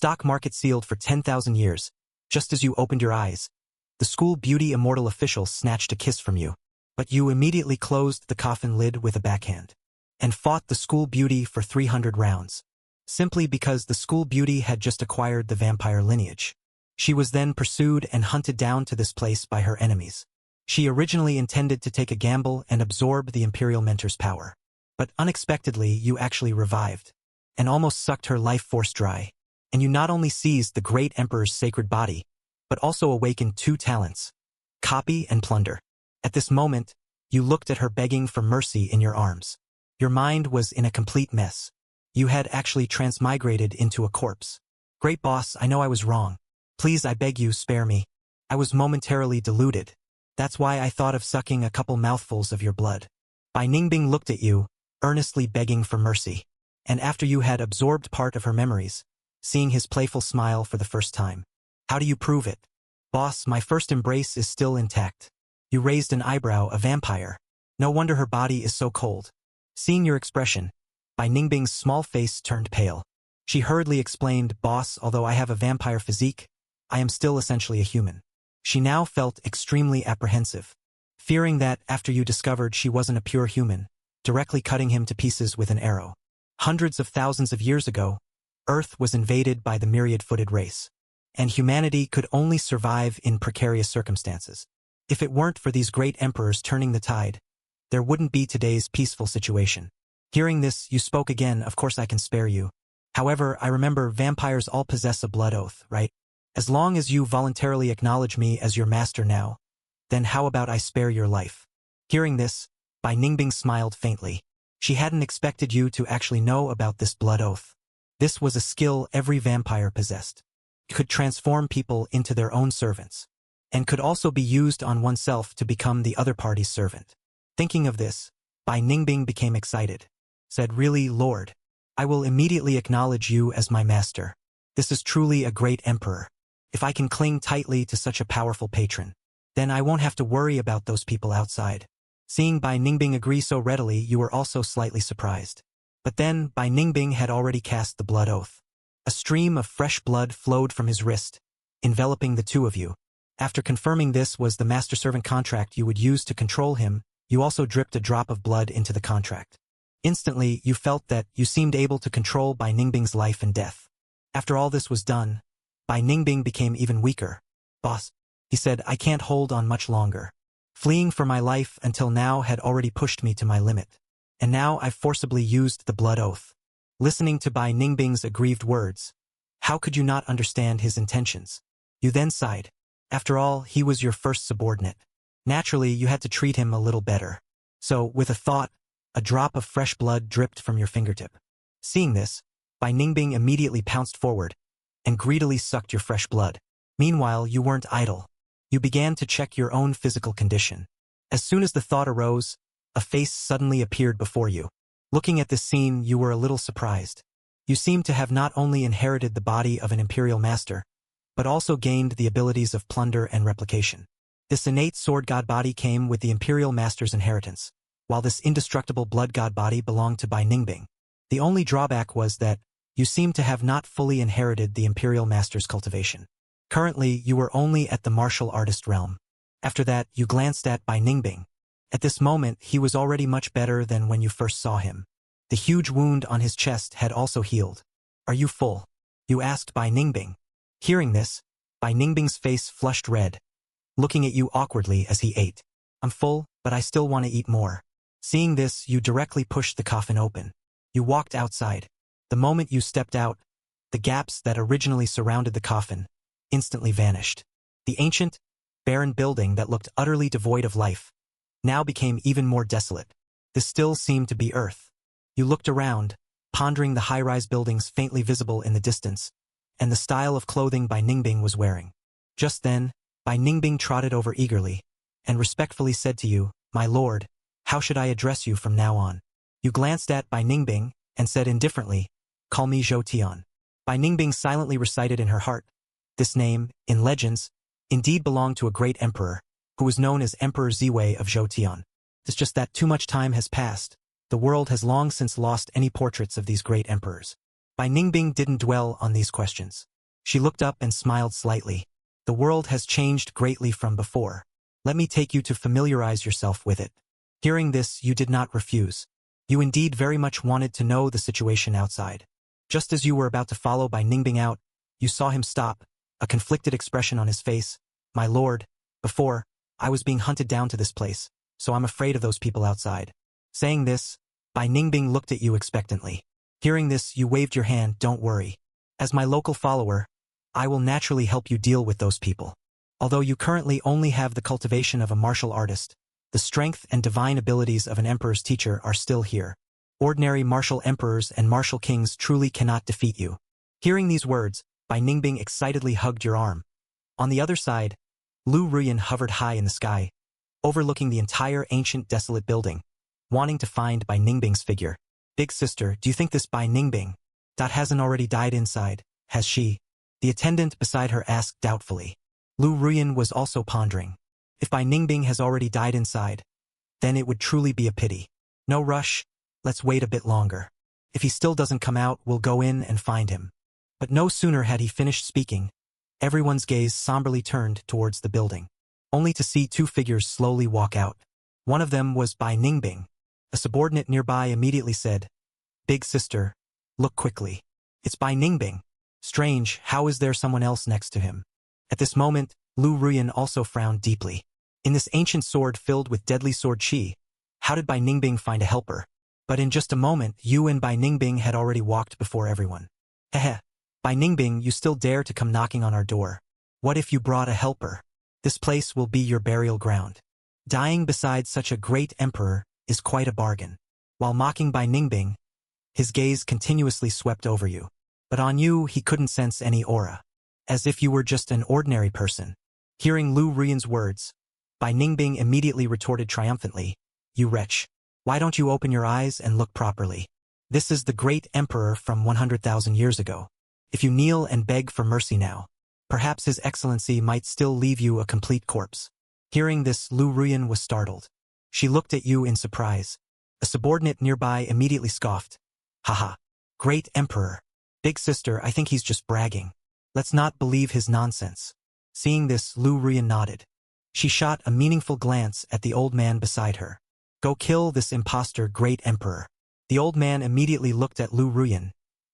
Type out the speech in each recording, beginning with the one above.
stock market sealed for 10,000 years. Just as you opened your eyes, the school beauty immortal official snatched a kiss from you. But you immediately closed the coffin lid with a backhand and fought the school beauty for 300 rounds. Simply because the school beauty had just acquired the vampire lineage. She was then pursued and hunted down to this place by her enemies. She originally intended to take a gamble and absorb the Imperial Mentor's power. But unexpectedly, you actually revived and almost sucked her life force dry. And you not only seized the great Emperor's sacred body, but also awakened two talents, copy and plunder. At this moment, you looked at her begging for mercy in your arms. Your mind was in a complete mess. You had actually transmigrated into a corpse. Great boss, I know I was wrong. Please, I beg you, spare me. I was momentarily deluded. That's why I thought of sucking a couple mouthfuls of your blood. Bai Ningbing looked at you, earnestly begging for mercy. And after you had absorbed part of her memories, seeing his playful smile for the first time. How do you prove it? Boss, my first embrace is still intact. You raised an eyebrow, a vampire. No wonder her body is so cold. Seeing your expression, Bai Ningbing's small face turned pale. She hurriedly explained, Boss, although I have a vampire physique, I am still essentially a human. She now felt extremely apprehensive, fearing that, after you discovered she wasn't a pure human, directly cutting him to pieces with an arrow. Hundreds of thousands of years ago, Earth was invaded by the myriad-footed race, and humanity could only survive in precarious circumstances. If it weren't for these great emperors turning the tide, there wouldn't be today's peaceful situation. Hearing this, you spoke again, of course I can spare you. However, I remember vampires all possess a blood oath, right? As long as you voluntarily acknowledge me as your master now, then how about I spare your life? Hearing this, Bai Ningbing smiled faintly. She hadn't expected you to actually know about this blood oath. This was a skill every vampire possessed. It could transform people into their own servants, and could also be used on oneself to become the other party's servant. Thinking of this, Bai Ningbing became excited. Said, really, Lord, I will immediately acknowledge you as my master. This is truly a great emperor. If I can cling tightly to such a powerful patron, then I won't have to worry about those people outside. Seeing Bai Ningbing agree so readily, you were also slightly surprised. But then, Bai Ningbing had already cast the blood oath. A stream of fresh blood flowed from his wrist, enveloping the two of you. After confirming this was the master-servant contract you would use to control him, you also dripped a drop of blood into the contract. Instantly, you felt that you seemed able to control Bai Ningbing's life and death. After all this was done, Bai Ningbing became even weaker. Boss, he said, I can't hold on much longer. Fleeing for my life until now had already pushed me to my limit. And now I've forcibly used the blood oath. Listening to Bai Ningbing's aggrieved words, how could you not understand his intentions? You then sighed. After all, he was your first subordinate. Naturally, you had to treat him a little better. So, with a thought, a drop of fresh blood dripped from your fingertip. Seeing this, Bai Ningbing immediately pounced forward and greedily sucked your fresh blood. Meanwhile, you weren't idle. You began to check your own physical condition. As soon as the thought arose, a face suddenly appeared before you. Looking at this scene, you were a little surprised. You seemed to have not only inherited the body of an imperial master, but also gained the abilities of plunder and replication. This innate sword god body came with the imperial master's inheritance, while this indestructible blood god body belonged to Bai Ningbing. The only drawback was that you seemed to have not fully inherited the imperial master's cultivation. Currently, you were only at the martial artist realm. After that, you glanced at Bai Ningbing. At this moment, he was already much better than when you first saw him. The huge wound on his chest had also healed. Are you full? You asked Bai Ningbing. Hearing this, Bai Ningbing's face flushed red, looking at you awkwardly as he ate. I'm full, but I still want to eat more. Seeing this, you directly pushed the coffin open. You walked outside. The moment you stepped out, the gaps that originally surrounded the coffin instantly vanished. The ancient, barren building that looked utterly devoid of life now became even more desolate. This still seemed to be Earth. You looked around, pondering the high-rise buildings faintly visible in the distance, and the style of clothing Bai Ningbing was wearing. Just then, Bai Ningbing trotted over eagerly, and respectfully said to you, My lord, how should I address you from now on? You glanced at Bai Ningbing, and said indifferently, Call me Zhou Tian. Bai Ningbing silently recited in her heart, this name, in legends, indeed belonged to a great emperor, who was known as Emperor Ziwei of Zhou Tian. It's just that too much time has passed. The world has long since lost any portraits of these great emperors. Bai Ningbing didn't dwell on these questions. She looked up and smiled slightly. The world has changed greatly from before. Let me take you to familiarize yourself with it. Hearing this, you did not refuse. You indeed very much wanted to know the situation outside. Just as you were about to follow Bai Ningbing out, you saw him stop, a conflicted expression on his face. My lord, before, I was being hunted down to this place, so I'm afraid of those people outside. Saying this, Bai Ningbing looked at you expectantly. Hearing this, you waved your hand. Don't worry. As my local follower, I will naturally help you deal with those people. Although you currently only have the cultivation of a martial artist, the strength and divine abilities of an emperor's teacher are still here. Ordinary martial emperors and martial kings truly cannot defeat you. Hearing these words, Bai Ningbing excitedly hugged your arm. On the other side, Lu Ruyan hovered high in the sky, overlooking the entire ancient desolate building, wanting to find Bai Ningbing's figure. Big sister, do you think this Bai Ningbing hasn't already died inside, has she? The attendant beside her asked doubtfully. Lu Ruyan was also pondering. If Bai Ningbing has already died inside, then it would truly be a pity. No rush, let's wait a bit longer. If he still doesn't come out, we'll go in and find him. But no sooner had he finished speaking, everyone's gaze somberly turned towards the building, only to see two figures slowly walk out. One of them was Bai Ningbing. A subordinate nearby immediately said, Big sister, look quickly. It's Bai Ningbing. Strange, how is there someone else next to him? At this moment, Lu Ruyan also frowned deeply. In this ancient sword filled with deadly sword qi, how did Bai Ningbing find a helper? But in just a moment, you and Bai Ningbing had already walked before everyone. Heh. Bai Ningbing, you still dare to come knocking on our door. What if you brought a helper? This place will be your burial ground. Dying beside such a great emperor is quite a bargain. While mocking Bai Ningbing, his gaze continuously swept over you. But on you, he couldn't sense any aura. As if you were just an ordinary person. Hearing Lu Ruyan's words, Bai Ningbing immediately retorted triumphantly, You wretch. Why don't you open your eyes and look properly? This is the great emperor from 100,000 years ago. If you kneel and beg for mercy now, perhaps his excellency might still leave you a complete corpse. Hearing this, Lu Ruyan was startled. She looked at you in surprise. A subordinate nearby immediately scoffed. Haha. Great emperor. Big sister, I think he's just bragging. Let's not believe his nonsense. Seeing this, Lu Ruyan nodded. She shot a meaningful glance at the old man beside her. Go kill this impostor great emperor. The old man immediately looked at Lu Ruyan,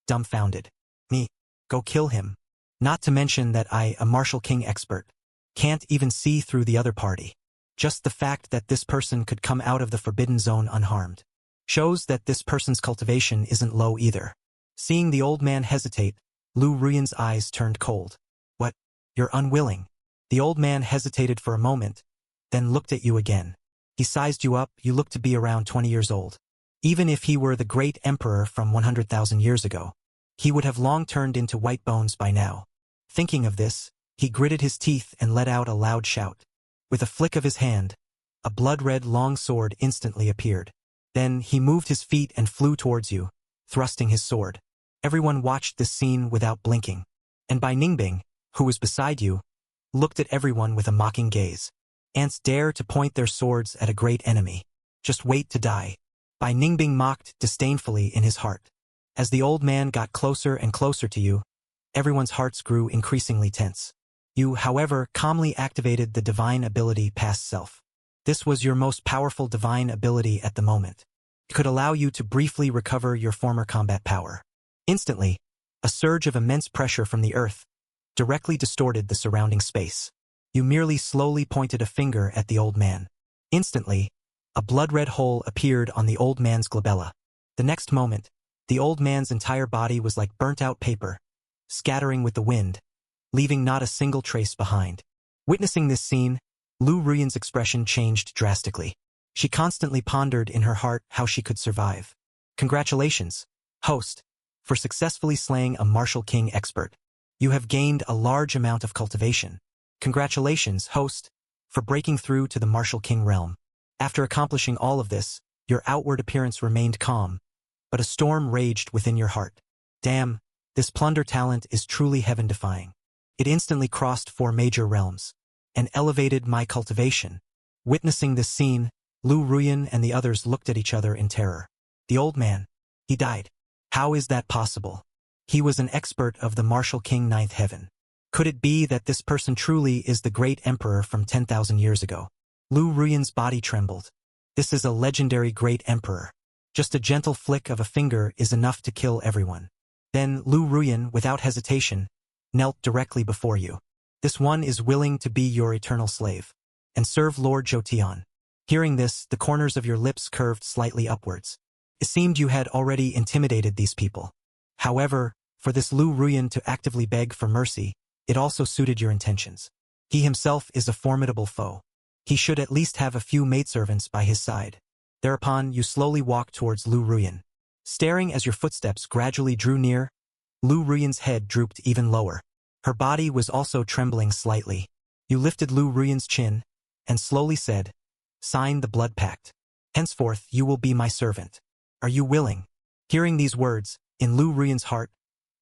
dumbfounded. Me? Go kill him. Not to mention that I, a martial king expert, can't even see through the other party. Just the fact that this person could come out of the forbidden zone unharmed shows that this person's cultivation isn't low either. Seeing the old man hesitate, Lu Ruyan's eyes turned cold. What? You're unwilling. The old man hesitated for a moment, then looked at you again. He sized you up. You looked to be around 20 years old. Even if he were the great emperor from 100,000 years ago, he would have long turned into white bones by now. Thinking of this, he gritted his teeth and let out a loud shout. With a flick of his hand, a blood-red long sword instantly appeared. Then he moved his feet and flew towards you, thrusting his sword. Everyone watched this scene without blinking. And Bai Ningbing, who was beside you, looked at everyone with a mocking gaze. Ants dare to point their swords at a great enemy. Just wait to die. Bai Ningbing mocked disdainfully in his heart. As the old man got closer and closer to you, everyone's hearts grew increasingly tense. You, however, calmly activated the divine ability Past Self. This was your most powerful divine ability at the moment. It could allow you to briefly recover your former combat power. Instantly, a surge of immense pressure from the earth directly distorted the surrounding space. You merely slowly pointed a finger at the old man. Instantly, a blood-red hole appeared on the old man's glabella. The next moment, the old man's entire body was like burnt-out paper, scattering with the wind, leaving not a single trace behind. Witnessing this scene, Lu Ruyan's expression changed drastically. She constantly pondered in her heart how she could survive. Congratulations, host, for successfully slaying a martial king expert. You have gained a large amount of cultivation. Congratulations, host, for breaking through to the martial king realm. After accomplishing all of this, your outward appearance remained calm, but a storm raged within your heart. Damn, this plunder talent is truly heaven-defying. It instantly crossed 4 major realms and elevated my cultivation. Witnessing this scene, Lu Ruyan and the others looked at each other in terror. The old man, he died. How is that possible? He was an expert of the martial king ninth heaven. Could it be that this person truly is the great emperor from 10,000 years ago? Lu Ruyan's body trembled. This is a legendary great emperor. Just a gentle flick of a finger is enough to kill everyone. Then Lu Ruyan, without hesitation, knelt directly before you. This one is willing to be your eternal slave and serve Lord Jotian. Hearing this, the corners of your lips curved slightly upwards. It seemed you had already intimidated these people. However, for this Lu Ruyan to actively beg for mercy, it also suited your intentions. He himself is a formidable foe. He should at least have a few maidservants by his side. Thereupon, you slowly walked towards Lu Ruyan. Staring as your footsteps gradually drew near, Lu Ruyan's head drooped even lower. Her body was also trembling slightly. You lifted Lu Ruyan's chin and slowly said, "Sign the blood pact. Henceforth you will be my servant. Are you willing?" Hearing these words, in Lu Ruyan's heart,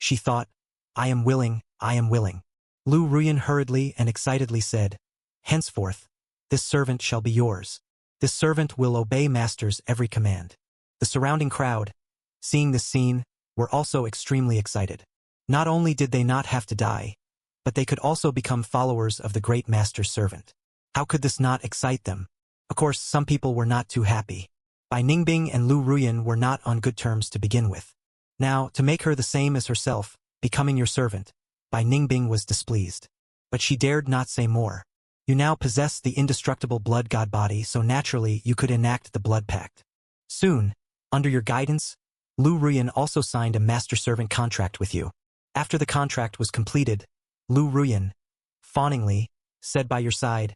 she thought, I am willing, I am willing." Lu Ruyan hurriedly and excitedly said, "Henceforth, this servant shall be yours. This servant will obey master's every command." The surrounding crowd, seeing this scene, were also extremely excited. Not only did they not have to die, but they could also become followers of the great master's servant. How could this not excite them? Of course, some people were not too happy. Bai Ningbing and Lu Ruyan were not on good terms to begin with. Now, to make her the same as herself, becoming your servant, Bai Ningbing was displeased. But she dared not say more. You now possessed the indestructible blood god body, so naturally you could enact the blood pact. Soon, under your guidance, Lu Ruyan also signed a master-servant contract with you. After the contract was completed, Lu Ruyan, fawningly, said by your side,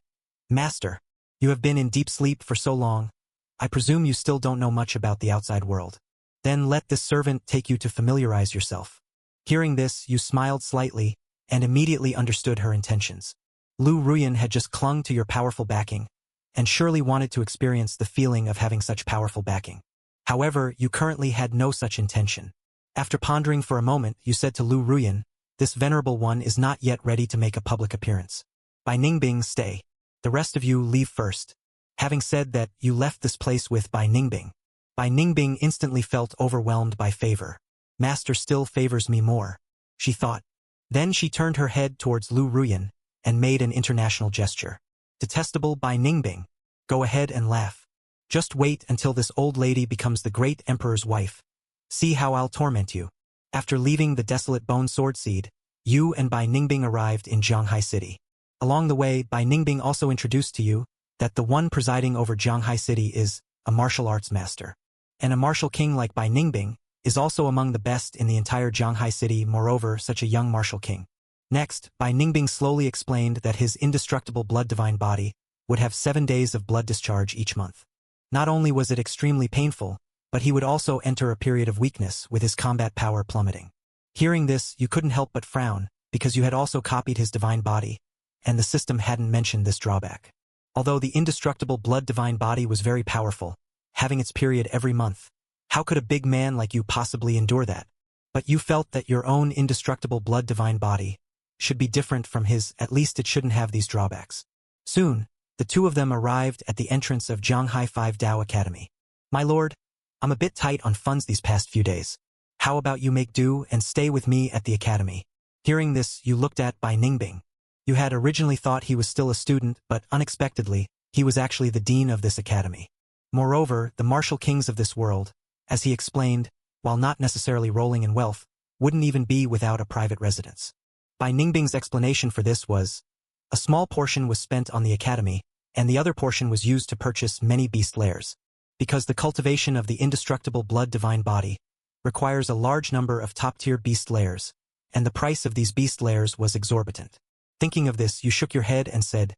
"Master, you have been in deep sleep for so long, I presume you still don't know much about the outside world. Then let this servant take you to familiarize yourself." Hearing this, you smiled slightly and immediately understood her intentions. Lu Ruyan had just clung to your powerful backing and surely wanted to experience the feeling of having such powerful backing. However, you currently had no such intention. After pondering for a moment, you said to Lu Ruyan, "This venerable one is not yet ready to make a public appearance. Bai Ningbing, stay. The rest of you leave first." Having said that, you left this place with Bai Ningbing. Bai Ningbing instantly felt overwhelmed by favor. Master still favors me more, she thought. Then she turned her head towards Lu Ruyan and made an international gesture. "Detestable Bai Ningbing, go ahead and laugh. Just wait until this old lady becomes the great emperor's wife. See how I'll torment you." After leaving the desolate Bone Sword Seed, you and Bai Ningbing arrived in Xianxia City. Along the way, Bai Ningbing also introduced to you that the one presiding over Xianxia City is a martial arts master. And a martial king like Bai Ningbing is also among the best in the entire Xianxia City, moreover such a young martial king. Next, Bai Ningbing slowly explained that his indestructible blood divine body would have 7 days of blood discharge each month. Not only was it extremely painful, but he would also enter a period of weakness with his combat power plummeting. Hearing this, you couldn't help but frown, because you had also copied his divine body, and the system hadn't mentioned this drawback. Although the indestructible blood divine body was very powerful, having its period every month, how could a big man like you possibly endure that? But you felt that your own indestructible blood divine body should be different from his, at least it shouldn't have these drawbacks. Soon, the two of them arrived at the entrance of Xianxia 5 Dao Academy. "My lord, I'm a bit tight on funds these past few days. How about you make do and stay with me at the academy?" Hearing this, you looked at Bai Ningbing. You had originally thought he was still a student, but unexpectedly, he was actually the dean of this academy. Moreover, the martial kings of this world, as he explained, while not necessarily rolling in wealth, wouldn't even be without a private residence. Bai Ningbing's explanation for this was, a small portion was spent on the academy, and the other portion was used to purchase many beast lairs. Because the cultivation of the indestructible blood divine body requires a large number of top-tier beast lairs, and the price of these beast lairs was exorbitant. Thinking of this, you shook your head and said,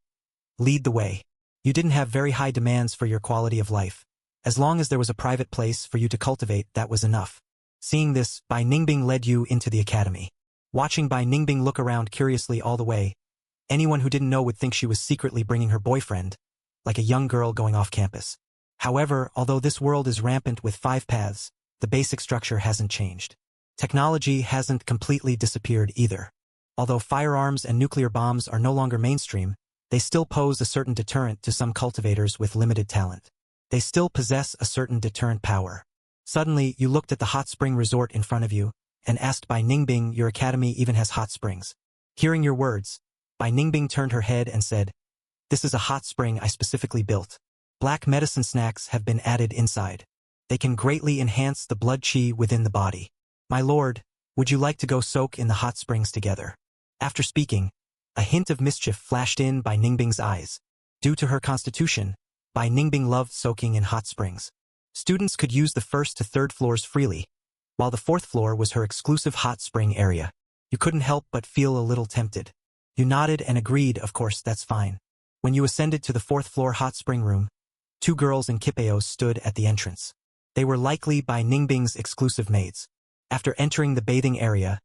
"Lead the way." You didn't have very high demands for your quality of life. As long as there was a private place for you to cultivate, that was enough. Seeing this, Bai Ningbing led you into the academy. Watching Bai Ningbing look around curiously all the way, anyone who didn't know would think she was secretly bringing her boyfriend, like a young girl going off campus. However, although this world is rampant with 5 paths, the basic structure hasn't changed. Technology hasn't completely disappeared either. Although firearms and nuclear bombs are no longer mainstream, they still pose a certain deterrent to some cultivators with limited talent. They still possess a certain deterrent power. Suddenly, you looked at the hot spring resort in front of you, and asked Bai Ningbing, your academy even has hot springs. Hearing your words, Bai Ningbing turned her head and said, this is a hot spring I specifically built. Black medicine snacks have been added inside. They can greatly enhance the blood qi within the body. My lord, would you like to go soak in the hot springs together? After speaking, a hint of mischief flashed in Bai Ningbing's eyes. Due to her constitution, Bai Ningbing loved soaking in hot springs. Students could use the first to third floors freely, while the fourth floor was her exclusive hot spring area. You couldn't help but feel a little tempted. You nodded and agreed, of course, that's fine. When you ascended to the fourth floor hot spring room, 2 girls in kipeos stood at the entrance. They were likely Bai Ningbing's exclusive maids. After entering the bathing area,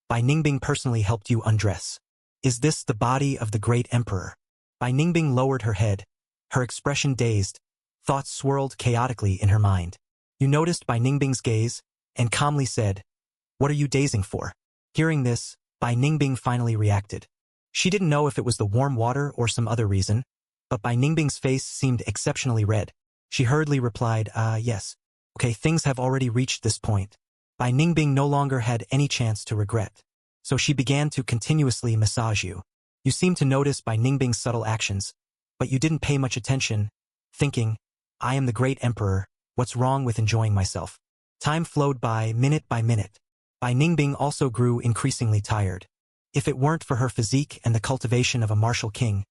Bai Ningbing personally helped you undress. Is this the body of the great emperor? Bai Ningbing lowered her head, her expression dazed. Thoughts swirled chaotically in her mind. You noticed Bai Ningbing's gaze, and calmly said, what are you dazing for? Hearing this, Bai Ningbing finally reacted. She didn't know if it was the warm water or some other reason, but Bai Ningbing's face seemed exceptionally red. She hurriedly replied, yes. Okay, things have already reached this point. Bai Ningbing no longer had any chance to regret. So she began to continuously massage you. You seemed to notice Bai Ningbing's subtle actions, but you didn't pay much attention, thinking, I am the great emperor, what's wrong with enjoying myself? Time flowed by minute by minute. Bai Ningbing also grew increasingly tired. If it weren't for her physique and the cultivation of a martial king,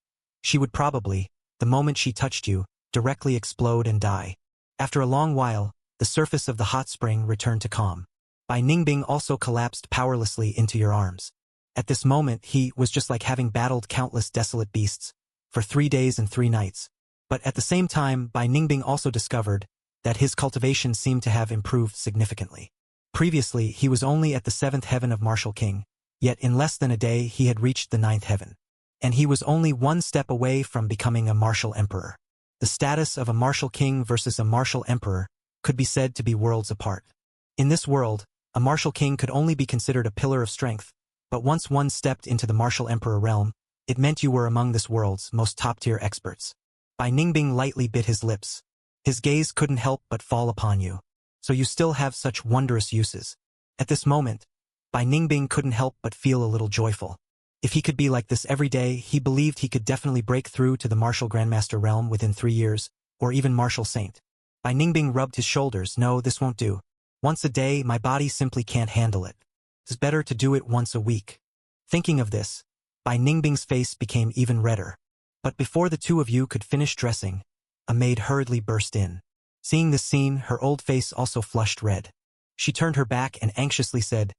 she would probably, the moment she touched you, directly explode and die. After a long while, the surface of the hot spring returned to calm. Bai Ningbing also collapsed powerlessly into your arms. At this moment he was just like having battled countless desolate beasts for 3 days and 3 nights. But at the same time, Bai Ningbing also discovered that his cultivation seemed to have improved significantly. Previously, he was only at the 7th heaven of martial king, yet in less than a day he had reached the 9th heaven. And he was only 1 step away from becoming a martial emperor. The status of a martial king versus a martial emperor could be said to be worlds apart. In this world, a martial king could only be considered a pillar of strength, but once one stepped into the martial emperor realm, it meant you were among this world's most top-tier experts. Bai Ningbing lightly bit his lips. His gaze couldn't help but fall upon you. So you still have such wondrous uses. At this moment, Bai Ningbing couldn't help but feel a little joyful. If he could be like this every day, he believed he could definitely break through to the martial grandmaster realm within 3 years, or even martial saint. Bai Ningbing rubbed his shoulders. No, this won't do. Once a day, my body simply can't handle it. It's better to do it once a week. Thinking of this, Bai Ningbing's face became even redder. But before the 2 of you could finish dressing, a maid hurriedly burst in. Seeing this scene, her old face also flushed red. She turned her back and anxiously said,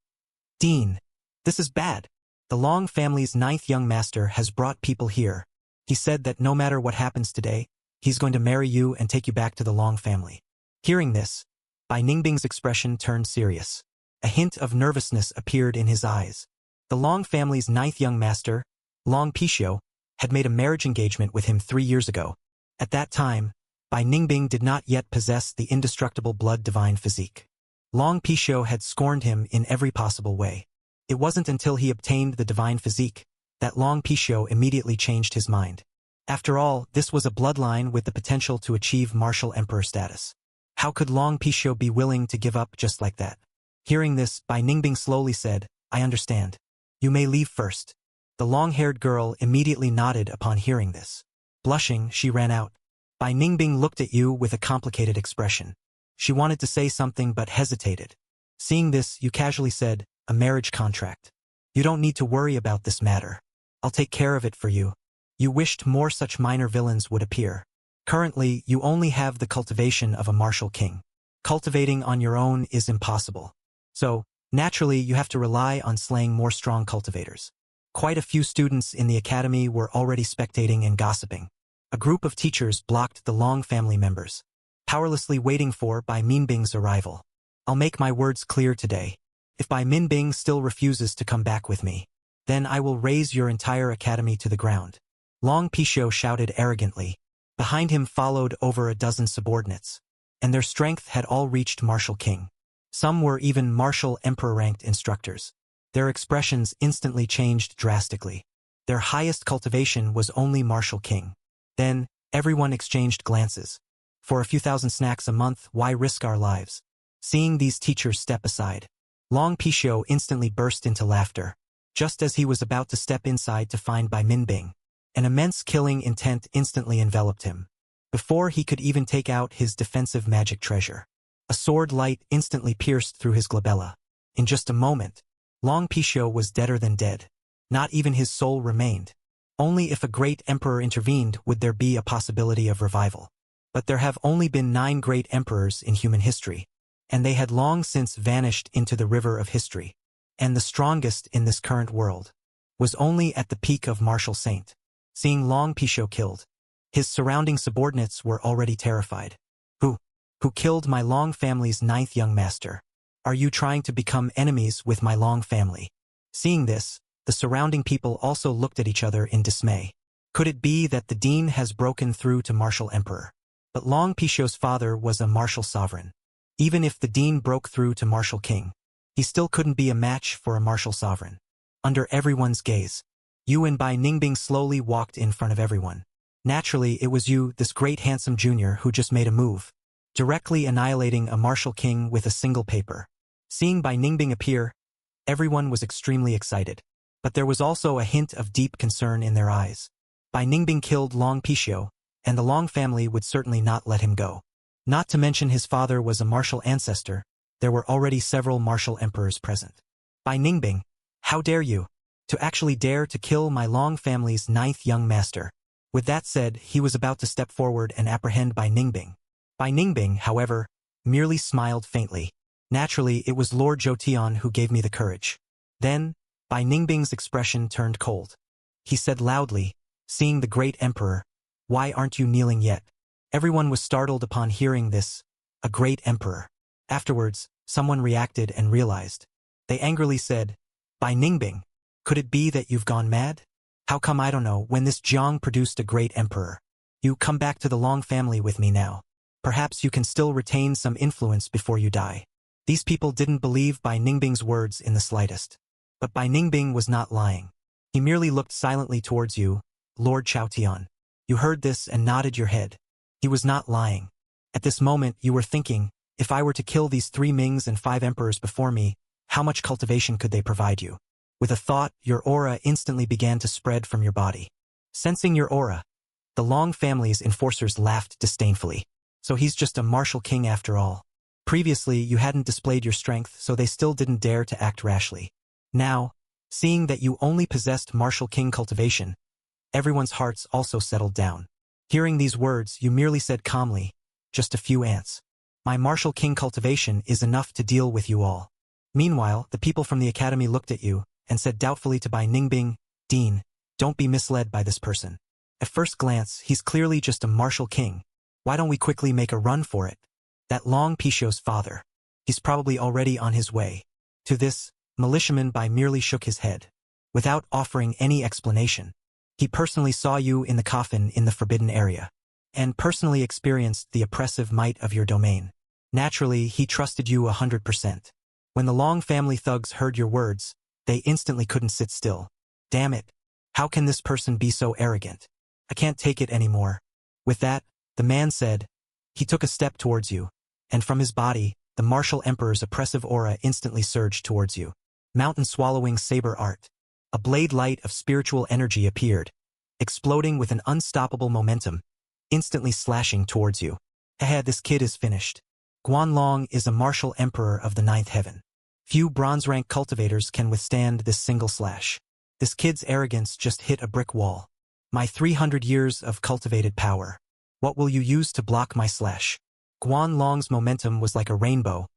Dean, this is bad. The Long family's 9th young master has brought people here. He said that no matter what happens today, he's going to marry you and take you back to the Long family. Hearing this, Bai Ningbing's expression turned serious. A hint of nervousness appeared in his eyes. The Long family's 9th young master, Long Pishio, had made a marriage engagement with him 3 years ago. At that time, Bai Ningbing did not yet possess the indestructible blood divine physique. Long Pishio had scorned him in every possible way. It wasn't until he obtained the divine physique that Long Pishio immediately changed his mind. After all, this was a bloodline with the potential to achieve martial emperor status. How could Long Pishio be willing to give up just like that? Hearing this, Bai Ningbing slowly said, I understand. You may leave first. The long-haired girl immediately nodded upon hearing this. Blushing, she ran out. Bai Ningbing looked at you with a complicated expression. She wanted to say something but hesitated. Seeing this, you casually said, a marriage contract. You don't need to worry about this matter. I'll take care of it for you. You wished more such minor villains would appear. Currently, you only have the cultivation of a martial king. Cultivating on your own is impossible. So, naturally, you have to rely on slaying more strong cultivators. Quite a few students in the academy were already spectating and gossiping. A group of teachers blocked the Long family members, powerlessly waiting for Bai Minbing's arrival. I'll make my words clear today. If Bai Minbing still refuses to come back with me, then I will raze your entire academy to the ground. Long Pishio shouted arrogantly. Behind him followed over a dozen subordinates, and their strength had all reached martial king. Some were even martial emperor-ranked instructors. Their expressions instantly changed drastically. Their highest cultivation was only martial king. Then, everyone exchanged glances. For a few thousand snacks a month, why risk our lives? Seeing these teachers step aside, Long Pixiu instantly burst into laughter. Just as he was about to step inside to find Bai Minbing, an immense killing intent instantly enveloped him. Before he could even take out his defensive magic treasure, a sword light instantly pierced through his glabella. In just a moment, Long Pixiu was deader than dead. Not even his soul remained. Only if a great emperor intervened would there be a possibility of revival. But there have only been 9 great emperors in human history, and they had long since vanished into the river of history. And the strongest in this current world was only at the peak of martial saint. Seeing Long Pixiu killed, his surrounding subordinates were already terrified. Who killed my Long family's 9th young master? Are you trying to become enemies with my Long family? Seeing this, the surrounding people also looked at each other in dismay. Could it be that the dean has broken through to martial emperor? But Long Pixiu's father was a martial sovereign. Even if the dean broke through to martial king, he still couldn't be a match for a martial sovereign. Under everyone's gaze, Yu and Bai Ningbing slowly walked in front of everyone. Naturally, it was Yu, this great handsome junior, who just made a move, directly annihilating a martial king with a single paper. Seeing Bai Ningbing appear, everyone was extremely excited. But there was also a hint of deep concern in their eyes. Bai Ningbing killed Long Pixiu, and the Long family would certainly not let him go. Not to mention his father was a martial ancestor. There were already several martial emperors present. Bai Ningbing, how dare you? To actually dare to kill my Long family's 9th young master. With that said, he was about to step forward and apprehend Bai Ningbing. Bai Ningbing, however, merely smiled faintly. Naturally, it was Lord Jotian who gave me the courage. Then, Bai Ningbing's expression turned cold. He said loudly, seeing the great emperor, "Why aren't you kneeling yet?" Everyone was startled upon hearing this. A great emperor. Afterwards, someone reacted and realized. They angrily said, "Bai Ningbing, could it be that you've gone mad? How come I don't know when this Jiang produced a great emperor? You come back to the Long family with me now. Perhaps you can still retain some influence before you die." These people didn't believe Bai Ningbing's words in the slightest. But Bai Ningbing was not lying. He merely looked silently towards you, Lord Chaotian. You heard this and nodded your head. He was not lying. At this moment you were thinking, if I were to kill these 3 Mings and 5 emperors before me, how much cultivation could they provide you? With a thought, your aura instantly began to spread from your body. Sensing your aura, the Long family's enforcers laughed disdainfully. So he's just a martial king after all. Previously you hadn't displayed your strength, so they still didn't dare to act rashly. Now, seeing that you only possessed martial king cultivation, everyone's hearts also settled down. Hearing these words, you merely said calmly, "Just a few ants. My martial king cultivation is enough to deal with you all." Meanwhile, the people from the academy looked at you and said doubtfully to Bai Ningbing, "Dean, don't be misled by this person. At first glance, he's clearly just a martial king. Why don't we quickly make a run for it? That Long Pixiu's father. He's probably already on his way." To this, Militiaman Bai merely shook his head. Without offering any explanation, he personally saw you in the coffin in the forbidden area, and personally experienced the oppressive might of your domain. Naturally, he trusted you 100%. When the Long family thugs heard your words, they instantly couldn't sit still. Damn it! How can this person be so arrogant? I can't take it anymore. With that, the man said. He took a step towards you, and from his body, the martial emperor's oppressive aura instantly surged towards you. Mountain-swallowing saber art. A blade light of spiritual energy appeared, exploding with an unstoppable momentum, instantly slashing towards you. Haha, this kid is finished. Guanlong is a martial emperor of the 9th heaven. Few bronze-rank cultivators can withstand this single slash. This kid's arrogance just hit a brick wall. My 300 years of cultivated power. What will you use to block my slash? Guanlong's momentum was like a rainbow,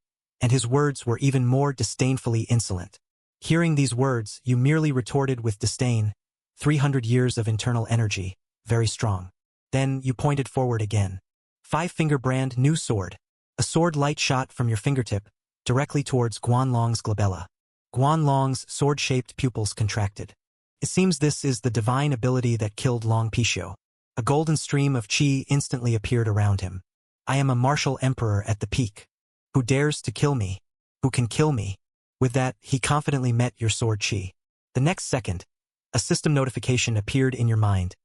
and his words were even more disdainfully insolent. Hearing these words, you merely retorted with disdain, 300 years of internal energy, very strong. Then you pointed forward again. 5-finger brand new sword. A sword light shot from your fingertip, directly towards Guanlong's glabella. Guanlong's sword-shaped pupils contracted. It seems this is the divine ability that killed Long Pixiu. A golden stream of qi instantly appeared around him. I am a martial emperor at the peak. Who dares to kill me? Who can kill me? With that, he confidently met your sword qi. The next second, a system notification appeared in your mind.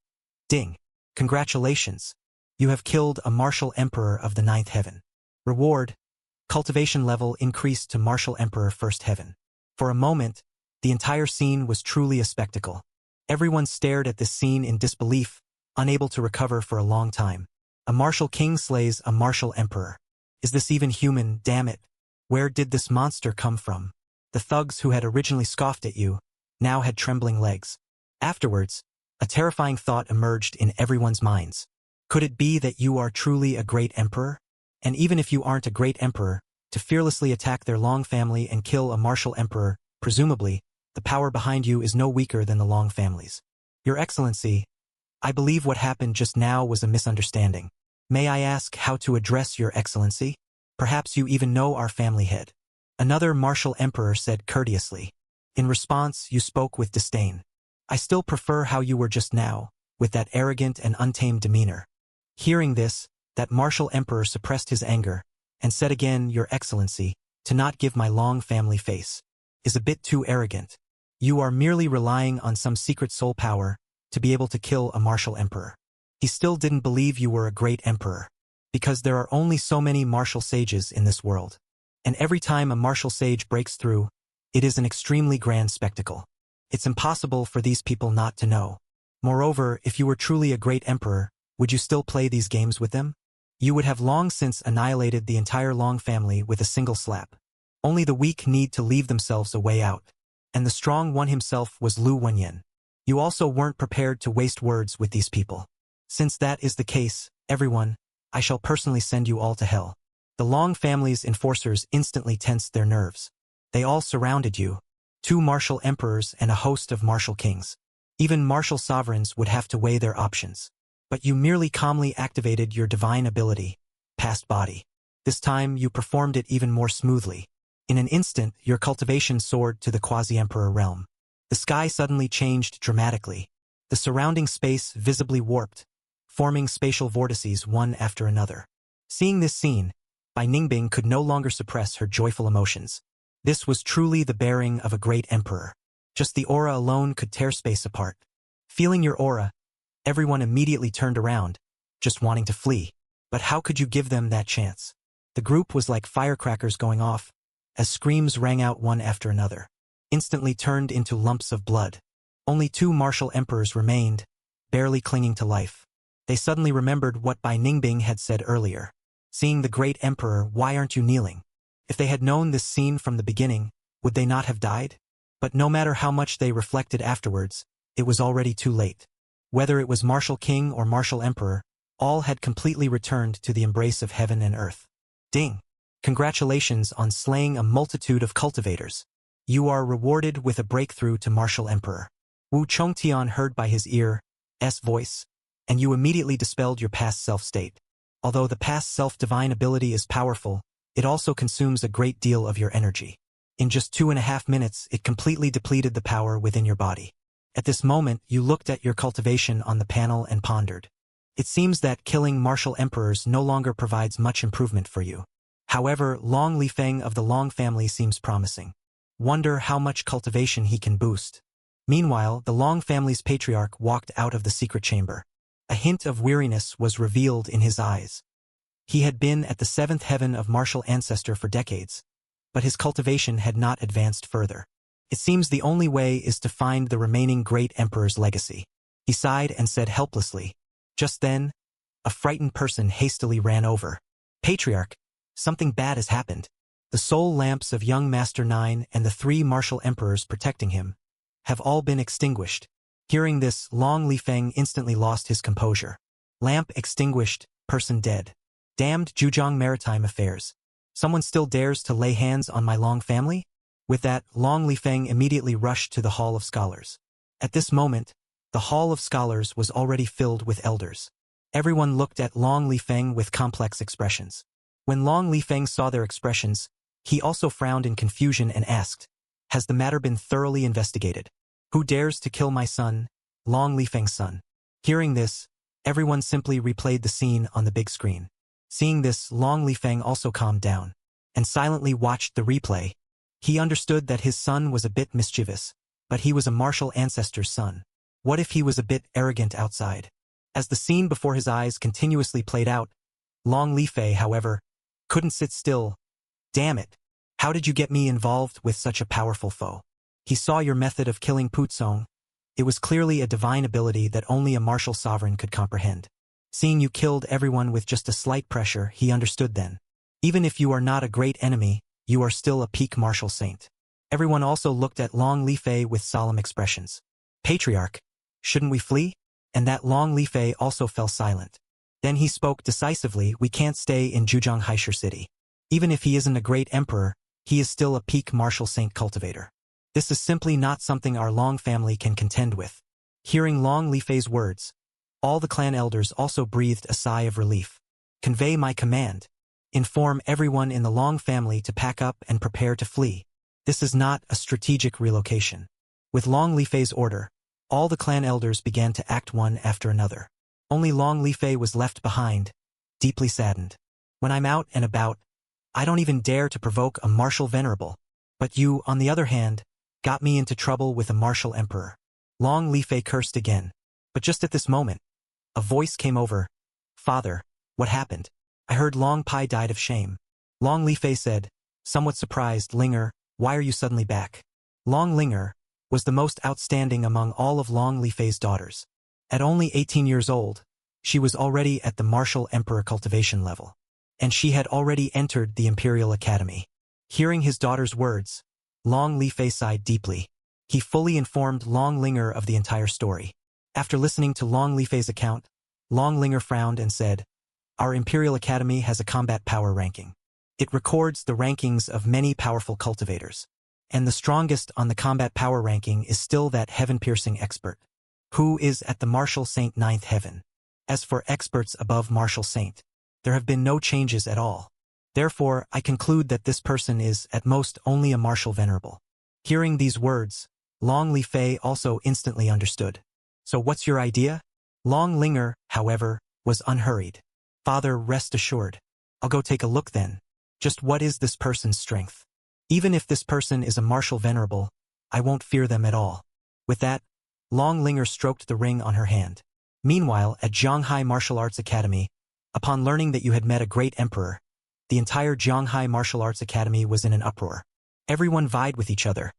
Ding! Congratulations! You have killed a martial emperor of the 9th heaven. Reward, Cultivation level increased to Martial Emperor First Heaven. For a moment, the entire scene was truly a spectacle. Everyone stared at this scene in disbelief, unable to recover for a long time. A martial king slays a martial emperor. Is this even human, damn it? Where did this monster come from? The thugs who had originally scoffed at you now had trembling legs. Afterwards, a terrifying thought emerged in everyone's minds. Could it be that you are truly a great emperor? And even if you aren't a great emperor, to fearlessly attack their Long family and kill a martial emperor, presumably, the power behind you is no weaker than the Long families. Your Excellency, I believe what happened just now was a misunderstanding. May I ask how to address Your Excellency? Perhaps you even know our family head. Another martial emperor said courteously. In response, you spoke with disdain. I still prefer how you were just now, with that arrogant and untamed demeanor. Hearing this, that martial emperor suppressed his anger, and said again, Your Excellency, to not give my Long family face, is a bit too arrogant. You are merely relying on some secret soul power to be able to kill a martial emperor. He still didn't believe you were a great emperor, because there are only so many martial sages in this world. And every time a martial sage breaks through, it is an extremely grand spectacle. It's impossible for these people not to know. Moreover, if you were truly a great emperor, would you still play these games with them? You would have long since annihilated the entire Long family with a single slap. Only the weak need to leave themselves a way out. And the strong one himself was Lu Wenyan. You also weren't prepared to waste words with these people. Since that is the case, everyone, I shall personally send you all to hell. The Long family's enforcers instantly tensed their nerves. They all surrounded you. 2 martial emperors and a host of martial kings. Even martial sovereigns would have to weigh their options. But you merely calmly activated your divine ability, past body. This time you performed it even more smoothly. In an instant, your cultivation soared to the quasi-emperor realm. The sky suddenly changed dramatically. The surrounding space visibly warped, forming spatial vortices one after another. Seeing this scene, Bai Ningbing could no longer suppress her joyful emotions. This was truly the bearing of a great emperor. Just the aura alone could tear space apart. Feeling your aura, everyone immediately turned around, just wanting to flee. But how could you give them that chance? The group was like firecrackers going off, as screams rang out one after another, instantly turned into lumps of blood. Only 2 martial emperors remained, barely clinging to life. They suddenly remembered what Bai Ningbing had said earlier. Seeing the great emperor, why aren't you kneeling? If they had known this scene from the beginning, would they not have died? But no matter how much they reflected afterwards, it was already too late. Whether it was martial king or martial emperor, all had completely returned to the embrace of heaven and earth. Ding! Congratulations on slaying a multitude of cultivators. You are rewarded with a breakthrough to martial emperor. Wu Chongtian heard by his ear's voice, and you immediately dispelled your past self-state. Although the past self-divine ability is powerful, it also consumes a great deal of your energy. In just 2.5 minutes, it completely depleted the power within your body. At this moment, you looked at your cultivation on the panel and pondered. It seems that killing martial emperors no longer provides much improvement for you. However, Long Lifeng of the Long family seems promising. Wonder how much cultivation he can boost. Meanwhile, the Long family's patriarch walked out of the secret chamber. A hint of weariness was revealed in his eyes. He had been at the 7th heaven of martial ancestor for decades, but his cultivation had not advanced further. It seems the only way is to find the remaining great emperor's legacy. He sighed and said helplessly. Just then, a frightened person hastily ran over. Patriarch, something bad has happened. The soul lamps of young Master 9 and the 3 martial emperors protecting him have all been extinguished. Hearing this, Long Lifeng instantly lost his composure. Lamp extinguished, person dead. Damned Zhujiang Maritime Affairs. Someone still dares to lay hands on my Long family? With that, Long Lifeng immediately rushed to the Hall of Scholars. At this moment, the Hall of Scholars was already filled with elders. Everyone looked at Long Lifeng with complex expressions. When Long Lifeng saw their expressions, he also frowned in confusion and asked, Has the matter been thoroughly investigated? Who dares to kill my son, Long Lifeng's son? Hearing this, everyone simply replayed the scene on the big screen. Seeing this, Long Lifeng also calmed down and silently watched the replay. He understood that his son was a bit mischievous, but he was a martial ancestor's son. What if he was a bit arrogant outside? As the scene before his eyes continuously played out, Long Lifei, however, couldn't sit still. Damn it. How did you get me involved with such a powerful foe? He saw your method of killing Putsong. It was clearly a divine ability that only a martial sovereign could comprehend. Seeing you killed everyone with just a slight pressure, he understood then. Even if you are not a great enemy, you are still a peak martial saint. Everyone also looked at Long Lifei with solemn expressions. Patriarch, shouldn't we flee? And that Long Lifei also fell silent. Then he spoke decisively, we can't stay in Zhujiang Haisher City. Even if he isn't a great emperor, he is still a peak martial saint cultivator. This is simply not something our Long family can contend with. Hearing Long Lifei's words, all the clan elders also breathed a sigh of relief. Convey my command. Inform everyone in the Long family to pack up and prepare to flee. This is not a strategic relocation. With Long Lifei's order, all the clan elders began to act one after another. Only Long Lifei was left behind, deeply saddened. When I'm out and about, I don't even dare to provoke a martial venerable. But you, on the other hand, got me into trouble with a martial emperor. Long Lifei cursed again. But just at this moment, a voice came over. Father, what happened? I heard Long Pai died of shame. Long Lifei said, somewhat surprised, Linger, why are you suddenly back? Long Linger was the most outstanding among all of Long Lifei's daughters. At only 18 years old, she was already at the martial emperor cultivation level. And she had already entered the Imperial Academy. Hearing his daughter's words, Long Lifei sighed deeply. He fully informed Long Linger of the entire story. After listening to Long Lifei's account, Long Linger frowned and said, our Imperial Academy has a combat power ranking. It records the rankings of many powerful cultivators. And the strongest on the combat power ranking is still that heaven-piercing expert, who is at the Martial Saint 9th heaven. As for experts above Martial Saint, there have been no changes at all. Therefore, I conclude that this person is, at most, only a martial venerable. Hearing these words, Long Lifei also instantly understood. So what's your idea? Long Linger, however, was unhurried. Father, rest assured. I'll go take a look then. Just what is this person's strength? Even if this person is a martial venerable, I won't fear them at all. With that, Long Linger stroked the ring on her hand. Meanwhile, at Zhanghai Martial Arts Academy, upon learning that you had met a great emperor, the entire Zhanghai Martial Arts Academy was in an uproar. Everyone vied with each other,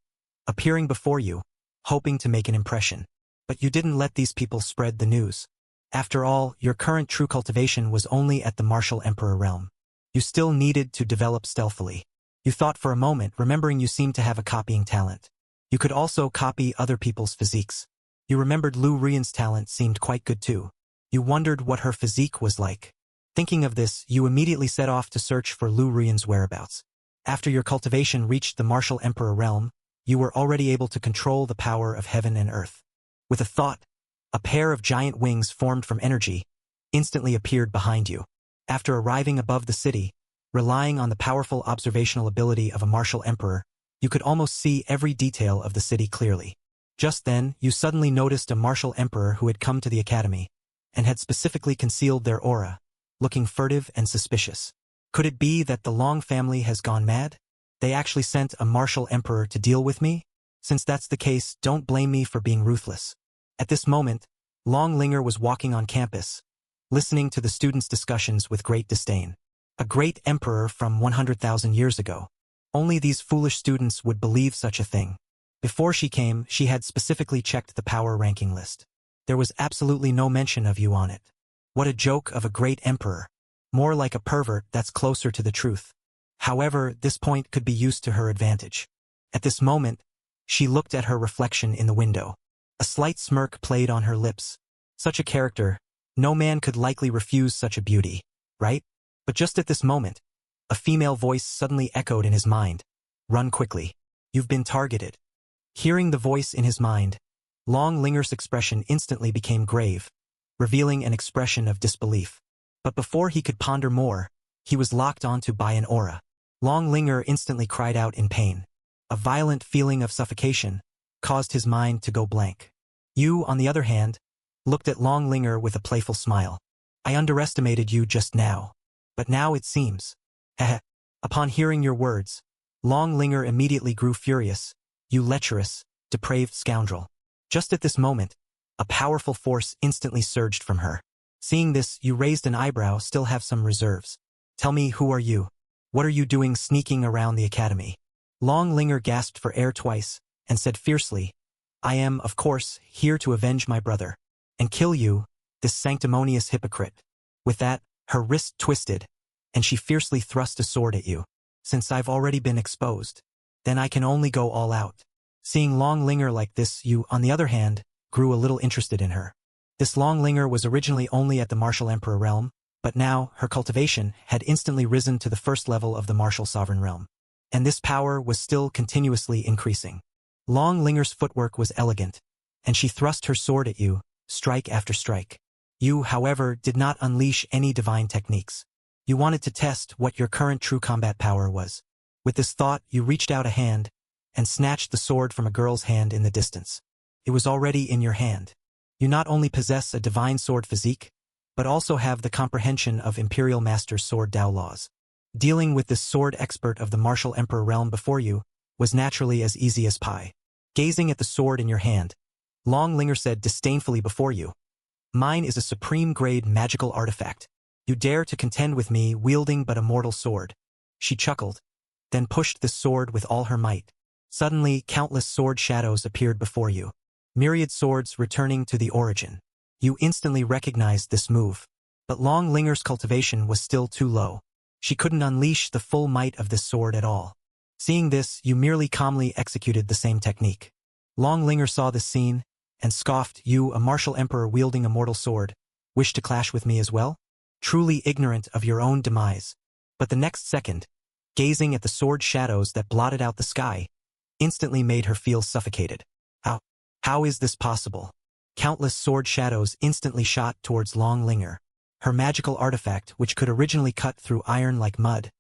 appearing before you, hoping to make an impression. But you didn't let these people spread the news. After all, your current true cultivation was only at the martial emperor realm. You still needed to develop stealthily. You thought for a moment, remembering you seemed to have a copying talent. You could also copy other people's physiques. You remembered Lu Rian's talent seemed quite good too. You wondered what her physique was like. Thinking of this, you immediately set off to search for Lu Rian's whereabouts. After your cultivation reached the martial emperor realm, you were already able to control the power of heaven and earth. With a thought, a pair of giant wings formed from energy instantly appeared behind you. After arriving above the city, relying on the powerful observational ability of a martial emperor, you could almost see every detail of the city clearly. Just then, you suddenly noticed a martial emperor who had come to the academy and had specifically concealed their aura, looking furtive and suspicious. Could it be that the Long family has gone mad? They actually sent a martial emperor to deal with me? Since that's the case, don't blame me for being ruthless. At this moment, Long Linger was walking on campus, listening to the students' discussions with great disdain. A great emperor from 100,000 years ago. Only these foolish students would believe such a thing. Before she came, she had specifically checked the power ranking list. There was absolutely no mention of you on it. What a joke of a great emperor. More like a pervert that's closer to the truth. However, this point could be used to her advantage. At this moment, she looked at her reflection in the window. A slight smirk played on her lips. Such a character, no man could likely refuse such a beauty, right? But just at this moment, a female voice suddenly echoed in his mind. Run quickly. You've been targeted. Hearing the voice in his mind, Long Linger's expression instantly became grave, revealing an expression of disbelief. But before he could ponder more, he was locked onto by an aura. Long Linger instantly cried out in pain. A violent feeling of suffocation caused his mind to go blank. You, on the other hand, looked at Long Linger with a playful smile. I underestimated you just now. But now it seems. Heh. Upon hearing your words, Long Linger immediately grew furious. You lecherous, depraved scoundrel. Just at this moment, a powerful force instantly surged from her. Seeing this, you raised an eyebrow, still have some reserves. Tell me, who are you? What are you doing sneaking around the academy? Long Linger gasped for air twice, and said fiercely, I am, of course, here to avenge my brother. And kill you, this sanctimonious hypocrite. With that, her wrist twisted, and she fiercely thrust a sword at you. Since I've already been exposed, then I can only go all out. Seeing Long Linger like this, you, on the other hand, grew a little interested in her. This Long Linger was originally only at the martial emperor realm, but now, her cultivation had instantly risen to the first level of the martial sovereign realm. And this power was still continuously increasing. Long Linger's footwork was elegant, and she thrust her sword at you, strike after strike. You, however, did not unleash any divine techniques. You wanted to test what your current true combat power was. With this thought, you reached out a hand and snatched the sword from a girl's hand in the distance. It was already in your hand. You not only possess a divine sword physique, but also have the comprehension of Imperial Master's sword Dao laws. Dealing with this sword expert of the martial emperor realm before you was naturally as easy as pie. Gazing at the sword in your hand, Long Linger said disdainfully before you, Mine is a supreme-grade magical artifact. You dare to contend with me wielding but a mortal sword. She chuckled, then pushed the sword with all her might. Suddenly, countless sword shadows appeared before you. Myriad swords returning to the origin. You instantly recognized this move. But Long Linger's cultivation was still too low. She couldn't unleash the full might of this sword at all. Seeing this, you merely calmly executed the same technique. Long Linger saw this scene, and scoffed, You, a martial emperor wielding a mortal sword, wish to clash with me as well? Truly ignorant of your own demise. But the next second, gazing at the sword shadows that blotted out the sky, instantly made her feel suffocated. How is this possible? Countless sword shadows instantly shot towards Long Linger. Her magical artifact, which could originally cut through iron like mud,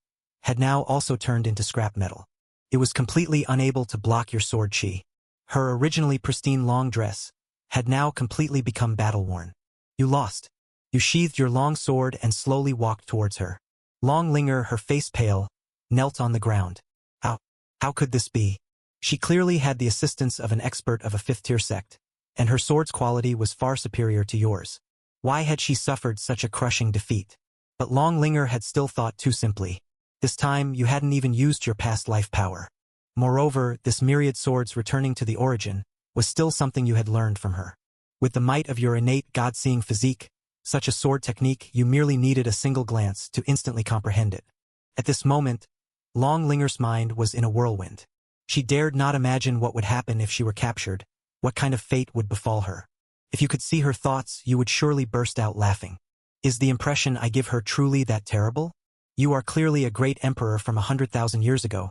had now also turned into scrap metal. It was completely unable to block your sword chi. Her originally pristine long dress had now completely become battle-worn. You lost. You sheathed your long sword and slowly walked towards her. Long Linger, her face pale, knelt on the ground. How could this be? She clearly had the assistance of an expert of a fifth-tier sect, and her sword's quality was far superior to yours. Why had she suffered such a crushing defeat? But Long Linger had still thought too simply. This time, you hadn't even used your past life power. Moreover, this myriad swords returning to the origin was still something you had learned from her. With the might of your innate God-seeing physique, such a sword technique, you merely needed a single glance to instantly comprehend it. At this moment, Long Linger's mind was in a whirlwind. She dared not imagine what would happen if she were captured, what kind of fate would befall her. If you could see her thoughts, you would surely burst out laughing. Is the impression I give her truly that terrible? You are clearly a great emperor from 100,000 years ago.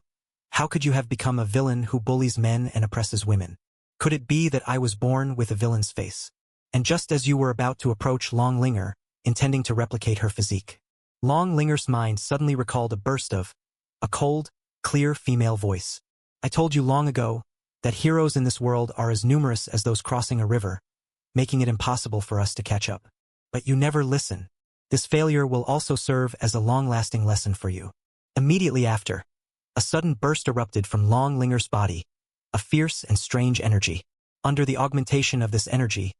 How could you have become a villain who bullies men and oppresses women? Could it be that I was born with a villain's face? And just as you were about to approach Long Linger, intending to replicate her physique, Long Linger's mind suddenly recalled a burst of a cold, clear female voice. I told you long ago that heroes in this world are as numerous as those crossing a river, making it impossible for us to catch up. But you never listen. This failure will also serve as a long-lasting lesson for you. Immediately after, a sudden burst erupted from Long Linger's body, a fierce and strange energy. Under the augmentation of this energy,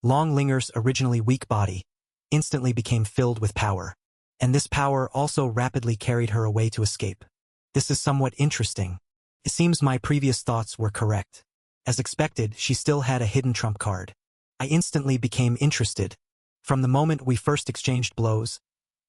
Long Linger's originally weak body instantly became filled with power, and this power also rapidly carried her away to escape. This is somewhat interesting. It seems my previous thoughts were correct. As expected, she still had a hidden trump card. I instantly became interested. From the moment we first exchanged blows,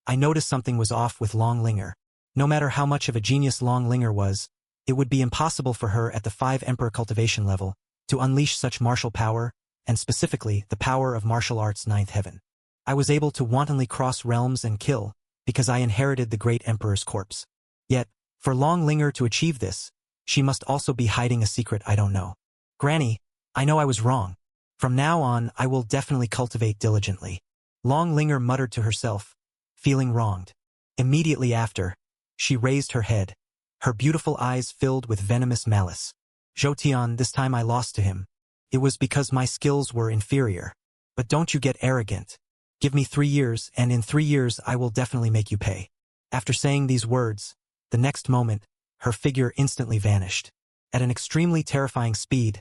I noticed something was off with Long Linger. No matter how much of a genius Long Linger was, it would be impossible for her at the 5 Emperor cultivation level to unleash such martial power, and specifically the power of martial arts 9th heaven. I was able to wantonly cross realms and kill because I inherited the great Emperor's corpse. Yet, for Long Linger to achieve this, she must also be hiding a secret I don't know. Granny, I know I was wrong. From now on, I will definitely cultivate diligently. Long Linger muttered to herself, feeling wronged. Immediately after, she raised her head, her beautiful eyes filled with venomous malice. Zhoutian, this time I lost to him. It was because my skills were inferior. But don't you get arrogant. Give me 3 years, and in 3 years I will definitely make you pay. After saying these words, the next moment, her figure instantly vanished. At an extremely terrifying speed,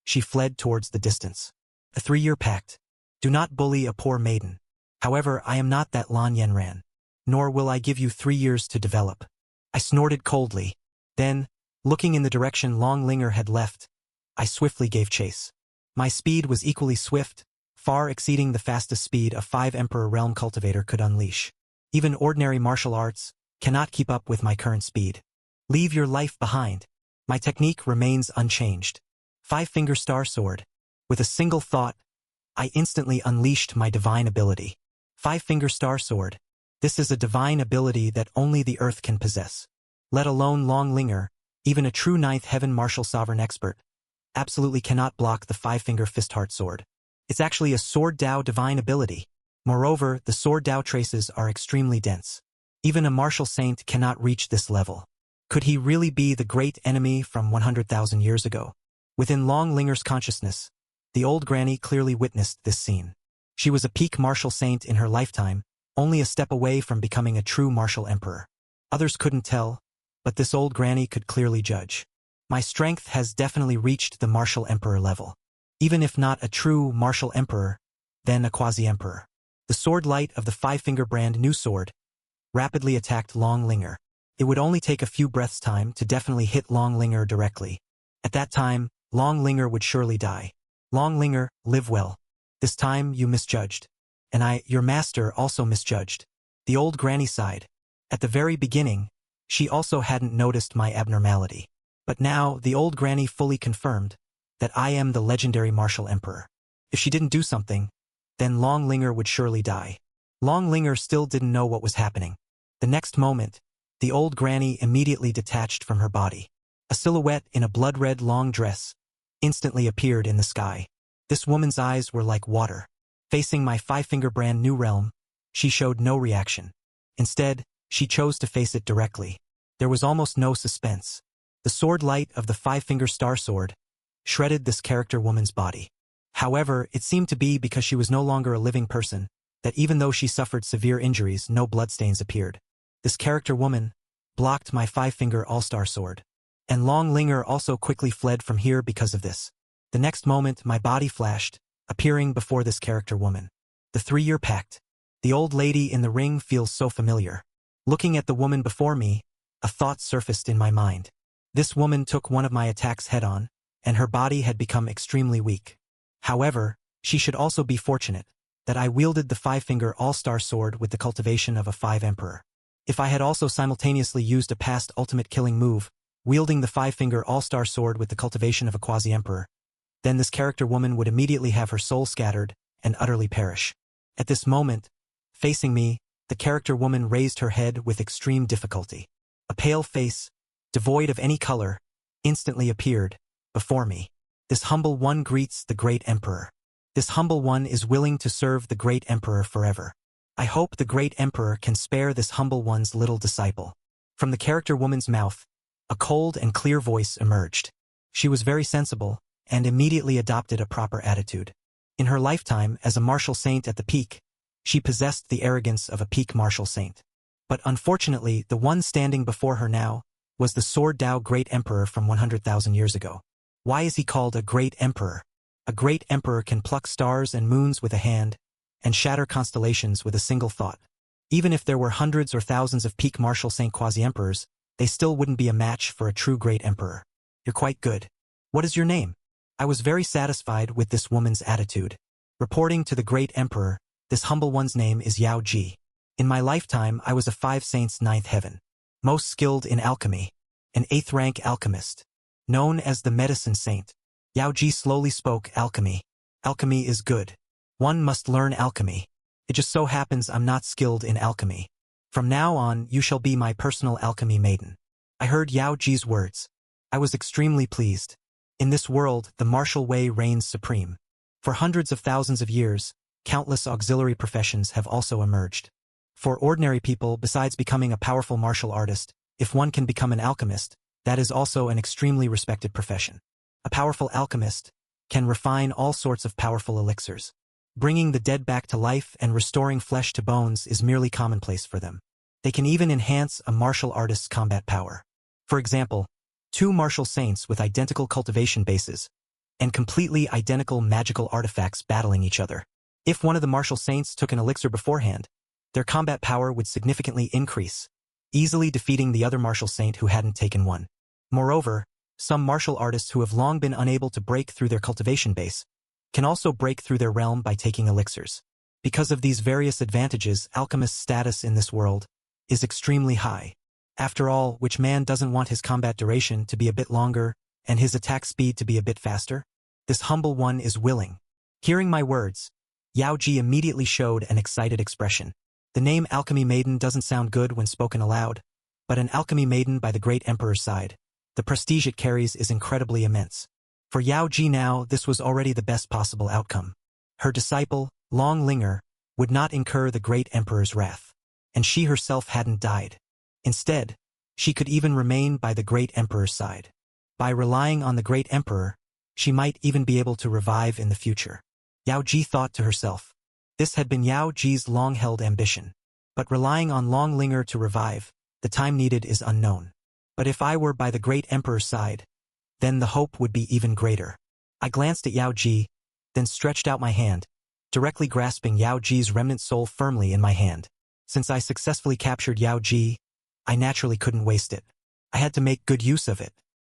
she fled towards the distance. A 3-year pact. Do not bully a poor maiden. However, I am not that Lan Yanran. Nor will I give you 3 years to develop. I snorted coldly. Then, looking in the direction Long Linger had left, I swiftly gave chase. My speed was equally swift, far exceeding the fastest speed a 5-Emperor realm cultivator could unleash. Even ordinary martial arts cannot keep up with my current speed. Leave your life behind. My technique remains unchanged. 5-Finger Star Sword. With a single thought, I instantly unleashed my divine ability. 5-Finger Star Sword. This is a divine ability that only the earth can possess. Let alone Long Linger, even a true 9th Heaven martial sovereign expert, absolutely cannot block the 5-Finger Fist Heart Sword. It's actually a Sword Dao divine ability. Moreover, the Sword Dao traces are extremely dense. Even a martial saint cannot reach this level. Could he really be the great enemy from 100,000 years ago? Within Long Linger's consciousness, the old granny clearly witnessed this scene. She was a peak martial saint in her lifetime, only a step away from becoming a true martial emperor. Others couldn't tell, but this old granny could clearly judge. My strength has definitely reached the martial emperor level. Even if not a true martial emperor, then a quasi-emperor. The sword light of the 5-Finger brand new sword rapidly attacked Long Linger. It would only take a few breaths' time to definitely hit Long Linger directly. At that time, Long Linger would surely die. Long Linger, live well. This time you misjudged. And I, your master, also misjudged. The old granny sighed. At the very beginning, she also hadn't noticed my abnormality. But now, the old granny fully confirmed that I am the legendary martial emperor. If she didn't do something, then Long Linger would surely die. Long Linger still didn't know what was happening. The next moment, the old granny immediately detached from her body. A silhouette in a blood-red long dress instantly appeared in the sky. This woman's eyes were like water. Facing my 5-Finger brand new realm, she showed no reaction. Instead, she chose to face it directly. There was almost no suspense. The sword light of the 5-Finger Star Sword shredded this character woman's body. However, it seemed to be because she was no longer a living person, that even though she suffered severe injuries, no bloodstains appeared. This character woman blocked my 5-Finger All-Star Sword. And Long Linger also quickly fled from here because of this. The next moment, my body flashed, appearing before this character woman. The 3-Year Pact. The old lady in the ring feels so familiar. Looking at the woman before me, a thought surfaced in my mind. This woman took one of my attacks head-on, and her body had become extremely weak. However, she should also be fortunate that I wielded the 5-Finger All-Star Sword with the cultivation of a 5-Emperor. If I had also simultaneously used a past ultimate killing move, wielding the 5-Finger All-Star Sword with the cultivation of a quasi-emperor, then this character woman would immediately have her soul scattered and utterly perish. At this moment, facing me, the character woman raised her head with extreme difficulty. A pale face, devoid of any color, instantly appeared before me. This humble one greets the great emperor. This humble one is willing to serve the great emperor forever. I hope the great emperor can spare this humble one's little disciple. From the character woman's mouth, a cold and clear voice emerged. She was very sensible, and immediately adopted a proper attitude. In her lifetime as a martial saint at the peak, she possessed the arrogance of a peak martial saint. But unfortunately, the one standing before her now was the Sword Dao Great Emperor from 100,000 years ago. Why is he called a Great Emperor? A Great Emperor can pluck stars and moons with a hand, and shatter constellations with a single thought. Even if there were hundreds or thousands of peak martial saint quasi-emperors, they still wouldn't be a match for a true Great Emperor. You're quite good. What is your name? I was very satisfied with this woman's attitude. Reporting to the Great Emperor, this humble one's name is Yao Ji. In my lifetime, I was a 5 saints 9th heaven, most skilled in alchemy, an 8th rank alchemist, known as the medicine saint. Yao Ji slowly spoke. Alchemy. Alchemy is good. One must learn alchemy. It just so happens I'm not skilled in alchemy. From now on, you shall be my personal alchemy maiden. I heard Yao Ji's words. I was extremely pleased. In this world, the martial way reigns supreme. For hundreds of thousands of years, countless auxiliary professions have also emerged. For ordinary people, besides becoming a powerful martial artist, if one can become an alchemist, that is also an extremely respected profession. A powerful alchemist can refine all sorts of powerful elixirs. Bringing the dead back to life and restoring flesh to bones is merely commonplace for them. They can even enhance a martial artist's combat power. For example, 2 martial saints with identical cultivation bases and completely identical magical artifacts battling each other. If one of the martial saints took an elixir beforehand, their combat power would significantly increase. easily defeating the other martial saint who hadn't taken one. Moreover, some martial artists who have long been unable to break through their cultivation base can also break through their realm by taking elixirs. Because of these various advantages, alchemist's status in this world is extremely high. After all, which man doesn't want his combat duration to be a bit longer and his attack speed to be a bit faster? This humble one is willing. Hearing my words, Yao Ji immediately showed an excited expression. The name Alchemy Maiden doesn't sound good when spoken aloud, but an alchemy maiden by the great emperor's side, the prestige it carries is incredibly immense. For Yao Ji now, this was already the best possible outcome. Her disciple, Long Linger, would not incur the great emperor's wrath, and she herself hadn't died. Instead, she could even remain by the great emperor's side. By relying on the great emperor, she might even be able to revive in the future. Yao Ji thought to herself. This had been Yao Ji's long-held ambition. But relying on Long Linger to revive, the time needed is unknown. But if I were by the great emperor's side, then the hope would be even greater. I glanced at Yao Ji, then stretched out my hand, directly grasping Yao Ji's remnant soul firmly in my hand. Since I successfully captured Yao Ji, I naturally couldn't waste it. I had to make good use of it.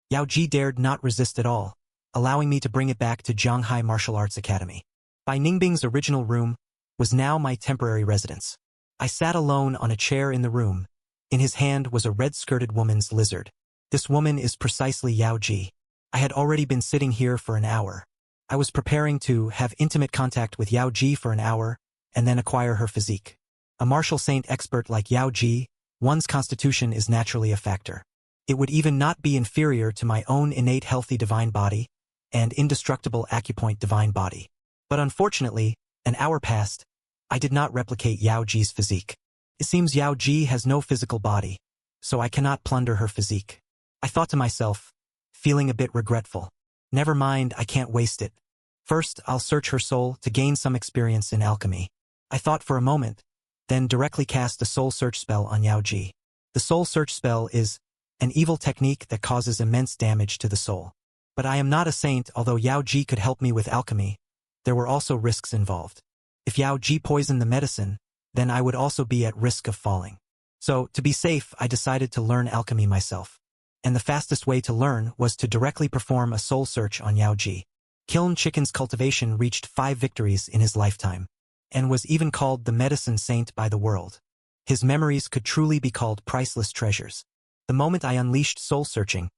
Yao Ji dared not resist at all, allowing me to bring it back to Zhanghai Martial Arts Academy. Bai Ningbing's original room was now my temporary residence. I sat alone on a chair in the room. In his hand was a red-skirted woman's lizard. This woman is precisely Yao Ji. I had already been sitting here for an hour. I was preparing to have intimate contact with Yao Ji for an hour, and then acquire her physique. A martial saint expert like Yao Ji, one's constitution is naturally a factor. It would even not be inferior to my own innate healthy divine body and indestructible acupoint divine body. But unfortunately, an hour passed. I did not replicate Yao Ji's physique. It seems Yao Ji has no physical body, so I cannot plunder her physique. I thought to myself, feeling a bit regretful. Never mind, I can't waste it. First, I'll search her soul to gain some experience in alchemy. I thought for a moment, then directly cast a soul search spell on Yao Ji. The soul search spell is an evil technique that causes immense damage to the soul. But I am not a saint. Although Yao Ji could help me with alchemy, there were also risks involved. If Yao Ji poisoned the medicine, then I would also be at risk of falling. So, to be safe, I decided to learn alchemy myself. And the fastest way to learn was to directly perform a soul search on Yao Ji. Kiln Chicken's cultivation reached 5 victories in his lifetime, and was even called the medicine saint by the world. His memories could truly be called priceless treasures. The moment I unleashed soul searching,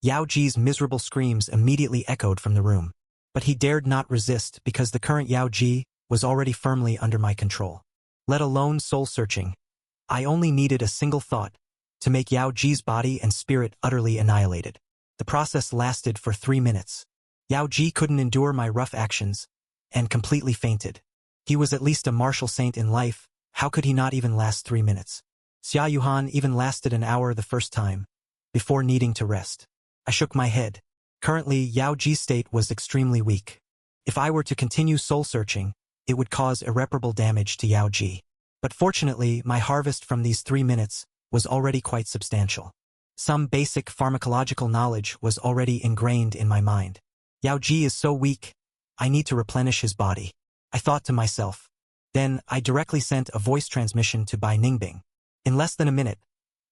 Yao Ji's miserable screams immediately echoed from the room. But he dared not resist because the current Yao Ji was already firmly under my control. Let alone soul searching, I only needed a single thought to make Yao Ji's body and spirit utterly annihilated. The process lasted for 3 minutes. Yao Ji couldn't endure my rough actions and completely fainted. He was at least a martial saint in life. How could he not even last 3 minutes? Xia Yuhan even lasted an hour the first time, before needing to rest. I shook my head. Currently, Yao Ji's state was extremely weak. If I were to continue soul-searching, it would cause irreparable damage to Yao Ji. But fortunately, my harvest from these 3 minutes was already quite substantial. Some basic pharmacological knowledge was already ingrained in my mind. Yao Ji is so weak, I need to replenish his body. I thought to myself. Then, I directly sent a voice transmission to Bai Ningbing. In less than a minute,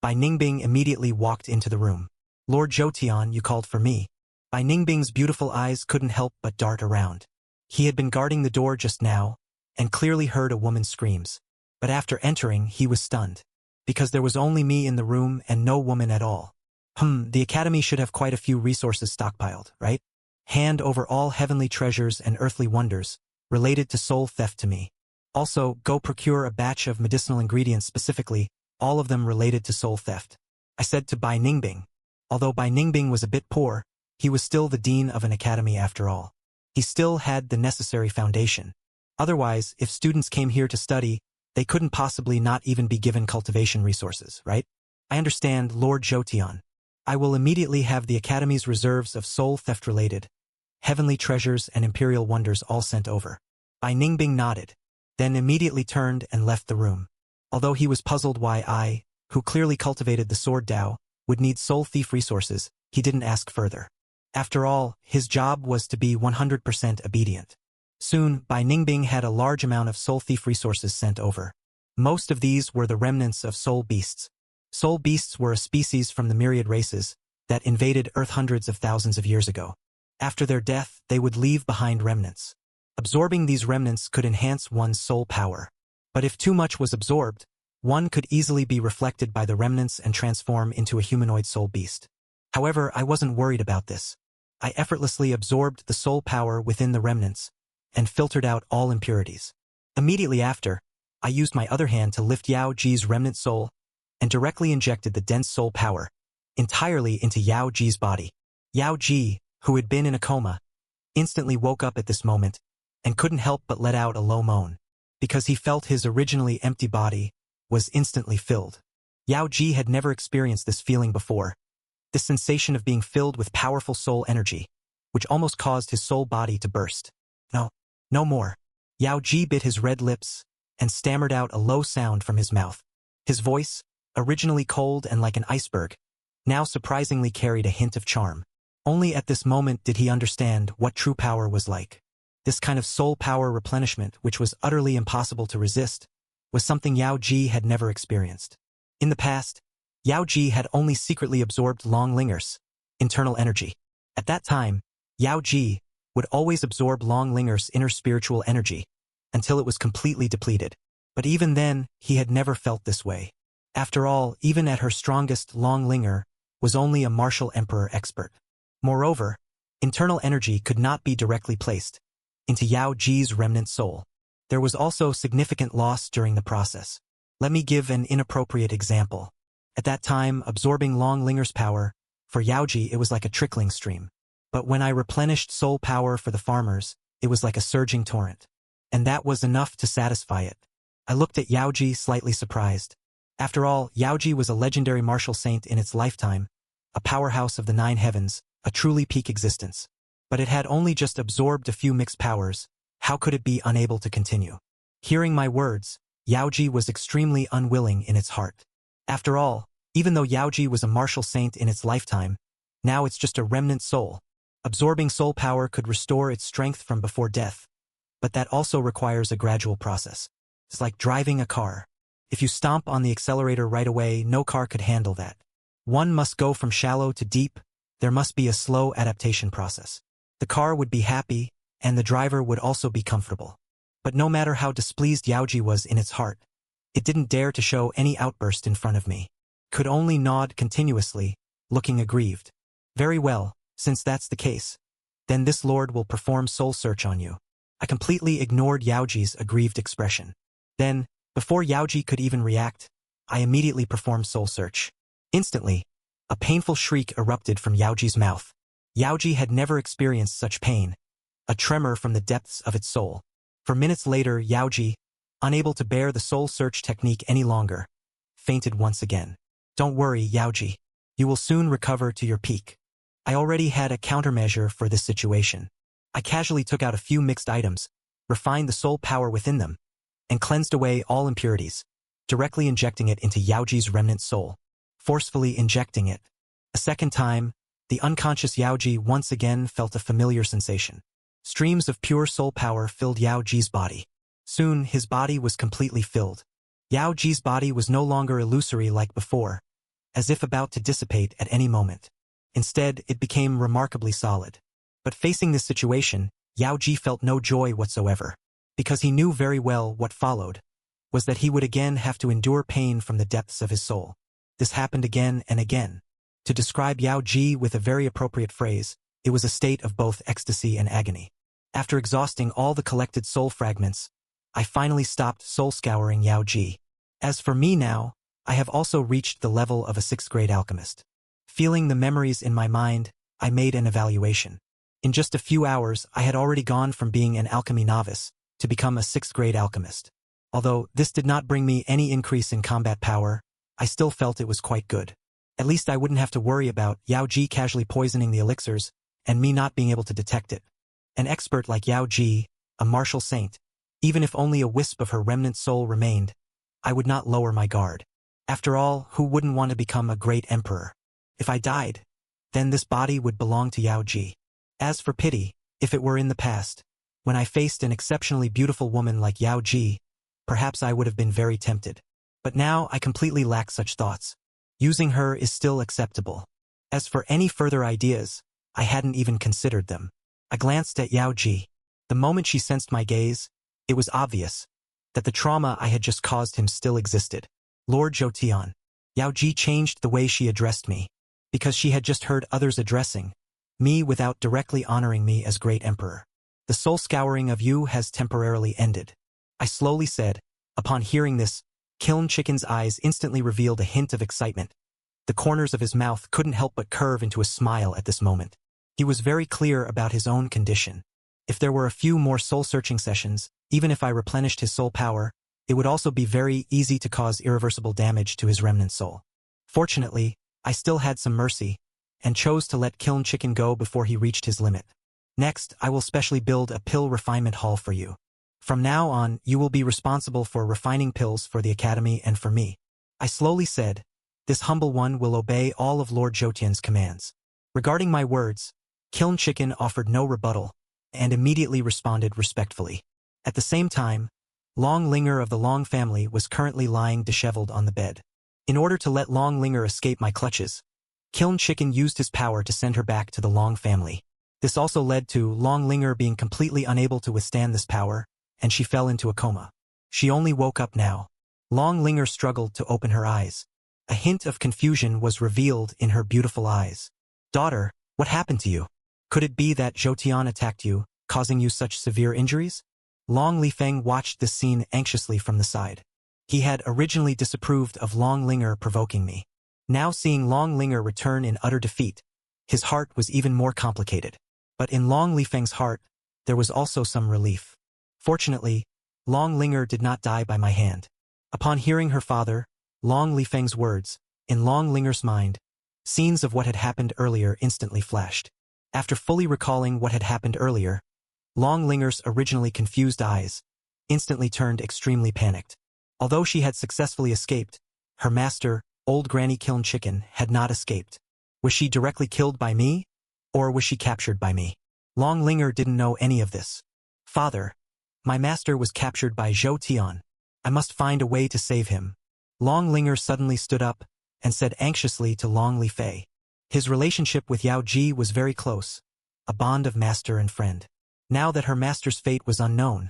Bai Ningbing immediately walked into the room. Lord Zhoutian, you called for me. Bai Ningbing's beautiful eyes couldn't help but dart around. He had been guarding the door just now, and clearly heard a woman's screams. But after entering, he was stunned. Because there was only me in the room and no woman at all. The academy should have quite a few resources stockpiled, right? Hand over all heavenly treasures and earthly wonders, related to soul theft to me. Also, go procure a batch of medicinal ingredients specifically, all of them related to soul theft. I said to Bai Ningbing. Although Bai Ningbing was a bit poor, he was still the dean of an academy after all. He still had the necessary foundation. Otherwise, if students came here to study, they couldn't possibly not even be given cultivation resources, right? I understand, Lord Zhoutian. I will immediately have the academy's reserves of soul theft-related, heavenly treasures and imperial wonders all sent over. Bai Ningbing nodded, then immediately turned and left the room. Although he was puzzled why I, who clearly cultivated the sword Dao, would need soul thief resources, he didn't ask further. After all, his job was to be 100% obedient. Soon, Bai Ningbing had a large amount of soul thief resources sent over. Most of these were the remnants of soul beasts. Soul beasts were a species from the myriad races that invaded Earth hundreds of thousands of years ago. After their death, they would leave behind remnants. Absorbing these remnants could enhance one's soul power. But if too much was absorbed, one could easily be reflected by the remnants and transform into a humanoid soul beast. However, I wasn't worried about this. I effortlessly absorbed the soul power within the remnants and filtered out all impurities. Immediately after, I used my other hand to lift Yao Ji's remnant soul and directly injected the dense soul power entirely into Yao Ji's body. Yao Ji, who had been in a coma, instantly woke up at this moment and couldn't help but let out a low moan, because he felt his originally empty body was instantly filled. Yao Ji had never experienced this feeling before, this sensation of being filled with powerful soul energy, which almost caused his soul body to burst. No more. Yao Ji bit his red lips and stammered out a low sound from his mouth. His voice, originally cold and like an iceberg, now surprisingly carried a hint of charm. Only at this moment did he understand what true power was like. This kind of soul power replenishment, which was utterly impossible to resist, was something Yao Ji had never experienced. In the past, Yao Ji had only secretly absorbed Long Linger's internal energy. At that time, Yao Ji would always absorb Long Linger's inner spiritual energy until it was completely depleted. But even then, he had never felt this way. After all, even at her strongest, Long Linger was only a martial emperor expert. Moreover, internal energy could not be directly placed into Yao Ji's remnant soul. There was also significant loss during the process. Let me give an inappropriate example. At that time, absorbing Long Linger's power, for Yao Ji it was like a trickling stream. But when I replenished soul power for the farmers, it was like a surging torrent. And that was enough to satisfy it. I looked at Yao Ji slightly surprised. After all, Yao Ji was a legendary martial saint in its lifetime, a powerhouse of the 9 heavens, a truly peak existence. But it had only just absorbed a few mixed powers. How could it be unable to continue? Hearing my words, Yao Ji was extremely unwilling in its heart. After all, even though Yao Ji was a martial saint in its lifetime, now it's just a remnant soul. Absorbing soul power could restore its strength from before death, but that also requires a gradual process. It's like driving a car. If you stomp on the accelerator right away, no car could handle that. One must go from shallow to deep. There must be a slow adaptation process. The car would be happy, and the driver would also be comfortable. But no matter how displeased Yao Ji was in its heart, it didn't dare to show any outburst in front of me. Could only nod continuously, looking aggrieved. Very well, since that's the case, then this lord will perform soul search on you. I completely ignored Yao Ji's aggrieved expression. Then, before Yao Ji could even react, I immediately performed soul search. Instantly, a painful shriek erupted from Yao Ji's mouth. Yao Ji had never experienced such pain, a tremor from the depths of its soul. For minutes later, Yao Ji, unable to bear the soul search technique any longer, fainted once again. Don't worry, Yao Ji. You will soon recover to your peak. I already had a countermeasure for this situation. I casually took out a few mixed items, refined the soul power within them, and cleansed away all impurities, directly injecting it into Yao Ji's remnant soul, forcefully injecting it. A second time, the unconscious Yao Ji once again felt a familiar sensation. Streams of pure soul power filled Yao Ji's body. Soon, his body was completely filled. Yao Ji's body was no longer illusory like before, as if about to dissipate at any moment. Instead, it became remarkably solid. But facing this situation, Yao Ji felt no joy whatsoever, because he knew very well what followed was that he would again have to endure pain from the depths of his soul. This happened again and again. To describe Yao Ji with a very appropriate phrase, it was a state of both ecstasy and agony. After exhausting all the collected soul fragments, I finally stopped soul scouring Yao Ji. As for me now, I have also reached the level of a 6th grade alchemist. Feeling the memories in my mind, I made an evaluation. In just a few hours, I had already gone from being an alchemy novice to become a 6th grade alchemist. Although this did not bring me any increase in combat power, I still felt it was quite good. At least I wouldn't have to worry about Yao Ji casually poisoning the elixirs and me not being able to detect it. An expert like Yao Ji, a martial saint, even if only a wisp of her remnant soul remained, I would not lower my guard. After all, who wouldn't want to become a great emperor? If I died, then this body would belong to Yao Ji. As for pity, if it were in the past, when I faced an exceptionally beautiful woman like Yao Ji, perhaps I would have been very tempted. But now I completely lack such thoughts. Using her is still acceptable. As for any further ideas, I hadn't even considered them. I glanced at Yao Ji. The moment she sensed my gaze, it was obvious that the trauma I had just caused him still existed. Lord Zhoutian. Yao Ji changed the way she addressed me, because she had just heard others addressing me without directly honoring me as great emperor. The soul scouring of you has temporarily ended. I slowly said. Upon hearing this, Kiln Chicken's eyes instantly revealed a hint of excitement. The corners of his mouth couldn't help but curve into a smile at this moment. He was very clear about his own condition. If there were a few more soul-searching sessions, even if I replenished his soul power, it would also be very easy to cause irreversible damage to his remnant soul. Fortunately, I still had some mercy, and chose to let Kiln Chicken go before he reached his limit. Next, I will specially build a pill refinement hall for you. From now on, you will be responsible for refining pills for the academy and for me. I slowly said, this humble one will obey all of Lord Zhoutian's commands. Regarding my words, Kiln Chicken offered no rebuttal, and immediately responded respectfully. At the same time, Long Linger of the Long family was currently lying disheveled on the bed. In order to let Long Linger escape my clutches, Kiln Chicken used his power to send her back to the Long family. This also led to Long Linger being completely unable to withstand this power, and she fell into a coma. She only woke up now. Long Linger struggled to open her eyes. A hint of confusion was revealed in her beautiful eyes. Daughter, what happened to you? Could it be that Zhoutian attacked you, causing you such severe injuries? Long Lifeng watched this scene anxiously from the side. He had originally disapproved of Long Linger provoking me. Now seeing Long Linger return in utter defeat, his heart was even more complicated. But in Long Lifeng's heart, there was also some relief. Fortunately, Long Linger did not die by my hand. Upon hearing her father, Long Lifeng's words, in Long Linger's mind, scenes of what had happened earlier instantly flashed. After fully recalling what had happened earlier, Long Linger's originally confused eyes instantly turned extremely panicked. Although she had successfully escaped, her master, Old Granny Kiln Chicken, had not escaped. Was she directly killed by me? Or was she captured by me? Long Linger didn't know any of this. Father, my master was captured by Zhoutian. I must find a way to save him. Long Linger suddenly stood up and said anxiously to Long Lifei. His relationship with Yao Ji was very close, a bond of master and friend. Now that her master's fate was unknown,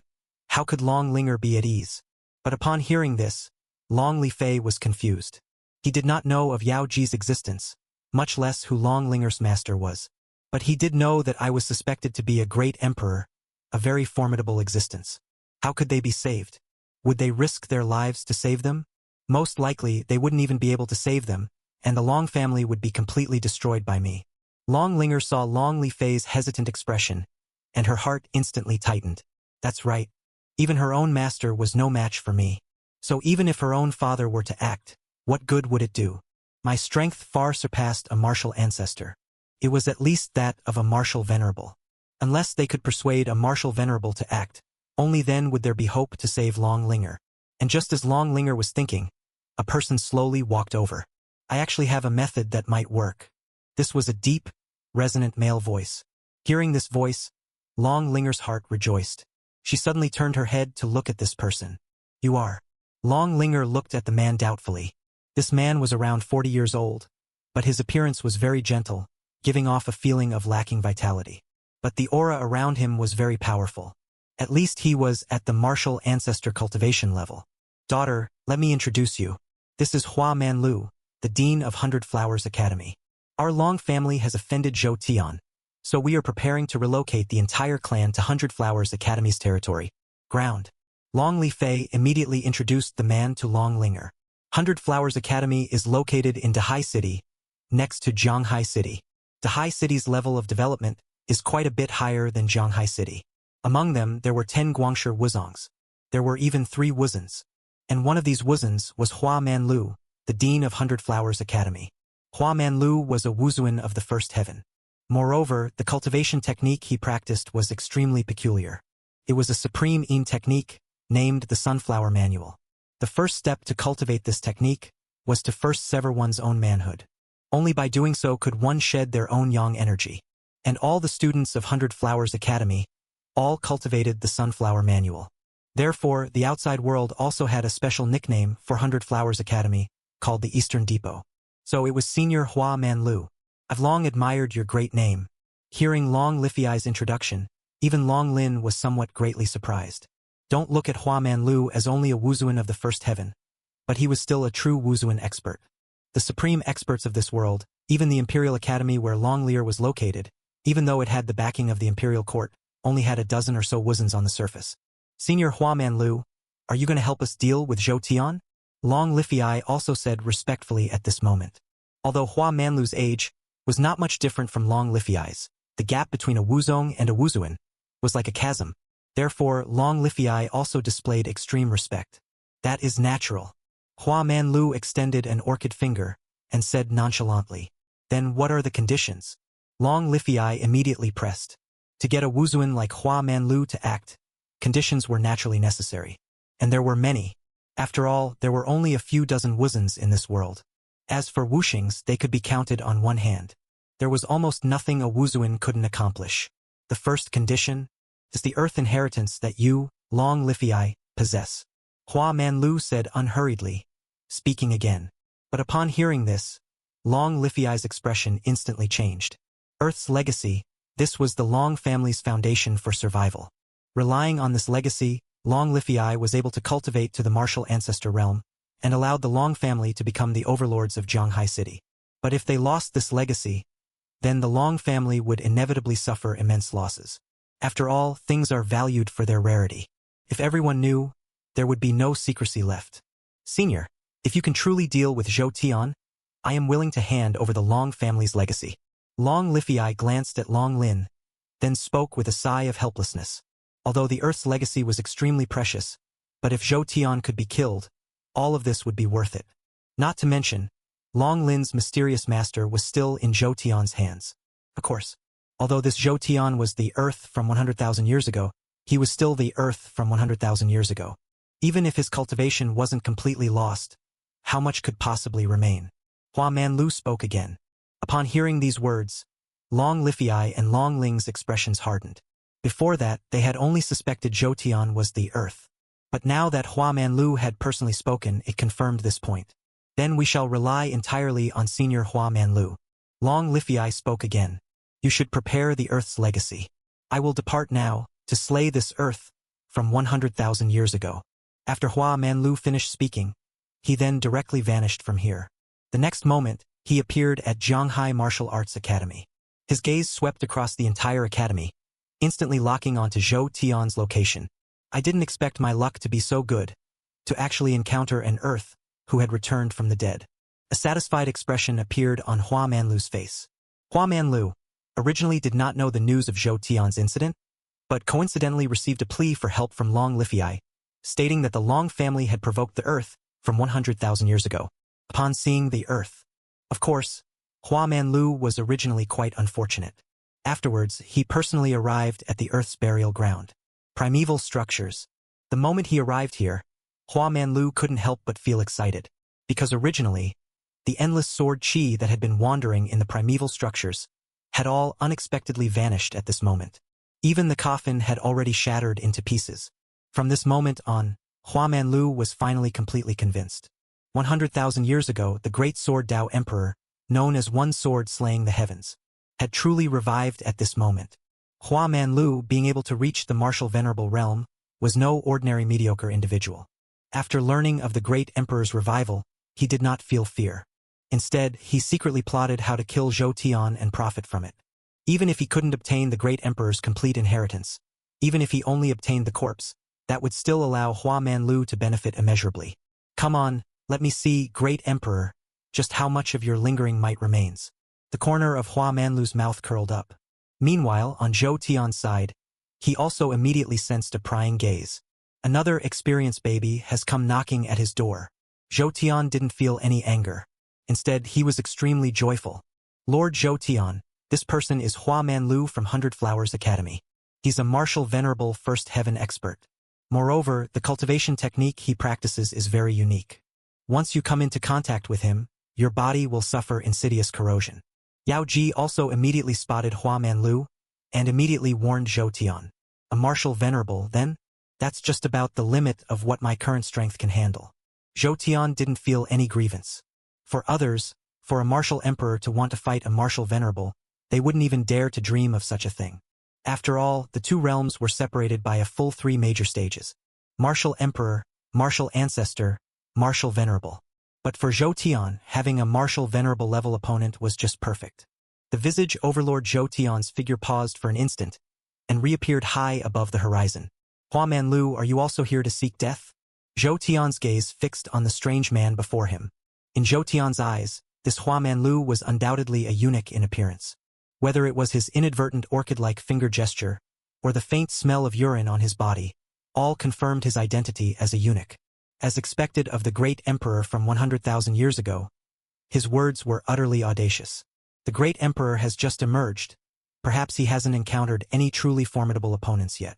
how could Long Linger be at ease? But upon hearing this, Long Lifei was confused. He did not know of Yao Ji's existence, much less who Long Linger's master was. But he did know that I was suspected to be a great emperor, a very formidable existence. How could they be saved? Would they risk their lives to save them? Most likely, they wouldn't even be able to save them, and the Long family would be completely destroyed by me. Long Linger saw Long Lifei's hesitant expression, and her heart instantly tightened. That's right. Even her own master was no match for me. So even if her own father were to act, what good would it do? My strength far surpassed a martial ancestor. It was at least that of a martial venerable. Unless they could persuade a martial venerable to act, only then would there be hope to save Long Linger. And just as Long Linger was thinking, a person slowly walked over. I actually have a method that might work. This was a deep, resonant male voice. Hearing this voice, Long Linger's heart rejoiced. She suddenly turned her head to look at this person. You are. Long Linger looked at the man doubtfully. This man was around 40 years old, but his appearance was very gentle, giving off a feeling of lacking vitality. But the aura around him was very powerful. At least he was at the martial ancestor cultivation level. Daughter, let me introduce you. This is Hua Manlu, the Dean of 100 Flowers Academy. Our Long family has offended Zhoutian, so we are preparing to relocate the entire clan to 100 Flowers Academy's territory. Ground. Long Lifei immediately introduced the man to Long Linger. 100 Flowers Academy is located in Dahai City, next to Zhanghai City. Dahai City's level of development is quite a bit higher than Zhanghai City. Among them, there were 10 Guangshi Wuzongs. There were even 3 Wuzens. And one of these Wuzens was Hua Manlu, the Dean of 100 Flowers Academy. Hua Manlu was a Wuzuan of the first heaven. Moreover, the cultivation technique he practiced was extremely peculiar. It was a supreme Yin technique, named the Sunflower Manual. The first step to cultivate this technique was to first sever one's own manhood. Only by doing so could one shed their own yang energy. And all the students of 100 Flowers Academy all cultivated the Sunflower Manual. Therefore, the outside world also had a special nickname for 100 Flowers Academy, called the Eastern Depot. So it was Senior Hua Manlu. I've long admired your great name. Hearing Long Lifiai's introduction, even Long Lin was somewhat greatly surprised. Don't look at Hua Manlu as only a Wuzuan of the first heaven, but he was still a true Wuzuan expert. The supreme experts of this world, even the Imperial Academy where Long Lear was located, even though it had the backing of the Imperial Court, only had a dozen or so Wuzans on the surface. Senior Hua Manlu, are you going to help us deal with Zhou Tian? Long Lifiai also said respectfully at this moment. Although Hua Manlu's age was not much different from Long Lifiai's, the gap between a Wuzong and a Wuzuan was like a chasm. Therefore, Long Lifiai also displayed extreme respect. That is natural. Hua Manlu extended an orchid finger and said nonchalantly. Then what are the conditions? Long Lifiai immediately pressed. To get a Wuzuan like Hua Manlu to act, conditions were naturally necessary. And there were many. After all, there were only a few dozen Wuzans in this world. As for Wuxings, they could be counted on one hand. There was almost nothing a Wuzuan couldn't accomplish. The first condition is the earth inheritance that you, Long Lifiai, possess. Hua Manlu said unhurriedly, speaking again. But upon hearing this, Long Lifiai's expression instantly changed. Earth's legacy, this was the Long family's foundation for survival. Relying on this legacy, Long Lifiai was able to cultivate to the martial ancestor realm, and allowed the Long family to become the overlords of Zhanghai City. But if they lost this legacy, then the Long family would inevitably suffer immense losses. After all, things are valued for their rarity. If everyone knew, there would be no secrecy left. Senior, if you can truly deal with Zhou Tian, I am willing to hand over the Long family's legacy. Long Lifiai glanced at Long Lin, then spoke with a sigh of helplessness. Although the Earth's legacy was extremely precious, but if Zhou Tian could be killed, all of this would be worth it. Not to mention, Long Lin's mysterious master was still in Zhou Tian's hands. Of course, although this Zhou Tian was the Earth from 100,000 years ago, he was still the Earth from 100,000 years ago. Even if his cultivation wasn't completely lost, how much could possibly remain? Hua Manlu spoke again. Upon hearing these words, Long Lifiai and Long Ling's expressions hardened. Before that, they had only suspected Zhou Tian was the Earth. But now that Hua Manlu had personally spoken, it confirmed this point. Then we shall rely entirely on Senior Hua Manlu. Long Lifiai spoke again. You should prepare the Earth's legacy. I will depart now, to slay this Earth, from 100,000 years ago. After Hua Manlu finished speaking, he then directly vanished from here. The next moment, he appeared at Zhanghai Martial Arts Academy. His gaze swept across the entire academy, instantly locking onto Zhou Tian's location. I didn't expect my luck to be so good, to actually encounter an Earth who had returned from the dead. A satisfied expression appeared on Hua Manlu's face. Hua Manlu originally did not know the news of Zhou Tian's incident, but coincidentally received a plea for help from Long Lifiai, stating that the Long family had provoked the Earth from 100,000 years ago. Upon seeing the Earth, of course, Hua Manlu was originally quite unfortunate. Afterwards, he personally arrived at the Earth's burial ground. Primeval structures. The moment he arrived here, Hua Manlu couldn't help but feel excited, because originally, the endless sword chi that had been wandering in the primeval structures had all unexpectedly vanished at this moment. Even the coffin had already shattered into pieces. From this moment on, Hua Manlu was finally completely convinced. 100,000 years ago, the great sword Dao Emperor, known as One Sword Slaying the Heavens, had truly revived at this moment. Hua Manlu, being able to reach the martial venerable realm, was no ordinary mediocre individual. After learning of the great emperor's revival, he did not feel fear. Instead, he secretly plotted how to kill Zhou Tian and profit from it. Even if he couldn't obtain the great emperor's complete inheritance, even if he only obtained the corpse, that would still allow Hua Manlu to benefit immeasurably. Come on, let me see, great emperor, just how much of your lingering might remains. The corner of Hua Manlu's mouth curled up. Meanwhile, on Zhou Tian's side, he also immediately sensed a prying gaze. Another experienced baby has come knocking at his door. Zhou Tian didn't feel any anger. Instead, he was extremely joyful. Lord Zhou Tian, this person is Hua Manlu from Hundred Flowers Academy. He's a martial venerable first heaven expert. Moreover, the cultivation technique he practices is very unique. Once you come into contact with him, your body will suffer insidious corrosion. Yao Ji also immediately spotted Hua Manlu, and immediately warned Zhou Tian. A martial venerable, then? That's just about the limit of what my current strength can handle. Zhou Tian didn't feel any grievance. For others, For a martial emperor to want to fight a martial venerable, they wouldn't even dare to dream of such a thing. After all, the two realms were separated by a full 3 major stages: martial emperor, martial ancestor, martial venerable. But for Zhou Tian, having a martial venerable level opponent was just perfect. The visage overlord Zhou Tian's figure paused for an instant, and reappeared high above the horizon. Hua Manlu, are you also here to seek death? Zhou Tian's gaze fixed on the strange man before him. In Zhou Tian's eyes, this Hua Manlu was undoubtedly a eunuch in appearance. Whether it was his inadvertent orchid-like finger gesture, or the faint smell of urine on his body, all confirmed his identity as a eunuch. As expected of the great emperor from 100,000 years ago, his words were utterly audacious. The great emperor has just emerged. Perhaps he hasn't encountered any truly formidable opponents yet.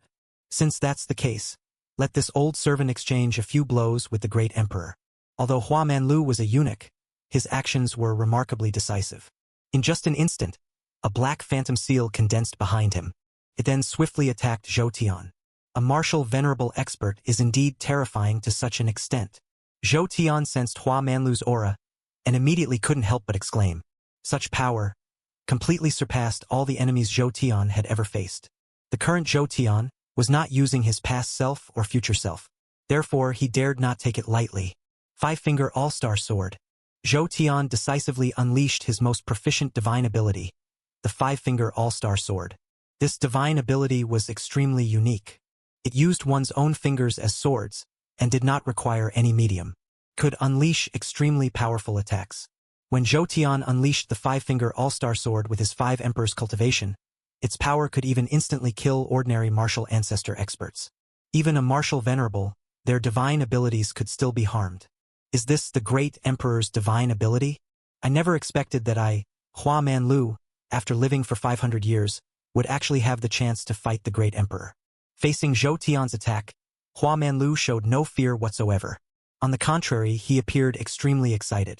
Since that's the case, let this old servant exchange a few blows with the great emperor. Although Hua Manlu was a eunuch, his actions were remarkably decisive. In just an instant, a black phantom seal condensed behind him. It then swiftly attacked Zhou Tian. A martial venerable expert is indeed terrifying to such an extent. Zhou Tian sensed Hua Manlu's aura, and immediately couldn't help but exclaim. Such power completely surpassed all the enemies Zhou Tian had ever faced. The current Zhou Tian was not using his past self or future self. Therefore, he dared not take it lightly. 5-finger all-star sword. Zhou Tian decisively unleashed his most proficient divine ability, the 5-finger all-star sword. This divine ability was extremely unique. It used one's own fingers as swords, and did not require any medium. Could unleash extremely powerful attacks. When Zhou Tian unleashed the 5-finger all-star sword with his 5 Emperor's cultivation, its power could even instantly kill ordinary martial ancestor experts. Even a martial venerable, their divine abilities could still be harmed. Is this the great emperor's divine ability? I never expected that I, Hua Manlu, after living for 500 years, would actually have the chance to fight the great emperor. Facing Zhou Tian's attack, Hua Manlu showed no fear whatsoever. On the contrary, he appeared extremely excited.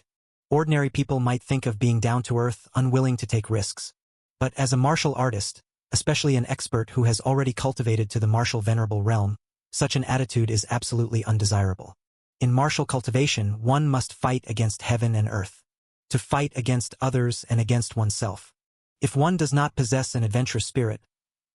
Ordinary people might think of being down-to-earth, unwilling to take risks. But as a martial artist, especially an expert who has already cultivated to the martial venerable realm, such an attitude is absolutely undesirable. In martial cultivation, one must fight against heaven and earth. To fight against others and against oneself. If one does not possess an adventurous spirit,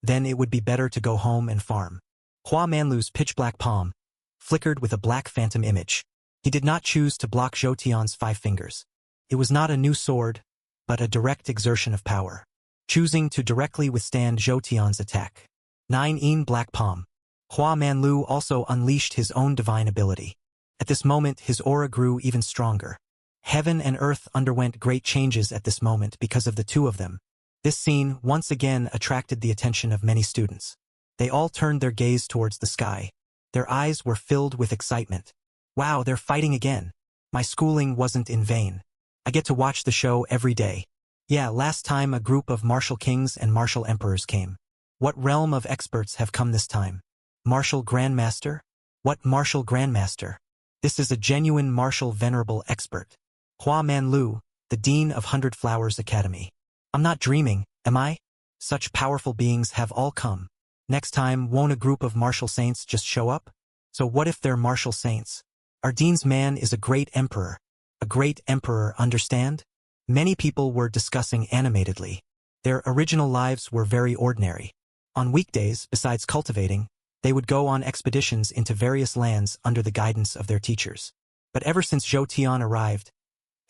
then it would be better to go home and farm. Hua Manlu's pitch-black palm flickered with a black phantom image. He did not choose to block Zhou Tian's 5 fingers. It was not a new sword, but a direct exertion of power. Choosing to directly withstand Zhou Tian's attack. 9 black palm. Hua Manlu also unleashed his own divine ability. At this moment, his aura grew even stronger. Heaven and earth underwent great changes at this moment because of the two of them. This scene once again attracted the attention of many students. They all turned their gaze towards the sky. Their eyes were filled with excitement. Wow, they're fighting again. My schooling wasn't in vain. I get to watch the show every day. Yeah, last time a group of martial kings and martial emperors came. What realm of experts have come this time? Martial Grandmaster? What martial Grandmaster? This is a genuine martial venerable expert. Hua Manlu, the Dean of 100 Flowers Academy. I'm not dreaming, am I? Such powerful beings have all come. Next time, won't a group of martial saints just show up? So what if they're martial saints? Our Dean's man is a great emperor. A great emperor, understand? Many people were discussing animatedly. Their original lives were very ordinary. On weekdays, besides cultivating, they would go on expeditions into various lands under the guidance of their teachers. But ever since Zhou Tian arrived,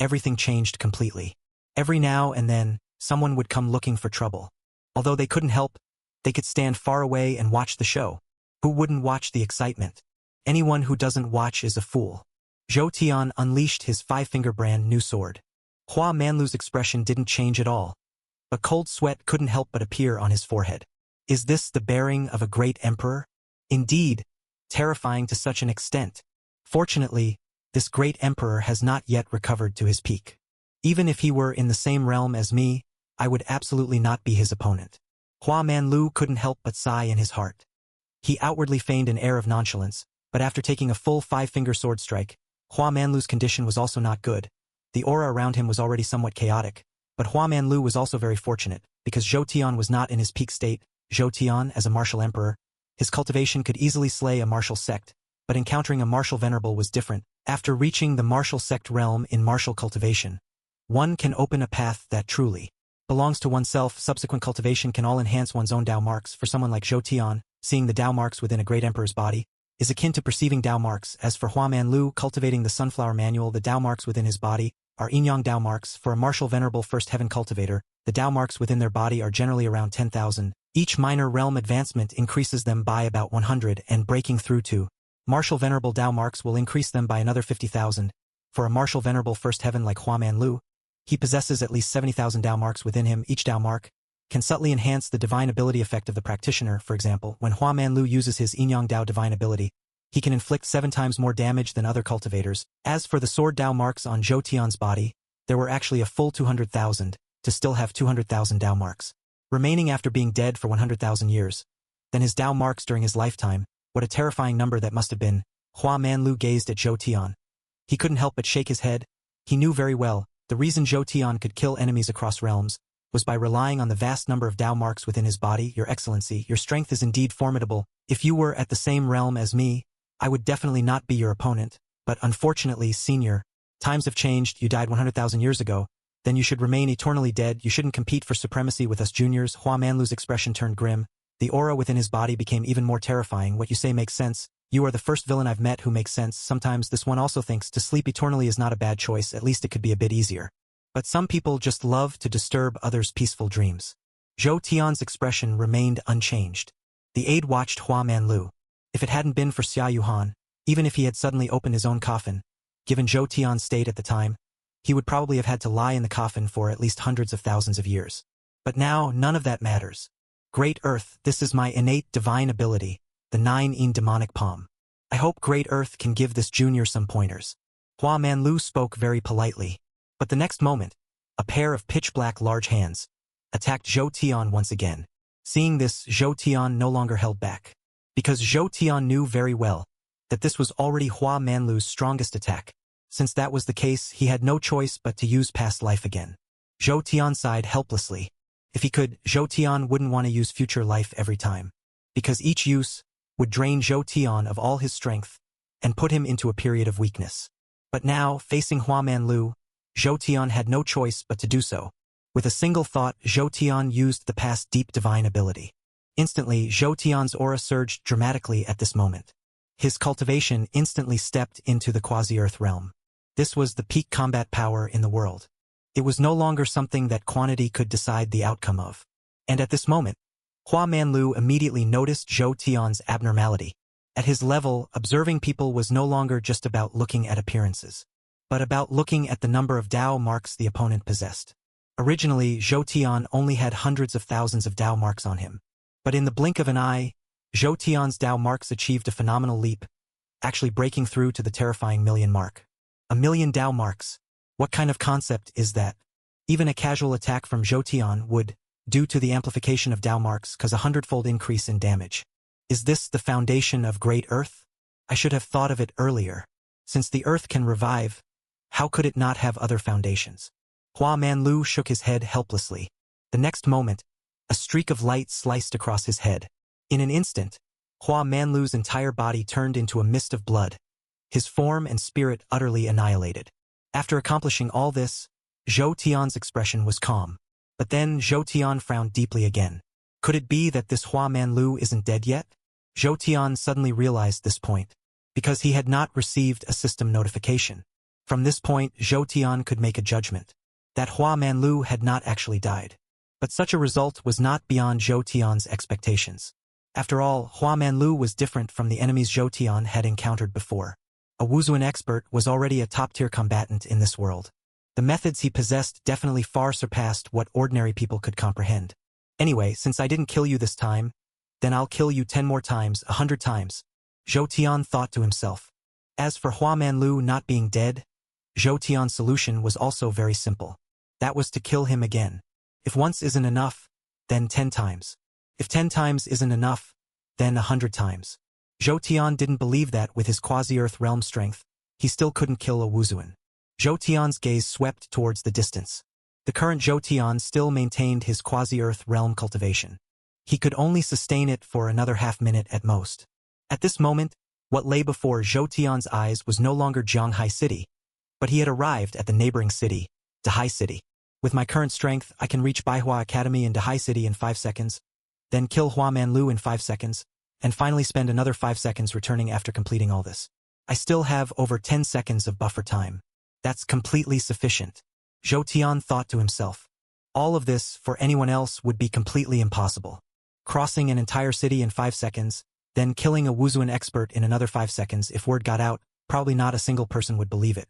everything changed completely. Every now and then, someone would come looking for trouble. Although they couldn't help, they could stand far away and watch the show. Who wouldn't watch the excitement? Anyone who doesn't watch is a fool. Zhou Tian unleashed his 5-finger brand new sword. Hua Manlu's expression didn't change at all. A cold sweat couldn't help but appear on his forehead. Is this the bearing of a great emperor? Indeed, terrifying to such an extent. Fortunately, this great emperor has not yet recovered to his peak. Even if he were in the same realm as me, I would absolutely not be his opponent. Hua Manlu couldn't help but sigh in his heart. He outwardly feigned an air of nonchalance, but after taking a full 5-finger sword strike, Hua Manlu's condition was also not good. The aura around him was already somewhat chaotic, but Hua Manlu was also very fortunate, because Zhou Tian was not in his peak state. Zhou Tian, as a martial emperor, his cultivation could easily slay a martial sect, but encountering a martial venerable was different. After reaching the martial sect realm in martial cultivation, one can open a path that truly belongs to oneself. Subsequent cultivation can all enhance one's own Dao marks. For someone like Zhou Tian, seeing the Dao marks within a great emperor's body is akin to perceiving Dao marks. As for Hua Man Lu, cultivating the sunflower manual, the Dao marks within his body are yin-yang Dao marks. For a martial venerable first heaven cultivator, the Dao marks within their body are generally around 10,000. Each minor realm advancement increases them by about 100, and breaking through to martial venerable Dao marks will increase them by another 50,000. For a martial venerable first heaven like Hua Man Lu, he possesses at least 70,000 Dao marks within him. Each Dao mark can subtly enhance the divine ability effect of the practitioner. For example, when Hua Man Lu uses his yin-yang Dao divine ability, he can inflict 7 times more damage than other cultivators. As for the sword Dao marks on Zhou Tian's body, there were actually a full 200,000 to still have 200,000 Dao marks remaining after being dead for 100,000 years. Then his Dao marks during his lifetime, what a terrifying number that must have been. Hua Man Lu gazed at Zhou Tian. He couldn't help but shake his head. He knew very well the reason Zhou Tian could kill enemies across realms was by relying on the vast number of Dao marks within his body. Your Excellency, your strength is indeed formidable. If you were at the same realm as me, I would definitely not be your opponent. But unfortunately, senior, times have changed. You died 100,000 years ago. Then you should remain eternally dead. You shouldn't compete for supremacy with us juniors. Hua Man Lu's expression turned grim. The aura within his body became even more terrifying. What you say makes sense. You are the first villain I've met who makes sense. Sometimes this one also thinks to sleep eternally is not a bad choice. At least it could be a bit easier. But some people just love to disturb others' peaceful dreams. Zhou Tian's expression remained unchanged. The aide watched Hua Man Lu. If it hadn't been for Xia Yuhan, even if he had suddenly opened his own coffin, given Zhou Tian's state at the time, he would probably have had to lie in the coffin for at least hundreds of thousands of years. But now, none of that matters. Great Earth, this is my innate divine ability, the 9-in demonic palm. I hope Great Earth can give this junior some pointers. Hua Man Lu spoke very politely. But the next moment, a pair of pitch-black large hands attacked Zhou Tian once again. Seeing this, Zhou Tian no longer held back. Because Zhou Tian knew very well that this was already Hua Man Lu's strongest attack. Since that was the case, he had no choice but to use past life again. Zhou Tian sighed helplessly. If he could, Zhou Tian wouldn't want to use future life every time, because each use would drain Zhou Tian of all his strength and put him into a period of weakness. But now, facing Hua Man Lu, Zhou Tian had no choice but to do so. With a single thought, Zhou Tian used the past deep divine ability. Instantly, Zhou Tian's aura surged dramatically at this moment. His cultivation instantly stepped into the quasi-earth realm. This was the peak combat power in the world. It was no longer something that quantity could decide the outcome of. And at this moment, Hua Man Lu immediately noticed Zhou Tian's abnormality. At his level, observing people was no longer just about looking at appearances, but about looking at the number of Dao marks the opponent possessed. Originally, Zhou Tian only had hundreds of thousands of Dao marks on him. But in the blink of an eye, Zhou Tian's Dao marks achieved a phenomenal leap, actually breaking through to the terrifying million mark. 1,000,000 Dao marks. What kind of concept is that? Even a casual attack from Zhou Tian would, due to the amplification of Dao marks, cause a 100-fold increase in damage. Is this the foundation of Great Earth? I should have thought of it earlier. Since the Earth can revive, how could it not have other foundations? Hua Man Lu shook his head helplessly. The next moment, a streak of light sliced across his head. In an instant, Hua Man Lu's entire body turned into a mist of blood, his form and spirit utterly annihilated. After accomplishing all this, Zhou Tian's expression was calm. But then Zhou Tian frowned deeply again. Could it be that this Hua Man Lu isn't dead yet? Zhou Tian suddenly realized this point, because he had not received a system notification. From this point, Zhou Tian could make a judgment that Hua Man Lu had not actually died. But such a result was not beyond Zhou Tian's expectations. After all, Hua Man Lu was different from the enemies Zhou Tian had encountered before. A Wuxia expert was already a top-tier combatant in this world. The methods he possessed definitely far surpassed what ordinary people could comprehend. Anyway, since I didn't kill you this time, then I'll kill you 10 more times, 100 times. Zhou Tian thought to himself. As for Hua Man Lu not being dead, Zhou Tian's solution was also very simple. That was to kill him again. If once isn't enough, then 10 times. If 10 times isn't enough, then 100 times. Zhou Tian didn't believe that with his quasi-earth realm strength, he still couldn't kill a Wuxian. Zhou Tian's gaze swept towards the distance. The current Zhou Tian still maintained his quasi-earth realm cultivation. He could only sustain it for another half-minute at most. At this moment, what lay before Zhou Tian's eyes was no longer Xianxia City, but he had arrived at the neighboring city, Dahai City. With my current strength, I can reach Baihua Academy in Dahai City in 5 seconds, then kill Hua Manlu in 5 seconds, and finally spend another 5 seconds returning after completing all this. I still have over 10 seconds of buffer time. That's completely sufficient. Zhou Tian thought to himself. All of this, for anyone else, would be completely impossible. Crossing an entire city in 5 seconds, then killing a Wuzuan expert in another 5 seconds, if word got out, probably not a single person would believe it.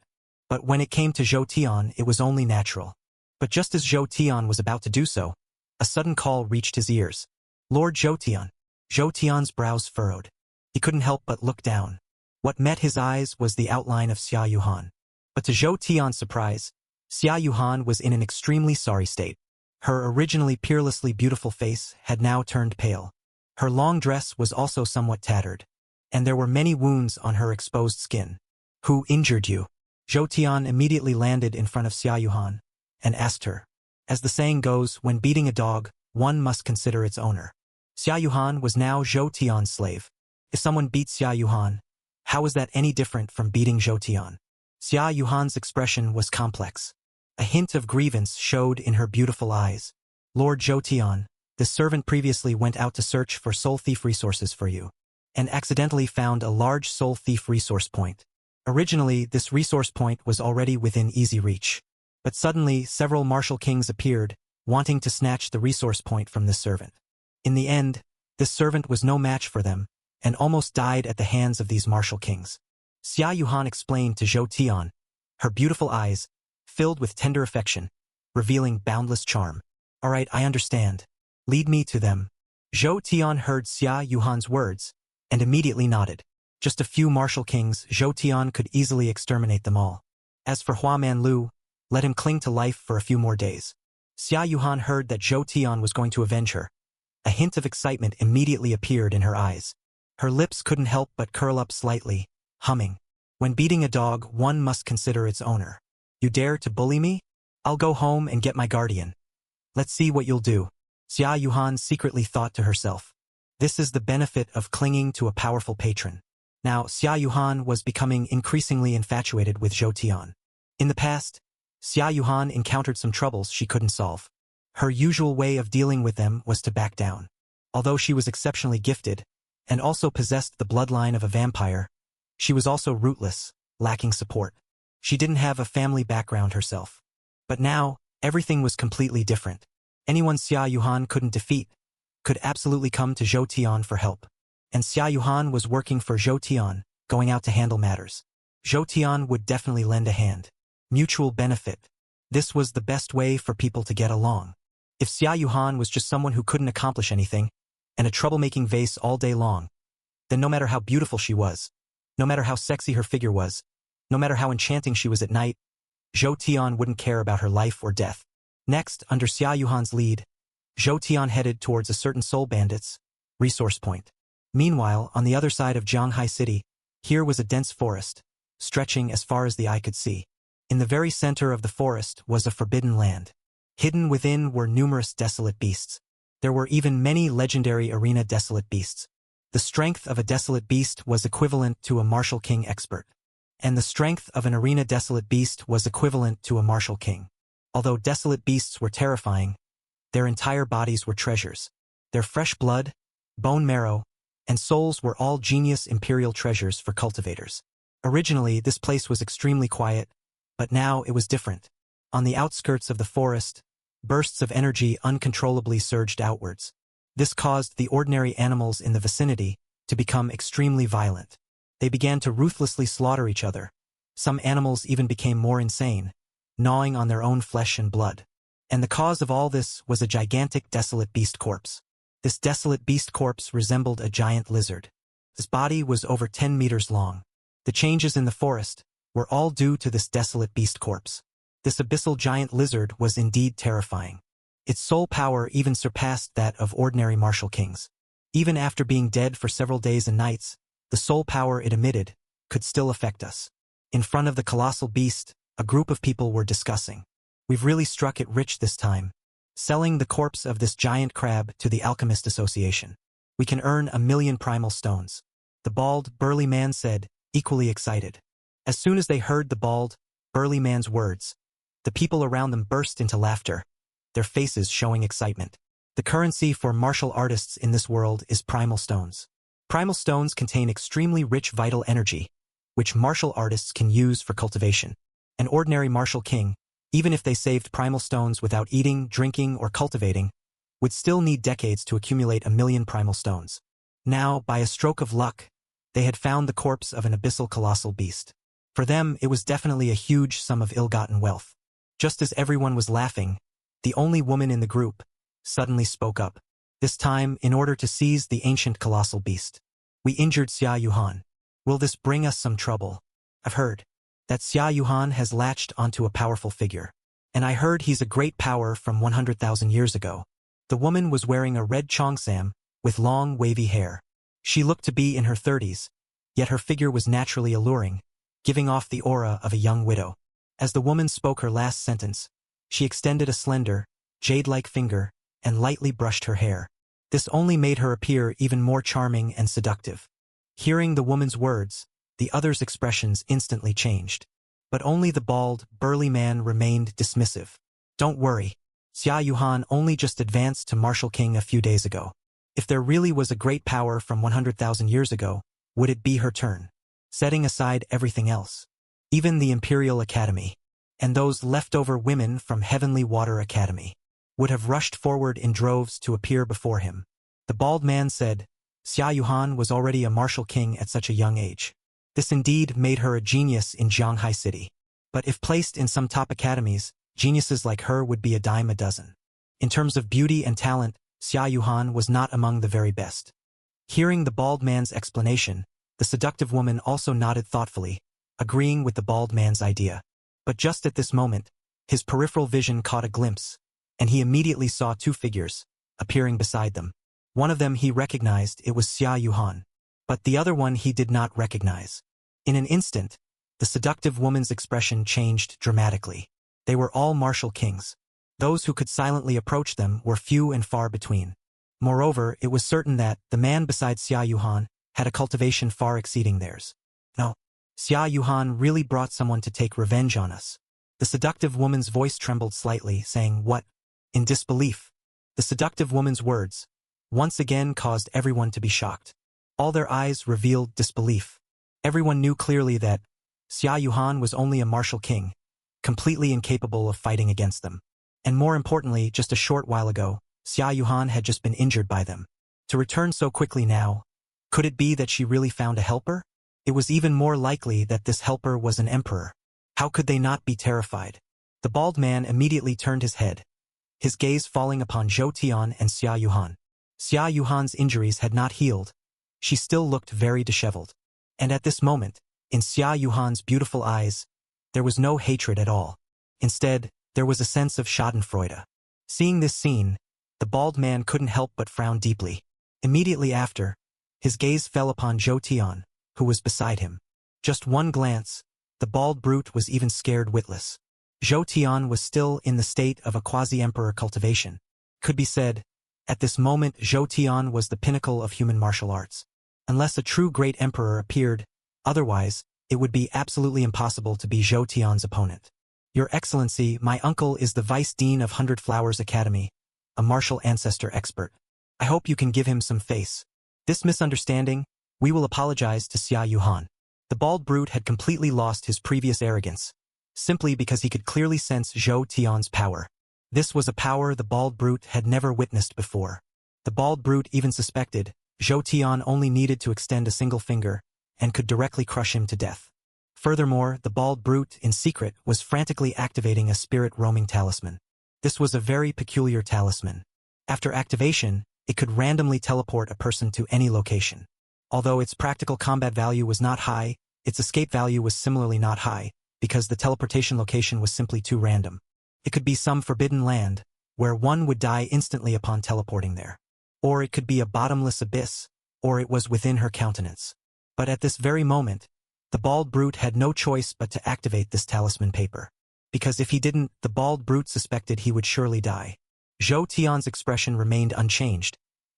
But when it came to Zhou Tian, it was only natural. But just as Zhou Tian was about to do so, a sudden call reached his ears. Lord Zhou Tian. Zhou Tian's brows furrowed. He couldn't help but look down. What met his eyes was the outline of Xia Yuhan. But to Zhou Tian's surprise, Xia Yuhan was in an extremely sorry state. Her originally peerlessly beautiful face had now turned pale. Her long dress was also somewhat tattered, and there were many wounds on her exposed skin. Who injured you? Zhou Tian immediately landed in front of Xia Yuhan and asked her. As the saying goes, when beating a dog, one must consider its owner. Xia Yuhan was now Zhou Tian's slave. If someone beat Xia Yuhan, how is that any different from beating Zhou Tian? Xia Yuhan's expression was complex. A hint of grievance showed in her beautiful eyes. Lord Zhou Tian, this servant previously went out to search for soul thief resources for you, and accidentally found a large soul thief resource point. Originally, this resource point was already within easy reach. But suddenly, several martial kings appeared, wanting to snatch the resource point from this servant. In the end, this servant was no match for them, and almost died at the hands of these martial kings. Xia Yuhan explained to Zhou Tian, her beautiful eyes, filled with tender affection, revealing boundless charm. All right, I understand. Lead me to them. Zhou Tian heard Xia Yuhan's words, and immediately nodded. Just a few martial kings, Zhou Tian could easily exterminate them all. As for Hua Manlu, let him cling to life for a few more days. Xia Yuhan heard that Zhou Tian was going to avenge her. A hint of excitement immediately appeared in her eyes. Her lips couldn't help but curl up slightly, humming. When beating a dog, one must consider its owner. You dare to bully me? I'll go home and get my guardian. Let's see what you'll do. Xia Yuhan secretly thought to herself. This is the benefit of clinging to a powerful patron. Now, Xia Yuhan was becoming increasingly infatuated with Zhou Tian. In the past, Xia Yuhan encountered some troubles she couldn't solve. Her usual way of dealing with them was to back down. Although she was exceptionally gifted, and also possessed the bloodline of a vampire, she was also rootless, lacking support. She didn't have a family background herself. But now, everything was completely different. Anyone Xia Yuhan couldn't defeat could absolutely come to Zhou Tian for help. And Xia Yuhan was working for Zhou Tian, going out to handle matters. Zhou Tian would definitely lend a hand. Mutual benefit. This was the best way for people to get along. If Xia Yuhan was just someone who couldn't accomplish anything, and a troublemaking vase all day long, then no matter how beautiful she was, no matter how sexy her figure was, no matter how enchanting she was at night, Zhou Tian wouldn't care about her life or death. Next, under Xia Yuhan's lead, Zhou Tian headed towards a certain soul bandit's resource point. Meanwhile, on the other side of Zhanghai City, here was a dense forest, stretching as far as the eye could see. In the very center of the forest was a forbidden land. Hidden within were numerous desolate beasts. There were even many legendary arena desolate beasts. The strength of a desolate beast was equivalent to a martial king expert. And the strength of an arena desolate beast was equivalent to a martial king. Although desolate beasts were terrifying, their entire bodies were treasures. Their fresh blood, bone marrow, and souls were all genius imperial treasures for cultivators. Originally, this place was extremely quiet, but now it was different. On the outskirts of the forest, bursts of energy uncontrollably surged outwards. This caused the ordinary animals in the vicinity to become extremely violent. They began to ruthlessly slaughter each other. Some animals even became more insane, gnawing on their own flesh and blood. And the cause of all this was a gigantic desolate beast corpse. This desolate beast corpse resembled a giant lizard. His body was over 10 meters long. The changes in the forest were all due to this desolate beast corpse. This abyssal giant lizard was indeed terrifying. Its soul power even surpassed that of ordinary martial kings. Even after being dead for several days and nights, the soul power it emitted could still affect us. In front of the colossal beast, a group of people were discussing. We've really struck it rich this time, selling the corpse of this giant crab to the Alchemist Association. We can earn 1,000,000 primal stones. The bald, burly man said, equally excited. As soon as they heard the bald, burly man's words, The people around them burst into laughter, their faces showing excitement. The currency for martial artists in this world is primal stones. Primal stones contain extremely rich vital energy, which martial artists can use for cultivation. An ordinary martial king, even if they saved primal stones without eating, drinking, or cultivating, would still need decades to accumulate 1,000,000 primal stones. Now, by a stroke of luck, they had found the corpse of an abyssal colossal beast. For them, it was definitely a huge sum of ill-gotten wealth. Just as everyone was laughing, the only woman in the group suddenly spoke up. This time, in order to seize the ancient colossal beast. We injured Xia Yuhan. Will this bring us some trouble? I've heard that Xia Yuhan has latched onto a powerful figure. And I heard he's a great power from 100,000 years ago. The woman was wearing a red cheongsam with long, wavy hair. She looked to be in her 30s, yet her figure was naturally alluring, giving off the aura of a young widow. As the woman spoke her last sentence, she extended a slender, jade-like finger and lightly brushed her hair. This only made her appear even more charming and seductive. Hearing the woman's words, the others' expressions instantly changed. But only the bald, burly man remained dismissive. Don't worry. Xia Yuhan only just advanced to Martial King a few days ago. If there really was a great power from 100,000 years ago, would it be her turn? Setting aside everything else, even the Imperial Academy, and those leftover women from Heavenly Water Academy, would have rushed forward in droves to appear before him. The bald man said, Xia Yuhan was already a martial king at such a young age. This indeed made her a genius in Xianxia City. But if placed in some top academies, geniuses like her would be a dime a dozen. In terms of beauty and talent, Xia Yuhan was not among the very best. Hearing the bald man's explanation, the seductive woman also nodded thoughtfully, agreeing with the bald man's idea. But just at this moment, his peripheral vision caught a glimpse, and he immediately saw two figures appearing beside them. One of them he recognized, it was Xia Yuhan, but the other one he did not recognize. In an instant, the seductive woman's expression changed dramatically. They were all martial kings. Those who could silently approach them were few and far between. Moreover, it was certain that the man beside Xia Yuhan had a cultivation far exceeding theirs. No, Xia Yuhan really brought someone to take revenge on us. The seductive woman's voice trembled slightly, saying, What? In disbelief. The seductive woman's words once again caused everyone to be shocked. All their eyes revealed disbelief. Everyone knew clearly that Xia Yuhan was only a martial king, completely incapable of fighting against them. And more importantly, just a short while ago, Xia Yuhan had just been injured by them. To return so quickly now, could it be that she really found a helper? It was even more likely that this helper was an emperor. How could they not be terrified? The bald man immediately turned his head, his gaze falling upon Zhou Tian and Xia Yuhan. Xia Yuhan's injuries had not healed. She still looked very disheveled. And at this moment, in Xia Yuhan's beautiful eyes, there was no hatred at all. Instead, there was a sense of schadenfreude. Seeing this scene, the bald man couldn't help but frown deeply. Immediately after, his gaze fell upon Zhou Tian, who was beside him. Just one glance, the bald brute was even scared witless. Zhou Tian was still in the state of a quasi-emperor cultivation. Could be said, at this moment Zhou Tian was the pinnacle of human martial arts. Unless a true great emperor appeared, otherwise, it would be absolutely impossible to be Zhou Tian's opponent. Your Excellency, my uncle is the Vice Dean of Hundred Flowers Academy, a martial ancestor expert. I hope you can give him some face. This misunderstanding, we will apologize to Xia Yuhan. The bald brute had completely lost his previous arrogance, simply because he could clearly sense Zhou Tian's power. This was a power the bald brute had never witnessed before. The bald brute even suspected Zhou Tian only needed to extend a single finger and could directly crush him to death. Furthermore, the bald brute, in secret, was frantically activating a spirit-roaming talisman. This was a very peculiar talisman. After activation, it could randomly teleport a person to any location. Although its practical combat value was not high, its escape value was similarly not high, because the teleportation location was simply too random. It could be some forbidden land, where one would die instantly upon teleporting there. Or it could be a bottomless abyss, or it was within her countenance. But at this very moment, the bald brute had no choice but to activate this talisman paper. Because if he didn't, the bald brute suspected he would surely die. Zhou Tian's expression remained unchanged,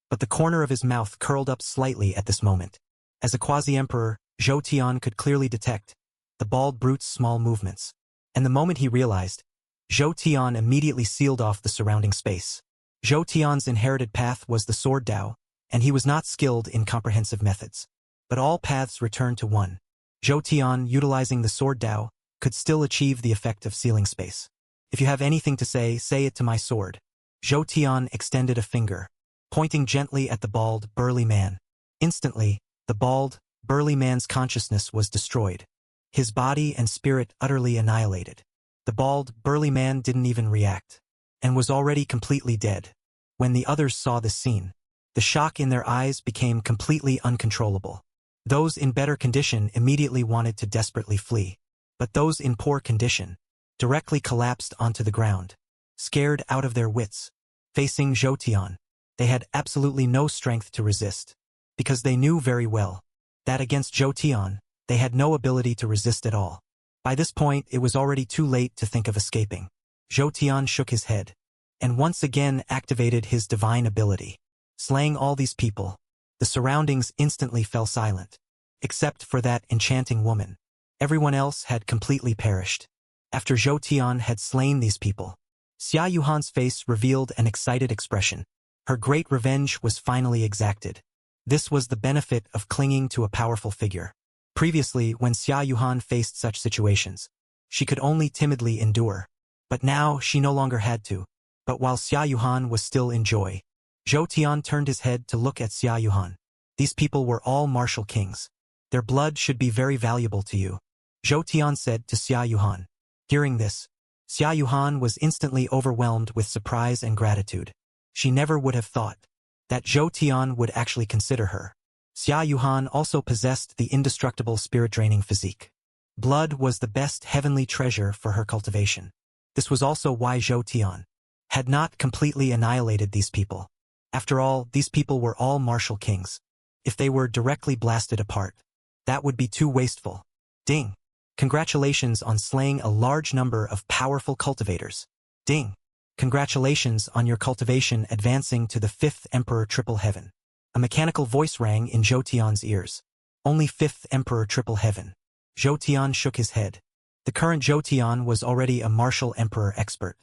but the corner of his mouth curled up slightly at this moment. As a quasi-emperor, Zhou Tian could clearly detect the bald brute's small movements. And the moment he realized Zhou Tian immediately sealed off the surrounding space. Zhou Tian's inherited path was the sword Dao, and he was not skilled in comprehensive methods. But all paths returned to one. Zhou Tian, utilizing the sword Dao, could still achieve the effect of sealing space. If you have anything to say it to my sword. Zhou Tian extended a finger, pointing gently at the bald, burly man. Instantly, the bald, burly man's consciousness was destroyed. His body and spirit utterly annihilated. The bald, burly man didn't even react, and was already completely dead. When the others saw this scene, the shock in their eyes became completely uncontrollable. Those in better condition immediately wanted to desperately flee, but those in poor condition directly collapsed onto the ground, scared out of their wits. Facing Zhou Tian, they had absolutely no strength to resist, because they knew very well that against Zhou Tian, they had no ability to resist at all. By this point, it was already too late to think of escaping. Zhou Tian shook his head, and once again activated his divine ability. Slaying all these people, the surroundings instantly fell silent. Except for that enchanting woman. Everyone else had completely perished. After Zhou Tian had slain these people, Xia Yuhan's face revealed an excited expression. Her great revenge was finally exacted. This was the benefit of clinging to a powerful figure. Previously, when Xia Yuhan faced such situations, she could only timidly endure. But now, she no longer had to. But while Xia Yuhan was still in joy, Zhou Tian turned his head to look at Xia Yuhan. These people were all martial kings. Their blood should be very valuable to you, Zhou Tian said to Xia Yuhan. Hearing this, Xia Yuhan was instantly overwhelmed with surprise and gratitude. She never would have thought that Zhou Tian would actually consider her. Xia Yuhan also possessed the indestructible spirit-draining physique. Blood was the best heavenly treasure for her cultivation. This was also why Zhou Tian had not completely annihilated these people. After all, these people were all martial kings. If they were directly blasted apart, that would be too wasteful. Ding! Congratulations on slaying a large number of powerful cultivators. Ding! Congratulations on your cultivation advancing to the 5th Emperor Triple Heaven. A mechanical voice rang in Zhou Tian's ears. Only 5th Emperor Triple Heaven. Zhou Tian shook his head. The current Zhou Tian was already a martial emperor expert.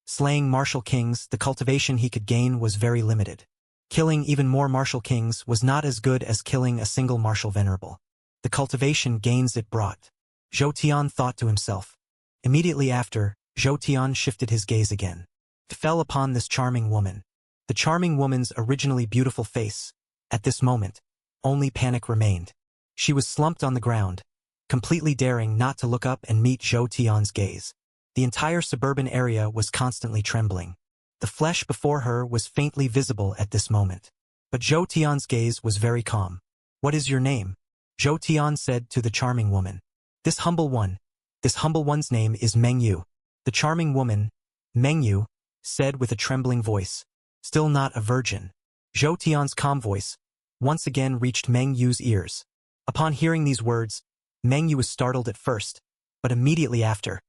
Slaying martial kings, the cultivation he could gain was very limited. Killing even more martial kings was not as good as killing a single martial venerable. The cultivation gains it brought. Zhou Tian thought to himself. Immediately after, Zhou Tian shifted his gaze again. It fell upon this charming woman. The charming woman's originally beautiful face. At this moment, only panic remained. She was slumped on the ground, completely daring not to look up and meet Zhou Tian's gaze. The entire suburban area was constantly trembling. The flesh before her was faintly visible at this moment. But Zhou Tian's gaze was very calm. What is your name? Zhou Tian said to the charming woman. This humble one's name is Meng Yu. The charming woman, Meng Yu, said with a trembling voice. Still not a virgin. Zhou Tian's calm voice once again reached Meng Yu's ears. Upon hearing these words, Meng Yu was startled at first, but immediately after,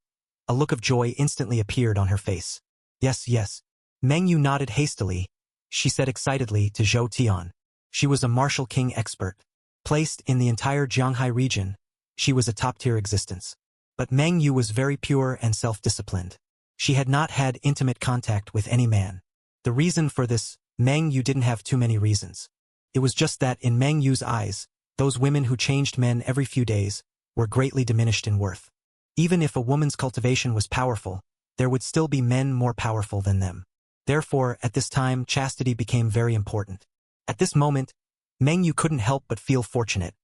a look of joy instantly appeared on her face. Yes. Meng Yu nodded hastily. She said excitedly to Zhou Tian. She was a martial king expert. Placed in the entire Jianghai region, she was a top-tier existence. But Meng Yu was very pure and self-disciplined. She had not had intimate contact with any man. The reason for this, Meng Yu didn't have too many reasons. It was just that in Meng Yu's eyes, those women who changed men every few days were greatly diminished in worth. Even if a woman's cultivation was powerful, there would still be men more powerful than them. Therefore, at this time, chastity became very important. At this moment, Meng Yu couldn't help but feel fortunate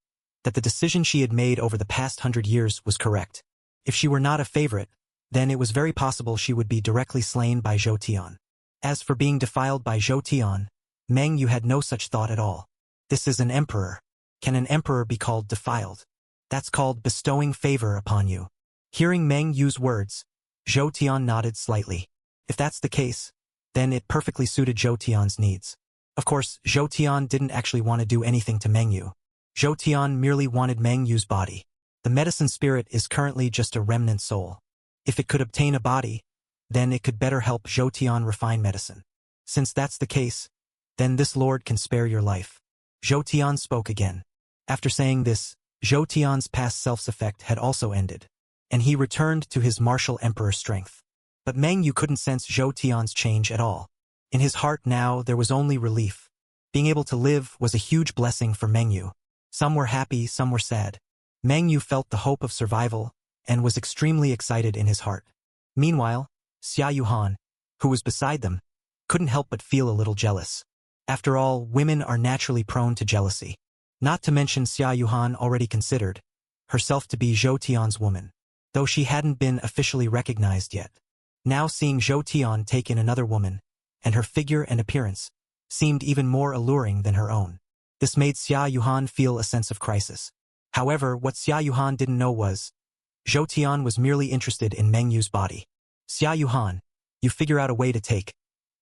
that the decision she had made over the past 100 years was correct. If she were not a favorite, then it was very possible she would be directly slain by Zhou Tian. As for being defiled by Zhou Tian, Meng Yu had no such thought at all. This is an emperor. Can an emperor be called defiled? That's called bestowing favor upon you. Hearing Meng Yu's words, Zhou Tian nodded slightly. If that's the case, then it perfectly suited Zhou Tian's needs. Of course, Zhou Tian didn't actually want to do anything to Meng Yu. Zhou Tian merely wanted Meng Yu's body. The medicine spirit is currently just a remnant soul. If it could obtain a body, then it could better help Zhou Tian refine medicine. Since that's the case, then this lord can spare your life. Zhou Tian spoke again. After saying this, Zhou Tian's past self's effect had also ended, and he returned to his martial emperor strength. But Meng Yu couldn't sense Zhou Tian's change at all. In his heart now there was only relief. Being able to live was a huge blessing for Meng Yu. Some were happy, some were sad. Meng Yu felt the hope of survival and was extremely excited in his heart. Meanwhile, Xia Yuhan, who was beside them, couldn't help but feel a little jealous. After all, women are naturally prone to jealousy. Not to mention Xia Yuhan already considered herself to be Zhou Tian's woman, though she hadn't been officially recognized yet. Now seeing Zhou Tian take in another woman, and her figure and appearance, seemed even more alluring than her own. This made Xia Yuhan feel a sense of crisis. However, what Xia Yuhan didn't know was, Zhou Tian was merely interested in Meng Yu's body. Xia Yuhan, you figure out a way to take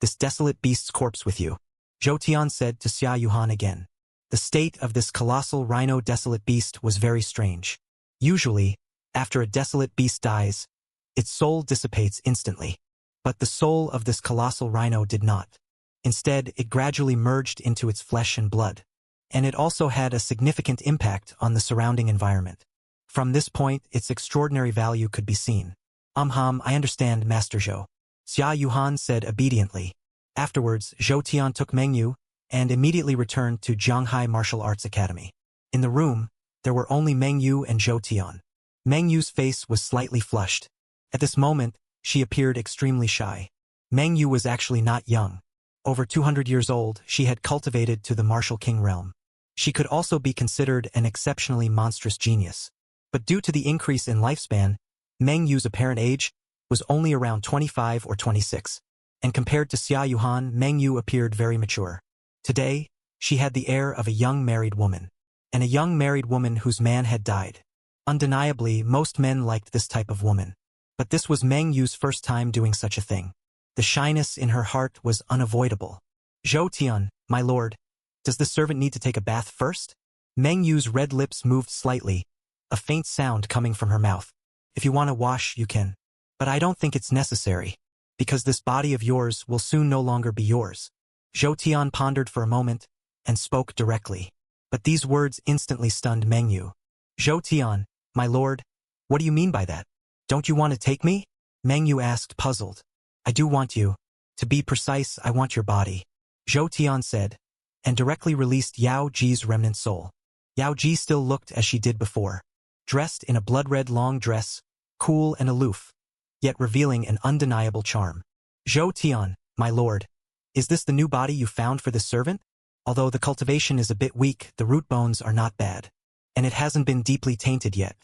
this desolate beast's corpse with you, Zhou Tian said to Xia Yuhan again. The state of this colossal rhino desolate beast was very strange. Usually, after a desolate beast dies, its soul dissipates instantly. But the soul of this colossal rhino did not. Instead, it gradually merged into its flesh and blood. And it also had a significant impact on the surrounding environment. From this point, its extraordinary value could be seen. I understand, Master Zhou, Xia Yuhan said obediently. Afterwards, Zhou Tian took Meng Yu and immediately returned to Zhanghai Martial Arts Academy. In the room, there were only Meng Yu and Zhou Tian. Meng Yu's face was slightly flushed. At this moment, she appeared extremely shy. Meng Yu was actually not young. Over 200 years old, she had cultivated to the martial king realm. She could also be considered an exceptionally monstrous genius. But due to the increase in lifespan, Meng Yu's apparent age was only around 25 or 26. And compared to Xia Yuhan, Meng Yu appeared very mature. Today, she had the air of a young married woman. And a young married woman whose man had died. Undeniably, most men liked this type of woman. But this was Meng Yu's first time doing such a thing. The shyness in her heart was unavoidable. Zhou Tian, my lord, does the servant need to take a bath first? Meng Yu's red lips moved slightly, a faint sound coming from her mouth. If you want to wash, you can. But I don't think it's necessary, because this body of yours will soon no longer be yours. Zhou Tian pondered for a moment, and spoke directly. But these words instantly stunned Meng Yu. Zhou Tian, my lord, what do you mean by that? Don't you want to take me? Meng Yu asked, puzzled. I do want you. To be precise, I want your body, Zhou Tian said, and directly released Yao Ji's remnant soul. Yao Ji still looked as she did before, dressed in a blood-red long dress, cool and aloof, yet revealing an undeniable charm. Zhou Tian, my lord, is this the new body you found for this servant? Although the cultivation is a bit weak, the root bones are not bad, and it hasn't been deeply tainted yet.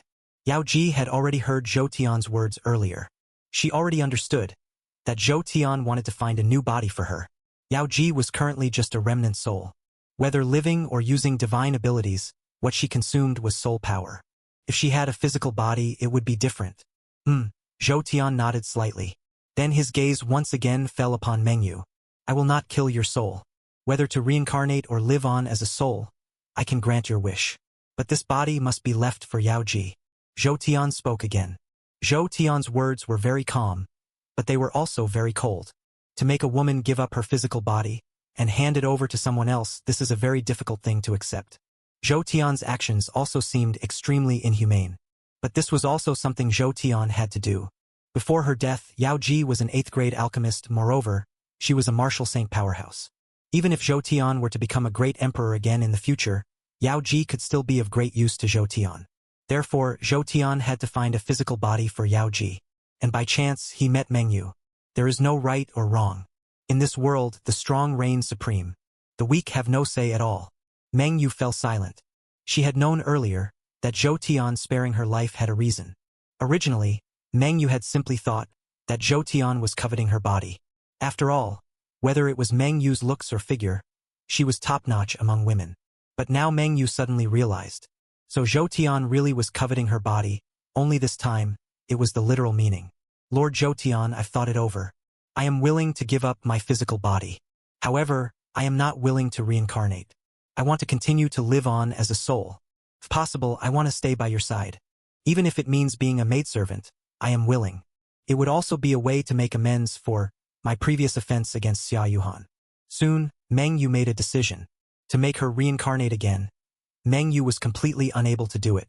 Yao Ji had already heard Zhou Tian's words earlier. She already understood that Zhou Tian wanted to find a new body for her. Yao Ji was currently just a remnant soul. Whether living or using divine abilities, what she consumed was soul power. If she had a physical body, it would be different. Zhou Tian nodded slightly. Then his gaze once again fell upon Meng Yu. I will not kill your soul. Whether to reincarnate or live on as a soul, I can grant your wish. But this body must be left for Yao Ji. Zhou Tian spoke again. Zhou Tian's words were very calm, but they were also very cold. To make a woman give up her physical body and hand it over to someone else, this is a very difficult thing to accept. Zhou Tian's actions also seemed extremely inhumane. But this was also something Zhou Tian had to do. Before her death, Yao Ji was an 8th-grade alchemist. Moreover, she was a martial saint powerhouse. Even if Zhou Tian were to become a great emperor again in the future, Yao Ji could still be of great use to Zhou Tian. Therefore, Zhou Tian had to find a physical body for Yao Ji. And by chance, he met Meng Yu. There is no right or wrong. In this world, the strong reign supreme. The weak have no say at all. Meng Yu fell silent. She had known earlier that Zhou Tian sparing her life had a reason. Originally, Meng Yu had simply thought that Zhou Tian was coveting her body. After all, whether it was Meng Yu's looks or figure, she was top-notch among women. But now Meng Yu suddenly realized. So Zhou Tian really was coveting her body, only this time, it was the literal meaning. Lord Zhou Tian, I've thought it over. I am willing to give up my physical body. However, I am not willing to reincarnate. I want to continue to live on as a soul. If possible, I want to stay by your side. Even if it means being a maidservant, I am willing. It would also be a way to make amends for my previous offense against Xia Yuhan. Soon, Meng Yu made a decision. To make her reincarnate again. Meng Yu was completely unable to do it.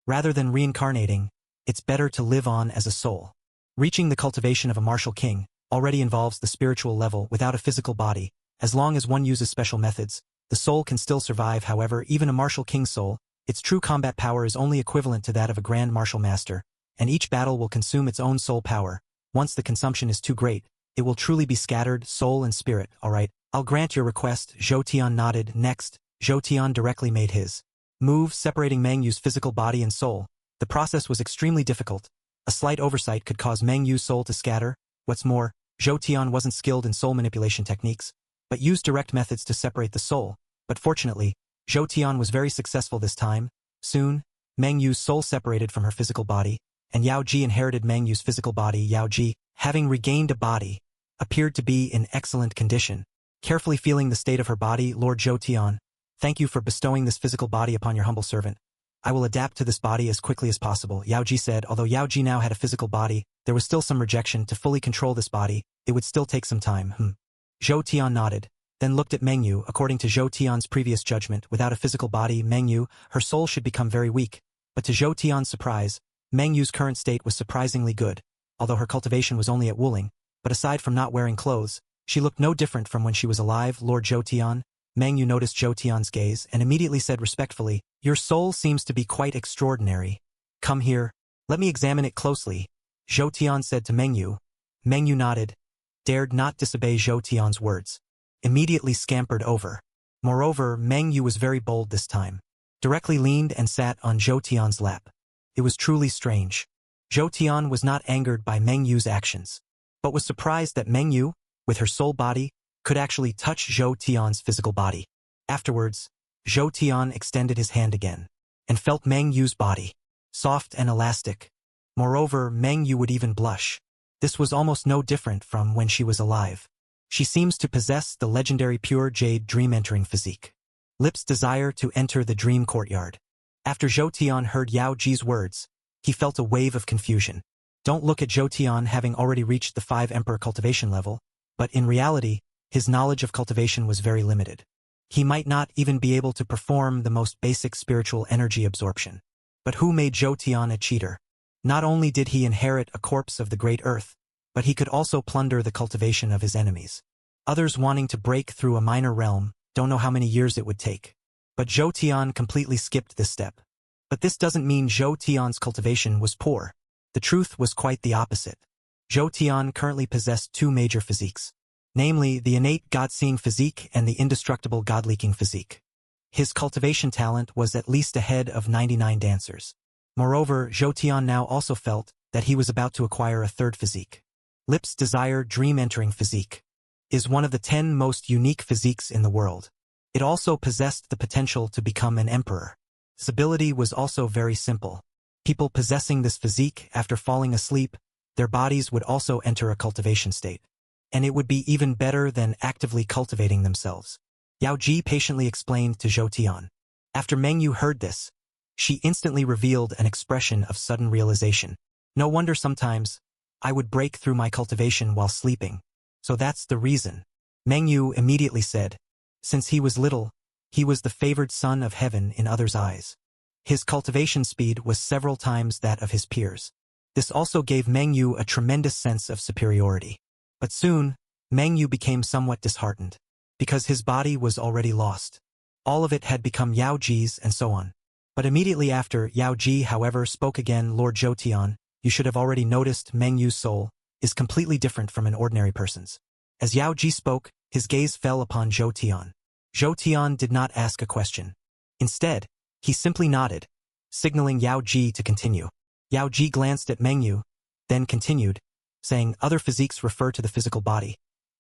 Rather than reincarnating, it's better to live on as a soul. Reaching the cultivation of a martial king already involves the spiritual level without a physical body. As long as one uses special methods, the soul can still survive. However, even a martial king's soul, its true combat power is only equivalent to that of a grand martial master, and each battle will consume its own soul power. Once the consumption is too great, it will truly be scattered, soul and spirit. Alright, I'll grant your request. Zhou Tian nodded. Next, Zhou Tian directly made his move, separating Meng Yu's physical body and soul. The process was extremely difficult. A slight oversight could cause Meng Yu's soul to scatter. What's more, Zhou Tian wasn't skilled in soul manipulation techniques, but used direct methods to separate the soul. But fortunately, Zhou Tian was very successful this time. Soon, Meng Yu's soul separated from her physical body, and Yao Ji inherited Meng Yu's physical body. Yao Ji, having regained a body, appeared to be in excellent condition. Carefully feeling the state of her body, Lord Zhou Tian, thank you for bestowing this physical body upon your humble servant. I will adapt to this body as quickly as possible, Yao Ji said. Although Yao Ji now had a physical body, there was still some rejection. To fully control this body, it would still take some time. Zhou Tian nodded, then looked at Meng Yu. According to Zhou Tian's previous judgment, without a physical body, Meng Yu, her soul should become very weak. But to Zhou Tian's surprise, Meng Yu's current state was surprisingly good. Although her cultivation was only at Wuling, but aside from not wearing clothes, she looked no different from when she was alive. Lord Zhou Tian, Meng Yu noticed Zhou Tian's gaze and immediately said respectfully, your soul seems to be quite extraordinary. Come here, let me examine it closely, Zhou Tian said to Meng Yu. Meng Yu nodded, dared not disobey Zhou Tian's words, immediately scampered over. Moreover, Meng Yu was very bold this time. Directly leaned and sat on Zhou Tian's lap. It was truly strange. Zhou Tian was not angered by Meng Yu's actions, but was surprised that Meng Yu, with her soul body, could actually touch Zhou Tian's physical body. Afterwards, Zhou Tian extended his hand again, and felt Meng Yu's body, soft and elastic. Moreover, Meng Yu would even blush. This was almost no different from when she was alive. She seems to possess the legendary pure jade dream-entering physique. Lips desire to enter the dream courtyard. After Zhou Tian heard Yao Ji's words, he felt a wave of confusion. Don't look at Zhou Tian having already reached the 5 Emperor cultivation level, but in reality, his knowledge of cultivation was very limited. He might not even be able to perform the most basic spiritual energy absorption. But who made Zhou Tian a cheater? Not only did he inherit a corpse of the great earth, but he could also plunder the cultivation of his enemies. Others wanting to break through a minor realm don't know how many years it would take. But Zhou Tian completely skipped this step. But this doesn't mean Zhou Tian's cultivation was poor. The truth was quite the opposite. Zhou Tian currently possessed 2 major physiques, namely the innate god-seeing physique and the indestructible god-leaking physique. His cultivation talent was at least ahead of 99 dancers. Moreover, Zhou Tian now also felt that he was about to acquire a 3rd physique. Lips Desire Dream-Entering Physique is one of the 10 most unique physiques in the world. It also possessed the potential to become an emperor. Its ability was also very simple. People possessing this physique after falling asleep, their bodies would also enter a cultivation state. And it would be even better than actively cultivating themselves. Yao Ji patiently explained to Zhou Tian. After Meng Yu heard this, she instantly revealed an expression of sudden realization. No wonder sometimes I would break through my cultivation while sleeping. So that's the reason. Meng Yu immediately said, since he was little, he was the favored son of heaven in others' eyes. His cultivation speed was several times that of his peers. This also gave Meng Yu a tremendous sense of superiority. But soon, Meng Yu became somewhat disheartened, because his body was already lost. All of it had become Yao Ji's and so on. But immediately after, Yao Ji, however, spoke again. Lord Zhou Tian, you should have already noticed Meng Yu's soul is completely different from an ordinary person's. As Yao Ji spoke, his gaze fell upon Zhou Tian. Zhou Tian did not ask a question. Instead, he simply nodded, signaling Yao Ji to continue. Yao Ji glanced at Meng Yu, then continued, saying other physiques refer to the physical body.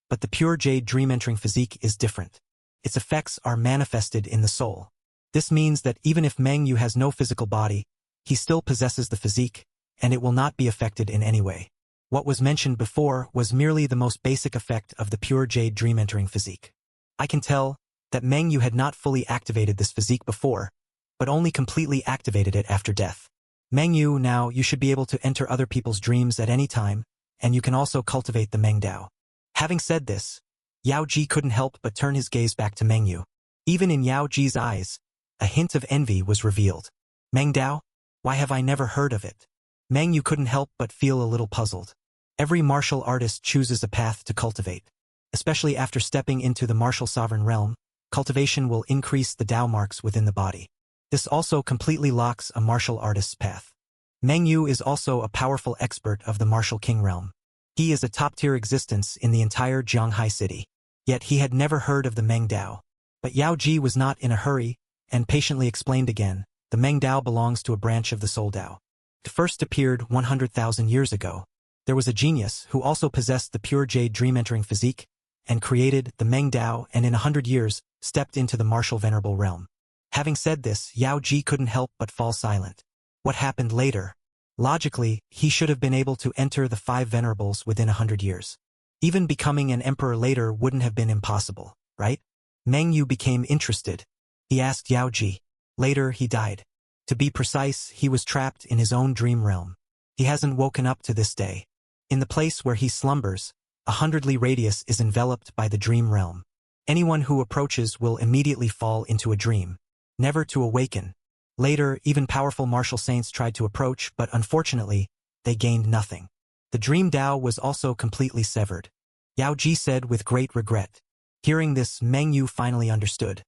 But the pure jade dream-entering physique is different. Its effects are manifested in the soul. This means that even if Meng Yu has no physical body, he still possesses the physique, and it will not be affected in any way. What was mentioned before was merely the most basic effect of the pure jade dream-entering physique. I can tell that Meng Yu had not fully activated this physique before, but only completely activated it after death. Meng Yu, now you should be able to enter other people's dreams at any time, and you can also cultivate the Meng Dao. Having said this, Yao Ji couldn't help but turn his gaze back to Meng Yu. Even in Yao Ji's eyes, a hint of envy was revealed. Meng Dao? Why have I never heard of it? Meng Yu couldn't help but feel a little puzzled. Every martial artist chooses a path to cultivate. Especially after stepping into the martial sovereign realm, cultivation will increase the Dao marks within the body. This also completely locks a martial artist's path. Meng Yu is also a powerful expert of the martial king realm. He is a top-tier existence in the entire Jianghai city. Yet he had never heard of the Meng Dao. But Yao Ji was not in a hurry, and patiently explained again, the Meng Dao belongs to a branch of the Soul Dao. It first appeared 100,000 years ago. There was a genius who also possessed the pure jade dream-entering physique, and created the Meng Dao, and in 100 years, stepped into the martial venerable realm. Having said this, Yao Ji couldn't help but fall silent. What happened later? Logically, he should have been able to enter the 5 venerables within 100 years. Even becoming an emperor later wouldn't have been impossible, right? Meng Yu became interested. He asked Yao Ji. Later, he died. To be precise, he was trapped in his own dream realm. He hasn't woken up to this day. In the place where he slumbers, a 100 li radius is enveloped by the dream realm. Anyone who approaches will immediately fall into a dream, never to awaken. Later, even powerful martial saints tried to approach, but unfortunately, they gained nothing. The dream Dao was also completely severed. Yao Ji said with great regret. Hearing this, Meng Yu finally understood.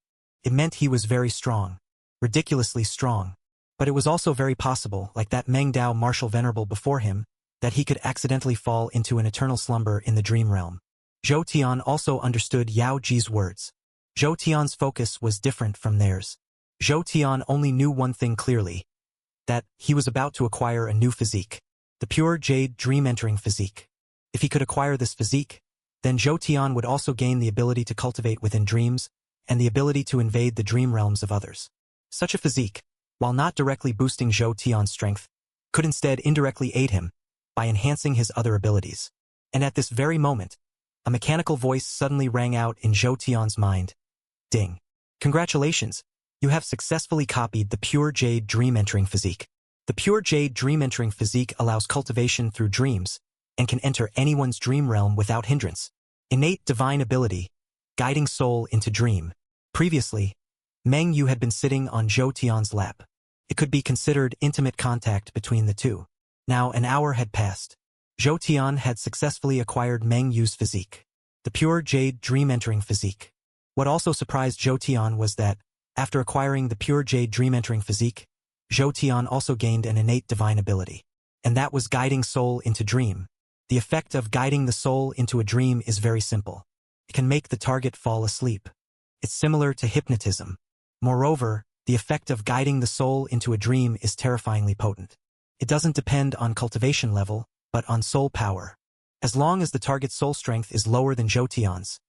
It meant he was very strong. Ridiculously strong. But it was also very possible, like that Meng Dao martial venerable before him, that he could accidentally fall into an eternal slumber in the dream realm. Zhou Tian also understood Yao Ji's words. Zhou Tian's focus was different from theirs. Zhou Tian only knew one thing clearly. That he was about to acquire a new physique. The pure jade dream-entering physique. If he could acquire this physique, then Zhou Tian would also gain the ability to cultivate within dreams, and the ability to invade the dream realms of others. Such a physique, while not directly boosting Zhou Tian's strength, could instead indirectly aid him, by enhancing his other abilities. And at this very moment, a mechanical voice suddenly rang out in Zhou Tian's mind. Ding. Congratulations, you have successfully copied the pure jade dream-entering physique. The pure jade dream-entering physique allows cultivation through dreams, and can enter anyone's dream realm without hindrance. Innate divine ability, guiding soul into dream. Previously, Meng Yu had been sitting on Zhou Tian's lap. It could be considered intimate contact between the two. Now an hour had passed. Zhou Tian had successfully acquired Meng Yu's physique. The pure jade dream-entering physique. What also surprised Zhou Tian was that, after acquiring the pure jade dream-entering physique, Zhou Tian also gained an innate divine ability. And that was guiding soul into dream. The effect of guiding the soul into a dream is very simple. It can make the target fall asleep. It's similar to hypnotism. Moreover, the effect of guiding the soul into a dream is terrifyingly potent. It doesn't depend on cultivation level, but on soul power. As long as the target's soul strength is lower than Zhou Tian's,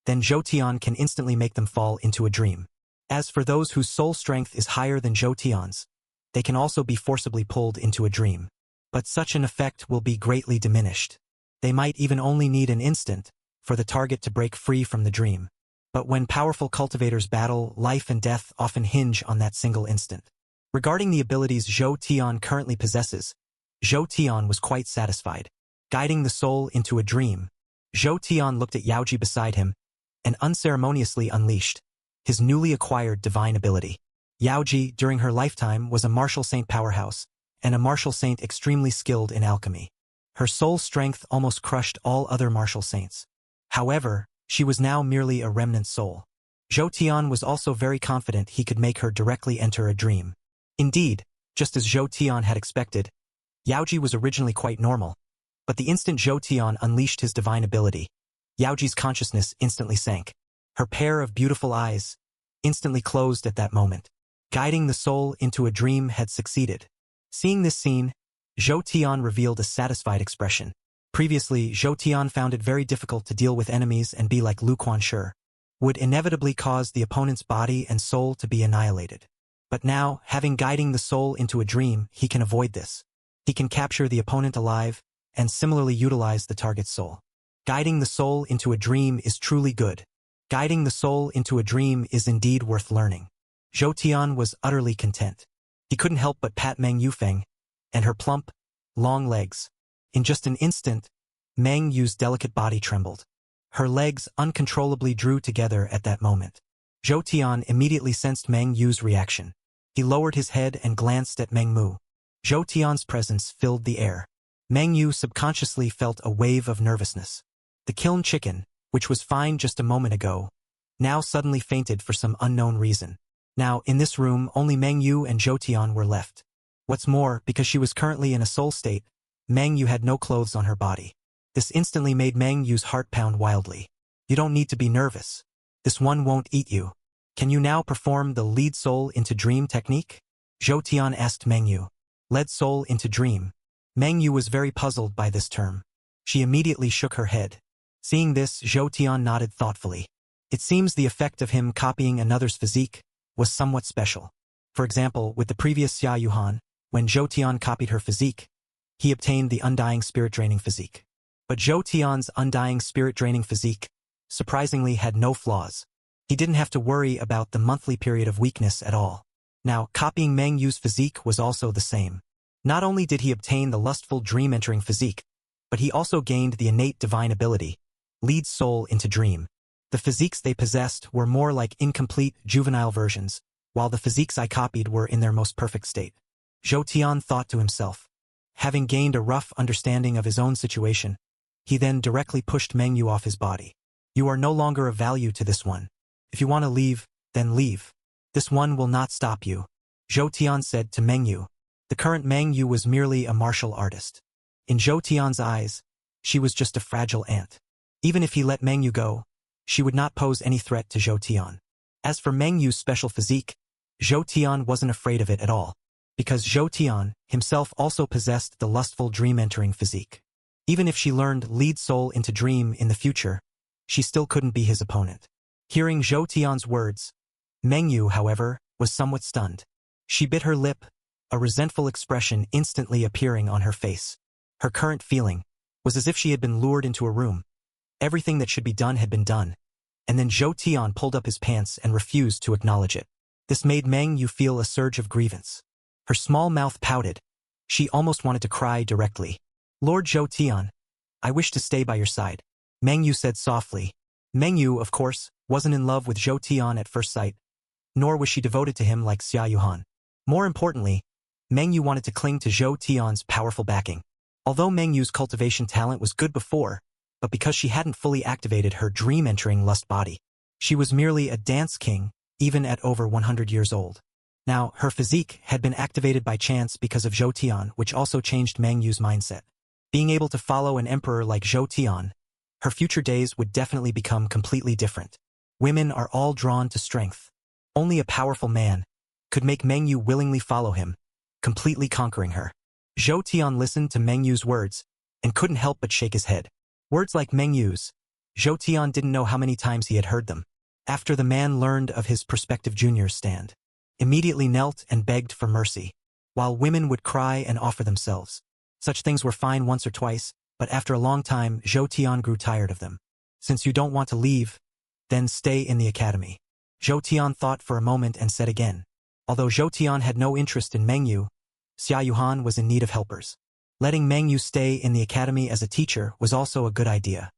then Zhou Tian can instantly make them fall into a dream. As for those whose soul strength is higher than Zhou Tian's, they can also be forcibly pulled into a dream. But such an effect will be greatly diminished. They might even only need an instant for the target to break free from the dream. But when powerful cultivators battle, life and death often hinge on that single instant. Regarding the abilities Zhou Tian currently possesses, Zhou Tian was quite satisfied. Guiding the soul into a dream, Zhou Tian looked at Yao Ji beside him, and unceremoniously unleashed his newly acquired divine ability. Yao Ji, during her lifetime, was a martial saint powerhouse, and a martial saint extremely skilled in alchemy. Her soul strength almost crushed all other martial saints. However, she was now merely a remnant soul. Zhou Tian was also very confident he could make her directly enter a dream. Indeed, just as Zhou Tian had expected, Yao Ji was originally quite normal. But the instant Zhou Tian unleashed his divine ability, Yao Ji's consciousness instantly sank. Her pair of beautiful eyes instantly closed at that moment. Guiding the soul into a dream had succeeded. Seeing this scene, Zhou Tian revealed a satisfied expression. Previously, Zhou Tian found it very difficult to deal with enemies and be like Lu Quanshi, would inevitably cause the opponent's body and soul to be annihilated. But now, having guiding the soul into a dream, he can avoid this. He can capture the opponent alive, and similarly utilize the target's soul. Guiding the soul into a dream is truly good. Guiding the soul into a dream is indeed worth learning. Zhou Tian was utterly content. He couldn't help but pat Meng Yufeng, and her plump, long legs. In just an instant, Meng Yu's delicate body trembled. Her legs uncontrollably drew together at that moment. Zhou Tian immediately sensed Meng Yu's reaction. He lowered his head and glanced at Meng Mu. Zhou Tian's presence filled the air. Meng Yu subconsciously felt a wave of nervousness. The kiln chicken, which was fine just a moment ago, now suddenly fainted for some unknown reason. Now, in this room, only Meng Yu and Zhou Tian were left. What's more, because she was currently in a soul state, Meng Yu had no clothes on her body. This instantly made Meng Yu's heart pound wildly. You don't need to be nervous. This one won't eat you. Can you now perform the lead soul into dream technique? Zhou Tian asked Meng Yu. Lead soul into dream. Meng Yu was very puzzled by this term. She immediately shook her head. Seeing this, Zhou Tian nodded thoughtfully. It seems the effect of him copying another's physique was somewhat special. For example, with the previous Xia Yuhan, when Zhou Tian copied her physique, he obtained the undying spirit-draining physique. But Zhou Tian's undying spirit-draining physique, surprisingly, had no flaws. He didn't have to worry about the monthly period of weakness at all. Now, copying Meng Yu's physique was also the same. Not only did he obtain the lustful dream-entering physique, but he also gained the innate divine ability, lead soul into dream. The physiques they possessed were more like incomplete, juvenile versions, while the physiques I copied were in their most perfect state. Zhou Tian thought to himself. Having gained a rough understanding of his own situation, he then directly pushed Meng Yu off his body. You are no longer of value to this one. If you want to leave, then leave. This one will not stop you. Zhou Tian said to Meng Yu. The current Meng Yu was merely a martial artist. In Zhou Tian's eyes, she was just a fragile ant. Even if he let Meng Yu go, she would not pose any threat to Zhou Tian. As for Meng Yu's special physique, Zhou Tian wasn't afraid of it at all, because Zhou Tian himself also possessed the lustful dream-entering physique. Even if she learned lead soul into dream in the future, she still couldn't be his opponent. Hearing Zhou Tian's words, Meng Yu, however, was somewhat stunned. She bit her lip, a resentful expression instantly appearing on her face. Her current feeling was as if she had been lured into a room. Everything that should be done had been done, and then Zhou Tian pulled up his pants and refused to acknowledge it. This made Meng Yu feel a surge of grievance. Her small mouth pouted. She almost wanted to cry directly. Lord Zhou Tian, I wish to stay by your side, Meng Yu said softly. Meng Yu, of course, wasn't in love with Zhou Tian at first sight, nor was she devoted to him like Xia Yuhan. More importantly, Meng Yu wanted to cling to Zhou Tian's powerful backing. Although Meng Yu's cultivation talent was good before, but because she hadn't fully activated her dream-entering lust body, she was merely a dance king, even at over 100 years old. Now, her physique had been activated by chance because of Zhou Tian, which also changed Meng Yu's mindset. Being able to follow an emperor like Zhou Tian, her future days would definitely become completely different. Women are all drawn to strength. Only a powerful man could make Meng Yu willingly follow him, completely conquering her. Zhou Tian listened to Meng Yu's words and couldn't help but shake his head. Words like Meng Yu's, Zhou Tian didn't know how many times he had heard them. After the man learned of his prospective junior's stand, immediately knelt and begged for mercy, while women would cry and offer themselves. Such things were fine once or twice, but after a long time, Zhou Tian grew tired of them. Since you don't want to leave, then stay in the academy. Zhou Tian thought for a moment and said again. Although Zhou Tian had no interest in Meng Yu, Xia Yuhan was in need of helpers. Letting Meng Yu stay in the academy as a teacher was also a good idea.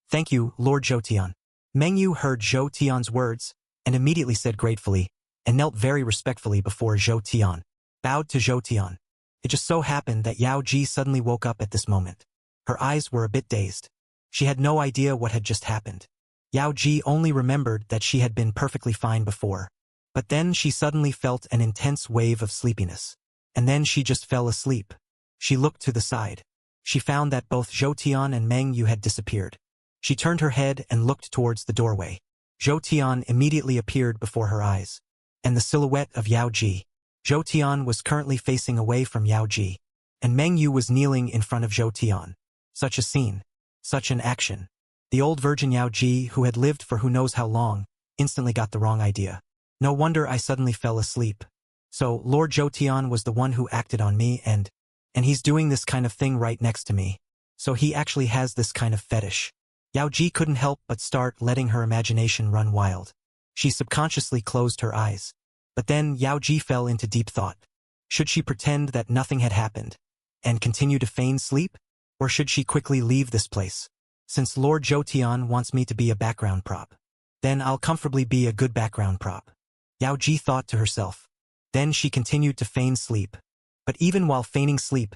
Thank you, Lord Zhou Tian. Meng Yu heard Zhou Tian's words and immediately said gratefully, and knelt very respectfully before Zhou Tian, bowed to Zhou Tian. It just so happened that Yao Ji suddenly woke up at this moment. Her eyes were a bit dazed. She had no idea what had just happened. Yao Ji only remembered that she had been perfectly fine before. But then she suddenly felt an intense wave of sleepiness. And then she just fell asleep. She looked to the side. She found that both Zhou Tian and Meng Yu had disappeared. She turned her head and looked towards the doorway. Zhou Tian immediately appeared before her eyes. And the silhouette of Yao Ji. Zhou Tian was currently facing away from Yao Ji, and Meng Yu was kneeling in front of Zhou Tian. Such a scene. Such an action. The old virgin Yao Ji, who had lived for who knows how long, instantly got the wrong idea. No wonder I suddenly fell asleep. So, Lord Zhou Tian was the one who acted on me and he's doing this kind of thing right next to me. So he actually has this kind of fetish. Yao Ji couldn't help but start letting her imagination run wild. She subconsciously closed her eyes. But then Yao Ji fell into deep thought. Should she pretend that nothing had happened and continue to feign sleep? Or should she quickly leave this place? Since Lord Zhou Tian wants me to be a background prop, then I'll comfortably be a good background prop. Yao Ji thought to herself. Then she continued to feign sleep. But even while feigning sleep,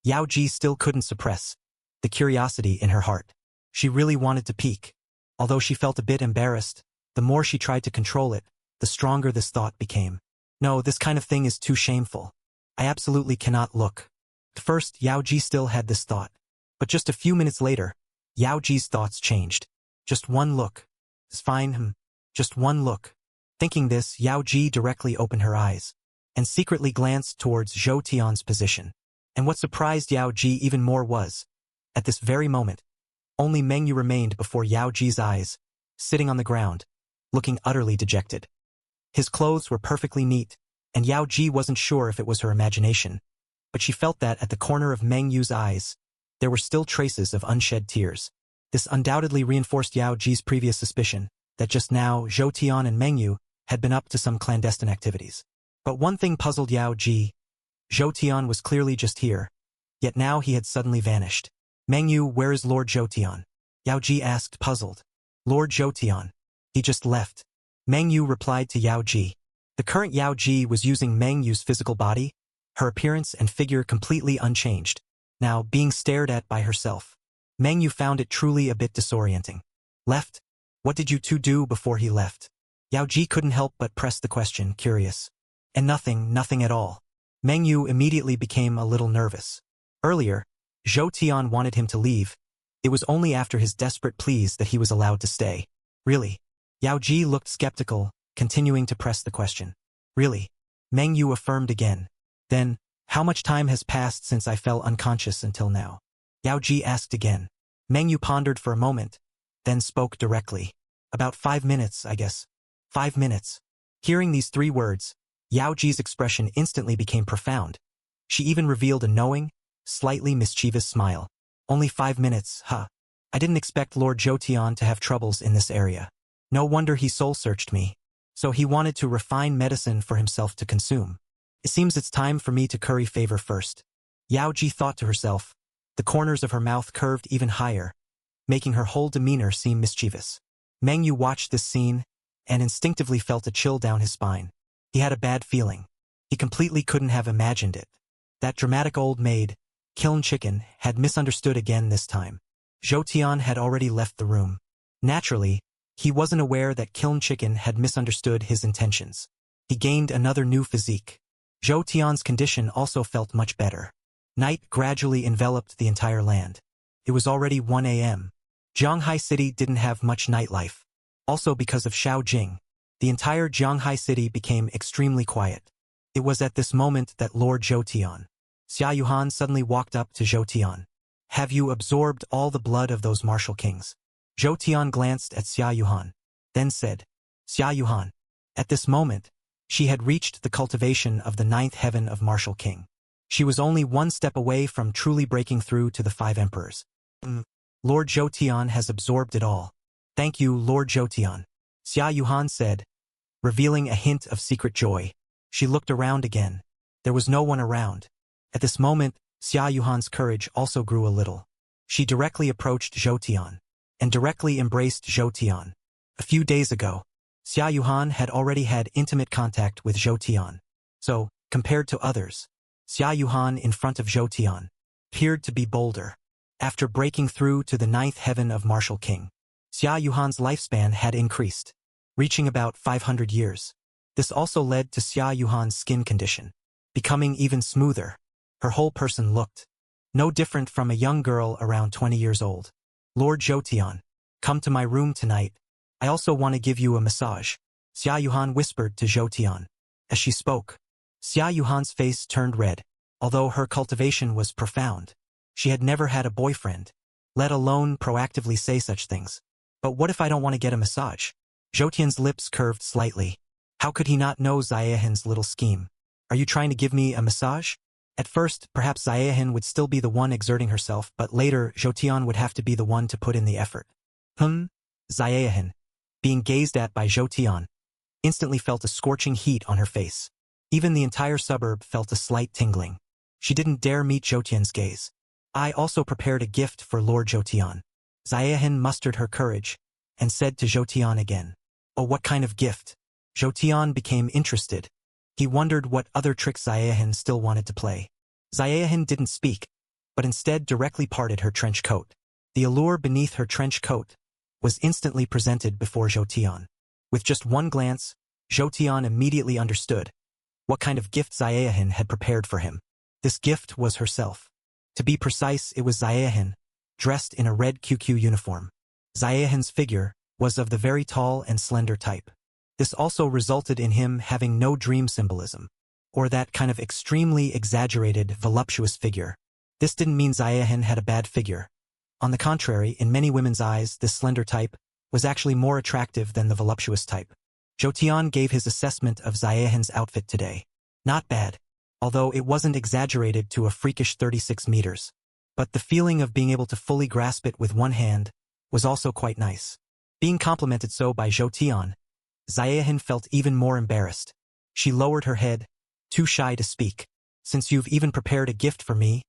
Yao Ji still couldn't suppress the curiosity in her heart. She really wanted to peek. Although she felt a bit embarrassed, the more she tried to control it, the stronger this thought became. No, this kind of thing is too shameful. I absolutely cannot look. At first, Yao Ji still had this thought. But just a few minutes later, Yao Ji's thoughts changed. Just one look. It's fine, Just one look. Thinking this, Yao Ji directly opened her eyes and secretly glanced towards Zhou Tian's position. And what surprised Yao Ji even more was, at this very moment, only Meng Yu remained before Yao Ji's eyes, sitting on the ground, looking utterly dejected. His clothes were perfectly neat, and Yao Ji wasn't sure if it was her imagination, but she felt that at the corner of Meng Yu's eyes, there were still traces of unshed tears. This undoubtedly reinforced Yao Ji's previous suspicion that just now Zhou Tian and Meng Yu had been up to some clandestine activities. But one thing puzzled Yao Ji. Zhou Tian was clearly just here, yet now he had suddenly vanished. Meng Yu, where is Lord Zhou Tian? Yao Ji asked, puzzled. Lord Zhou Tian. He just left. Meng Yu replied to Yao Ji. The current Yao Ji was using Meng Yu's physical body, her appearance and figure completely unchanged, now being stared at by herself. Meng Yu found it truly a bit disorienting. Left? What did you two do before he left? Yao Ji couldn't help but press the question, curious. And nothing at all. Meng Yu immediately became a little nervous. Earlier, Zhou Tian wanted him to leave. It was only after his desperate pleas that he was allowed to stay. Really? Yao Ji looked skeptical, continuing to press the question. Really? Meng Yu affirmed again. Then, how much time has passed since I fell unconscious until now? Yao Ji asked again. Meng Yu pondered for a moment, then spoke directly. About 5 minutes, I guess. 5 minutes. Hearing these 3 words, Yao Ji's expression instantly became profound. She even revealed a knowing, slightly mischievous smile. Only 5 minutes, huh? I didn't expect Lord Zhou Tian to have troubles in this area. No wonder he soul-searched me. So he wanted to refine medicine for himself to consume. It seems it's time for me to curry favor first. Yao Ji thought to herself. The corners of her mouth curved even higher, making her whole demeanor seem mischievous. Meng Yu watched this scene and instinctively felt a chill down his spine. He had a bad feeling. He completely couldn't have imagined it. That dramatic old maid, Kiln Chicken, had misunderstood again this time. Zhou Tian had already left the room. Naturally, he wasn't aware that Kiln Chicken had misunderstood his intentions. He gained another new physique. Zhou Tian's condition also felt much better. Night gradually enveloped the entire land. It was already 1 a.m. Jianghai City didn't have much nightlife. Also because of Shaojing, the entire Jianghai City became extremely quiet. It was at this moment that Lord Zhou Tian, Xia Yuhan, suddenly walked up to Zhou Tian. Have you absorbed all the blood of those martial kings? Zhou Tian glanced at Xia Yuhan, then said, Xia Yuhan. At this moment, she had reached the cultivation of the 9th heaven of martial king. She was only 1 step away from truly breaking through to the 5 emperors. Lord Zhou Tian has absorbed it all. Thank you, Lord Zhou Tian. Xia Yuhan said, revealing a hint of secret joy. She looked around again. There was no one around. At this moment, Xia Yuhan's courage also grew a little. She directly approached Zhou Tian and directly embraced Zhou Tian. A few days ago, Xia Yuhan had already had intimate contact with Zhou Tian. So, compared to others, Xia Yuhan in front of Zhou Tian appeared to be bolder. After breaking through to the 9th heaven of martial king, Xia Yuhan's lifespan had increased, reaching about 500 years. This also led to Xia Yuhan's skin condition becoming even smoother. Her whole person looked no different from a young girl around 20 years old. Lord Zhou Tian, come to my room tonight. I also want to give you a massage. Xia Yuhan whispered to Zhou Tian. As she spoke, Xia Yuhan's face turned red. Although her cultivation was profound, she had never had a boyfriend, let alone proactively say such things. But what if I don't want to get a massage? Zhou Tian's lips curved slightly. How could he not know Ziahin's little scheme? Are you trying to give me a massage? At first, perhaps Ziahin would still be the one exerting herself, but later Zhou Tian would have to be the one to put in the effort. Ziahin, being gazed at by Zhou Tian, instantly felt a scorching heat on her face. Even the entire suburb felt a slight tingling. She didn't dare meet Zhou Tian's gaze. I also prepared a gift for Lord Zhou Tian. Ziahin mustered her courage and said to Zhou Tian again. Oh, what kind of gift? Zhou Tian became interested. He wondered what other tricks Ziahin still wanted to play. Ziahin didn't speak, but instead directly parted her trench coat. The allure beneath her trench coat was instantly presented before Zhou Tian. With just one glance, Zhou Tian immediately understood what kind of gift Xiaoyan had prepared for him. This gift was herself. To be precise, it was Xiaoyan, dressed in a red QQ uniform. Xiaoyan's figure was of the very tall and slender type. This also resulted in him having no dream symbolism, or that kind of extremely exaggerated, voluptuous figure. This didn't mean Xiaoyan had a bad figure. On the contrary, in many women's eyes, this slender type was actually more attractive than the voluptuous type. Zhou Tian gave his assessment of Xiaoyan's outfit today. Not bad, although it wasn't exaggerated to a freakish 36 meters. But the feeling of being able to fully grasp it with one hand was also quite nice. Being complimented so by Zhou Tian, Xiaoyan felt even more embarrassed. She lowered her head, too shy to speak. Since you've even prepared a gift for me,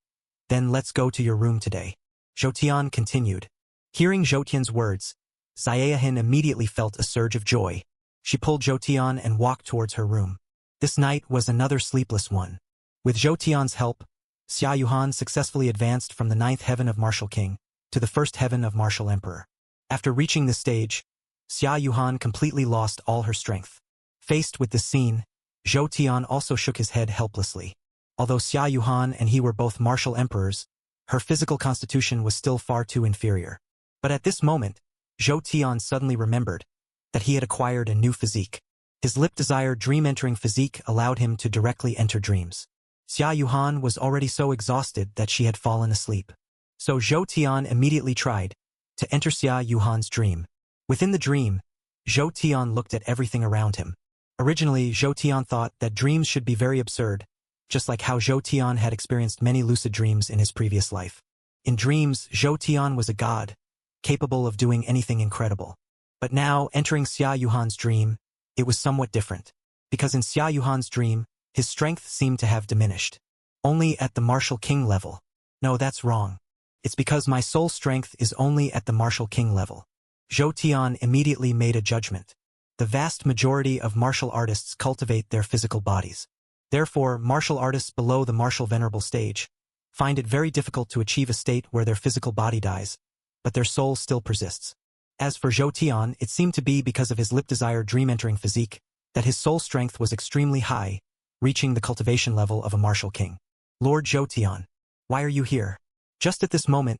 then let's go to your room today. Zhou Tian continued. Hearing Zhou Tian's words, Xiaoyan immediately felt a surge of joy. She pulled Zhou Tian and walked towards her room. This night was another sleepless one. With Zhou Tian's help, Xiaoyan successfully advanced from the 9th heaven of Martial King to the 1st heaven of Martial Emperor. After reaching this stage, Xiaoyan completely lost all her strength. Faced with this scene, Zhou Tian also shook his head helplessly. Although Xiaoyan and he were both martial emperors, her physical constitution was still far too inferior. But at this moment, Zhou Tian suddenly remembered that he had acquired a new physique. His lip-desired dream-entering physique allowed him to directly enter dreams. Xiaoyan was already so exhausted that she had fallen asleep. So Zhou Tian immediately tried to enter Xiaoyan's dream. Within the dream, Zhou Tian looked at everything around him. Originally, Zhou Tian thought that dreams should be very absurd, just like how Zhou Tian had experienced many lucid dreams in his previous life. In dreams, Zhou Tian was a god, capable of doing anything incredible. But now, entering Xiaoyan's dream, it was somewhat different. Because in Xiaoyan's dream, his strength seemed to have diminished. Only at the martial king level. No, that's wrong. It's because my soul strength is only at the martial king level. Zhou Tian immediately made a judgment. The vast majority of martial artists cultivate their physical bodies. Therefore, martial artists below the martial venerable stage find it very difficult to achieve a state where their physical body dies, but their soul still persists. As for Zhou Tian, it seemed to be because of his lip-desired dream-entering physique that his soul strength was extremely high, reaching the cultivation level of a martial king. Lord Zhou Tian, why are you here? Just at this moment,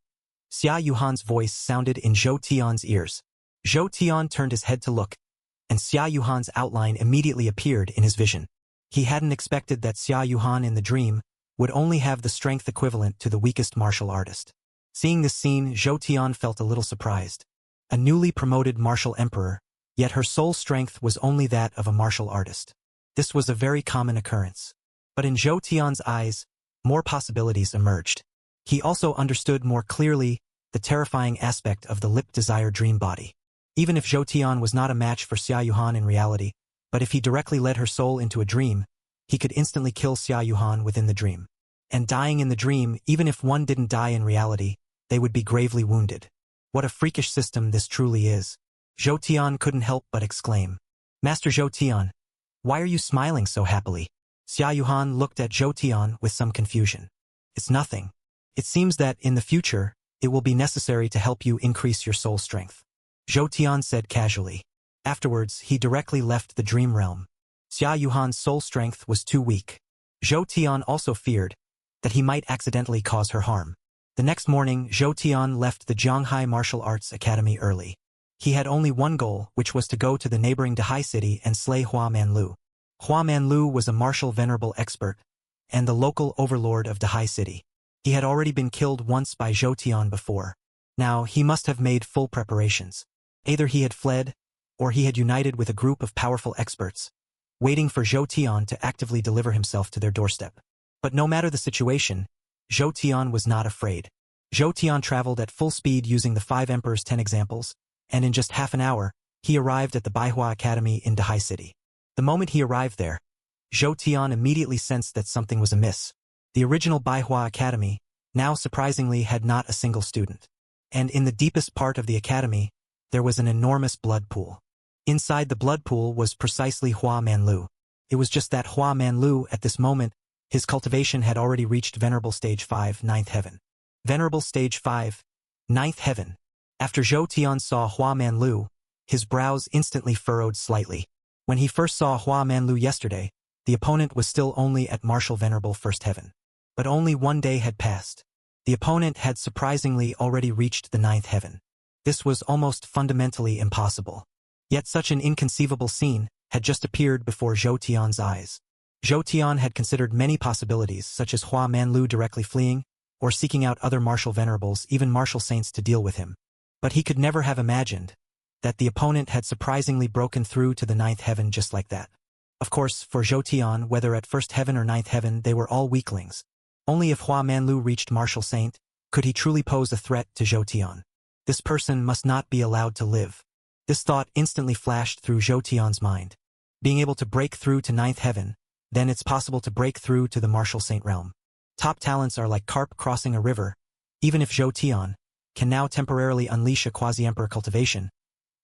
Xiaoyan's voice sounded in Zhou Tian's ears. Zhou Tian turned his head to look, and Xiaoyan's outline immediately appeared in his vision. He hadn't expected that Xiaoyan in the dream would only have the strength equivalent to the weakest martial artist. Seeing this scene, Zhou Tian felt a little surprised. A newly promoted martial emperor, yet her soul strength was only that of a martial artist. This was a very common occurrence. But in Zhou Tian's eyes, more possibilities emerged. He also understood more clearly the terrifying aspect of the lip-desired dream body. Even if Zhou Tian was not a match for Xiaoyan in reality, but if he directly led her soul into a dream, he could instantly kill Xiaoyan within the dream. And dying in the dream, even if one didn't die in reality, they would be gravely wounded. What a freakish system this truly is. Zhou Tian couldn't help but exclaim. Master Zhou Tian, why are you smiling so happily? Xiaoyan looked at Zhou Tian with some confusion. It's nothing. It seems that, in the future, it will be necessary to help you increase your soul strength. Zhou Tian said casually. Afterwards, he directly left the dream realm. Xiaoyan's soul strength was too weak. Zhou Tian also feared that he might accidentally cause her harm. The next morning, Zhou Tian left the Zhanghai Martial Arts Academy early. He had only one goal, which was to go to the neighboring Dahai city and slay Hua Manlu. Hua Manlu was a martial venerable expert and the local overlord of Dahai city. He had already been killed once by Zhou Tian before. Now, he must have made full preparations. Either he had fled, or he had united with a group of powerful experts, waiting for Zhou Tian to actively deliver himself to their doorstep. But no matter the situation, Zhou Tian was not afraid. Zhou Tian traveled at full speed using the 5 Emperor's 10 examples, and in just half an hour, he arrived at the Baihua Academy in Dahai City. The moment he arrived there, Zhou Tian immediately sensed that something was amiss. The original Baihua Academy, now surprisingly, had not a single student. And in the deepest part of the academy, there was an enormous blood pool. Inside the blood pool was precisely Hua Manlu. It was just that Hua Manlu, at this moment, his cultivation had already reached Venerable Stage 5, 9th Heaven. Venerable Stage 5. Ninth Heaven. After Zhou Tian saw Hua Manlu, his brows instantly furrowed slightly. When he first saw Hua Manlu yesterday, the opponent was still only at Martial Venerable First Heaven. But only one day had passed. The opponent had surprisingly already reached the ninth heaven. This was almost fundamentally impossible. Yet such an inconceivable scene had just appeared before Zhou Tian's eyes. Zhou Tian had considered many possibilities, such as Hua Manlu directly fleeing, or seeking out other martial venerables, even martial saints, to deal with him. But he could never have imagined that the opponent had surprisingly broken through to the ninth heaven just like that. Of course, for Zhou Tian, whether at first heaven or ninth heaven, they were all weaklings. Only if Hua Manlu reached martial saint could he truly pose a threat to Zhou Tian. This person must not be allowed to live. This thought instantly flashed through Zhou Tian's mind. Being able to break through to ninth heaven, then it's possible to break through to the martial saint realm. Top talents are like carp crossing a river. Even if Zhou Tian can now temporarily unleash a quasi-emperor cultivation,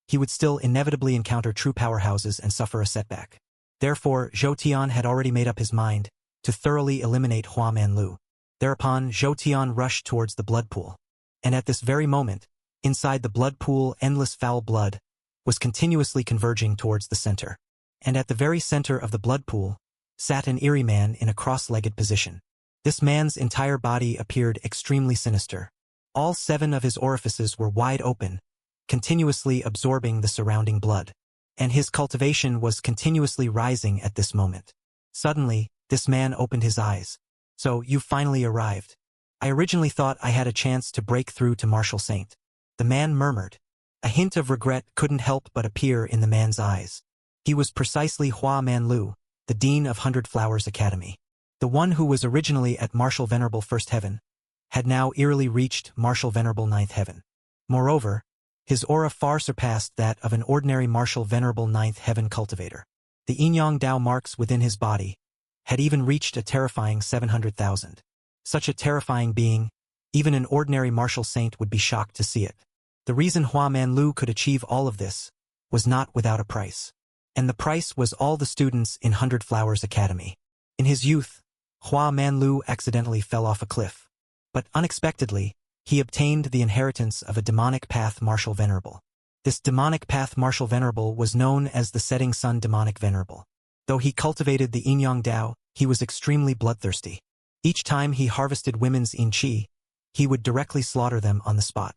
he would still inevitably encounter true powerhouses and suffer a setback. Therefore, Zhou Tian had already made up his mind to thoroughly eliminate Hua Manlu. Thereupon, Zhou Tian rushed towards the blood pool. And at this very moment, inside the blood pool, endless foul blood was continuously converging towards the center. And at the very center of the blood pool sat an eerie man in a cross-legged position. This man's entire body appeared extremely sinister. All 7 of his orifices were wide open, continuously absorbing the surrounding blood. And his cultivation was continuously rising at this moment. Suddenly, this man opened his eyes. "So, you finally arrived. I originally thought I had a chance to break through to martial saint," the man murmured. A hint of regret couldn't help but appear in the man's eyes. He was precisely Hua Manlu, the Dean of Hundred Flowers Academy. The one who was originally at Martial Venerable First Heaven had now eerily reached Martial Venerable Ninth Heaven. Moreover, his aura far surpassed that of an ordinary Martial Venerable Ninth Heaven cultivator. The yin-yang Dao marks within his body had even reached a terrifying 700,000. Such a terrifying being, even an ordinary martial saint would be shocked to see it. The reason Hua Manlu could achieve all of this was not without a price. And the price was all the students in Hundred Flowers Academy. In his youth, Hua Manlu accidentally fell off a cliff. But unexpectedly, he obtained the inheritance of a demonic path martial venerable. This demonic path martial venerable was known as the Setting Sun Demonic Venerable. Though he cultivated the yin-yang Dao, he was extremely bloodthirsty. Each time he harvested women's yin qi, he would directly slaughter them on the spot.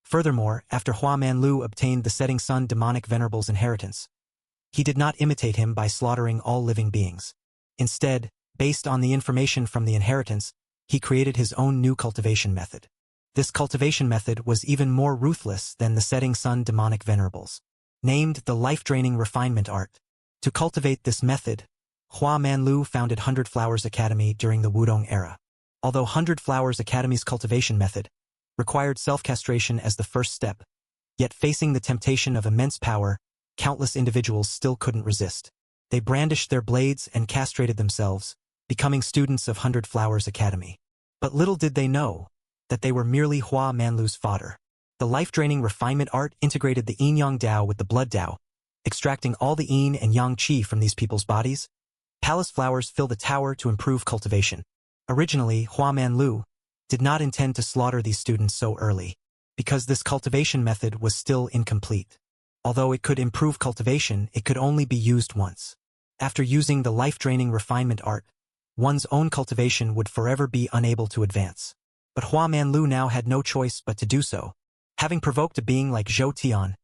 Furthermore, after Hua Manlu obtained the Setting Sun Demonic Venerable's inheritance, he did not imitate him by slaughtering all living beings. Instead, based on the information from the inheritance, he created his own new cultivation method. This cultivation method was even more ruthless than the Setting Sun Demonic Venerables. Named the life-draining refinement art. To cultivate this method, Hua Manlu founded Hundred Flowers Academy during the Wudong era. Although Hundred Flowers Academy's cultivation method required self-castration as the first step, yet facing the temptation of immense power, countless individuals still couldn't resist. They brandished their blades and castrated themselves, becoming students of Hundred Flowers Academy. But little did they know that they were merely Hua Manlu's fodder. The life-draining refinement art integrated the yin-yang Dao with the blood Dao, extracting all the yin and yang qi from these people's bodies. Palace flowers fill the tower to improve cultivation. Originally, Hua Manlu did not intend to slaughter these students so early, because this cultivation method was still incomplete. Although it could improve cultivation, it could only be used once. After using the life-draining refinement art, one's own cultivation would forever be unable to advance. But Hua Manlu now had no choice but to do so. Having provoked a being like Zhou Tian,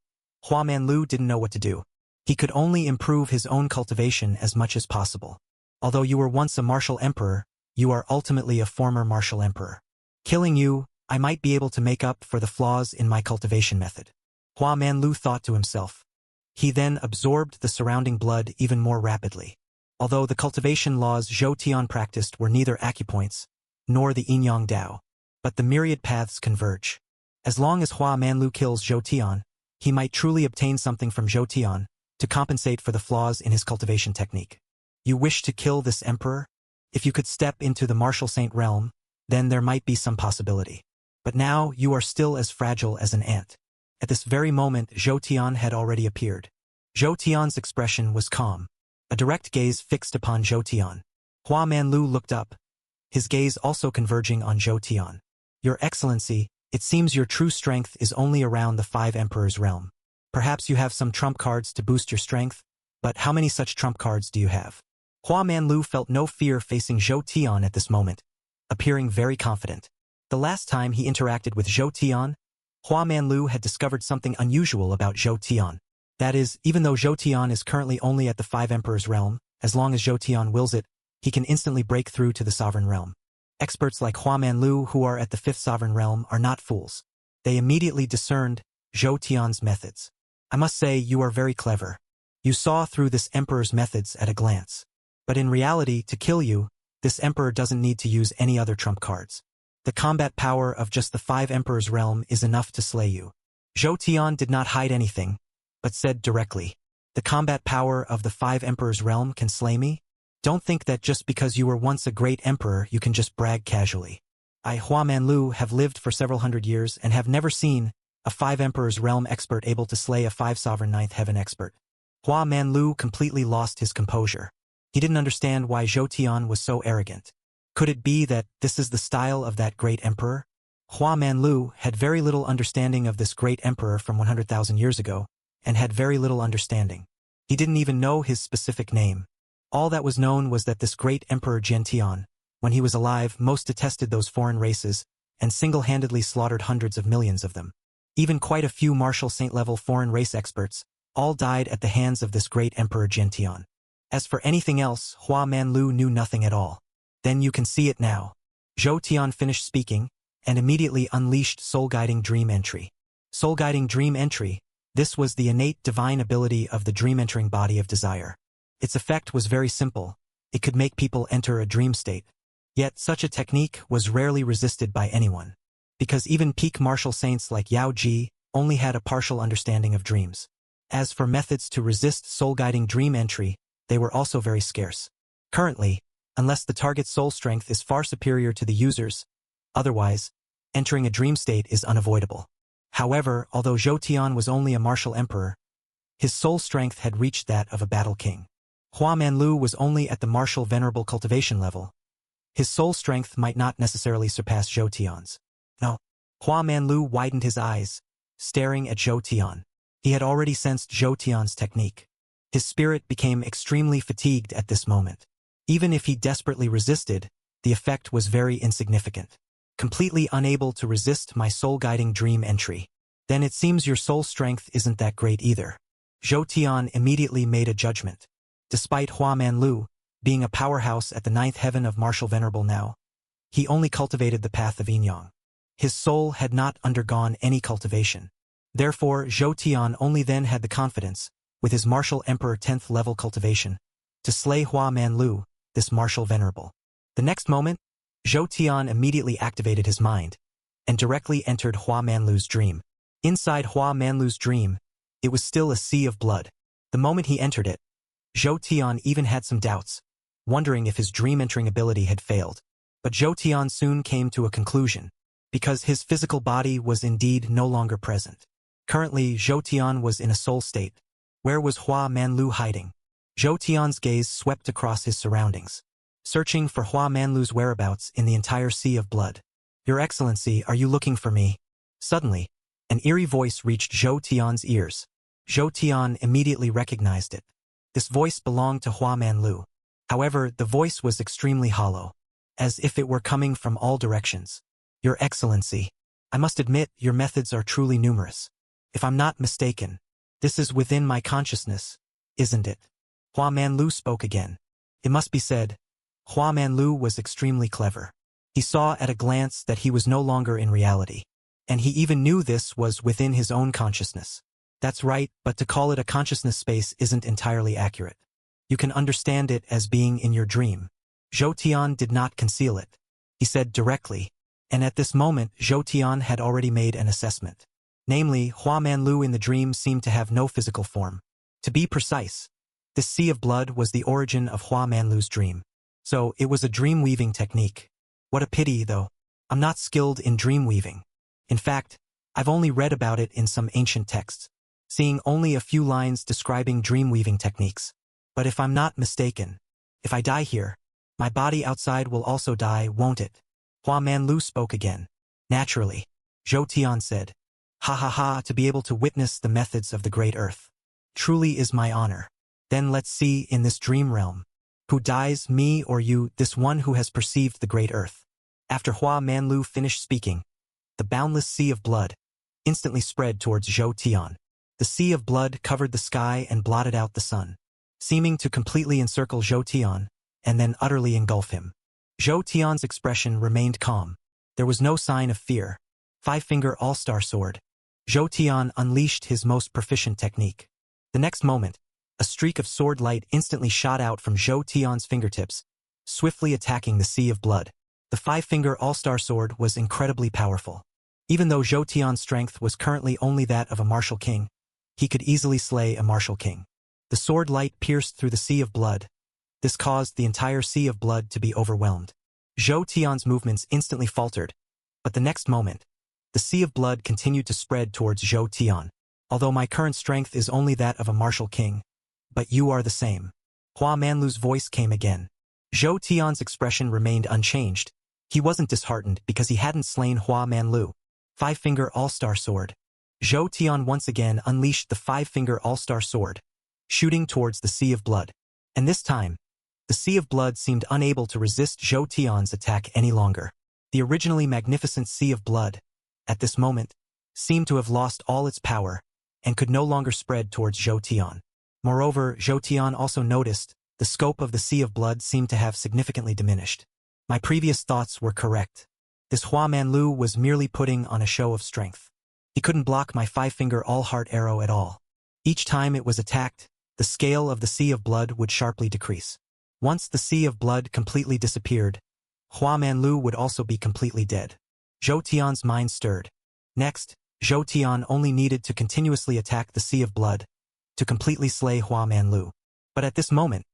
Hua Manlu didn't know what to do. He could only improve his own cultivation as much as possible. Although you were once a martial emperor, you are ultimately a former martial emperor. Killing you, I might be able to make up for the flaws in my cultivation method. Hua Manlu thought to himself. He then absorbed the surrounding blood even more rapidly. Although the cultivation laws Zhou Tian practiced were neither acupoints, nor the yin-yang Dao, but the myriad paths converge. As long as Hua Manlu kills Zhou Tian, he might truly obtain something from Zhou Tian to compensate for the flaws in his cultivation technique. You wish to kill this emperor? If you could step into the martial saint realm, then there might be some possibility. But now you are still as fragile as an ant. At this very moment, Zhou Tian had already appeared. Zhou Tian's expression was calm, a direct gaze fixed upon Zhou Tian. Hua Manlu looked up, his gaze also converging on Zhou Tian. Your Excellency, it seems your true strength is only around the 5 Emperors realm. Perhaps you have some trump cards to boost your strength, but how many such trump cards do you have? Hua Manlu felt no fear facing Zhou Tian at this moment, appearing very confident. The last time he interacted with Zhou Tian, Hua Manlu had discovered something unusual about Zhou Tian. That is, even though Zhou Tian is currently only at the 5 Emperors realm, as long as Zhou Tian wills it, he can instantly break through to the sovereign realm. Experts like Hua Manlu who are at the 5th sovereign realm are not fools. They immediately discerned Zhou Tian's methods. I must say you are very clever. You saw through this emperor's methods at a glance. But in reality, to kill you, this emperor doesn't need to use any other trump cards. The combat power of just the 5 Emperors realm is enough to slay you. Zhou Tian did not hide anything, but said directly, the combat power of the 5 Emperors realm can slay me? Don't think that just because you were once a great emperor you can just brag casually. I, Hua Manlu, have lived for several hundred years and have never seen a 5 Emperors realm expert able to slay a 5 sovereign 9th heaven expert. Hua Manlu completely lost his composure. He didn't understand why Zhou Tian was so arrogant. Could it be that this is the style of that great emperor? Hua Manlu had very little understanding of this great emperor from 100,000 years ago, and had very little understanding. He didn't even know his specific name. All that was known was that this great emperor Jiantian, when he was alive, most detested those foreign races, and single-handedly slaughtered hundreds of millions of them. Even quite a few martial saint-level foreign race experts, all died at the hands of this great emperor Jiantian. As for anything else, Hua Manlu knew nothing at all. Then you can see it now. Zhou Tian finished speaking, and immediately unleashed soul-guiding dream entry. Soul-guiding dream entry, this was the innate divine ability of the dream-entering body of desire. Its effect was very simple. It could make people enter a dream state. Yet such a technique was rarely resisted by anyone. Because even peak martial saints like Yao Ji only had a partial understanding of dreams. As for methods to resist soul-guiding dream entry, they were also very scarce. Currently, unless the target's soul strength is far superior to the user's, otherwise, entering a dream state is unavoidable. However, although Zhou Tian was only a martial emperor, his soul strength had reached that of a battle king. Hua Manlu was only at the martial venerable cultivation level. His soul strength might not necessarily surpass Zhou Tian's. No. Hua Manlu widened his eyes, staring at Zhou Tian. He had already sensed Zhou Tian's technique. His spirit became extremely fatigued at this moment. Even if he desperately resisted, the effect was very insignificant. Completely unable to resist my soul-guiding dream entry. Then it seems your soul strength isn't that great either. Zhou Tian immediately made a judgment. Despite Hua Manlu being a powerhouse at the 9th heaven of martial venerable now, he only cultivated the path of yin-yang. His soul had not undergone any cultivation. Therefore, Zhou Tian only then had the confidence, with his martial emperor 10th level cultivation, to slay Hua Manlu, this martial venerable. The next moment, Zhou Tian immediately activated his mind, and directly entered Hua Manlu's dream. Inside Hua Manlu's dream, it was still a sea of blood. The moment he entered it, Zhou Tian even had some doubts, wondering if his dream-entering ability had failed. But Zhou Tian soon came to a conclusion, because his physical body was indeed no longer present. Currently, Zhou Tian was in a soul state. Where was Hua Manlu hiding? Zhou Tian's gaze swept across his surroundings, searching for Hua Manlu's whereabouts in the entire sea of blood. Your Excellency, are you looking for me? Suddenly, an eerie voice reached Zhou Tian's ears. Zhou Tian immediately recognized it. This voice belonged to Hua Manlu. However, the voice was extremely hollow, as if it were coming from all directions. Your Excellency, I must admit your methods are truly numerous. If I'm not mistaken, this is within my consciousness, isn't it? Hua Manlu spoke again. It must be said, Hua Manlu was extremely clever. He saw at a glance that he was no longer in reality. And he even knew this was within his own consciousness. That's right, but to call it a consciousness space isn't entirely accurate. You can understand it as being in your dream. Zhou Tian did not conceal it. He said directly, and at this moment Zhou Tian had already made an assessment. Namely, Hua Manlu in the dream seemed to have no physical form. To be precise, this sea of blood was the origin of Hua Manlu's dream. So, it was a dream-weaving technique. What a pity, though. I'm not skilled in dream-weaving. In fact, I've only read about it in some ancient texts, seeing only a few lines describing dream-weaving techniques. But if I'm not mistaken, if I die here, my body outside will also die, won't it? Hua Manlu spoke again. Naturally, Zhou Tian said. Ha ha ha, to be able to witness the methods of the great earth. Truly is my honor. Then let's see, in this dream realm, who dies, me or you, this one who has perceived the great earth. After Hua Manlu finished speaking, the boundless sea of blood instantly spread towards Zhou Tian. The sea of blood covered the sky and blotted out the sun, seeming to completely encircle Zhou Tian and then utterly engulf him. Zhou Tian's expression remained calm. There was no sign of fear. Five-finger all-star sword. Zhou Tian unleashed his most proficient technique. The next moment, a streak of sword light instantly shot out from Zhou Tian's fingertips, swiftly attacking the sea of blood. The five-finger all-star sword was incredibly powerful. Even though Zhou Tian's strength was currently only that of a martial king, he could easily slay a martial king. The sword light pierced through the sea of blood. This caused the entire sea of blood to be overwhelmed. Zhou Tian's movements instantly faltered, but the next moment, the sea of blood continued to spread towards Zhou Tian. Although my current strength is only that of a martial king, but you are the same. Hua Manlu's voice came again. Zhou Tian's expression remained unchanged. He wasn't disheartened because he hadn't slain Hua Manlu. Five-finger all-star sword. Zhou Tian once again unleashed the five-finger all-star sword, shooting towards the sea of blood. And this time, the sea of blood seemed unable to resist Zhou Tian's attack any longer. The originally magnificent sea of blood, at this moment, seemed to have lost all its power and could no longer spread towards Zhou Tian. Moreover, Zhou Tian also noticed the scope of the sea of blood seemed to have significantly diminished. My previous thoughts were correct. This Hua Manlu was merely putting on a show of strength. He couldn't block my five-finger all-heart arrow at all. Each time it was attacked, the scale of the sea of blood would sharply decrease. Once the sea of blood completely disappeared, Hua Manlu would also be completely dead. Zhou Tian's mind stirred. Next, Zhou Tian only needed to continuously attack the sea of blood to completely slay Hua Manlu. But at this moment,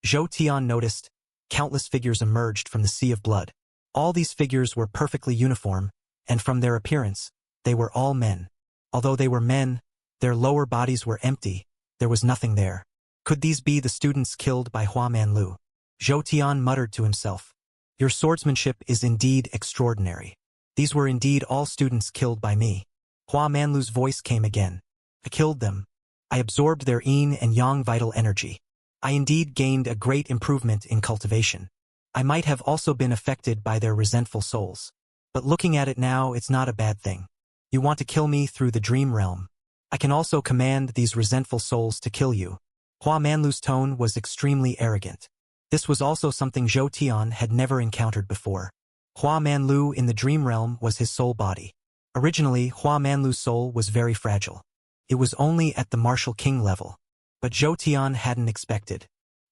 Zhou Tian noticed countless figures emerged from the sea of blood. All these figures were perfectly uniform, and from their appearance, they were all men. Although they were men, their lower bodies were empty. There was nothing there. Could these be the students killed by Hua Manlu? Zhou Tian muttered to himself. Your swordsmanship is indeed extraordinary. These were indeed all students killed by me. Hua Manlu's voice came again. I killed them. I absorbed their yin and yang vital energy. I indeed gained a great improvement in cultivation. I might have also been affected by their resentful souls. But looking at it now, it's not a bad thing. You want to kill me through the dream realm. I can also command these resentful souls to kill you. Hua Manlu's tone was extremely arrogant. This was also something Zhou Tian had never encountered before. Hua Manlu in the dream realm was his soul body. Originally, Hua Manlu's soul was very fragile. It was only at the martial king level. But Zhou Tian hadn't expected.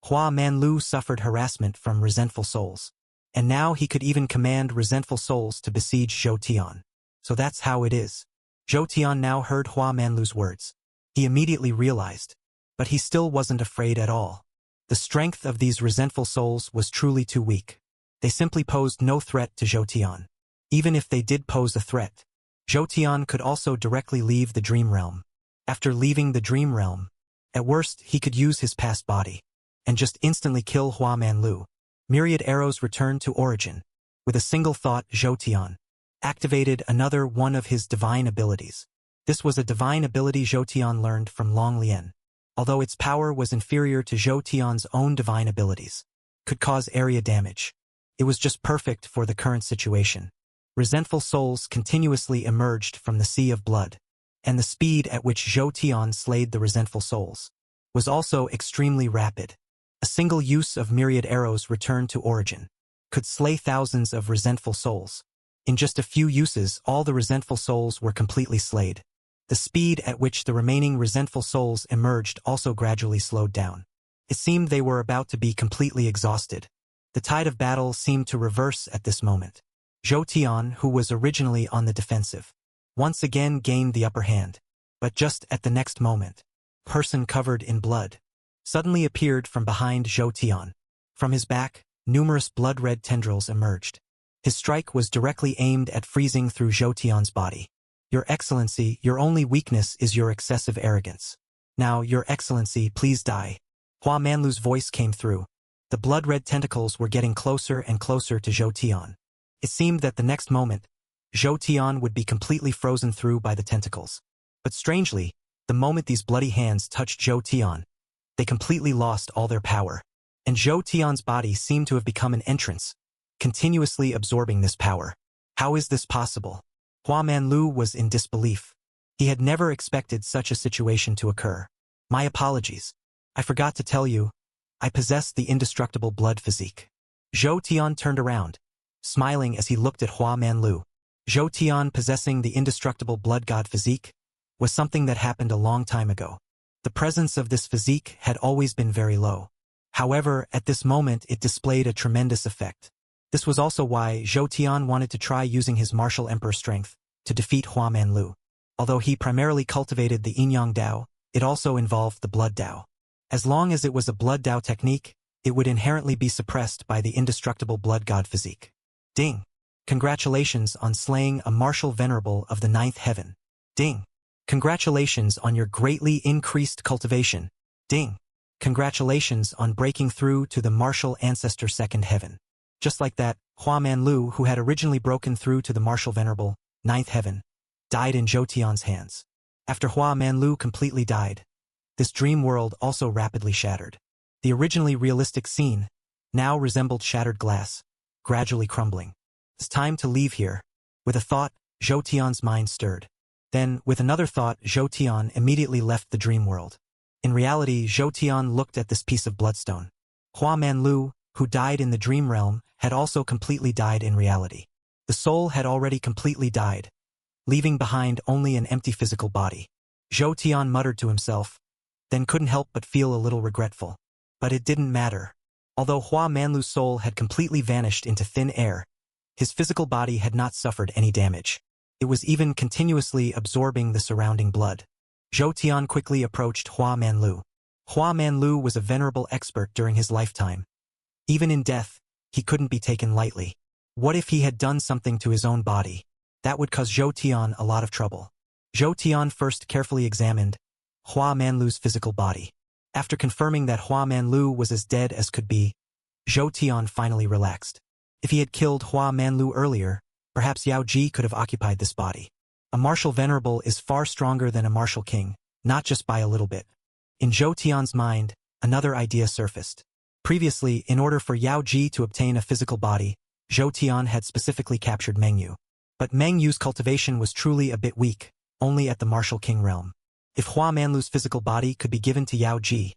Hua Manlu suffered harassment from resentful souls. And now he could even command resentful souls to besiege Zhou Tian. So that's how it is. Zhou Tian now heard Hua Manlu's words. He immediately realized. But he still wasn't afraid at all. The strength of these resentful souls was truly too weak. They simply posed no threat to Zhou Tian. Even if they did pose a threat, Zhou Tian could also directly leave the dream realm. After leaving the dream realm, at worst he could use his past body and just instantly kill Hua Manlu. Myriad arrows returned to origin. With a single thought, Zhou Tian activated another one of his divine abilities. This was a divine ability Zhou Tian learned from Long Lian. Although its power was inferior to Zhou Tian's own divine abilities, could cause area damage. It was just perfect for the current situation. Resentful souls continuously emerged from the sea of blood, and the speed at which Zhou Tian slayed the resentful souls was also extremely rapid. A single use of myriad arrows returned to origin could slay thousands of resentful souls. In just a few uses, all the resentful souls were completely slayed. The speed at which the remaining resentful souls emerged also gradually slowed down. It seemed they were about to be completely exhausted. The tide of battle seemed to reverse at this moment. Zhou Tian, who was originally on the defensive, once again gained the upper hand. But just at the next moment, a person covered in blood suddenly appeared from behind Zhou Tian. From his back, numerous blood-red tendrils emerged. His strike was directly aimed at freezing through Zhou Tian's body. Your Excellency, your only weakness is your excessive arrogance. Now, Your Excellency, please die. Hua Manlu's voice came through. The blood-red tentacles were getting closer and closer to Zhou Tian. It seemed that the next moment, Zhou Tian would be completely frozen through by the tentacles. But strangely, the moment these bloody hands touched Zhou Tian, they completely lost all their power. And Zhou Tian's body seemed to have become an entrance, continuously absorbing this power. How is this possible? Hua Manlu was in disbelief. He had never expected such a situation to occur. My apologies. I forgot to tell you, I possess the indestructible blood physique. Zhou Tian turned around, smiling as he looked at Hua Manlu. Zhou Tian possessing the indestructible blood god physique was something that happened a long time ago. The presence of this physique had always been very low. However, at this moment it displayed a tremendous effect. This was also why Zhou Tian wanted to try using his martial emperor strength to defeat Hua Manlu. Although he primarily cultivated the Yin-Yang Dao, it also involved the blood Dao. As long as it was a blood Dao technique, it would inherently be suppressed by the indestructible blood god physique. Ding! Congratulations on slaying a martial venerable of the ninth heaven. Ding! Congratulations on your greatly increased cultivation. Ding! Congratulations on breaking through to the martial ancestor second heaven. Just like that, Hua Manlu, who had originally broken through to the martial venerable, ninth heaven, died in Zhou Tian's hands. After Hua Manlu completely died, this dream world also rapidly shattered. The originally realistic scene now resembled shattered glass, gradually crumbling. It's time to leave here. With a thought, Zhou Tian's mind stirred. Then, with another thought, Zhou Tian immediately left the dream world. In reality, Zhou Tian looked at this piece of bloodstone. Hua Manlu, who died in the dream realm, had also completely died in reality. The soul had already completely died, leaving behind only an empty physical body. Zhou Tian muttered to himself, then couldn't help but feel a little regretful. But it didn't matter. Although Hua Manlu's soul had completely vanished into thin air, his physical body had not suffered any damage. It was even continuously absorbing the surrounding blood. Zhou Tian quickly approached Hua Manlu. Hua Manlu was a venerable expert during his lifetime. Even in death, he couldn't be taken lightly. What if he had done something to his own body? That would cause Zhou Tian a lot of trouble. Zhou Tian first carefully examined Hua Manlu's physical body. After confirming that Hua Manlu was as dead as could be, Zhou Tian finally relaxed. If he had killed Hua Manlu earlier, perhaps Yao Ji could have occupied this body. A martial venerable is far stronger than a martial king, not just by a little bit. In Zhou Tian's mind, another idea surfaced. Previously, in order for Yao Ji to obtain a physical body, Zhou Tian had specifically captured Meng Yu. But Meng Yu's cultivation was truly a bit weak, only at the martial king realm. If Hua Manlu's physical body could be given to Yao Ji,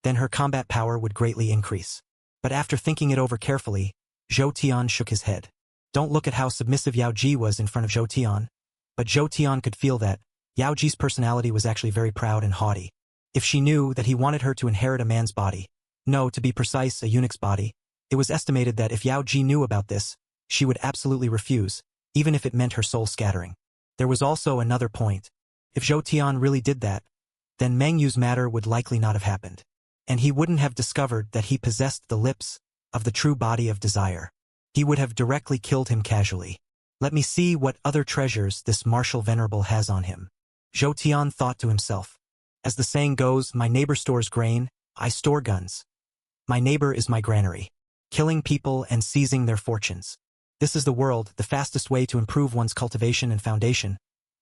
then her combat power would greatly increase. But after thinking it over carefully, Zhou Tian shook his head. Don't look at how submissive Yao Ji was in front of Zhou Tian, but Zhou Tian could feel that Yao Ji's personality was actually very proud and haughty. If she knew that he wanted her to inherit a man's body, no, to be precise, a eunuch's body, it was estimated that if Yao Ji knew about this, she would absolutely refuse, even if it meant her soul scattering. There was also another point. If Zhou Tian really did that, then Meng Yu's matter would likely not have happened. And he wouldn't have discovered that he possessed the lips of the true body of desire. He would have directly killed him casually. Let me see what other treasures this martial venerable has on him. Zhou Tian thought to himself. As the saying goes, my neighbor stores grain, I store guns. My neighbor is my granary. Killing people and seizing their fortunes. This is the world, the fastest way to improve one's cultivation and foundation.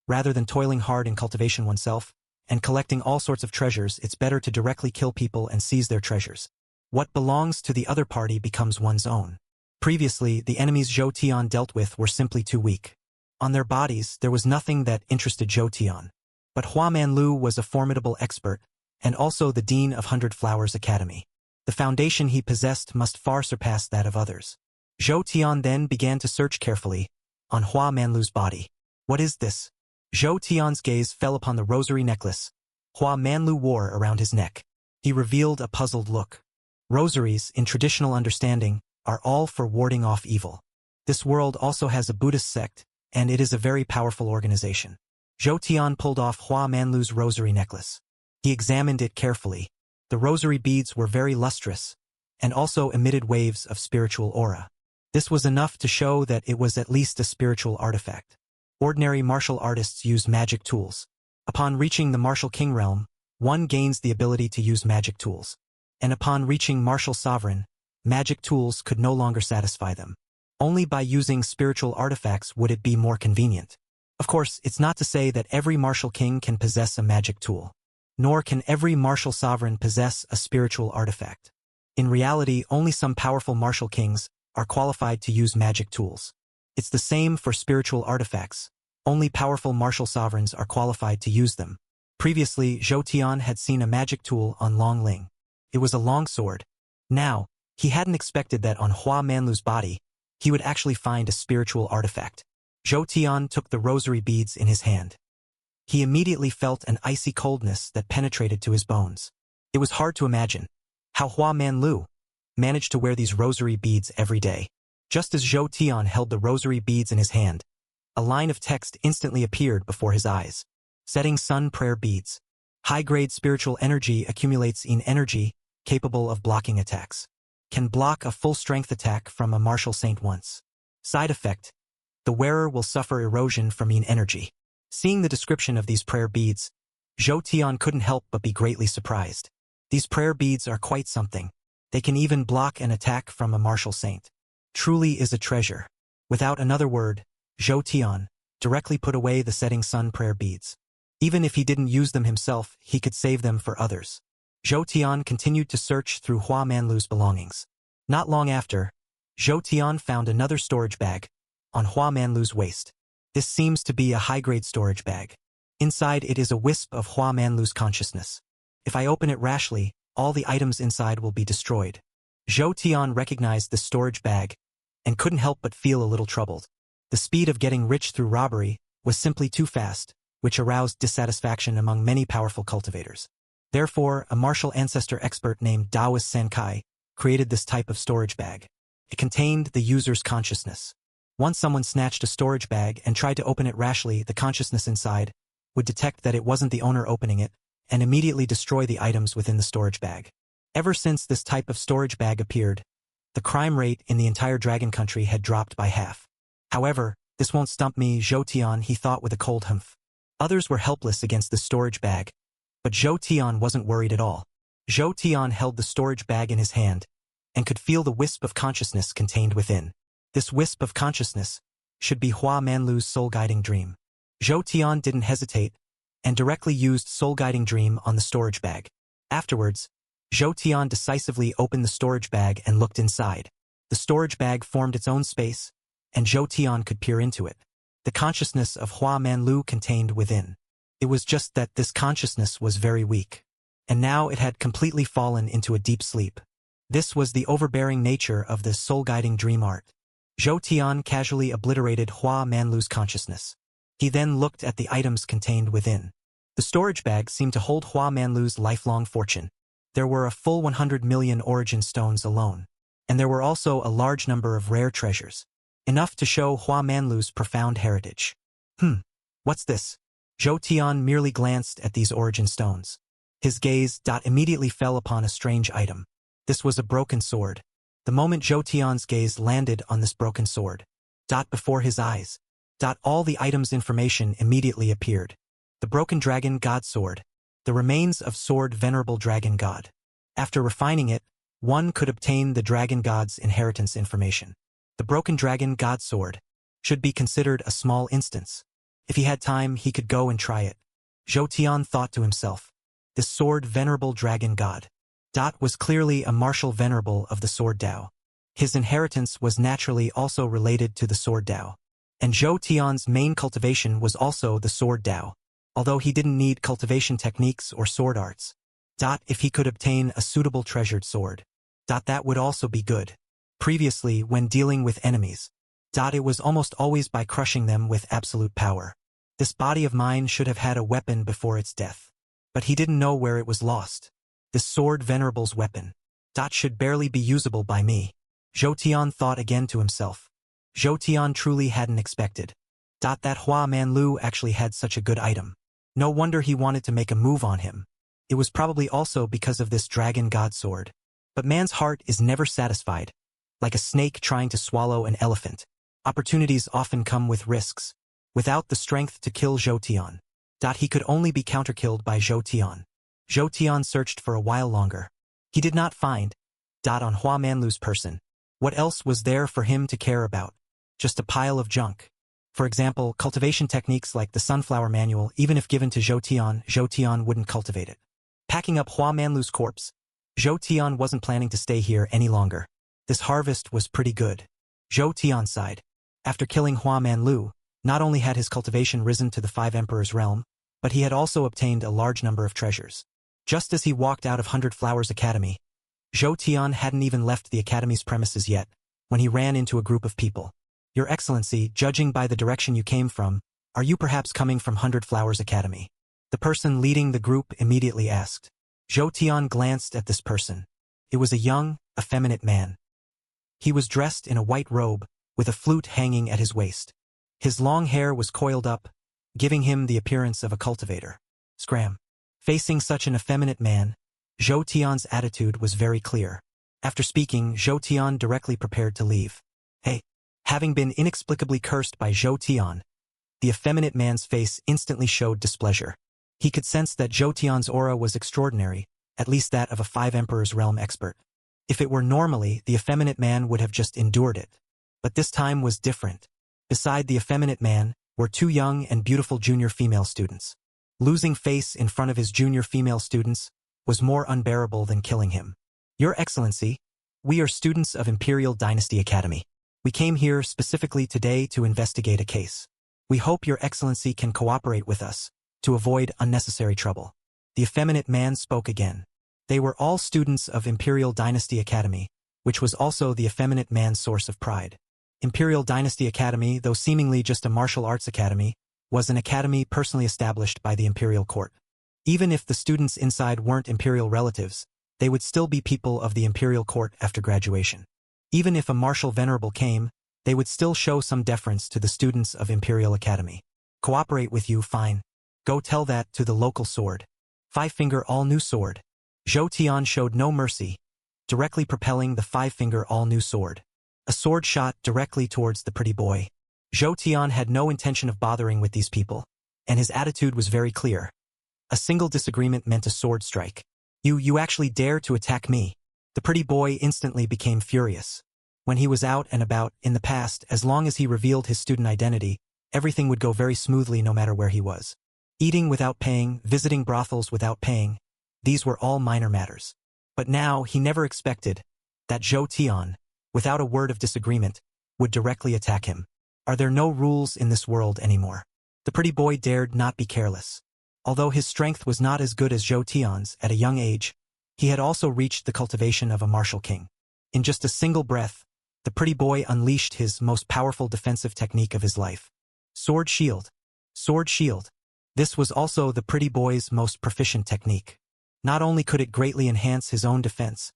Rather than toiling hard in cultivation oneself, and collecting all sorts of treasures, it's better to directly kill people and seize their treasures. What belongs to the other party becomes one's own. Previously, the enemies Zhou Tian dealt with were simply too weak. On their bodies, there was nothing that interested Zhou Tian. But Hua Manlu was a formidable expert, and also the Dean of Hundred Flowers Academy. The foundation he possessed must far surpass that of others. Zhou Tian then began to search carefully on Hua Manlu's body. What is this? Zhou Tian's gaze fell upon the rosary necklace Hua Manlu wore around his neck. He revealed a puzzled look. Rosaries, in traditional understanding, are all for warding off evil. This world also has a Buddhist sect, and it is a very powerful organization. Zhou Tian pulled off Hua Manlu's rosary necklace. He examined it carefully. The rosary beads were very lustrous, and also emitted waves of spiritual aura. This was enough to show that it was at least a spiritual artifact. Ordinary martial artists use magic tools. Upon reaching the martial king realm, one gains the ability to use magic tools. And upon reaching martial sovereign, magic tools could no longer satisfy them. Only by using spiritual artifacts would it be more convenient. Of course, it's not to say that every martial king can possess a magic tool. Nor can every martial sovereign possess a spiritual artifact. In reality, only some powerful martial kings are qualified to use magic tools. It's the same for spiritual artifacts. Only powerful martial sovereigns are qualified to use them. Previously, Zhou Tian had seen a magic tool on Long Ling. It was a long sword. Now, he hadn't expected that on Hua Manlu's body, he would actually find a spiritual artifact. Zhou Tian took the rosary beads in his hand. He immediately felt an icy coldness that penetrated to his bones. It was hard to imagine how Hua Manlu managed to wear these rosary beads every day. Just as Zhou Tian held the rosary beads in his hand, a line of text instantly appeared before his eyes. Setting sun prayer beads. High-grade spiritual energy accumulates in energy capable of blocking attacks. Can block a full-strength attack from a martial saint once. Side effect: the wearer will suffer erosion from yin energy. Seeing the description of these prayer beads, Zhou Tian couldn't help but be greatly surprised. These prayer beads are quite something. They can even block an attack from a martial saint. Truly is a treasure. Without another word, Zhou Tian directly put away the setting sun prayer beads. Even if he didn't use them himself, he could save them for others. Zhou Tian continued to search through Hua Manlu's belongings. Not long after, Zhou Tian found another storage bag on Hua Manlu's waist. This seems to be a high-grade storage bag. Inside it is a wisp of Hua Manlu's consciousness. If I open it rashly, all the items inside will be destroyed. Zhou Tian recognized the storage bag and couldn't help but feel a little troubled. The speed of getting rich through robbery was simply too fast, which aroused dissatisfaction among many powerful cultivators. Therefore, a martial ancestor expert named Daoist Sankai created this type of storage bag. It contained the user's consciousness. Once someone snatched a storage bag and tried to open it rashly, the consciousness inside would detect that it wasn't the owner opening it and immediately destroy the items within the storage bag. Ever since this type of storage bag appeared, the crime rate in the entire Dragon Country had dropped by half. However, this won't stump me, Zhou Tian, he thought with a cold humph. Others were helpless against the storage bag, but Zhou Tian wasn't worried at all. Zhou Tian held the storage bag in his hand and could feel the wisp of consciousness contained within. This wisp of consciousness should be Hua Manlu's soul-guiding dream. Zhou Tian didn't hesitate and directly used soul-guiding dream on the storage bag. Afterwards, Zhou Tian decisively opened the storage bag and looked inside. The storage bag formed its own space, and Zhou Tian could peer into it. The consciousness of Hua Manlu contained within. It was just that this consciousness was very weak, and now it had completely fallen into a deep sleep. This was the overbearing nature of the soul-guiding dream art. Zhou Tian casually obliterated Hua Manlu's consciousness. He then looked at the items contained within. The storage bag seemed to hold Hua Manlu's lifelong fortune. There were a full 100 million origin stones alone, and there were also a large number of rare treasures, enough to show Hua Manlu's profound heritage. What's this? Zhou Tian merely glanced at these origin stones. His gaze immediately fell upon a strange item. This was a broken sword. The moment Zhou Tian's gaze landed on this broken sword, before his eyes, all the item's information immediately appeared. The broken dragon god sword. The remains of sword venerable dragon god. After refining it, one could obtain the dragon god's inheritance information. The broken dragon god sword should be considered a small instance. If he had time, he could go and try it. Zhou Tian thought to himself. This sword venerable dragon god. Was clearly a martial venerable of the sword Dao. His inheritance was naturally also related to the sword Dao. And Zhou Tian's main cultivation was also the sword Dao. Although he didn't need cultivation techniques or sword arts. If he could obtain a suitable treasured sword. That would also be good. Previously, when dealing with enemies, it was almost always by crushing them with absolute power. This body of mine should have had a weapon before its death. But he didn't know where it was lost. This sword venerable's weapon. Should barely be usable by me. Zhou Tian thought again to himself. Zhou Tian truly hadn't expected. That Hua Manlu actually had such a good item. No wonder he wanted to make a move on him. It was probably also because of this dragon god sword. But man's heart is never satisfied. Like a snake trying to swallow an elephant. Opportunities often come with risks. Without the strength to kill Zhou Tian, he could only be counterkilled by Zhou Tian. Zhou Tian searched for a while longer. He did not find on Hua Manlu's person What else was there for him to care about? Just a pile of junk. For example, cultivation techniques like the sunflower manual, even if given to Zhou Tian wouldn't cultivate it. Packing up Hua Manlu's corpse, Zhou Tian wasn't planning to stay here any longer. This harvest was pretty good. Zhou Tian sighed. After killing Hua Manlu, not only had his cultivation risen to the 5 Emperors' realm, but he had also obtained a large number of treasures. Just as he walked out of 100 Flowers Academy, Zhou Tian hadn't even left the academy's premises yet, when he ran into a group of people. Your Excellency, judging by the direction you came from, are you perhaps coming from 100 Flowers Academy? The person leading the group immediately asked. Zhou Tian glanced at this person. It was a young, effeminate man. He was dressed in a white robe, with a flute hanging at his waist. His long hair was coiled up, giving him the appearance of a cultivator. Scram. Facing such an effeminate man, Zhou Tian's attitude was very clear. After speaking, Zhou Tian directly prepared to leave. Hey! Having been inexplicably cursed by Zhou Tian, the effeminate man's face instantly showed displeasure. He could sense that Zhou Tian's aura was extraordinary, at least that of a 5 Emperors' realm expert. If it were normally, the effeminate man would have just endured it. But this time was different. Beside the effeminate man were 2 young and beautiful junior female students. Losing face in front of his junior female students was more unbearable than killing him. Your Excellency, we are students of Imperial Dynasty Academy. We came here specifically today to investigate a case. We hope Your Excellency can cooperate with us to avoid unnecessary trouble. The effeminate man spoke again. They were all students of Imperial Dynasty Academy, which was also the effeminate man's source of pride. Imperial Dynasty Academy, though seemingly just a martial arts academy, was an academy personally established by the imperial court. Even if the students inside weren't imperial relatives, they would still be people of the imperial court after graduation. Even if a martial venerable came, they would still show some deference to the students of Imperial Academy. Cooperate with you, fine. Go tell that to the local sword. 5-finger all-new sword. Zhou Tian showed no mercy, directly propelling the 5-finger all-new sword. A sword shot directly towards the pretty boy. Zhou Tian had no intention of bothering with these people, and his attitude was very clear. A single disagreement meant a sword strike. You actually dare to attack me? The pretty boy instantly became furious. When he was out and about in the past, as long as he revealed his student identity, everything would go very smoothly no matter where he was. Eating without paying, visiting brothels without paying, these were all minor matters. But now he never expected that Zhou Tian, without a word of disagreement, would directly attack him. Are there no rules in this world anymore? The pretty boy dared not be careless. Although his strength was not as good as Zhou Tian's at a young age, he had also reached the cultivation of a martial king. In just a single breath, the pretty boy unleashed his most powerful defensive technique of his life. Sword shield. Sword shield. This was also the pretty boy's most proficient technique. Not only could it greatly enhance his own defense,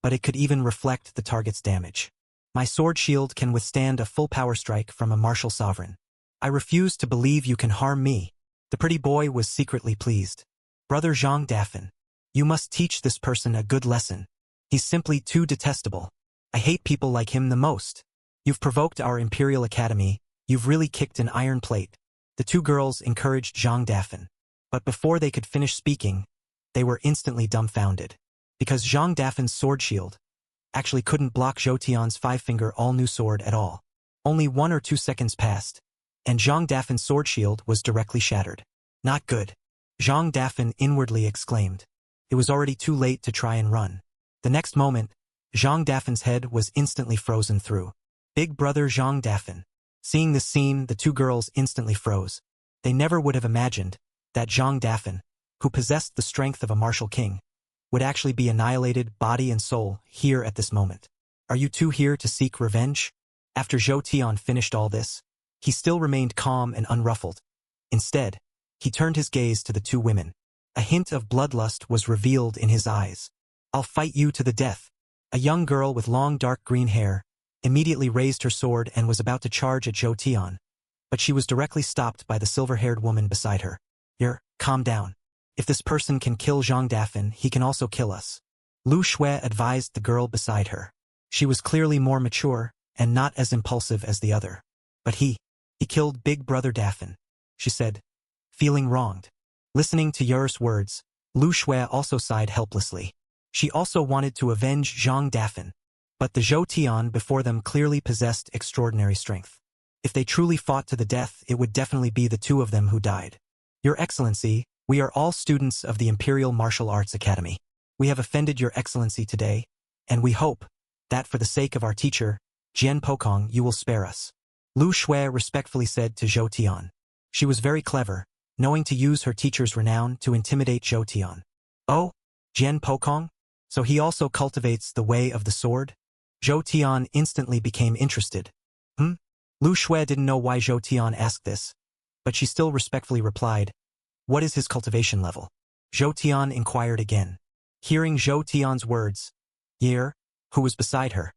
but it could even reflect the target's damage. My sword shield can withstand a full power strike from a martial sovereign. I refuse to believe you can harm me. The pretty boy was secretly pleased. Brother Zhang Dafan, you must teach this person a good lesson. He's simply too detestable. I hate people like him the most. You've provoked our Imperial Academy. You've really kicked an iron plate. The 2 girls encouraged Zhang Dafan. But before they could finish speaking, they were instantly dumbfounded. Because Zhang Dafan's sword shield actually couldn't block Zhou Tian's 5-finger all-new sword at all. Only 1 or 2 seconds passed, and Zhang Dafan's sword shield was directly shattered. Not good. Zhang Dafan inwardly exclaimed. It was already too late to try and run. The next moment, Zhang Dafan's head was instantly frozen through. Big brother Zhang Dafan. Seeing this scene, the 2 girls instantly froze. They never would have imagined that Zhang Dafan, who possessed the strength of a martial king, would actually be annihilated body and soul here at this moment. Are you 2 here to seek revenge? After Zhou Tian finished all this, he still remained calm and unruffled. Instead, he turned his gaze to the 2 women. A hint of bloodlust was revealed in his eyes. I'll fight you to the death. A young girl with long dark green hair immediately raised her sword and was about to charge at Zhou Tian, but she was directly stopped by the silver-haired woman beside her. Calm down. If this person can kill Zhang Dafan, he can also kill us. Lu Shui advised the girl beside her. She was clearly more mature and not as impulsive as the other. But he killed Big Brother Dafan, she said, feeling wronged. Listening to Yur's words, Lu Shui also sighed helplessly. She also wanted to avenge Zhang Dafan, But the Zhou Tian before them clearly possessed extraordinary strength. If they truly fought to the death, it would definitely be the two of them who died. Your Excellency, we are all students of the Imperial Martial Arts Academy. We have offended Your Excellency today, and we hope that for the sake of our teacher, Jian Pokong, you will spare us. Lu Shui respectfully said to Zhou Tian. She was very clever, knowing to use her teacher's renown to intimidate Zhou Tian. Oh, Jian Pokong? So he also cultivates the way of the sword? Zhou Tian instantly became interested. Lu Shui didn't know why Zhou Tian asked this, but she still respectfully replied, "What is his cultivation level?" Zhou Tian inquired again. Hearing Zhou Tian's words, Yer, who was beside her,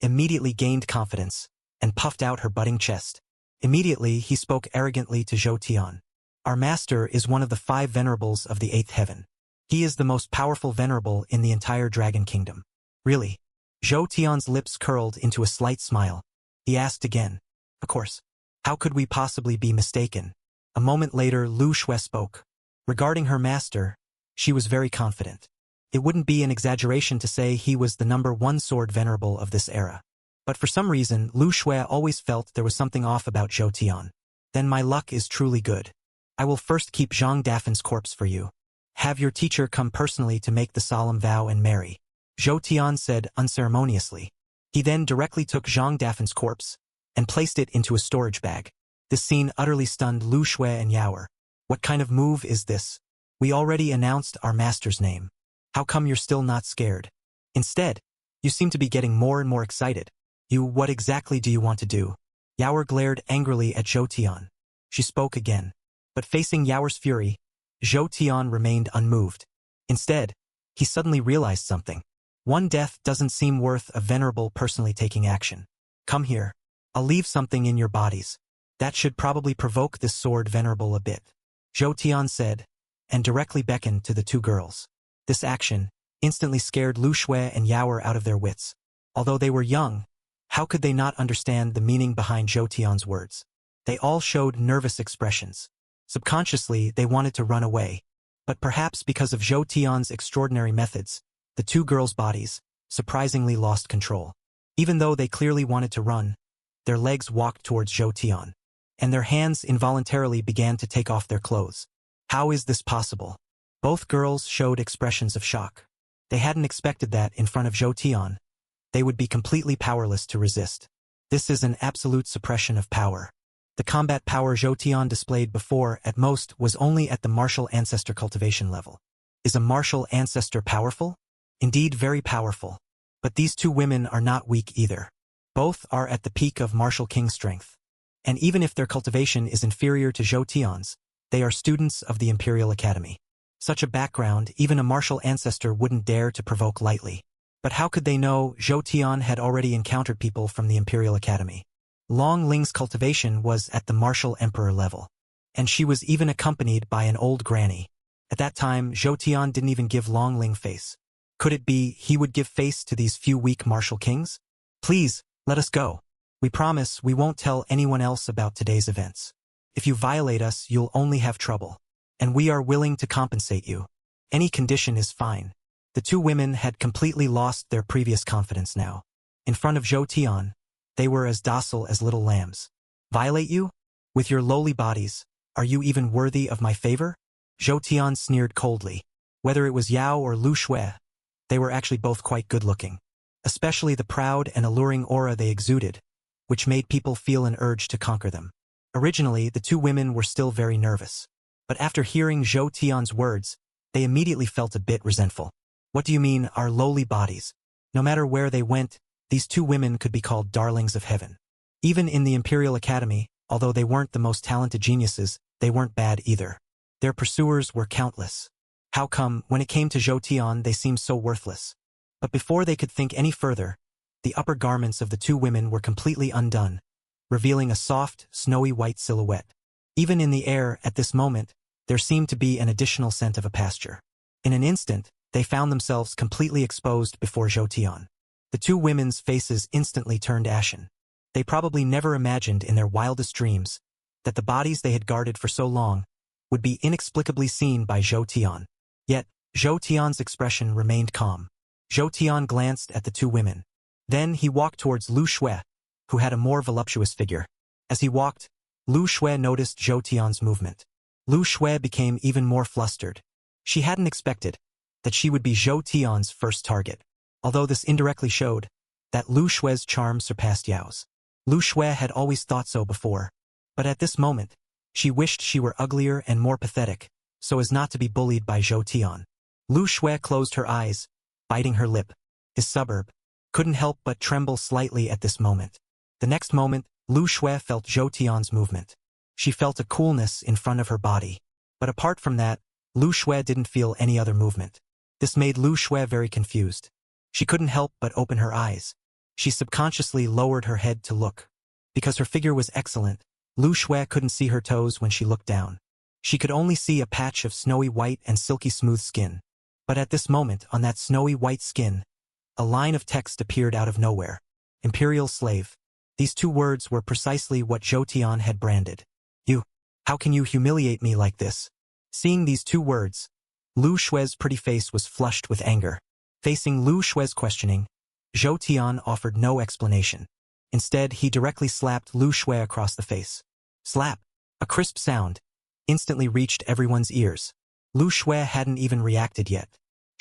immediately gained confidence and puffed out her budding chest. Immediately he spoke arrogantly to Zhou Tian. "Our master is one of the 5 venerables of the 8th heaven. He is the most powerful venerable in the entire Dragon Kingdom." Really? Zhou Tian's lips curled into a slight smile. He asked again, "Of course. How could we possibly be mistaken?" A moment later, Lu Shui spoke. Regarding her master, she was very confident. It wouldn't be an exaggeration to say he was the #1 sword venerable of this era. But for some reason, Lu Shui always felt there was something off about Zhou Tian. "Then my luck is truly good. I will first keep Zhang Dafen's corpse for you. Have your teacher come personally to make the solemn vow and marry," Zhou Tian said unceremoniously. He then directly took Zhang Dafen's corpse and placed it into a storage bag. This scene utterly stunned Lu Shui and Yaoer. "What kind of move is this? We already announced our master's name. How come you're still not scared? Instead, you seem to be getting more and more excited. What exactly do you want to do?" Yaoer glared angrily at Zhou Tian. She spoke again. But facing Yaoer's fury, Zhou Tian remained unmoved. Instead, he suddenly realized something. One death doesn't seem worth a venerable personally taking action. "Come here. I'll leave something in your bodies. That should probably provoke this sword venerable a bit," Zhou Tian said, and directly beckoned to the 2 girls. This action instantly scared Lu Shui and Yaoer out of their wits. Although they were young, how could they not understand the meaning behind Zhou Tian's words? They all showed nervous expressions. Subconsciously, they wanted to run away. But perhaps because of Zhou Tian's extraordinary methods, the 2 girls' bodies surprisingly lost control. Even though they clearly wanted to run, their legs walked towards Zhou Tian, and their hands involuntarily began to take off their clothes. How is this possible? Both girls showed expressions of shock. They hadn't expected that in front of Zhou Tian, they would be completely powerless to resist. This is an absolute suppression of power. The combat power Zhou Tian displayed before, at most, was only at the martial ancestor cultivation level. Is a martial ancestor powerful? Indeed, very powerful. But these 2 women are not weak either. Both are at the peak of martial king strength. And even if their cultivation is inferior to Zhou Tian's, they are students of the Imperial Academy. Such a background, even a martial ancestor wouldn't dare to provoke lightly. But how could they know Zhou Tian had already encountered people from the Imperial Academy? Long Ling's cultivation was at the martial emperor level. And she was even accompanied by an old granny. At that time, Zhou Tian didn't even give Long Ling face. Could it be he would give face to these few weak martial kings? "Please, let us go. We promise we won't tell anyone else about today's events. If you violate us, you'll only have trouble. And we are willing to compensate you. Any condition is fine." The 2 women had completely lost their previous confidence now. In front of Zhou Tian, they were as docile as little lambs. "Violate you? With your lowly bodies, are you even worthy of my favor?" Zhou Tian sneered coldly. Whether it was Yao or Lu Shui, they were actually both quite good-looking. Especially the proud and alluring aura they exuded, which made people feel an urge to conquer them. Originally, the 2 women were still very nervous. But after hearing Zhou Tian's words, they immediately felt a bit resentful. "What do you mean, our lowly bodies?" No matter where they went, these 2 women could be called darlings of heaven. Even in the Imperial Academy, although they weren't the most talented geniuses, they weren't bad either. Their pursuers were countless. How come, when it came to Zhou Tian, they seemed so worthless? But before they could think any further, the upper garments of the 2 women were completely undone, revealing a soft, snowy white silhouette. Even in the air, at this moment, there seemed to be an additional scent of a pasture. In an instant, they found themselves completely exposed before Zhou Tian. The 2 women's faces instantly turned ashen. They probably never imagined in their wildest dreams that the bodies they had guarded for so long would be inexplicably seen by Zhou Tian. Yet, Zhou Tian's expression remained calm. Zhou Tian glanced at the 2 women. Then he walked towards Lu Shui, who had a more voluptuous figure. As he walked, Lu Shui noticed Zhou Tian's movement. Lu Shui became even more flustered. She hadn't expected that she would be Zhou Tian's first target, although this indirectly showed that Lu Shui's charm surpassed Yao's. Lu Shui had always thought so before, but at this moment, she wished she were uglier and more pathetic, so as not to be bullied by Zhou Tian. Lu Shui closed her eyes, biting her lip. His suburb couldn't help but tremble slightly at this moment. The next moment, Lu Shui felt Zhou Tian's movement. She felt a coolness in front of her body. But apart from that, Lu Shui didn't feel any other movement. This made Lu Shui very confused. She couldn't help but open her eyes. She subconsciously lowered her head to look. Because her figure was excellent, Lu Shui couldn't see her toes when she looked down. She could only see a patch of snowy white and silky smooth skin. But at this moment, on that snowy white skin, a line of text appeared out of nowhere. Imperial slave. These two words were precisely what Zhou Tian had branded. You. How can you humiliate me like this? Seeing these two words, Lu Shui's pretty face was flushed with anger. Facing Lu Shui's questioning, Zhou Tian offered no explanation. Instead, he directly slapped Lu Shui across the face. Slap. A crisp sound instantly reached everyone's ears. Lu Shui hadn't even reacted yet.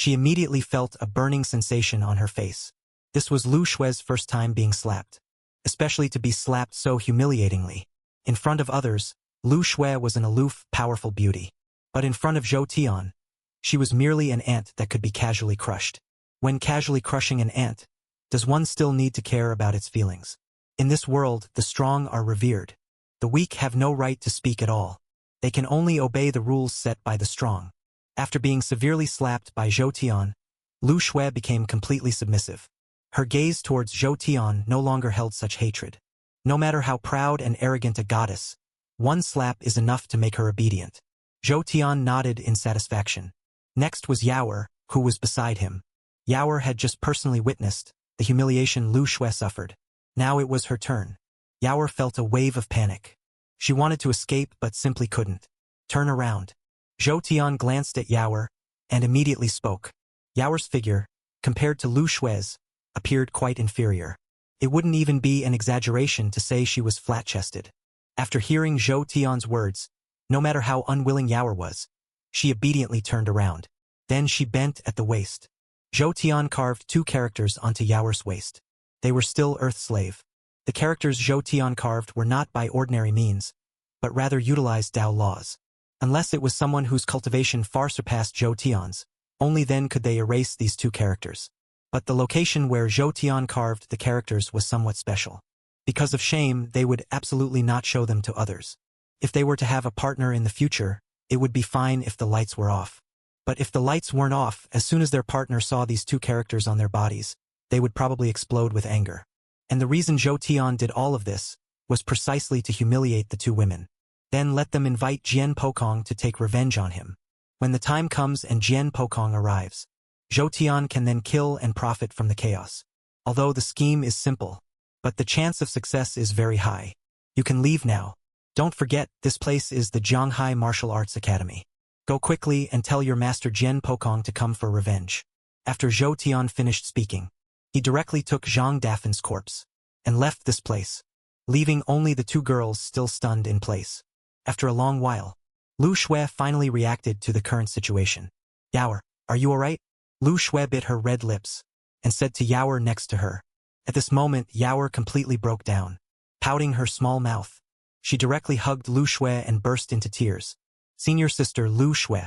She immediately felt a burning sensation on her face. This was Lu Shui's first time being slapped, especially to be slapped so humiliatingly. In front of others, Lu Shui was an aloof, powerful beauty. But in front of Zhou Tian, she was merely an ant that could be casually crushed. When casually crushing an ant, does one still need to care about its feelings? In this world, the strong are revered. The weak have no right to speak at all. They can only obey the rules set by the strong. After being severely slapped by Zhou Tian, Lu Shui became completely submissive. Her gaze towards Zhou Tian no longer held such hatred. No matter how proud and arrogant a goddess, one slap is enough to make her obedient. Zhou Tian nodded in satisfaction. Next was Yaoer, who was beside him. Yaoer had just personally witnessed the humiliation Lu Shui suffered. Now it was her turn. Yaoer felt a wave of panic. She wanted to escape but simply couldn't. Turn around. Zhou Tian glanced at Yaoer and immediately spoke. Yaoer's figure, compared to Lu Shui's, appeared quite inferior. It wouldn't even be an exaggeration to say she was flat-chested. After hearing Zhou Tian's words, no matter how unwilling Yaoer was, she obediently turned around. Then she bent at the waist. Zhou Tian carved two characters onto Yaoer's waist. They were still Earth Slave. The characters Zhou Tian carved were not by ordinary means, but rather utilized Dao laws. Unless it was someone whose cultivation far surpassed Zhou Tian's, only then could they erase these two characters. But the location where Zhou Tian carved the characters was somewhat special. Because of shame, they would absolutely not show them to others. If they were to have a partner in the future, it would be fine if the lights were off. But if the lights weren't off, as soon as their partner saw these two characters on their bodies, they would probably explode with anger. And the reason Zhou Tian did all of this was precisely to humiliate the two women. Then let them invite Jian Pokong to take revenge on him. When the time comes and Jian Pokong arrives, Zhou Tian can then kill and profit from the chaos. Although the scheme is simple, but the chance of success is very high. You can leave now. Don't forget, this place is the Zhanghai Martial Arts Academy. Go quickly and tell your master Jian Pokong to come for revenge. After Zhou Tian finished speaking, he directly took Zhang Dafin's corpse and left this place, leaving only the two girls still stunned in place. After a long while, Lu Shui finally reacted to the current situation. Yaoer, are you alright? Lu Shui bit her red lips and said to Yaoer next to her. At this moment, Yaoer completely broke down. Pouting her small mouth, she directly hugged Lu Shui and burst into tears. Senior sister Lu Shui,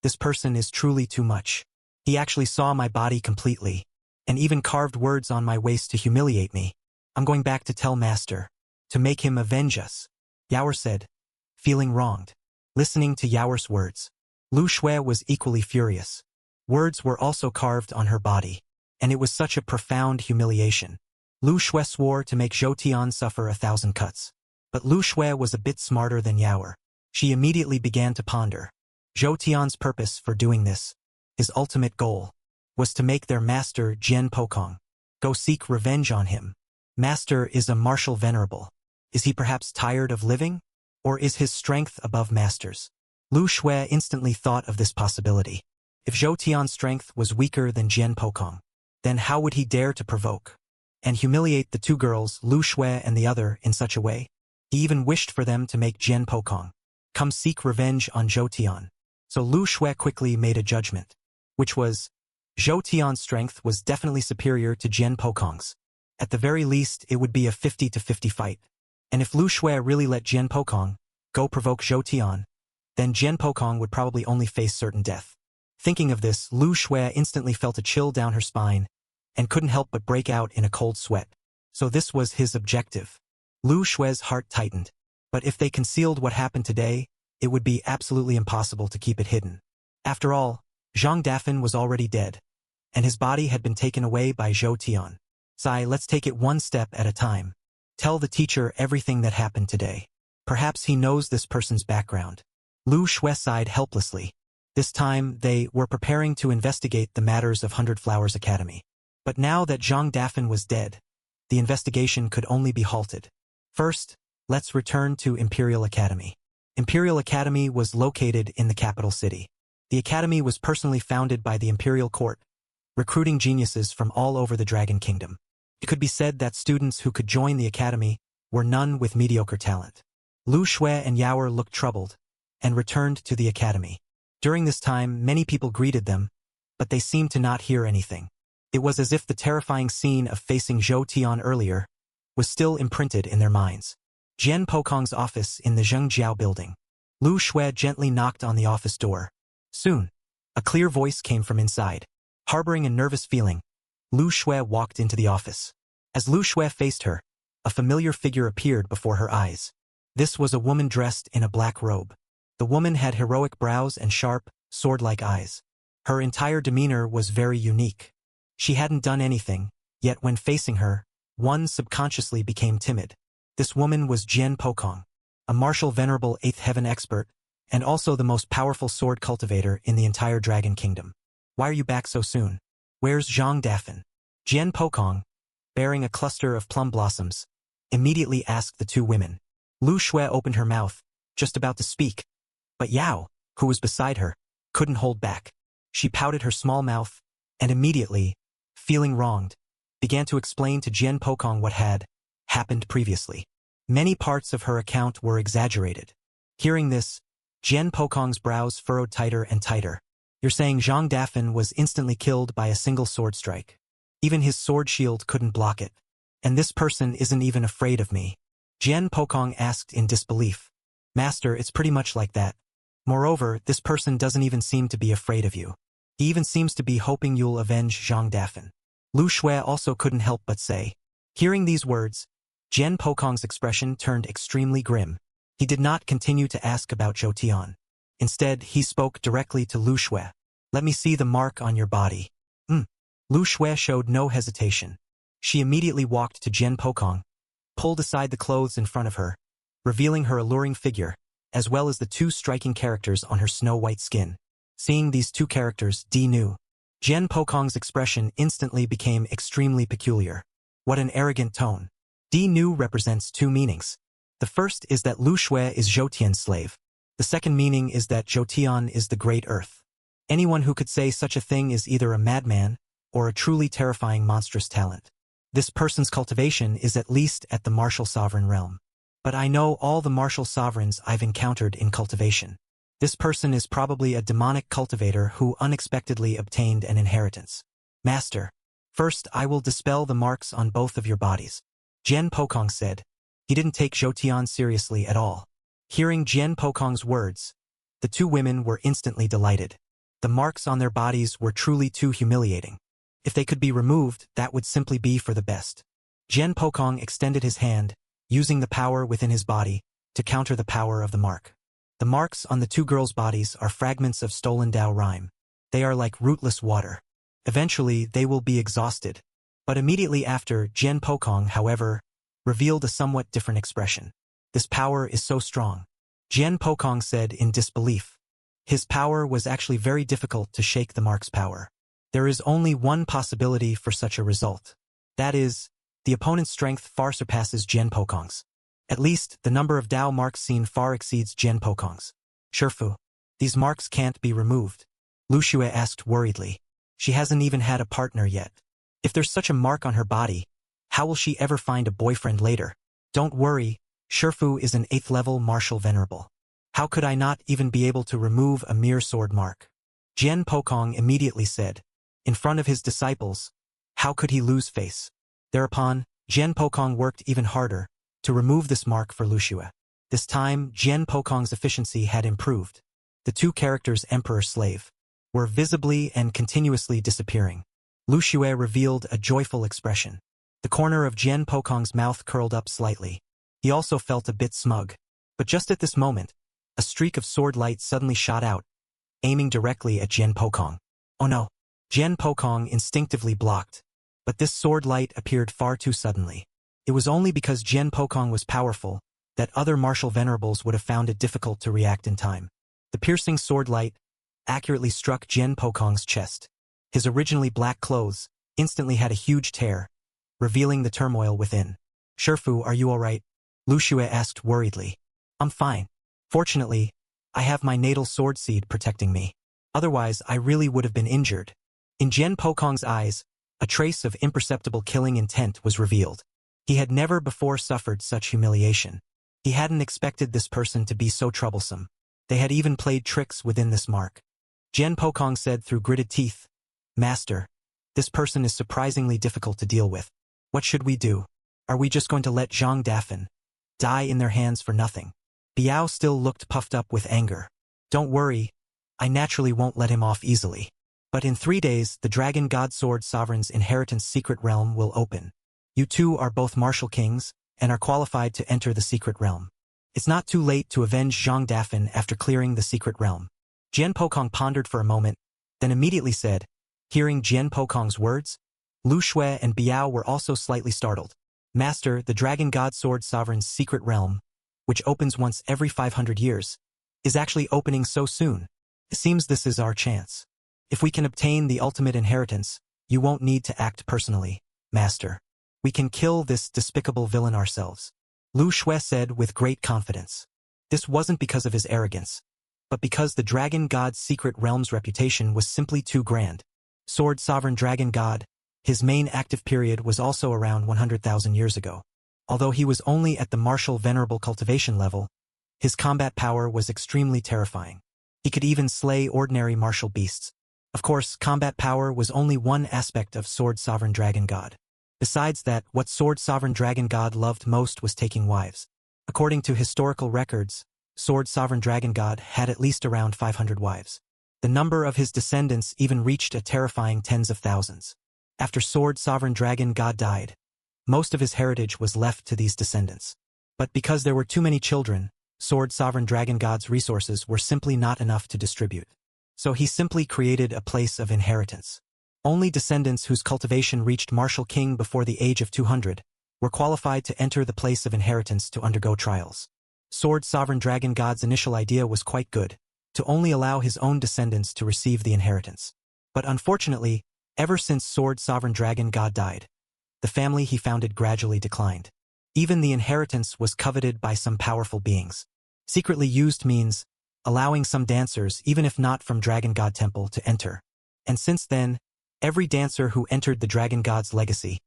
this person is truly too much. He actually saw my body completely, and even carved words on my waist to humiliate me. I'm going back to tell master, to make him avenge us, Yaoer said, feeling wronged. Listening to Yaoer's words, Lu Shui was equally furious. Words were also carved on her body, and it was such a profound humiliation. Lu Shui swore to make Zhou Tian suffer 1,000 cuts. But Lu Shui was a bit smarter than Yaoer. She immediately began to ponder. Zhou Tian's purpose for doing this, his ultimate goal, was to make their master Jian Pokong go seek revenge on him. Master is a martial venerable. Is he perhaps tired of living? Or is his strength above master's? Lu Shui instantly thought of this possibility. If Zhou Tian's strength was weaker than Jian Pokong, then how would he dare to provoke? and humiliate the two girls, Lu Shui and the other, in such a way. He even wished for them to make Jian Pokong come seek revenge on Zhou Tian. So Lu Shui quickly made a judgment, which was, Zhou Tian's strength was definitely superior to Jian Pokong's. At the very least, it would be a 50-50 fight. And if Lu Shui really let Jian Pokong go provoke Zhou Tian, then Jian Pokong would probably only face certain death. Thinking of this, Lu Shui instantly felt a chill down her spine and couldn't help but break out in a cold sweat. So this was his objective. Lu Shui's heart tightened. But if they concealed what happened today, it would be absolutely impossible to keep it hidden. After all, Zhang Dafan was already dead, and his body had been taken away by Zhou Tian. Sai, let's take it one step at a time. Tell the teacher everything that happened today. Perhaps he knows this person's background. Lu Shui sighed helplessly. This time, they were preparing to investigate the matters of Hundred Flowers Academy. But now that Zhang Dafan was dead, the investigation could only be halted. First, let's return to Imperial Academy. Imperial Academy was located in the capital city. The academy was personally founded by the Imperial Court, recruiting geniuses from all over the Dragon Kingdom. It could be said that students who could join the academy were none with mediocre talent. Lu Shui and Yaoer looked troubled and returned to the academy. During this time, many people greeted them, but they seemed to not hear anything. It was as if the terrifying scene of facing Zhou Tian earlier was still imprinted in their minds. Jian Pokong's office in the Zhengjiao building. Lu Shui gently knocked on the office door. Soon, a clear voice came from inside. Harboring a nervous feeling, Lu Shui walked into the office. As Lu Shui faced her, a familiar figure appeared before her eyes. This was a woman dressed in a black robe. The woman had heroic brows and sharp, sword-like eyes. Her entire demeanor was very unique. She hadn't done anything, yet when facing her, one subconsciously became timid. This woman was Jian Pokong, a martial venerable 8th heaven expert, and also the most powerful sword cultivator in the entire Dragon Kingdom. Why are you back so soon? Where's Zhang Dafan? Jian Pokong, bearing a cluster of plum blossoms, immediately asked the two women. Lu Shui opened her mouth, just about to speak, but Yao, who was beside her, couldn't hold back. She pouted her small mouth, and immediately, feeling wronged, began to explain to Jian Pokong what had happened previously. Many parts of her account were exaggerated. Hearing this, Jian Pokong's brows furrowed tighter and tighter. You're saying Zhang Dafan was instantly killed by a single sword strike. Even his sword shield couldn't block it. And this person isn't even afraid of me. Jian Pokong asked in disbelief. Master, it's pretty much like that. Moreover, this person doesn't even seem to be afraid of you. He even seems to be hoping you'll avenge Zhang Dafan. Lu Shui also couldn't help but say. Hearing these words, Jian Pokong's expression turned extremely grim. He did not continue to ask about Zhou Tian. Instead, he spoke directly to Lu Shui. Let me see the mark on your body. Lu Shui showed no hesitation. She immediately walked to Jian Pokong, pulled aside the clothes in front of her, revealing her alluring figure, as well as the two striking characters on her snow-white skin. Seeing these two characters, Di knew. Jian Pokong's expression instantly became extremely peculiar. What an arrogant tone. Di Nu represents two meanings. The first is that Lu Shui is Zhou Tian's slave. The second meaning is that Zhou Tian is the Great Earth. Anyone who could say such a thing is either a madman or a truly terrifying monstrous talent. This person's cultivation is at least at the martial sovereign realm. But I know all the martial sovereigns I've encountered in cultivation. This person is probably a demonic cultivator who unexpectedly obtained an inheritance. Master, first I will dispel the marks on both of your bodies. Jian Pokong said. He didn't take Zhou Tian seriously at all. Hearing Jian Pokong's words, the two women were instantly delighted. The marks on their bodies were truly too humiliating. If they could be removed, that would simply be for the best. Jian Pokong extended his hand, using the power within his body to counter the power of the mark. The marks on the two girls' bodies are fragments of stolen Dao rhyme. They are like rootless water. Eventually, they will be exhausted. But immediately after, Jian Pokong, however, revealed a somewhat different expression. This power is so strong. Jian Pokong said in disbelief. His power was actually very difficult to shake the mark's power. There is only one possibility for such a result. That is, the opponent's strength far surpasses Jian Pokong's. At least, the number of Dao marks seen far exceeds Jian Pokong's. Shifu, these marks can't be removed. Lu Shui asked worriedly. She hasn't even had a partner yet. If there's such a mark on her body, How will she ever find a boyfriend later? Don't worry, Shifu is an 8th level martial venerable. How could I not even be able to remove a mere sword mark? Jian Pokong immediately said. In front of his disciples, how could he lose face? Thereupon, Jian Pokong worked even harder to remove this mark for Luxia. This time, Jian Pokong's efficiency had improved. The two characters emperor-slave were visibly and continuously disappearing. Luxia revealed a joyful expression. The corner of Jian Pokong's mouth curled up slightly. He also felt a bit smug. But just at this moment, a streak of sword light suddenly shot out, aiming directly at Jian Pokong. Oh no! Jian Pokong instinctively blocked. But this sword light appeared far too suddenly. It was only because Jian Pokong was powerful that other martial venerables would have found it difficult to react in time. The piercing sword light accurately struck Jian Pokong's chest. His originally black clothes instantly had a huge tear, revealing the turmoil within. Shifu, are you alright? Luxia asked worriedly. I'm fine. Fortunately, I have my natal sword seed protecting me. Otherwise, I really would have been injured. In Jian Pokong's eyes, a trace of imperceptible killing intent was revealed. He had never before suffered such humiliation. He hadn't expected this person to be so troublesome. They had even played tricks within this mark. Jian Pokong said through gritted teeth, Master, this person is surprisingly difficult to deal with. What should we do? Are we just going to let Zhang Dafan die in their hands for nothing? Biao still looked puffed up with anger. Don't worry, I naturally won't let him off easily. But in 3 days, the Dragon God Sword Sovereign's inheritance secret realm will open. You two are both martial kings and are qualified to enter the secret realm. It's not too late to avenge Zhang Dafan after clearing the secret realm. Jian Pokong pondered for a moment, then immediately said, hearing Jian Pokong's words, Lu Shui and Biao were also slightly startled. Master, the Dragon God Sword Sovereign's secret realm, which opens once every 500 years, is actually opening so soon. It seems this is our chance. If we can obtain the ultimate inheritance, you won't need to act personally, Master. We can kill this despicable villain ourselves. Lu Shui said with great confidence. This wasn't because of his arrogance, but because the Dragon God's secret realm's reputation was simply too grand. Sword Sovereign Dragon God, his main active period was also around 100,000 years ago. Although he was only at the martial venerable cultivation level, his combat power was extremely terrifying. He could even slay ordinary martial beasts. Of course, combat power was only one aspect of Sword Sovereign Dragon God. Besides that, what Sword Sovereign Dragon God loved most was taking wives. According to historical records, Sword Sovereign Dragon God had at least around 500 wives. The number of his descendants even reached a terrifying tens of thousands. After Sword Sovereign Dragon God died, most of his heritage was left to these descendants. But because there were too many children, Sword Sovereign Dragon God's resources were simply not enough to distribute. So he simply created a place of inheritance. Only descendants whose cultivation reached Martial King before the age of 200 were qualified to enter the place of inheritance to undergo trials. Sword Sovereign Dragon God's initial idea was quite good, to only allow his own descendants to receive the inheritance. But unfortunately, ever since Sword Sovereign Dragon God died, the family he founded gradually declined. Even the inheritance was coveted by some powerful beings. Secretly used means allowing some dancers, even if not from Dragon God Temple, to enter. And since then, every dancer who entered the Dragon God's legacy,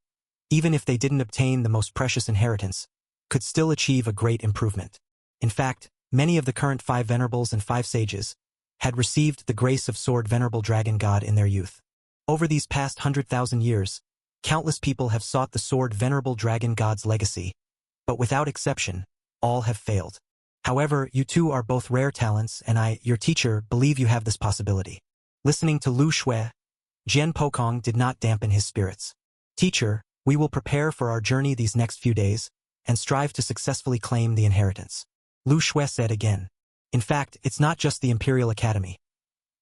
even if they didn't obtain the most precious inheritance, could still achieve a great improvement. In fact, many of the current 5 venerables and 5 sages had received the grace of Sword Venerable Dragon God in their youth. Over these past 100,000 years, countless people have sought the Sword Venerable Dragon God's legacy, but without exception, all have failed. However, you two are both rare talents, and I, your teacher, believe you have this possibility. Listening to Lu Shui, Jian Pokong did not dampen his spirits. Teacher, we will prepare for our journey these next few days, and strive to successfully claim the inheritance. Lu Shui said again. In fact, it's not just the Imperial Academy.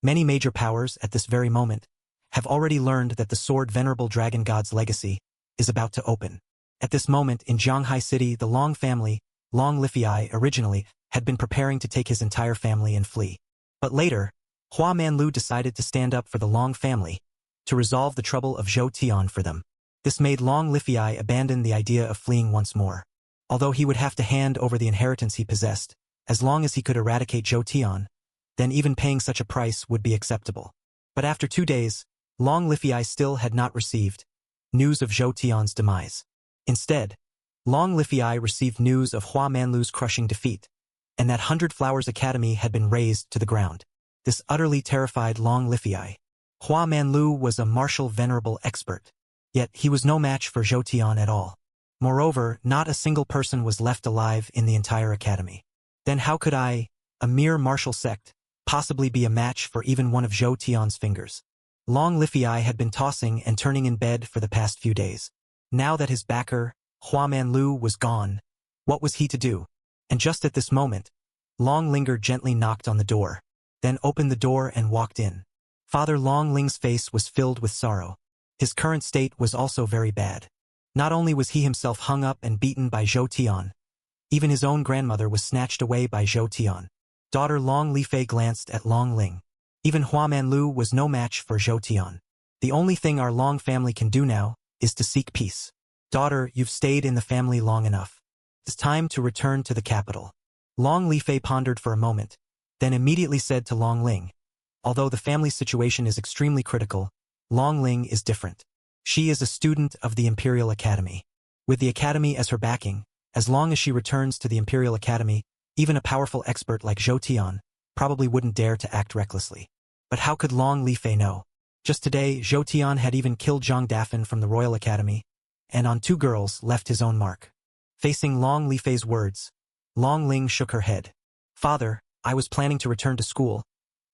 Many major powers, at this very moment, have already learned that the Sword Venerable Dragon God's legacy is about to open. At this moment, in Zhanghai City, the Long family, Long Lifei originally, had been preparing to take his entire family and flee. But later, Hua Manlu decided to stand up for the Long family, to resolve the trouble of Zhou Tian for them. This made Long Lifei abandon the idea of fleeing once more. Although he would have to hand over the inheritance he possessed, as long as he could eradicate Zhou Tian, then even paying such a price would be acceptable. But after 2 days, Long Lifei still had not received news of Zhou Tian's demise. Instead, Long Lifei received news of Hua Manlu's crushing defeat, and that 100 Flowers Academy had been razed to the ground. This utterly terrified Long Lifei. Hua Manlu was a martial venerable expert, yet he was no match for Zhou Tian at all. Moreover, not a single person was left alive in the entire academy. Then how could I, a mere martial sect, possibly be a match for even one of Zhou Tian's fingers? Long Lifei had been tossing and turning in bed for the past few days. Now that his backer, Hua Manlu, was gone, what was he to do? And just at this moment, Long Linger gently knocked on the door, then opened the door and walked in. Father Long Ling's face was filled with sorrow. His current state was also very bad. Not only was he himself hung up and beaten by Zhou Tian, even his own grandmother was snatched away by Zhou Tian. Daughter Long Lifei glanced at Long Ling. Even Hua Manlu was no match for Zhou Tian. The only thing our Long family can do now is to seek peace. Daughter, you've stayed in the family long enough. It's time to return to the capital. Long Lifei pondered for a moment, then immediately said to Long Ling, although the family situation is extremely critical, Long Ling is different. She is a student of the Imperial Academy. With the Academy as her backing, as long as she returns to the Imperial Academy, even a powerful expert like Zhou Tian probably wouldn't dare to act recklessly. But how could Long Lifei know? Just today, Zhou Tian had even killed Zhang Dafan from the Royal Academy, and on 2 girls left his own mark. Facing Long Lifei's words, Long Ling shook her head. Father, I was planning to return to school,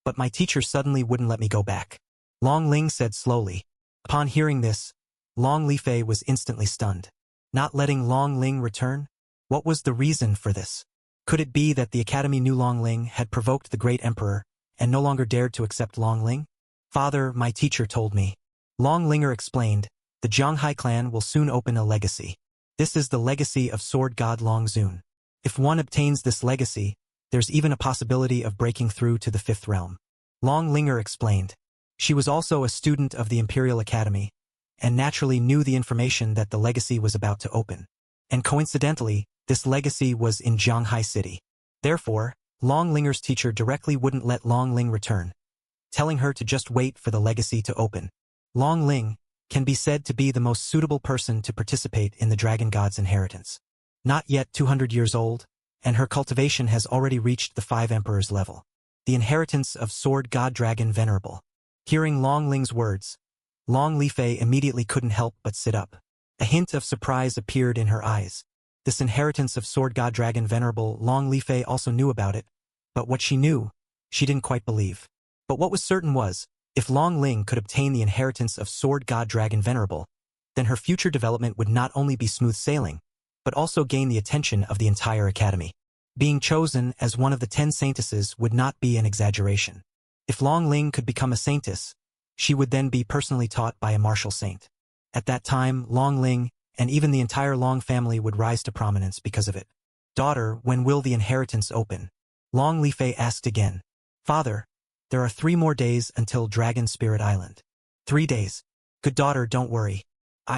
but my teacher suddenly wouldn't let me go back. Long Ling said slowly. Upon hearing this, Long Lifei was instantly stunned. Not letting Long Ling return? What was the reason for this? Could it be that the Academy knew Long Ling had provoked the great emperor and no longer dared to accept Long Ling? Father, my teacher told me. Long Linger explained, the Zhanghai clan will soon open a legacy. This is the legacy of sword god Long Zun. If one obtains this legacy, there's even a possibility of breaking through to the 5th realm. Long Linger explained. She was also a student of the Imperial Academy, and naturally knew the information that the legacy was about to open. And coincidentally, this legacy was in Zhanghai City. Therefore, Long Linger's teacher directly wouldn't let Long Ling return, telling her to just wait for the legacy to open. Long Ling can be said to be the most suitable person to participate in the Dragon God's inheritance. Not yet 200 years old, and her cultivation has already reached the 5 Emperors level. The inheritance of Sword God Dragon Venerable. Hearing Long Ling's words, Long Lifei immediately couldn't help but sit up. A hint of surprise appeared in her eyes. This inheritance of Sword God Dragon Venerable, Long Lifei also knew about it, but what she knew, she didn't quite believe. But what was certain was, if Long Ling could obtain the inheritance of Sword God Dragon Venerable, then her future development would not only be smooth sailing, but also gain the attention of the entire academy. Being chosen as one of the 10 saintesses would not be an exaggeration. If Long Ling could become a saintess, she would then be personally taught by a martial saint. At that time, Long Ling, and even the entire Long family would rise to prominence because of it. Daughter, when will the inheritance open? Long Lifei asked again. Father, there are 3 more days until Dragon Spirit Island. 3 days. Good daughter, don't worry.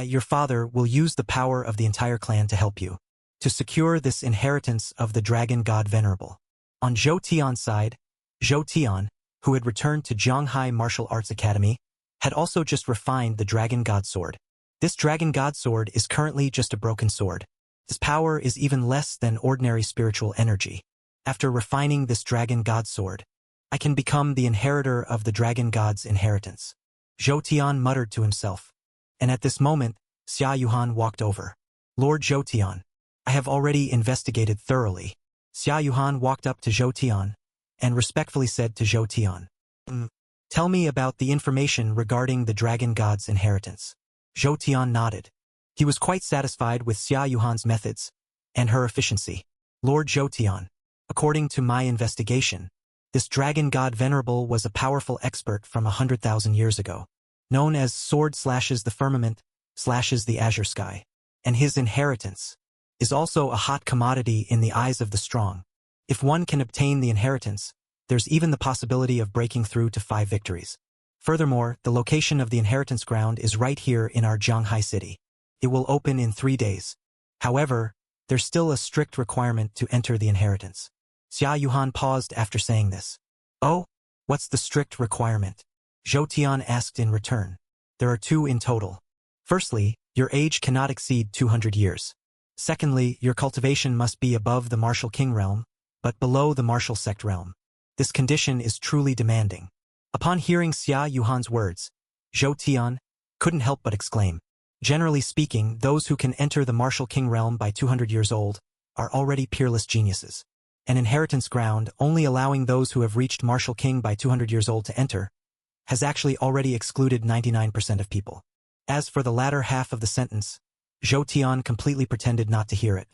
Your father, will use the power of the entire clan to help you, to secure this inheritance of the Dragon God Venerable. On Zhou Tian's side, Zhou Tian, who had returned to Zhanghai Martial Arts Academy, had also just refined the Dragon God Sword. This Dragon God Sword is currently just a broken sword. Its power is even less than ordinary spiritual energy. After refining this Dragon God Sword, I can become the inheritor of the Dragon God's inheritance. Zhou Tian muttered to himself. And at this moment, Xia Yuhan walked over. Lord Zhou Tian, I have already investigated thoroughly. Xia Yuhan walked up to Zhou Tian and respectfully said to Zhou Tian, Tell me about the information regarding the Dragon God's inheritance. Zhou Tian nodded. He was quite satisfied with Xia Yuhan's methods and her efficiency. Lord Zhou Tian, according to my investigation, this Dragon God Venerable was a powerful expert from 100,000 years ago, known as Sword Slashes the Firmament, Slashes the Azure Sky, and his inheritance is also a hot commodity in the eyes of the strong. If one can obtain the inheritance, there's even the possibility of breaking through to 5 victories. Furthermore, the location of the inheritance ground is right here in our Zhanghai city. It will open in 3 days. However, there's still a strict requirement to enter the inheritance. Xia Yuhan paused after saying this. Oh, what's the strict requirement? Zhou Tian asked in return. There are 2 in total. Firstly, Your age cannot exceed 200 years. Secondly, your cultivation must be above the martial king realm, but below the martial sect realm. This condition is truly demanding. Upon hearing Xia Yuhan's words, Zhou Tian couldn't help but exclaim. Generally speaking, those who can enter the martial king realm by 200 years old are already peerless geniuses. An inheritance ground only allowing those who have reached martial king by 200 years old to enter has actually already excluded 99% of people. As for the latter half of the sentence, Zhou Tian completely pretended not to hear it.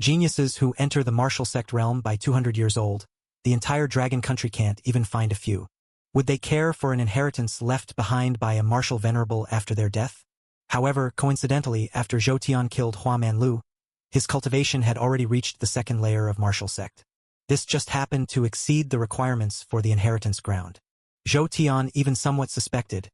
Geniuses who enter the martial sect realm by 200 years old, the entire dragon country can't even find a few. Would they care for an inheritance left behind by a martial venerable after their death? However, coincidentally, after Zhou Tian killed Hua Manlu, his cultivation had already reached the second layer of martial sect. This just happened to exceed the requirements for the inheritance ground. Zhou Tian even somewhat suspected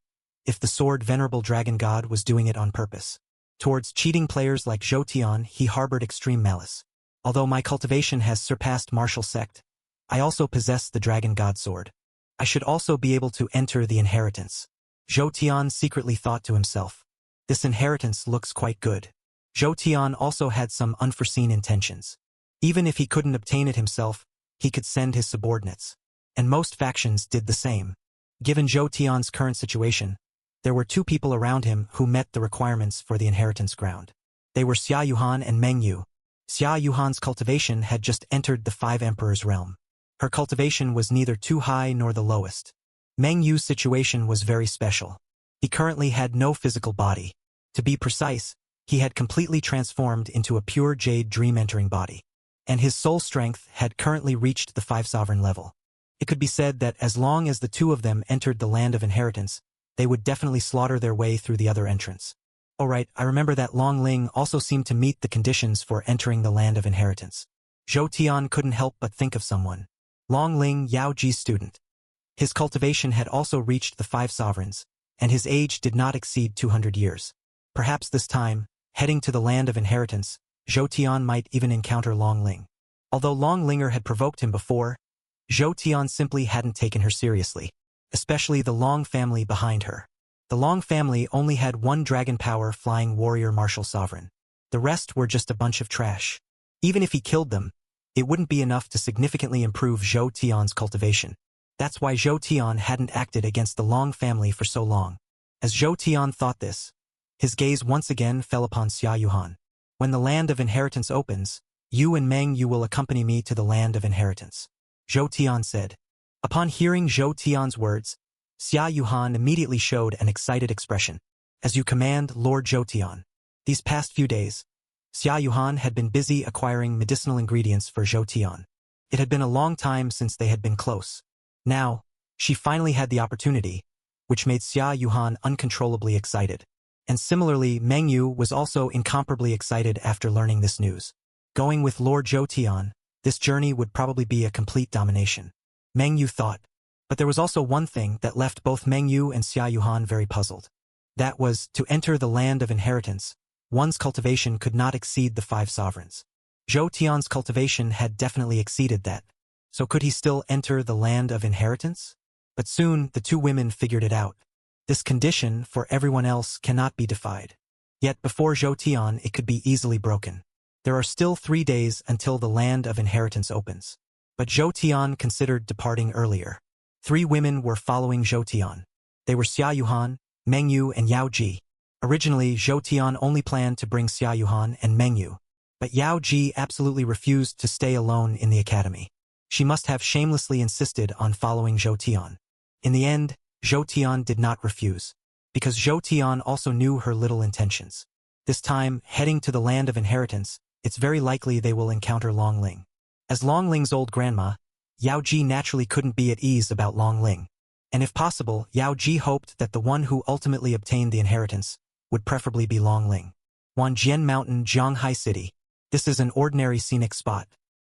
if the sword venerable dragon god was doing it on purpose. Towards cheating players like Zhou Tian, he harbored extreme malice. Although my cultivation has surpassed martial sect, I also possess the dragon god sword. I should also be able to enter the inheritance. Zhou Tian secretly thought to himself. This inheritance looks quite good. Zhou Tian also had some unforeseen intentions. Even if he couldn't obtain it himself, he could send his subordinates. And most factions did the same. Given Zhou Tian's current situation, there were two people around him who met the requirements for the inheritance ground. They were Xia Yuhan and Meng Yu. Xia Yuhan's cultivation had just entered the Five Emperors realm. Her cultivation was neither too high nor the lowest. Meng Yu's situation was very special. He currently had no physical body. To be precise, he had completely transformed into a pure jade dream-entering body. And his soul strength had currently reached the 5 sovereign level. It could be said that as long as the two of them entered the land of inheritance, they would definitely slaughter their way through the other entrance. Alright, I remember that Long Ling also seemed to meet the conditions for entering the land of inheritance. Zhou Tian couldn't help but think of someone. Long Ling, Yao Ji's student. His cultivation had also reached the 5 sovereigns, and his age did not exceed 200 years. Perhaps this time, heading to the land of inheritance, Zhou Tian might even encounter Long Ling. Although Long Linger had provoked him before, Zhou Tian simply hadn't taken her seriously, especially the Long family behind her. The Long family only had one dragon power flying warrior martial sovereign. The rest were just a bunch of trash. Even if he killed them, it wouldn't be enough to significantly improve Zhou Tian's cultivation. That's why Zhou Tian hadn't acted against the Long family for so long. As Zhou Tian thought this, his gaze once again fell upon Xia Yuhan. When the land of inheritance opens, you and Meng Yu will accompany me to the land of inheritance. Zhou Tian said. Upon hearing Zhou Tian's words, Xia Yuhan immediately showed an excited expression. As you command, Lord Zhou Tian. These past few days, Xia Yuhan had been busy acquiring medicinal ingredients for Zhou Tian. It had been a long time since they had been close. Now, she finally had the opportunity, which made Xia Yuhan uncontrollably excited. And similarly, Meng Yu was also incomparably excited after learning this news. Going with Lord Zhou Tian, this journey would probably be a complete domination. Meng Yu thought. But there was also one thing that left both Meng Yu and Xia Yuhan very puzzled. That was, to enter the land of inheritance, one's cultivation could not exceed the 5 sovereigns. Zhou Tian's cultivation had definitely exceeded that. So could he still enter the land of inheritance? But soon, the two women figured it out. This condition, for everyone else, cannot be defied. Yet before Zhou Tian, it could be easily broken. There are still 3 days until the land of inheritance opens. But Zhou Tian considered departing earlier. 3 women were following Zhou Tian. They were Xia Yuhan, Meng Yu, and Yao Ji. Originally, Zhou Tian only planned to bring Xia Yuhan and Meng Yu. But Yao Ji absolutely refused to stay alone in the academy. She must have shamelessly insisted on following Zhou Tian. In the end, Zhou Tian did not refuse, because Zhou Tian also knew her little intentions. This time, heading to the land of inheritance, it's very likely they will encounter Long Ling. As Long Ling's old grandma, Yao Ji naturally couldn't be at ease about Long Ling. And if possible, Yao Ji hoped that the one who ultimately obtained the inheritance would preferably be Long Ling. Wanjian Mountain, Zhanghai City. This is an ordinary scenic spot.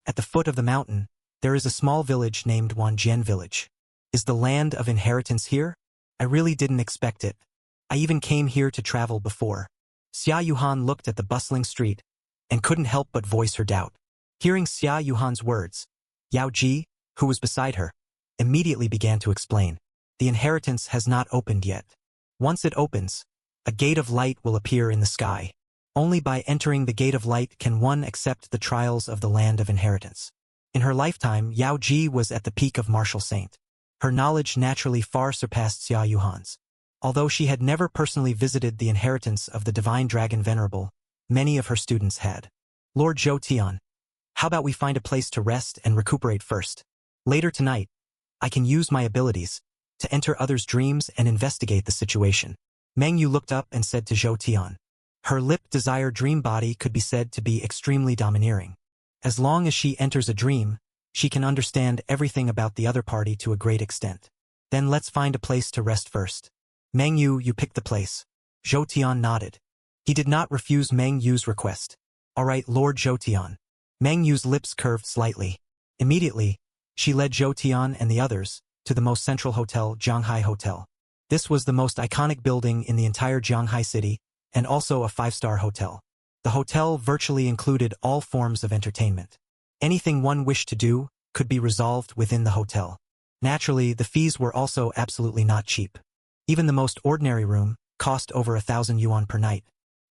At the foot of the mountain, there is a small village named Wanjian Village. Is the land of inheritance here? I really didn't expect it. I even came here to travel before. Xia Yuhan looked at the bustling street and couldn't help but voice her doubt. Hearing Xia Yuhan's words, Yao Ji, who was beside her, immediately began to explain. The inheritance has not opened yet. Once it opens, A gate of light will appear in the sky. Only by entering the gate of light can one accept the trials of the land of inheritance. In her lifetime, Yao Ji was at the peak of martial saint. Her knowledge naturally far surpassed Xia Yuhan's. Although she had never personally visited the inheritance of the divine dragon venerable, many of her students had. Lord Zhou Tian, how about we find a place to rest and recuperate first? Later tonight, I can use my abilities to enter others' dreams and investigate the situation. Meng Yu looked up and said to Zhou Tian. Her lip-desire dream body could be said to be extremely domineering. As long as she enters a dream, she can understand everything about the other party to a great extent. Then let's find a place to rest first. Meng Yu, you pick the place. Zhou Tian nodded. He did not refuse Meng Yu's request. All right, Lord Zhou Tian. Meng Yu's lips curved slightly. Immediately, she led Zhou Tian and the others to the most central hotel, Jianghai Hotel. This was the most iconic building in the entire Jianghai city, and also a 5-star hotel. The hotel virtually included all forms of entertainment. Anything one wished to do could be resolved within the hotel. Naturally, the fees were also absolutely not cheap. Even the most ordinary room cost over 1,000 yuan per night.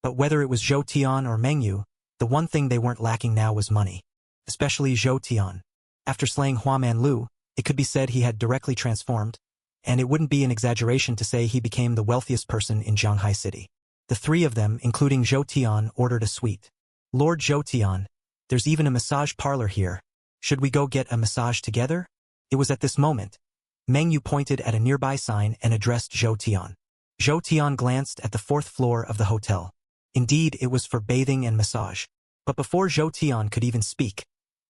But whether it was Zhou Tian or Meng Yu, the one thing they weren't lacking now was money. Especially Zhou Tian. After slaying Huaman Lu, it could be said he had directly transformed, and it wouldn't be an exaggeration to say he became the wealthiest person in Jianghai City. The three of them, including Zhou Tian, ordered a suite. Lord Zhou Tian, there's even a massage parlor here. Should we go get a massage together? It was at this moment. Meng Yu pointed at a nearby sign and addressed Zhou Tian. Zhou Tian glanced at the 4th floor of the hotel. Indeed, it was for bathing and massage. But before Zhou Tian could even speak,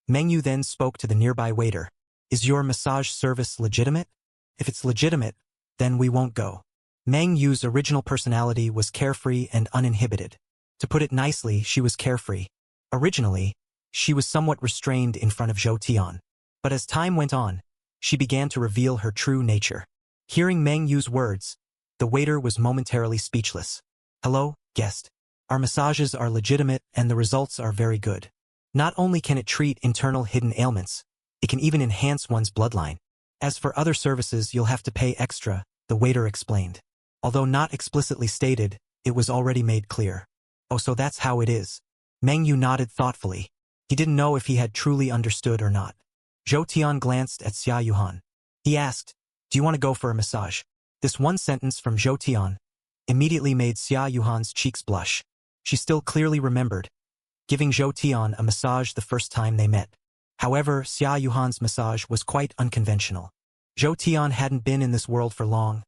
Meng Yu then spoke to the nearby waiter. Is your massage service legitimate? If it's legitimate, then we won't go. Meng Yu's original personality was carefree and uninhibited. To put it nicely, she was carefree. Originally, she was somewhat restrained in front of Zhou Tian. But as time went on, she began to reveal her true nature. Hearing Meng Yu's words, the waiter was momentarily speechless. Hello, guest. Our massages are legitimate and the results are very good. Not only can it treat internal hidden ailments, it can even enhance one's bloodline. As for other services, you'll have to pay extra, the waiter explained. Although not explicitly stated, it was already made clear. Oh, so that's how it is. Meng Yu nodded thoughtfully. He didn't know if he had truly understood or not. Zhou Tian glanced at Xia Yuhan. He asked, do you want to go for a massage? This one sentence from Zhou Tian immediately made Xia Yuhan's cheeks blush. She still clearly remembered giving Zhou Tian a massage the first time they met. However, Xia Yuhan's massage was quite unconventional. Zhou Tian hadn't been in this world for long,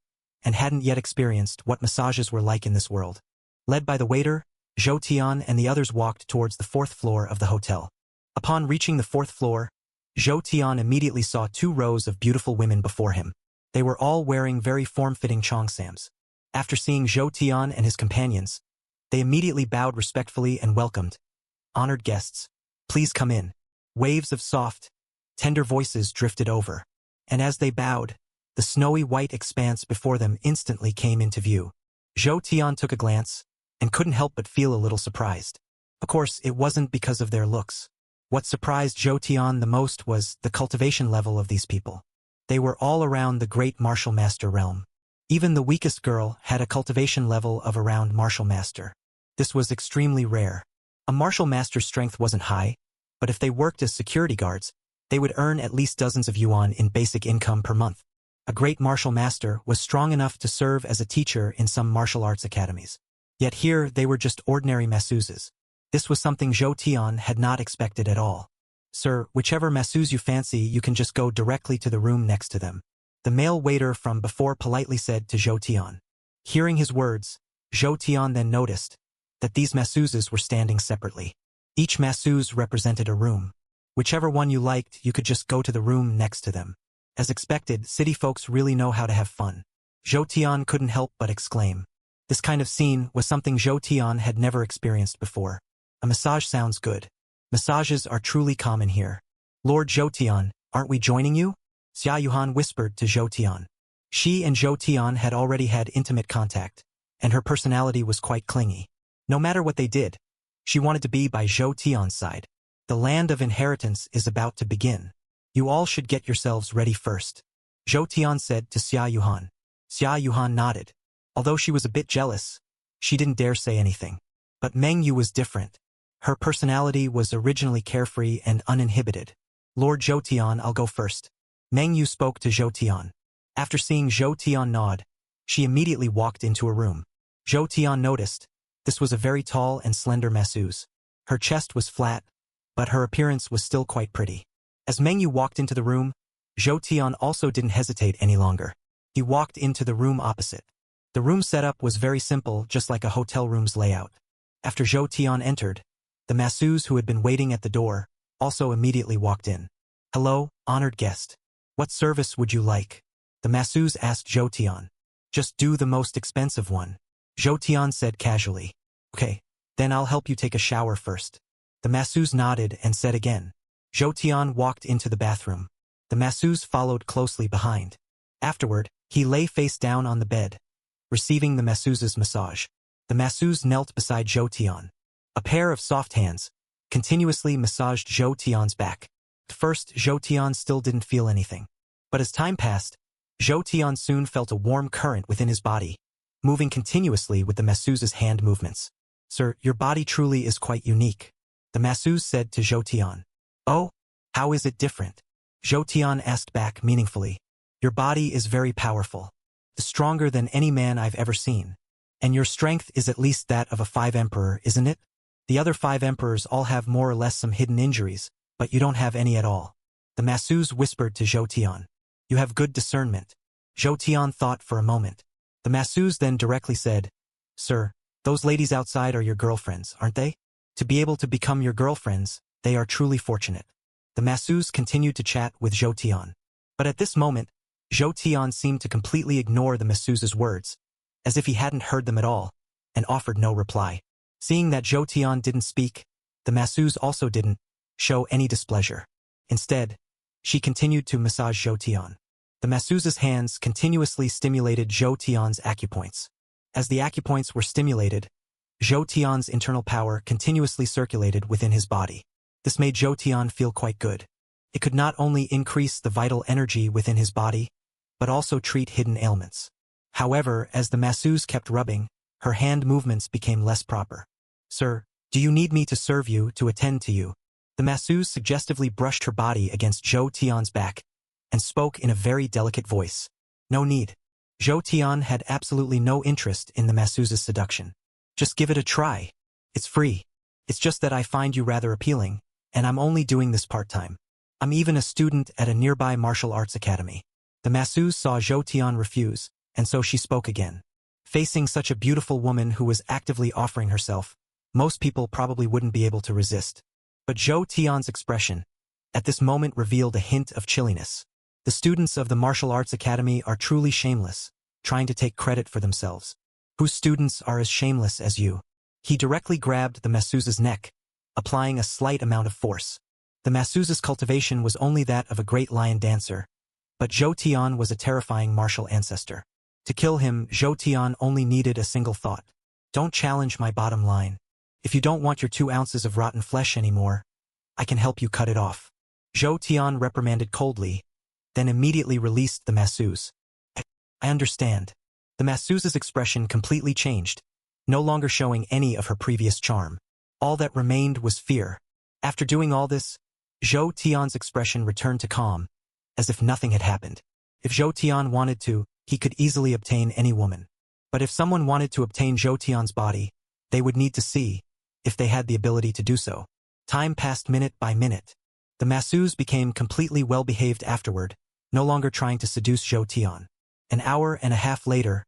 and hadn't yet experienced what massages were like in this world. Led by the waiter, Zhou Tian and the others walked towards the 4th floor of the hotel. Upon reaching the 4th floor, Zhou Tian immediately saw 2 rows of beautiful women before him. They were all wearing very form-fitting cheongsams. After seeing Zhou Tian and his companions, they immediately bowed respectfully and welcomed. Honored guests, please come in. Waves of soft, tender voices drifted over, and as they bowed, the snowy white expanse before them instantly came into view. Zhou Tian took a glance, and couldn't help but feel a little surprised. Of course, it wasn't because of their looks. What surprised Zhou Tian the most was the cultivation level of these people. They were all around the great martial master realm. Even the weakest girl had a cultivation level of around martial master. This was extremely rare. A martial master's strength wasn't high, but if they worked as security guards, they would earn at least dozens of yuan in basic income per month. A great martial master was strong enough to serve as a teacher in some martial arts academies. Yet here they were just ordinary masseuses. This was something Zhou Tian had not expected at all. Sir, whichever masseuse you fancy, you can just go directly to the room next to them. The male waiter from before politely said to Zhou Tian. Hearing his words, Zhou Tian then noticed that these masseuses were standing separately. Each masseuse represented a room. Whichever one you liked, you could just go to the room next to them. As expected, city folks really know how to have fun. Zhou Tian couldn't help but exclaim. This kind of scene was something Zhou Tian had never experienced before. A massage sounds good. Massages are truly common here. Lord Zhou Tian, aren't we joining you? Xia Yuhan whispered to Zhou Tian. She and Zhou Tian had already had intimate contact, and her personality was quite clingy. No matter what they did, she wanted to be by Zhou Tian's side. The land of inheritance is about to begin. You all should get yourselves ready first. Zhou Tian said to Xia Yuhan. Xia Yuhan nodded. Although she was a bit jealous, She didn't dare say anything. But Meng Yu was different. Her personality was originally carefree and uninhibited. Lord Zhou Tian, I'll go first. Meng Yu spoke to Zhou Tian. After seeing Zhou Tian nod, she immediately walked into a room. Zhou Tian noticed. This was a very tall and slender masseuse. Her chest was flat, but her appearance was still quite pretty. As Meng Yu walked into the room, Zhou Tian also didn't hesitate any longer. He walked into the room opposite. The room setup was very simple, just like a hotel room's layout. After Zhou Tian entered, the masseuse who had been waiting at the door also immediately walked in. Hello, honored guest. What service would you like? The masseuse asked Zhou Tian. Just do the most expensive one. Zhou Tian said casually. Okay, then I'll help you take a shower first. The masseuse nodded and said again. Zhou Tian walked into the bathroom. The masseuse followed closely behind. Afterward, he lay face down on the bed, receiving the masseuse's massage. The masseuse knelt beside Zhou Tian. A pair of soft hands continuously massaged Zhou Tian's back. At first, Zhou Tian still didn't feel anything. But as time passed, Zhou Tian soon felt a warm current within his body, moving continuously with the masseuse's hand movements. Sir, your body truly is quite unique, the masseuse said to Zhou Tian. Oh, how is it different? Zhou Tian asked back meaningfully. Your body is very powerful, stronger than any man I've ever seen. And your strength is at least that of a 5 emperor, isn't it? The other 5 emperors all have more or less some hidden injuries, but you don't have any at all. The masseuse whispered to Zhou Tian. You have good discernment. Zhou Tian thought for a moment. The masseuse then directly said, Sir, those ladies outside are your girlfriends, aren't they? To be able to become your girlfriends, they are truly fortunate. The masseuse continued to chat with Zhou Tian. But at this moment, Zhou Tian seemed to completely ignore the masseuse's words, as if he hadn't heard them at all, and offered no reply. Seeing that Zhou Tian didn't speak, the masseuse also didn't show any displeasure. Instead, she continued to massage Zhou Tian. The masseuse's hands continuously stimulated Zhou Tian's acupoints. As the acupoints were stimulated, Zhou Tian's internal power continuously circulated within his body. This made Zhou Tian feel quite good. It could not only increase the vital energy within his body, but also treat hidden ailments. However, as the masseuse kept rubbing, her hand movements became less proper. Sir, do you need me to serve you, to attend to you? The masseuse suggestively brushed her body against Zhou Tian's back and spoke in a very delicate voice. No need. Zhou Tian had absolutely no interest in the masseuse's seduction. Just give it a try. It's free. It's just that I find you rather appealing, and I'm only doing this part-time. I'm even a student at a nearby martial arts academy. The masseuse saw Zhou Tian refuse, and so she spoke again. Facing such a beautiful woman who was actively offering herself, most people probably wouldn't be able to resist. But Zhou Tian's expression at this moment revealed a hint of chilliness. The students of the martial arts academy are truly shameless, trying to take credit for themselves. Whose students are as shameless as you? He directly grabbed the masseuse's neck, applying a slight amount of force. The masseuse's cultivation was only that of a great lion dancer, but Zhou Tian was a terrifying martial ancestor. To kill him, Zhou Tian only needed a single thought. Don't challenge my bottom line. If you don't want your 2 ounces of rotten flesh anymore, I can help you cut it off. Zhou Tian reprimanded coldly, then immediately released the masseuse. I understand. The masseuse's expression completely changed, no longer showing any of her previous charm. All that remained was fear. After doing all this, Zhou Tian's expression returned to calm, as if nothing had happened. If Zhou Tian wanted to, he could easily obtain any woman. But if someone wanted to obtain Zhou Tian's body, they would need to see if they had the ability to do so. Time passed minute by minute. The masseuse became completely well-behaved afterward, no longer trying to seduce Zhou Tian. An hour and a half later,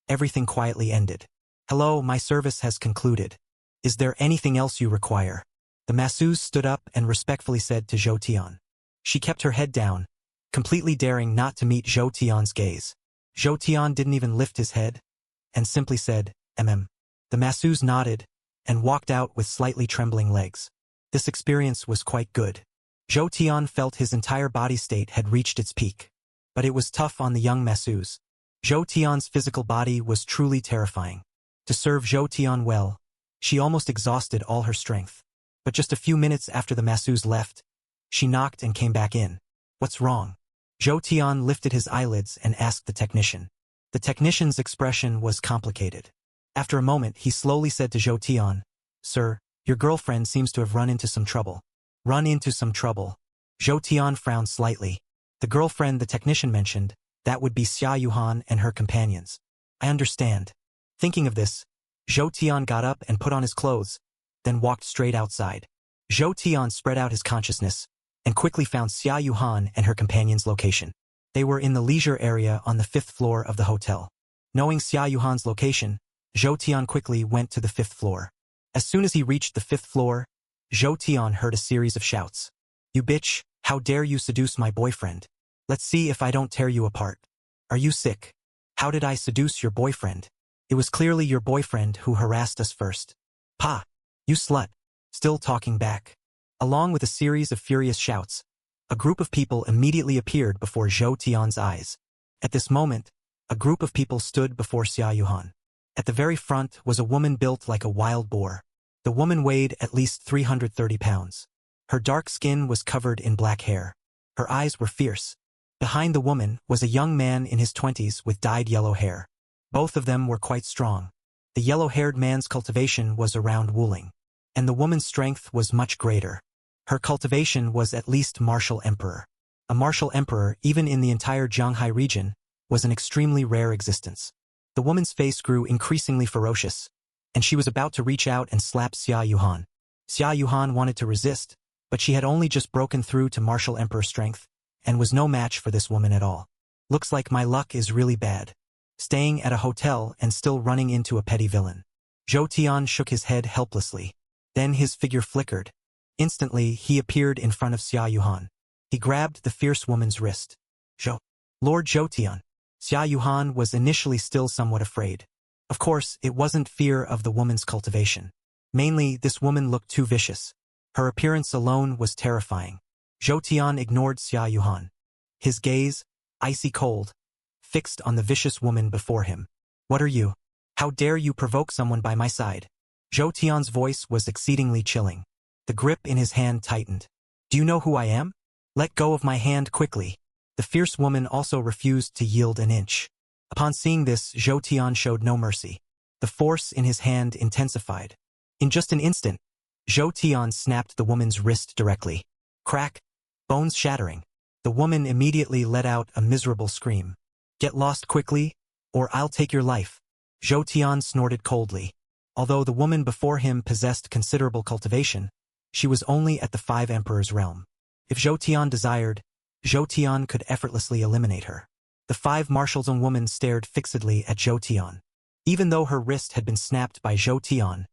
everything quietly ended. Hello, my service has concluded. Is there anything else you require? The masseuse stood up and respectfully said to Zhou Tian. She kept her head down, completely daring not to meet Zhou Tian's gaze. Zhou Tian didn't even lift his head, and simply said, The masseuse nodded, and walked out with slightly trembling legs. This experience was quite good. Zhou Tian felt his entire body state had reached its peak. But it was tough on the young masseuse. Zhou Tian's physical body was truly terrifying. To serve Zhou Tian well, she almost exhausted all her strength. But just a few minutes after the masseuse left, she knocked and came back in. What's wrong? Zhou Tian lifted his eyelids and asked the technician. The technician's expression was complicated. After a moment, he slowly said to Zhou Tian, "Sir, your girlfriend seems to have run into some trouble." Run into some trouble. Zhou Tian frowned slightly. The girlfriend the technician mentioned, that would be Xia Yuhan and her companions. I understand. Thinking of this, Zhou Tian got up and put on his clothes, then walked straight outside. Zhou Tian spread out his consciousness and quickly found Xia Yuhan and her companions' location. They were in the leisure area on the 5th floor of the hotel. Knowing Xia Yuhan's location, Zhou Tian quickly went to the 5th floor. As soon as he reached the 5th floor, Zhou Tian heard a series of shouts. "You bitch, how dare you seduce my boyfriend? Let's see if I don't tear you apart. Are you sick? How did I seduce your boyfriend? It was clearly your boyfriend who harassed us first. Pa! You slut!" Still talking back. Along with a series of furious shouts, a group of people immediately appeared before Zhou Tian's eyes. At this moment, a group of people stood before Xia Yuhan. At the very front was a woman built like a wild boar. The woman weighed at least 330 pounds. Her dark skin was covered in black hair. Her eyes were fierce. Behind the woman was a young man in his 20s with dyed yellow hair. Both of them were quite strong. The yellow-haired man's cultivation was around Wuling, and the woman's strength was much greater. Her cultivation was at least martial emperor. A martial emperor, even in the entire Jianghai region, was an extremely rare existence. The woman's face grew increasingly ferocious, and she was about to reach out and slap Xia Yuhan. Xia Yuhan wanted to resist, but she had only just broken through to martial emperor strength, and was no match for this woman at all. Looks like my luck is really bad. Staying at a hotel and still running into a petty villain. Zhou Tian shook his head helplessly. Then his figure flickered. Instantly, he appeared in front of Xia Yuhan. He grabbed the fierce woman's wrist. Lord Zhou Tian. Xia Yuhan was initially still somewhat afraid. Of course, it wasn't fear of the woman's cultivation. Mainly, this woman looked too vicious. Her appearance alone was terrifying. Zhou Tian ignored Xia Yuhan. His gaze, icy cold, fixed on the vicious woman before him. "What are you? How dare you provoke someone by my side?" Zhou Tian's voice was exceedingly chilling. The grip in his hand tightened. "Do you know who I am? Let go of my hand quickly." The fierce woman also refused to yield an inch. Upon seeing this, Zhou Tian showed no mercy. The force in his hand intensified. In just an instant, Zhou Tian snapped the woman's wrist directly. Crack! Bones shattering. The woman immediately let out a miserable scream. "Get lost quickly, or I'll take your life." Zhou Tian snorted coldly. Although the woman before him possessed considerable cultivation, she was only at the 5 Emperors' realm. If Zhou Tian desired, Zhou Tian could effortlessly eliminate her. The 5 martial zone woman stared fixedly at Zhou Tian. Even though her wrist had been snapped by Zhou Tian,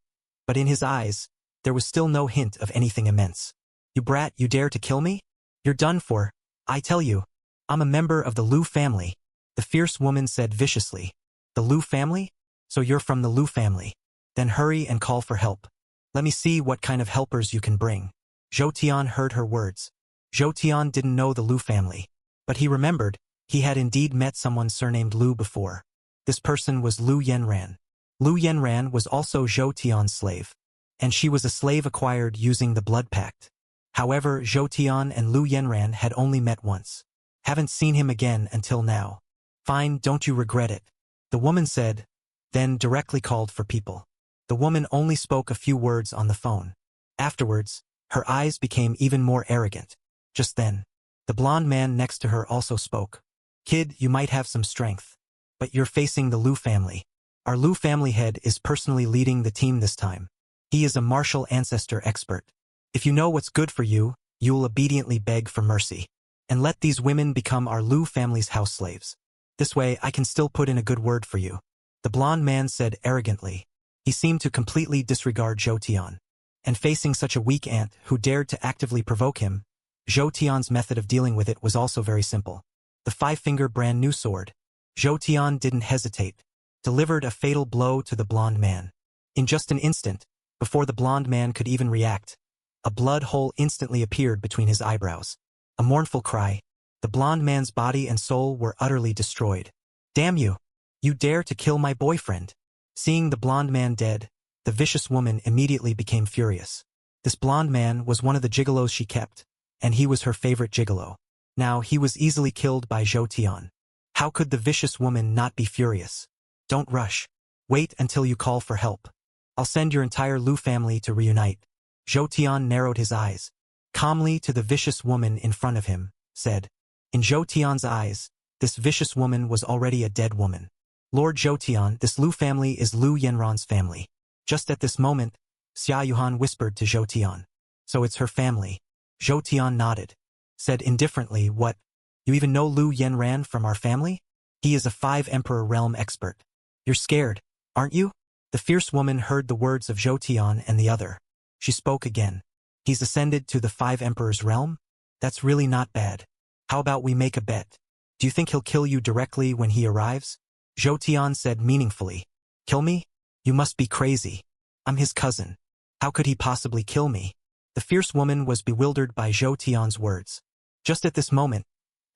but in his eyes, there was still no hint of anything immense. "You brat, you dare to kill me? You're done for. I tell you, I'm a member of the Lu family," the fierce woman said viciously. "The Lu family? So you're from the Lu family. Then hurry and call for help. Let me see what kind of helpers you can bring." Zhou Tian heard her words. Zhou Tian didn't know the Lu family, but he remembered he had indeed met someone surnamed Lu before. This person was Lu Yanran. Lu Yanran was also Zhou Tian's slave, and she was a slave acquired using the blood pact. However, Zhou Tian and Lu Yanran had only met once. "Haven't seen him again until now." "Fine, don't you regret it," the woman said, then directly called for people. The woman only spoke a few words on the phone. Afterwards, her eyes became even more arrogant. Just then, the blonde man next to her also spoke. "Kid, you might have some strength, but you're facing the Lu family. Our Lu family head is personally leading the team this time. He is a martial ancestor expert. If you know what's good for you, you'll obediently beg for mercy. And let these women become our Lu family's house slaves. This way I can still put in a good word for you," the blonde man said arrogantly. He seemed to completely disregard Zhou Tian. And facing such a weak ant who dared to actively provoke him, Zhou Tian's method of dealing with it was also very simple. The 5-finger brand new sword. Zhou Tian didn't hesitate. Delivered a fatal blow to the blonde man. In just an instant, before the blonde man could even react, a blood hole instantly appeared between his eyebrows. A mournful cry. The blonde man's body and soul were utterly destroyed. "Damn you! You dare to kill my boyfriend!" Seeing the blonde man dead, the vicious woman immediately became furious. This blonde man was one of the gigolos she kept, and he was her favorite gigolo. Now he was easily killed by Zhou Tian. How could the vicious woman not be furious? "Don't rush. Wait until you call for help. I'll send your entire Lu family to reunite. Zhou Tian narrowed his eyes calmly to the vicious woman in front of him, said. In Zhou Tian's eyes, this vicious woman was already a dead woman. Lord Zhou Tian, this Lu family is Lu Yanran's family. Just at this moment, Xia Yuhan whispered to Zhou Tian. So it's her family. Zhou Tian nodded. Said indifferently, what? You even know Lu Yanran from our family? He is a 5-emperor realm expert. You're scared, aren't you? The fierce woman heard the words of Zhou Tian and the other. She spoke again. He's ascended to the 5 emperors' realm? That's really not bad. How about we make a bet? Do you think he'll kill you directly when he arrives? Zhou Tian said meaningfully. Kill me? You must be crazy. I'm his cousin. How could he possibly kill me? The fierce woman was bewildered by Zhou Tian's words. Just at this moment,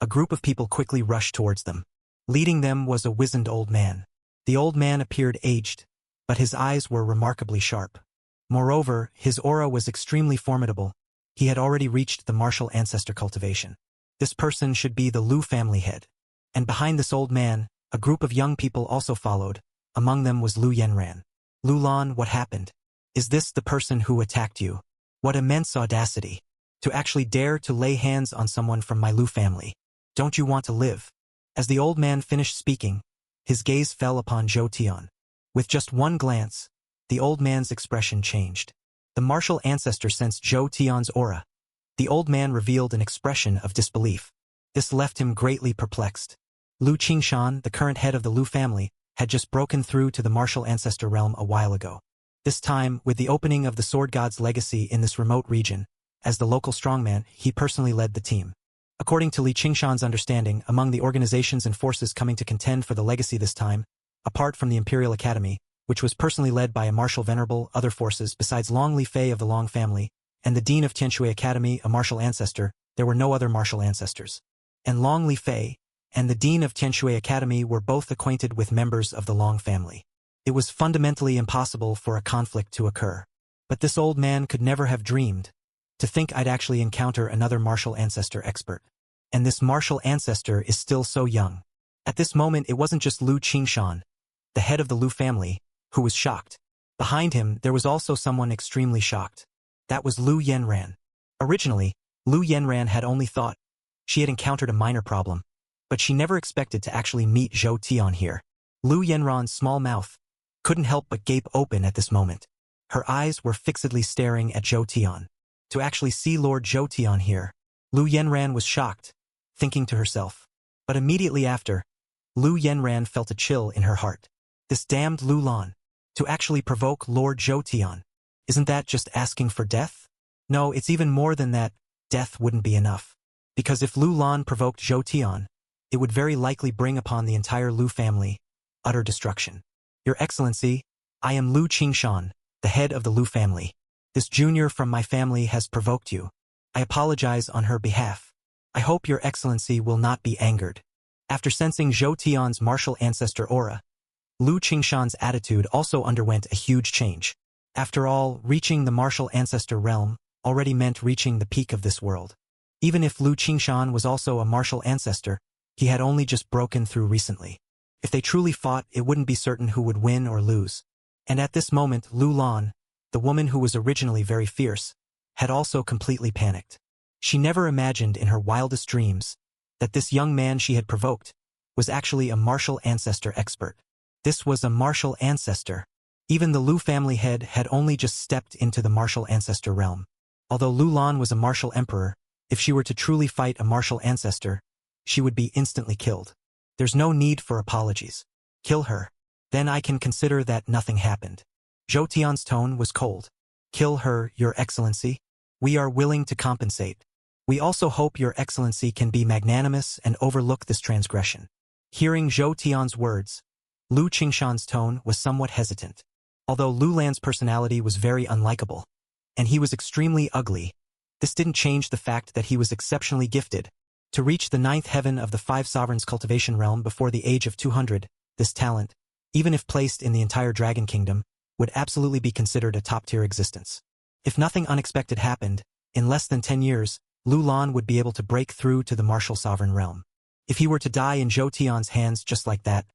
a group of people quickly rushed towards them. Leading them was a wizened old man. The old man appeared aged, but his eyes were remarkably sharp. Moreover, his aura was extremely formidable. He had already reached the martial ancestor cultivation. This person should be the Lu family head. And behind this old man, a group of young people also followed. Among them was Lu Yanran. Lu Lan, what happened? Is this the person who attacked you? What immense audacity. To actually dare to lay hands on someone from my Lu family. Don't you want to live? As the old man finished speaking, his gaze fell upon Zhou Tian. With just one glance, the old man's expression changed. The martial ancestor sensed Zhou Tian's aura. The old man revealed an expression of disbelief. This left him greatly perplexed. Lu Qingshan, the current head of the Lu family, had just broken through to the martial ancestor realm a while ago. This time, with the opening of the Sword God's legacy in this remote region, as the local strongman, he personally led the team. According to Li Qingshan's understanding, among the organizations and forces coming to contend for the legacy this time, apart from the Imperial Academy, which was personally led by a martial venerable, other forces besides Long Li Fei of the Long family, and the Dean of Tianshui Academy, a martial ancestor, there were no other martial ancestors. And Long Li Fei and the Dean of Tianshui Academy were both acquainted with members of the Long family. It was fundamentally impossible for a conflict to occur. But this old man could never have dreamed to think I'd actually encounter another martial ancestor expert. And this martial ancestor is still so young. At this moment, it wasn't just Lu Qingshan, the head of the Lu family, who was shocked. Behind him, there was also someone extremely shocked. That was Lu Yanran. Originally, Lu Yanran had only thought she had encountered a minor problem, but she never expected to actually meet Zhou Tian here. Lu Yanran's small mouth couldn't help but gape open at this moment. Her eyes were fixedly staring at Zhou Tian. To actually see Lord Zhou Tian here, Lu Yanran was shocked, thinking to herself. But immediately after, Lu Yanran felt a chill in her heart. This damned Lu Lan. To actually provoke Lord Zhou Tian. Isn't that just asking for death? No, it's even more than that. Death wouldn't be enough. Because if Lu Lan provoked Zhou Tian, it would very likely bring upon the entire Lu family utter destruction. Your Excellency, I am Lu Qingshan, the head of the Lu family. This junior from my family has provoked you. I apologize on her behalf. I hope Your Excellency will not be angered. After sensing Zhou Tian's martial ancestor aura, Lu Qingshan's attitude also underwent a huge change. After all, reaching the martial ancestor realm already meant reaching the peak of this world. Even if Lu Qingshan was also a martial ancestor, he had only just broken through recently. If they truly fought, it wouldn't be certain who would win or lose. And at this moment, Lu Lan, the woman who was originally very fierce, had also completely panicked. She never imagined in her wildest dreams that this young man she had provoked was actually a martial ancestor expert. This was a martial ancestor. Even the Lu family head had only just stepped into the martial ancestor realm. Although Lu Lan was a martial emperor, if she were to truly fight a martial ancestor, she would be instantly killed. There's no need for apologies. Kill her. Then I can consider that nothing happened. Zhou Tian's tone was cold. Kill her, Your Excellency. We are willing to compensate. We also hope Your Excellency can be magnanimous and overlook this transgression. Hearing Zhou Tian's words, Lu Qingshan's tone was somewhat hesitant. Although Lu Lan's personality was very unlikable, and he was extremely ugly, this didn't change the fact that he was exceptionally gifted. To reach the 9th heaven of the 5 sovereigns cultivation realm before the age of 200, this talent, even if placed in the entire Dragon Kingdom, would absolutely be considered a top-tier existence. If nothing unexpected happened, in less than 10 years, Lu Lan would be able to break through to the martial sovereign realm. If he were to die in Zhou Tian's hands just like that,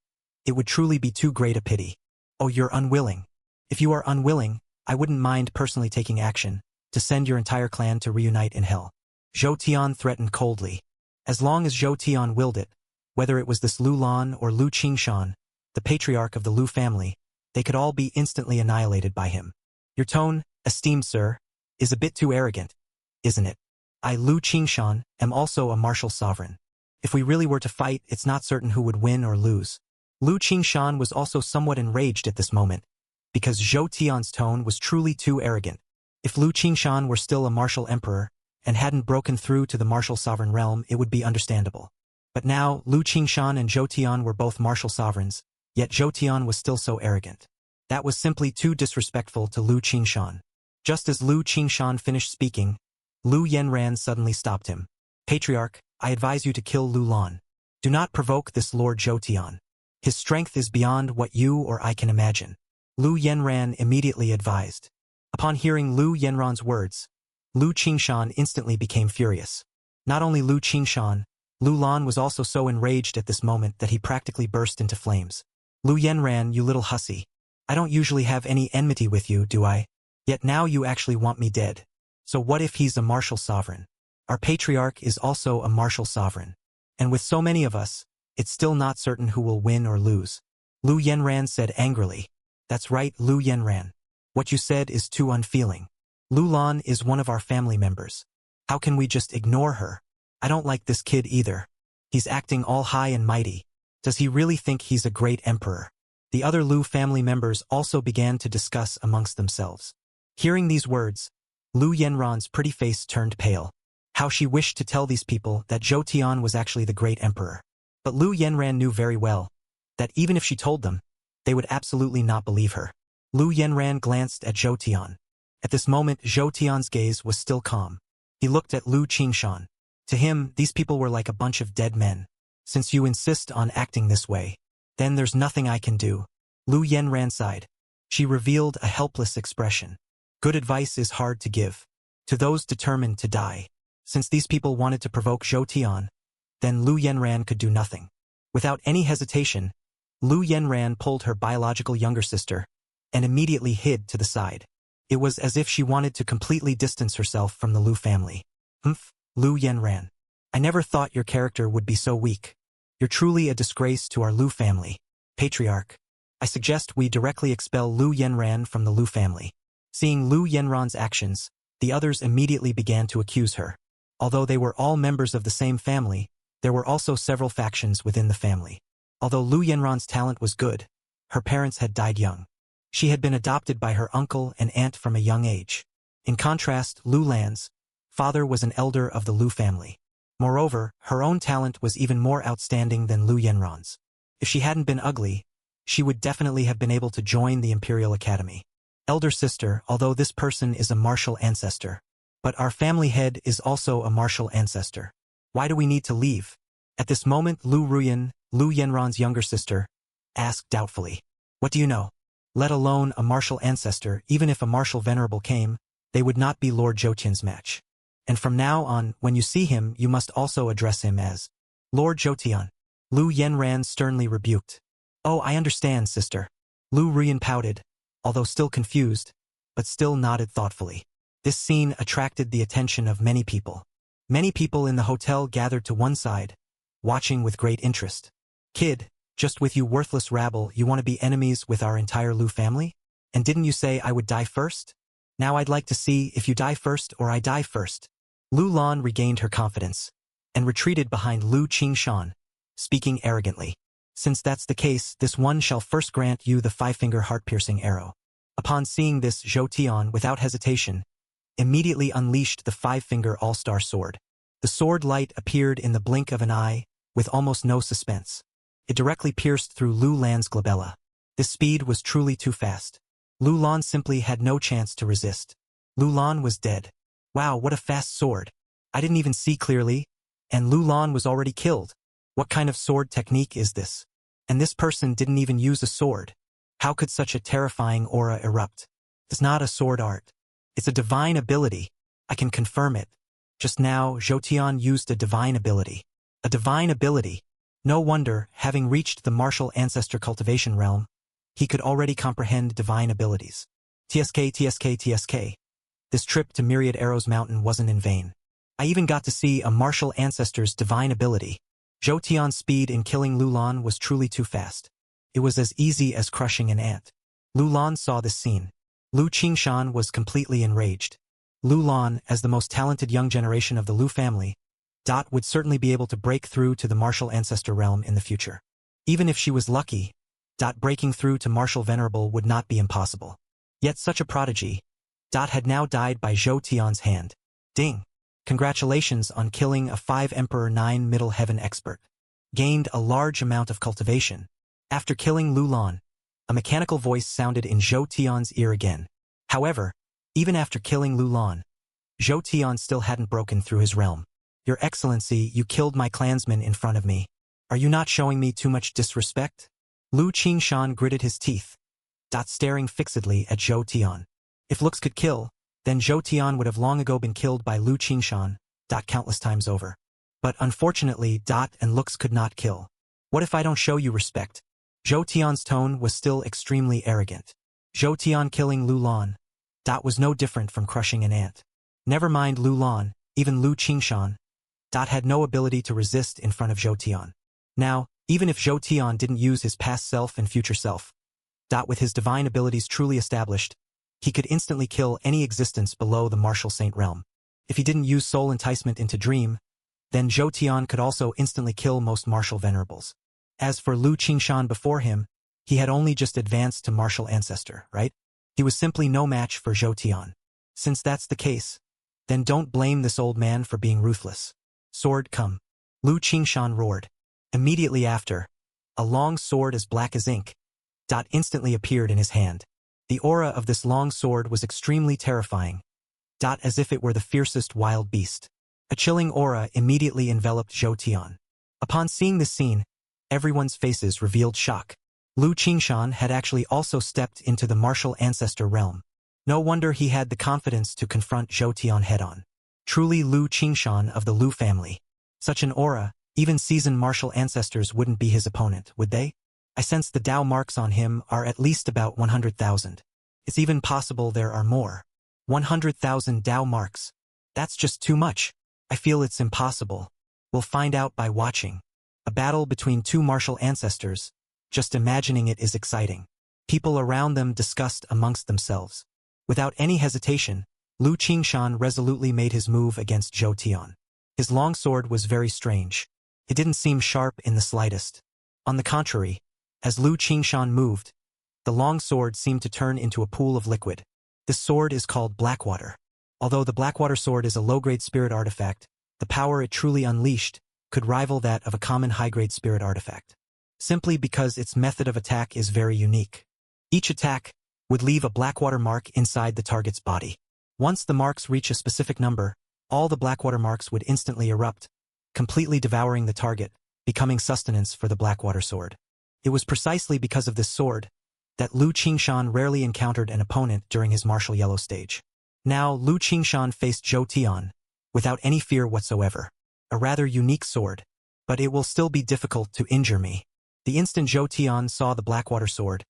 it would truly be too great a pity. Oh, you're unwilling. If you are unwilling, I wouldn't mind personally taking action to send your entire clan to reunite in hell. Zhou Tian threatened coldly. As long as Zhou Tian willed it, whether it was this Lu Lan or Lu Qingshan, the patriarch of the Lu family, they could all be instantly annihilated by him. Your tone, esteemed sir, is a bit too arrogant, isn't it? I, Lu Qingshan, am also a martial sovereign. If we really were to fight, it's not certain who would win or lose. Lu Qingshan was also somewhat enraged at this moment, because Zhou Tian's tone was truly too arrogant. If Lu Qingshan were still a martial emperor, and hadn't broken through to the martial sovereign realm, it would be understandable. But now, Lu Qingshan and Zhou Tian were both martial sovereigns, yet Zhou Tian was still so arrogant. That was simply too disrespectful to Lu Qingshan. Just as Lu Qingshan finished speaking, Lu Yanran suddenly stopped him. Patriarch, I advise you to kill Lu Lan. Do not provoke this Lord Zhou Tian. His strength is beyond what you or I can imagine. Lu Yanran immediately advised. Upon hearing Lu Yanran's words, Lu Qingshan instantly became furious. Not only Lu Qingshan, Lu Lan was also so enraged at this moment that he practically burst into flames. Lu Yanran, you little hussy. I don't usually have any enmity with you, do I? Yet now you actually want me dead. So what if he's a martial sovereign? Our patriarch is also a martial sovereign. And with so many of us, it's still not certain who will win or lose. Lu Yanran said angrily. That's right, Lu Yanran. What you said is too unfeeling. Lu Lan is one of our family members. How can we just ignore her? I don't like this kid either. He's acting all high and mighty. Does he really think he's a great emperor? The other Lu family members also began to discuss amongst themselves. Hearing these words, Lu Yanran's pretty face turned pale. How she wished to tell these people that Zhou Tian was actually the great emperor. But Lu Yanran knew very well that even if she told them, they would absolutely not believe her. Lu Yanran glanced at Zhou Tian. At this moment, Zhou Tian's gaze was still calm. He looked at Lu Qingshan. To him, these people were like a bunch of dead men. Since you insist on acting this way, then there's nothing I can do. Lu Yanran sighed. She revealed a helpless expression. Good advice is hard to give to those determined to die. Since these people wanted to provoke Zhou Tian, then Lu Yanran could do nothing. Without any hesitation, Lu Yanran pulled her biological younger sister and immediately hid to the side. It was as if she wanted to completely distance herself from the Lu family. Lu Yanran. I never thought your character would be so weak. You're truly a disgrace to our Lu family. Patriarch, I suggest we directly expel Lu Yanran from the Lu family. Seeing Lu Yanran's actions, the others immediately began to accuse her. Although they were all members of the same family, there were also several factions within the family. Although Lu Yanran's talent was good, her parents had died young. She had been adopted by her uncle and aunt from a young age. In contrast, Lu Lan's father was an elder of the Lu family. Moreover, her own talent was even more outstanding than Lu Yanran's. If she hadn't been ugly, she would definitely have been able to join the Imperial Academy. Elder sister, although this person is a martial ancestor, but our family head is also a martial ancestor. Why do we need to leave? At this moment, Lu Ruyan, Lu Yanran's younger sister, asked doubtfully. What do you know? Let alone a martial ancestor, even if a martial venerable came, they would not be Lord Zhou Tian's match. And from now on, when you see him, you must also address him as Lord Zhou Tian. Lu Yanran sternly rebuked. Oh, I understand, sister. Lu Ruyan pouted, although still confused, but still nodded thoughtfully. This scene attracted the attention of many people. Many people in the hotel gathered to one side, watching with great interest. Kid, just with you worthless rabble, you want to be enemies with our entire Lu family? And didn't you say I would die first? Now I'd like to see if you die first or I die first. Lu Lan regained her confidence and retreated behind Lu Qingshan, speaking arrogantly. Since that's the case, this one shall first grant you the five-finger heart-piercing arrow. Upon seeing this, Zhou Tian, without hesitation, immediately unleashed the five-finger all-star sword. The sword light appeared in the blink of an eye, with almost no suspense. It directly pierced through Lu Lan's glabella. This speed was truly too fast. Lu Lan simply had no chance to resist. Lu Lan was dead. Wow, what a fast sword. I didn't even see clearly, and Lu Lan was already killed. What kind of sword technique is this? And this person didn't even use a sword. How could such a terrifying aura erupt? It's not a sword art. It's a divine ability. I can confirm it. Just now, Zhou Tian used a divine ability. A divine ability. No wonder, having reached the martial ancestor cultivation realm, he could already comprehend divine abilities. TSK. This trip to Myriad Arrows Mountain wasn't in vain. I even got to see a martial ancestor's divine ability. Zhou Tian's speed in killing Lu Lan was truly too fast. It was as easy as crushing an ant. Lu Lan saw this scene. Lu Qingshan was completely enraged. Lu Lan, as the most talented young generation of the Lu family, would certainly be able to break through to the martial ancestor realm in the future. Even if she was lucky, breaking through to martial venerable would not be impossible. Yet such a prodigy, had now died by Zhou Tian's hand. Ding! Congratulations on killing a 5 Emperor 9 Middle Heaven expert. Gained a large amount of cultivation. After killing Lu Lan, a mechanical voice sounded in Zhou Tian's ear again. However, even after killing Lu Lan, Zhou Tian still hadn't broken through his realm. Your Excellency, you killed my clansmen in front of me. Are you not showing me too much disrespect? Lu Qingshan gritted his teeth, staring fixedly at Zhou Tian. If looks could kill, then Zhou Tian would have long ago been killed by Lu Qingshan, countless times over. But unfortunately, and looks could not kill. What if I don't show you respect? Zhou Tian's tone was still extremely arrogant. Zhou Tian killing Lu Lan, was no different from crushing an ant. Never mind Lu Lan, even Lu Qingshan, had no ability to resist in front of Zhou Tian. Now, even if Zhou Tian didn't use his past self and future self, with his divine abilities truly established, he could instantly kill any existence below the martial saint realm. If he didn't use soul enticement into dream, then Zhou Tian could also instantly kill most martial venerables. As for Lu Qingshan before him, he had only just advanced to martial ancestor, right? He was simply no match for Zhou Tian. Since that's the case, then don't blame this old man for being ruthless. Sword come. Lu Qingshan roared. Immediately after, a long sword as black as ink, instantly appeared in his hand. The aura of this long sword was extremely terrifying, as if it were the fiercest wild beast. A chilling aura immediately enveloped Zhou Tian. Upon seeing this scene, everyone's faces revealed shock. Lu Qingshan had actually also stepped into the martial ancestor realm. No wonder he had the confidence to confront Zhou Tian head-on. Truly Lu Qingshan of the Lu family. Such an aura, even seasoned martial ancestors wouldn't be his opponent, would they? I sense the Dao marks on him are at least about 100,000. It's even possible there are more. 100,000 Dao marks. That's just too much. I feel it's impossible. We'll find out by watching. A battle between two martial ancestors. Just imagining it is exciting. People around them discussed amongst themselves. Without any hesitation, Lu Qingshan resolutely made his move against Zhou Tian. His long sword was very strange. It didn't seem sharp in the slightest. On the contrary, as Lu Qingshan moved, the long sword seemed to turn into a pool of liquid. This sword is called Blackwater. Although the Blackwater sword is a low-grade spirit artifact, the power it truly unleashed could rival that of a common high-grade spirit artifact. Simply because its method of attack is very unique. Each attack would leave a Blackwater mark inside the target's body. Once the marks reach a specific number, all the Blackwater marks would instantly erupt, completely devouring the target, becoming sustenance for the Blackwater sword. It was precisely because of this sword that Lu Qingshan rarely encountered an opponent during his martial yellow stage. Now Lu Qingshan faced Zhou Tian without any fear whatsoever. A rather unique sword, but it will still be difficult to injure me. The instant Zhou Tian saw the Blackwater sword,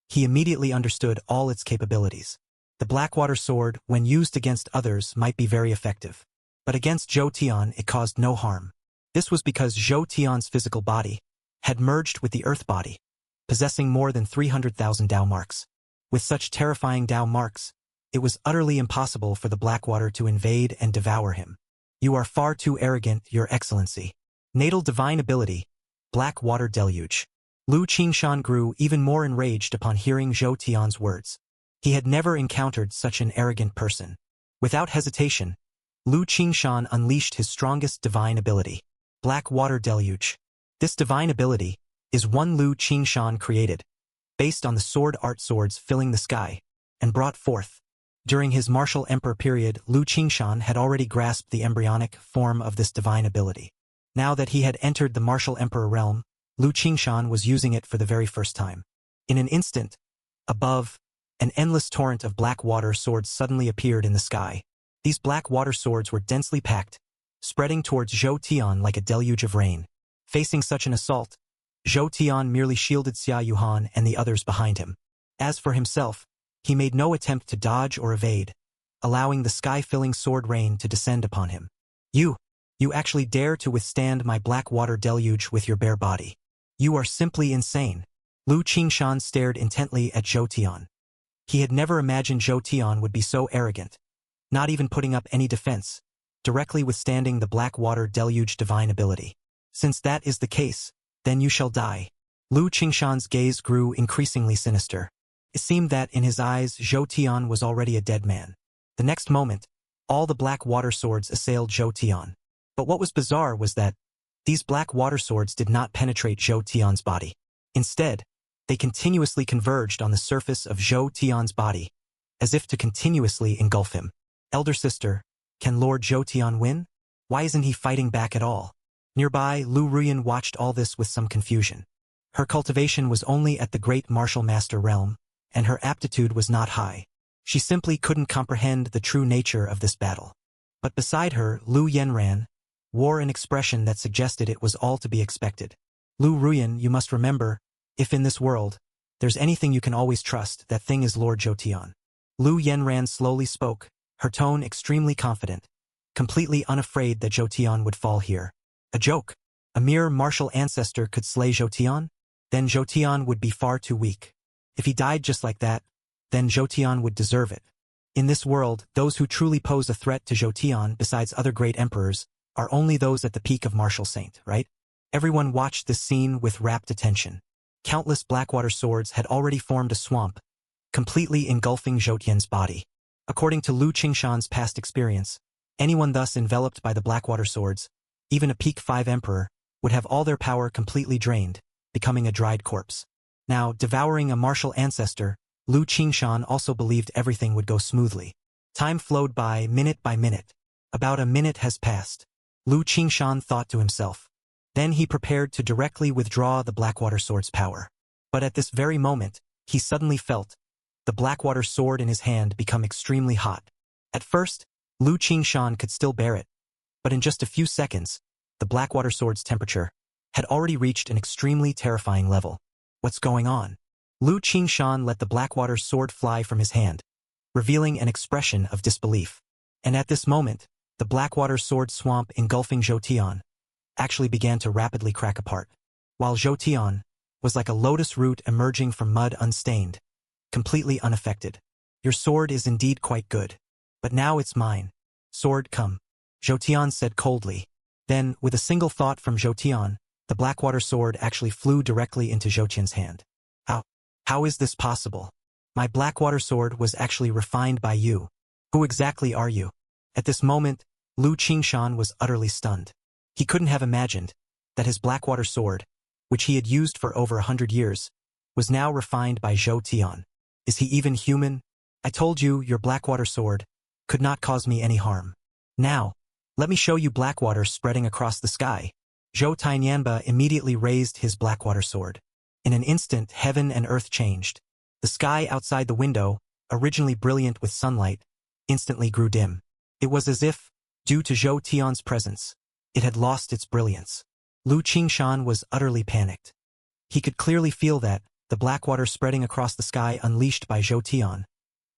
he immediately understood all its capabilities. The Blackwater sword, when used against others, might be very effective. But against Zhou Tian it caused no harm. This was because Zhou Tian's physical body had merged with the earth body, possessing more than 300,000 Dao marks. With such terrifying Dao marks, it was utterly impossible for the Blackwater to invade and devour him. You are far too arrogant, Your Excellency. Natal divine ability, Blackwater deluge. Lu Qingshan grew even more enraged upon hearing Zhou Tian's words. He had never encountered such an arrogant person. Without hesitation, Lu Qingshan unleashed his strongest divine ability, Blackwater deluge. This divine ability is one Lu Qingshan created, based on the sword art swords filling the sky, and brought forth. During his martial emperor period, Lu Qingshan had already grasped the embryonic form of this divine ability. Now that he had entered the martial emperor realm, Lu Qingshan was using it for the very first time. In an instant, above, an endless torrent of black water swords suddenly appeared in the sky. These black water swords were densely packed, spreading towards Zhou Tian like a deluge of rain. Facing such an assault, Zhou Tian merely shielded Xia Yuhan and the others behind him. As for himself, he made no attempt to dodge or evade, allowing the sky-filling sword rain to descend upon him. You actually dare to withstand my black water deluge with your bare body. You are simply insane. Lu Qingshan stared intently at Zhou Tian. He had never imagined Zhou Tian would be so arrogant, not even putting up any defense, directly withstanding the black water deluge divine ability. Since that is the case, then you shall die. Lu Qingshan's gaze grew increasingly sinister. It seemed that in his eyes Zhou Tian was already a dead man. The next moment, all the black water swords assailed Zhou Tian. But what was bizarre was that these black water swords did not penetrate Zhou Tian's body. Instead, they continuously converged on the surface of Zhou Tian's body, as if to continuously engulf him. Elder sister, can Lord Zhou Tian win? Why isn't he fighting back at all? Nearby, Lu Ruyan watched all this with some confusion. Her cultivation was only at the great martial master realm, and her aptitude was not high. She simply couldn't comprehend the true nature of this battle. But beside her, Lu Yanran wore an expression that suggested it was all to be expected. Lu Ruyan, you must remember, if in this world, there's anything you can always trust, that thing is Lord Zhou Tian. Lu Yanran slowly spoke, her tone extremely confident, completely unafraid that Zhou Tian would fall here. A joke. A mere martial ancestor could slay Zhou Tian? Then Zhou Tian would be far too weak. If he died just like that, then Zhou Tian would deserve it. In this world, those who truly pose a threat to Zhou Tian, besides other great emperors, are only those at the peak of martial saint, right? Everyone watched this scene with rapt attention. Countless blackwater swords had already formed a swamp, completely engulfing Zhou Tian's body. According to Lu Qingshan's past experience, anyone thus enveloped by the blackwater swords, even a peak 5 emperor, would have all their power completely drained, becoming a dried corpse. Now, devouring a martial ancestor, Lu Qingshan also believed everything would go smoothly. Time flowed by minute by minute. About a minute has passed. Lu Qingshan thought to himself. Then he prepared to directly withdraw the Blackwater Sword's power. But at this very moment, he suddenly felt the Blackwater Sword in his hand become extremely hot. At first, Lu Qingshan could still bear it, but in just a few seconds, the Blackwater Sword's temperature had already reached an extremely terrifying level. What's going on? Lu Qingshan let the Blackwater Sword fly from his hand, revealing an expression of disbelief. And at this moment, the Blackwater Sword swamp engulfing Zhou Tian actually began to rapidly crack apart, while Zhou Tian was like a lotus root emerging from mud unstained, completely unaffected. Your sword is indeed quite good, but now it's mine. Sword, come. Zhou Tian said coldly. Then, with a single thought from Zhou Tian, the Blackwater Sword actually flew directly into Zhou Tian's hand. How is this possible? My Blackwater Sword was actually refined by you. Who exactly are you? At this moment, Lu Qingshan was utterly stunned. He couldn't have imagined that his Blackwater Sword, which he had used for over 100 years, was now refined by Zhou Tian. Is he even human? I told you your Blackwater Sword could not cause me any harm. Now, let me show you Blackwater spreading across the sky. Zhou Tianyanba immediately raised his Blackwater Sword. In an instant, heaven and earth changed. The sky outside the window, originally brilliant with sunlight, instantly grew dim. It was as if, due to Zhou Tian's presence, it had lost its brilliance. Lu Qingshan was utterly panicked. He could clearly feel that the Blackwater spreading across the sky unleashed by Zhou Tian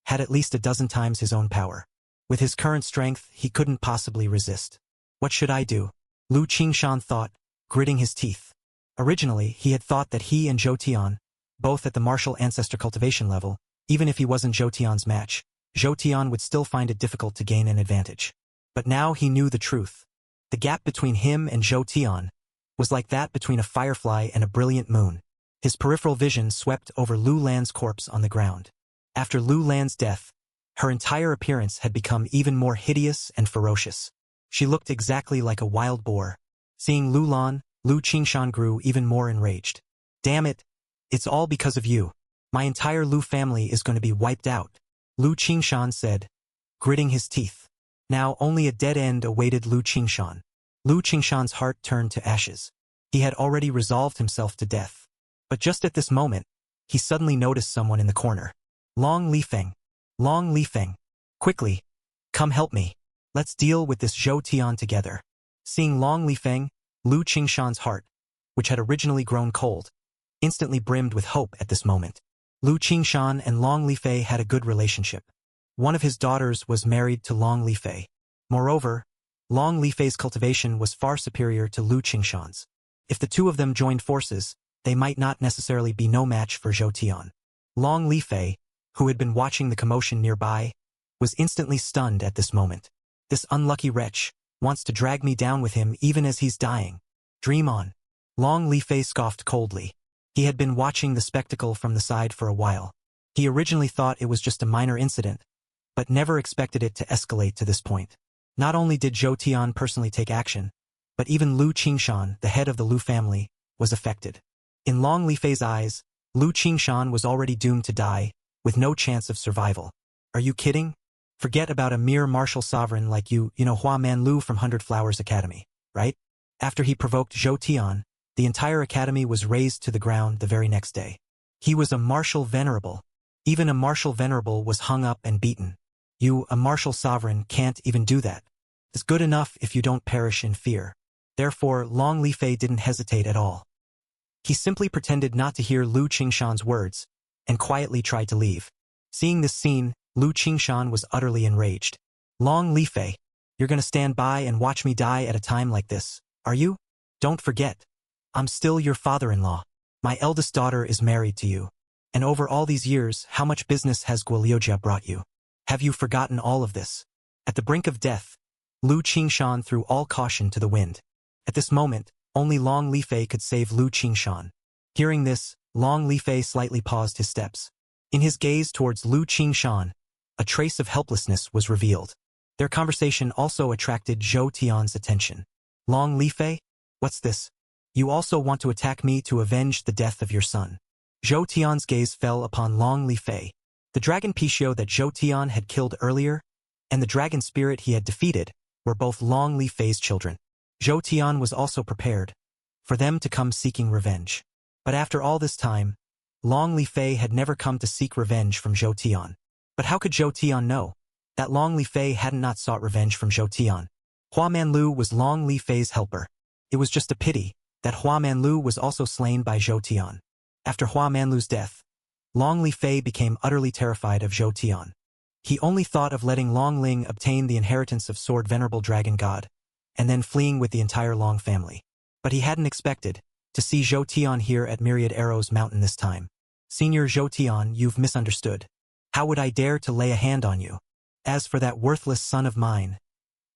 had at least a dozen times his own power. With his current strength, he couldn't possibly resist. What should I do? Lu Qingshan thought, gritting his teeth. Originally, he had thought that he and Zhou Tian, both at the martial ancestor cultivation level, even if he wasn't Zhou Tian's match, Zhou Tian would still find it difficult to gain an advantage. But now he knew the truth. The gap between him and Zhou Tian was like that between a firefly and a brilliant moon. His peripheral vision swept over Lu Lan's corpse on the ground. After Lu Lan's death, her entire appearance had become even more hideous and ferocious. She looked exactly like a wild boar. Seeing Lu Lan, Lu Qingshan grew even more enraged. Damn it! It's all because of you. My entire Lu family is going to be wiped out, Lu Qingshan said, gritting his teeth. Now only a dead end awaited Lu Qingshan. Lu Qingshan's heart turned to ashes. He had already resolved himself to death. But just at this moment, he suddenly noticed someone in the corner. Long Lifeng. Long Lifeng. Quickly. Come help me. Let's deal with this Zhou Tian together. Seeing Long Lifeng, Lu Qingshan's heart which had originally grown cold, instantly brimmed with hope at this moment. Lu Qingshan and Long Lifei had a good relationship. One of his daughters was married to Long Lifei. Moreover, Long Lifei's cultivation was far superior to Lu Qingshan's. If the two of them joined forces, they might not necessarily be no match for Zhou Tian. Long Lifei, who had been watching the commotion nearby, was instantly stunned at this moment. This unlucky wretch wants to drag me down with him even as he's dying. Dream on. Long Lifei scoffed coldly. He had been watching the spectacle from the side for a while. He originally thought it was just a minor incident, but never expected it to escalate to this point. Not only did Zhou Tian personally take action, but even Lu Qingshan, the head of the Lu family, was affected. In Long Lifei's eyes, Lu Qingshan was already doomed to die, with no chance of survival. Are you kidding? Forget about a mere martial sovereign like you know Hua Man Lu from 100 Flowers Academy, right? After he provoked Zhou Tian, the entire academy was razed to the ground the very next day. He was a martial venerable. Even a martial venerable was hung up and beaten. You, a martial sovereign, can't even do that. It's good enough if you don't perish in fear. Therefore, Long Lifei didn't hesitate at all. He simply pretended not to hear Lu Qingshan's words, and quietly tried to leave. Seeing this scene, Lu Qingshan was utterly enraged. Long Lifei, you're gonna stand by and watch me die at a time like this, are you? Don't forget. I'm still your father-in-law. My eldest daughter is married to you. And over all these years, how much business has Guoliujia brought you? Have you forgotten all of this? At the brink of death, Lu Qingshan threw all caution to the wind. At this moment, only Long Lifei could save Lu Qingshan. Hearing this, Long Lifei slightly paused his steps. In his gaze towards Lu Qingshan, a trace of helplessness was revealed. Their conversation also attracted Zhou Tian's attention. Long Lifei? What's this? You also want to attack me to avenge the death of your son. Zhou Tian's gaze fell upon Long Lifei. The dragon Pishio that Zhou Tian had killed earlier, and the dragon spirit he had defeated, were both Long Lifei's children. Zhou Tian was also prepared for them to come seeking revenge. But after all this time, Long Lifei had never come to seek revenge from Zhou Tian. But how could Zhou Tian know that Long Lifei hadn't not sought revenge from Zhou Tian? Hua Manlu was Long Lifei's helper. It was just a pity that Hua Manlu was also slain by Zhou Tian. After Hua Manlu's death, Long Lifei became utterly terrified of Zhou Tian. He only thought of letting Long Ling obtain the inheritance of Sword Venerable Dragon God, and then fleeing with the entire Long family. But he hadn't expected to see Zhou Tian here at Myriad Arrows Mountain this time. Senior Zhou Tian, you've misunderstood. How would I dare to lay a hand on you? As for that worthless son of mine,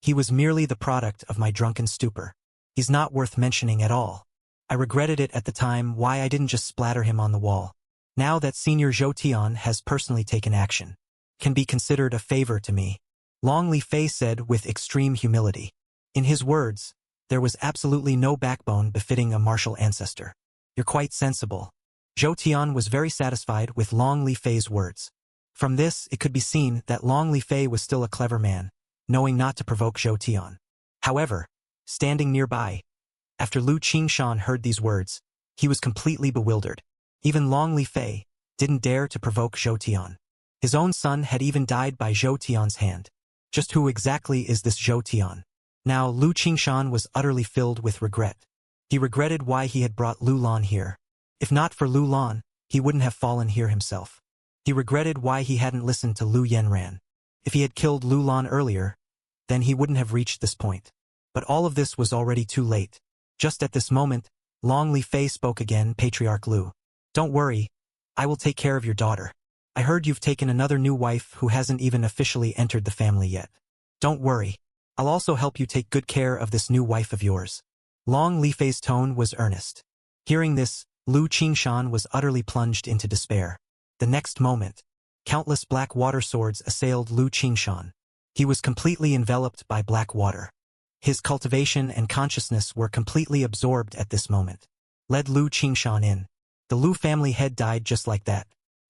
he was merely the product of my drunken stupor. He's not worth mentioning at all. I regretted it at the time why I didn't just splatter him on the wall. Now that Senior Zhou Tian has personally taken action, can be considered a favor to me. Long Lifei said with extreme humility. In his words, there was absolutely no backbone befitting a martial ancestor. You're quite sensible. Zhou Tian was very satisfied with Long Lifei's words. From this, it could be seen that Long Lifei was still a clever man, knowing not to provoke Zhou Tian. However, standing nearby, after Lu Qingshan heard these words, he was completely bewildered. Even Long Lifei didn't dare to provoke Zhou Tian. His own son had even died by Zhou Tian's hand. Just who exactly is this Zhou Tian? Now Lu Qingshan was utterly filled with regret. He regretted why he had brought Lu Lan here. If not for Lu Lan, he wouldn't have fallen here himself. He regretted why he hadn't listened to Lu Yanran. If he had killed Lu Lan earlier, then he wouldn't have reached this point. But all of this was already too late. Just at this moment, Long Lifei spoke again, Patriarch Lu. Don't worry, I will take care of your daughter. I heard you've taken another new wife who hasn't even officially entered the family yet. Don't worry, I'll also help you take good care of this new wife of yours. Long Lifei's tone was earnest. Hearing this, Lu Qingshan was utterly plunged into despair. The next moment, countless black water swords assailed Lu Qingshan. He was completely enveloped by black water. His cultivation and consciousness were completely absorbed at this moment. Led Lu Qingshan in. The Lu family head died just like that.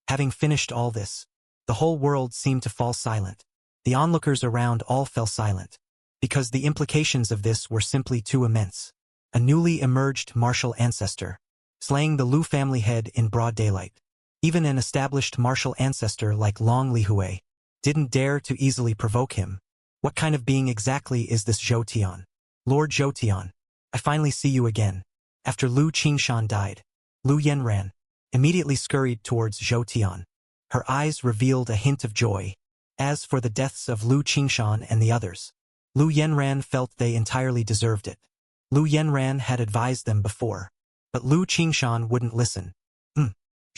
Having finished all this, the whole world seemed to fall silent. The onlookers around all fell silent, because the implications of this were simply too immense. A newly emerged martial ancestor, slaying the Lu family head in broad daylight. Even an established martial ancestor like Long Lihui didn't dare to easily provoke him. What kind of being exactly is this Zhou Tian? Lord Zhou Tian, I finally see you again. After Lu Qingshan died, Lu Yanran immediately scurried towards Zhou Tian. Her eyes revealed a hint of joy. As for the deaths of Lu Qingshan and the others, Lu Yanran felt they entirely deserved it. Lu Yanran had advised them before, but Lu Qingshan wouldn't listen.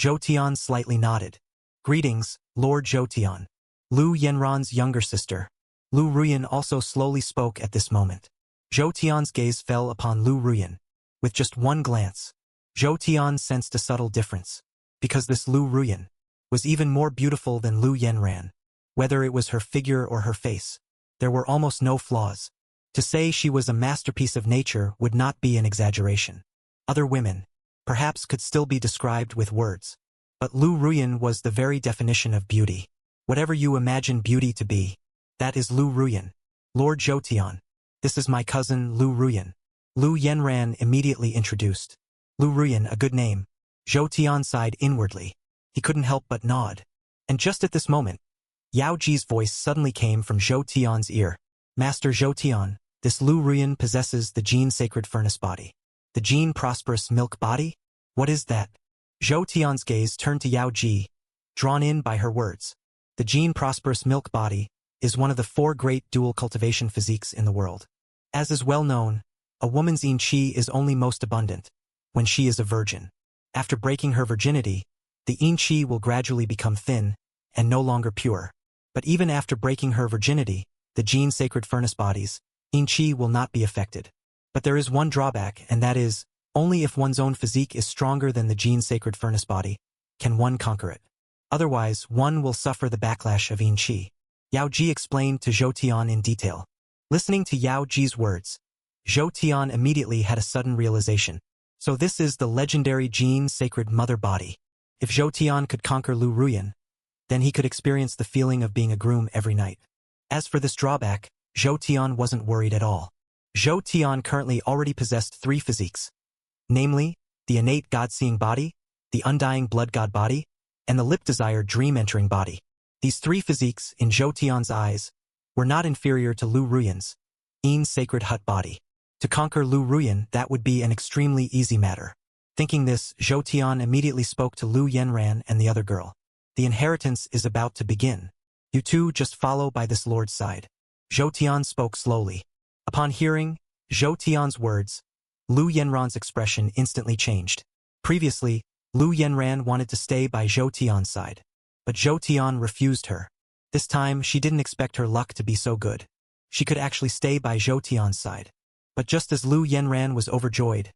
Zhou Tian slightly nodded. Greetings, Lord Zhou Tian. Lu Yanran's younger sister, Lu Ruyan, also slowly spoke at this moment. Zhou Tian's gaze fell upon Lu Ruyan. With just one glance, Zhou Tian sensed a subtle difference, because this Lu Ruyan was even more beautiful than Lu Yanran. Whether it was her figure or her face, there were almost no flaws. To say she was a masterpiece of nature would not be an exaggeration. Other women, perhaps, could still be described with words, but Lu Ruyan was the very definition of beauty. Whatever you imagine beauty to be, that is Lu Ruyan. Lord Zhou Tian, this is my cousin Lu Ruyan. Lu Yanran immediately introduced. Lu Ruyan, a good name. Zhou Tian sighed inwardly. He couldn't help but nod. And just at this moment, Yao Ji's voice suddenly came from Zhou Tian's ear. Master Zhou Tian, this Lu Ruyan possesses the Gene Sacred Furnace body. The Gene Prosperous Milk body? What is that? Zhou Tian's gaze turned to Yao Ji, drawn in by her words. The Gene Prosperous Milk body is one of the 4 great dual cultivation physiques in the world. As is well known, a woman's yin qi is only most abundant when she is a virgin. After breaking her virginity, the yin qi will gradually become thin and no longer pure. But even after breaking her virginity, the Gene Sacred Furnace bodies, yin qi will not be affected. But there is one drawback, and that is, only if one's own physique is stronger than the Gene Sacred Furnace body can one conquer it. Otherwise, one will suffer the backlash of yin qi. Yao Ji explained to Zhou Tian in detail. Listening to Yao Ji's words, Zhou Tian immediately had a sudden realization. So this is the legendary Gene Sacred Mother body. If Zhou Tian could conquer Lu Ruyan, then he could experience the feeling of being a groom every night. As for this drawback, Zhou Tian wasn't worried at all. Zhou Tian currently already possessed 3 physiques, namely, the innate God-seeing body, the undying blood god body, and the lip-desire dream-entering body. These 3 physiques, in Zhou Tian's eyes, were not inferior to Lu Ruyan's Yin Sacred Hut body. To conquer Lu Ruyan, that would be an extremely easy matter. Thinking this, Zhou Tian immediately spoke to Lu Yanran and the other girl. The inheritance is about to begin. You two just follow by this lord's side. Zhou Tian spoke slowly. Upon hearing Zhou Tian's words, Lu Yanran's expression instantly changed. Previously, Lu Yanran wanted to stay by Zhou Tian's side, but Zhou Tian refused her. This time, she didn't expect her luck to be so good. She could actually stay by Zhou Tian's side. But just as Lu Yanran was overjoyed,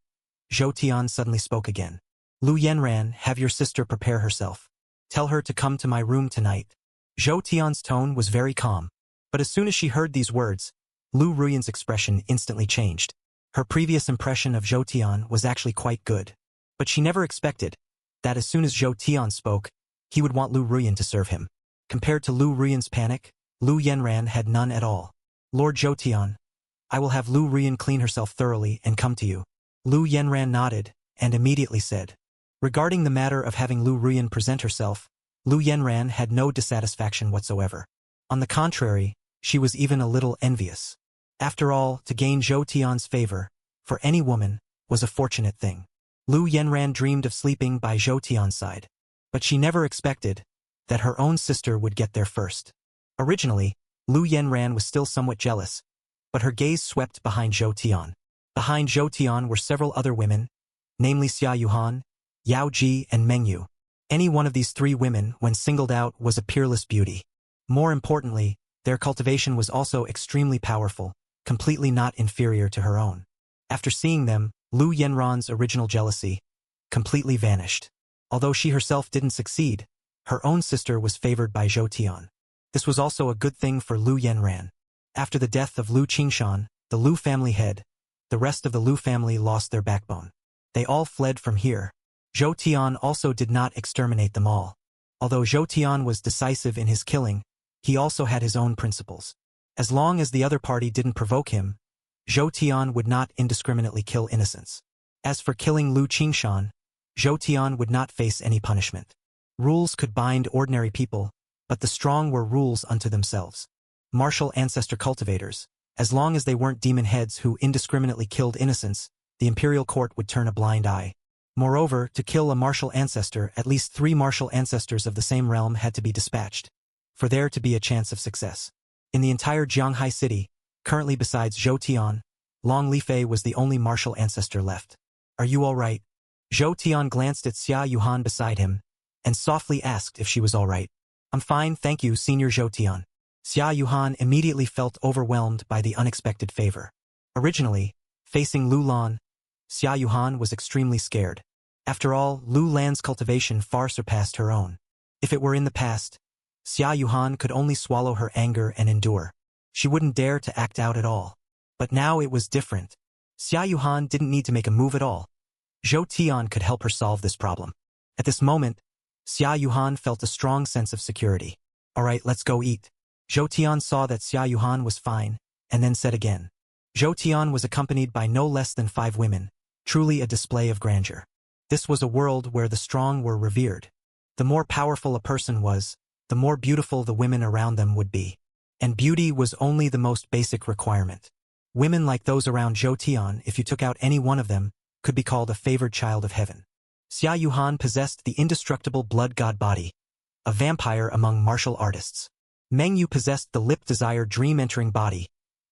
Zhou Tian suddenly spoke again. Lu Yanran, have your sister prepare herself. Tell her to come to my room tonight. Zhou Tian's tone was very calm, but as soon as she heard these words, Lu Ruyan's expression instantly changed. Her previous impression of Zhou Tian was actually quite good, but she never expected that as soon as Zhou Tian spoke, he would want Lu Ruyan to serve him. Compared to Lu Ruyan's panic, Lu Yanran had none at all. Lord Zhou Tian, I will have Lu Ruyan clean herself thoroughly and come to you. Lu Yanran nodded and immediately said. Regarding the matter of having Lu Ruyan present herself, Lu Yanran had no dissatisfaction whatsoever. On the contrary, she was even a little envious. After all, to gain Zhou Tian's favor, for any woman, was a fortunate thing. Lu Yanran dreamed of sleeping by Zhou Tian's side, but she never expected that her own sister would get there first. Originally, Lu Yanran was still somewhat jealous, but her gaze swept behind Zhou Tian. Behind Zhou Tian were several other women, namely Xia Yuhan, Yao Ji, and Meng Yu. Any one of these 3 women, when singled out, was a peerless beauty. More importantly, their cultivation was also extremely powerful, completely not inferior to her own. After seeing them, Lu Yanran's original jealousy completely vanished. Although she herself didn't succeed, her own sister was favored by Zhou Tian. This was also a good thing for Lu Yanran. After the death of Lu Qingshan, the Lu family head, the rest of the Lu family lost their backbone. They all fled from here. Zhou Tian also did not exterminate them all. Although Zhou Tian was decisive in his killing, he also had his own principles. As long as the other party didn't provoke him, Zhou Tian would not indiscriminately kill innocents. As for killing Lu Qingshan, Zhou Tian would not face any punishment. Rules could bind ordinary people, but the strong were rules unto themselves. Martial ancestor cultivators, as long as they weren't demon heads who indiscriminately killed innocents, the imperial court would turn a blind eye. Moreover, to kill a martial ancestor, at least 3 martial ancestors of the same realm had to be dispatched, for there to be a chance of success. In the entire Jianghai city, currently besides Zhou Tian, Long Lifei was the only martial ancestor left. Are you all right? Zhou Tian glanced at Xia Yuhan beside him, and softly asked if she was all right. I'm fine, thank you, Senior Zhou Tian. Xia Yuhan immediately felt overwhelmed by the unexpected favor. Originally, facing Lu Lan, Xia Yuhan was extremely scared. After all, Lu Lan's cultivation far surpassed her own. If it were in the past, Xia Yuhan could only swallow her anger and endure. She wouldn't dare to act out at all. But now it was different. Xia Yuhan didn't need to make a move at all. Zhou Tian could help her solve this problem. At this moment, Xia Yuhan felt a strong sense of security. All right, let's go eat. Zhou Tian saw that Xia Yuhan was fine, and then said again. Zhou Tian was accompanied by no less than 5 women, truly a display of grandeur. This was a world where the strong were revered. The more powerful a person was, the more beautiful the women around them would be. And beauty was only the most basic requirement. Women like those around Zhou Tian, if you took out any one of them, could be called a favored child of heaven. Xia Yuhan possessed the indestructible blood god body, a vampire among martial artists. Meng Yu possessed the lip desire dream-entering body,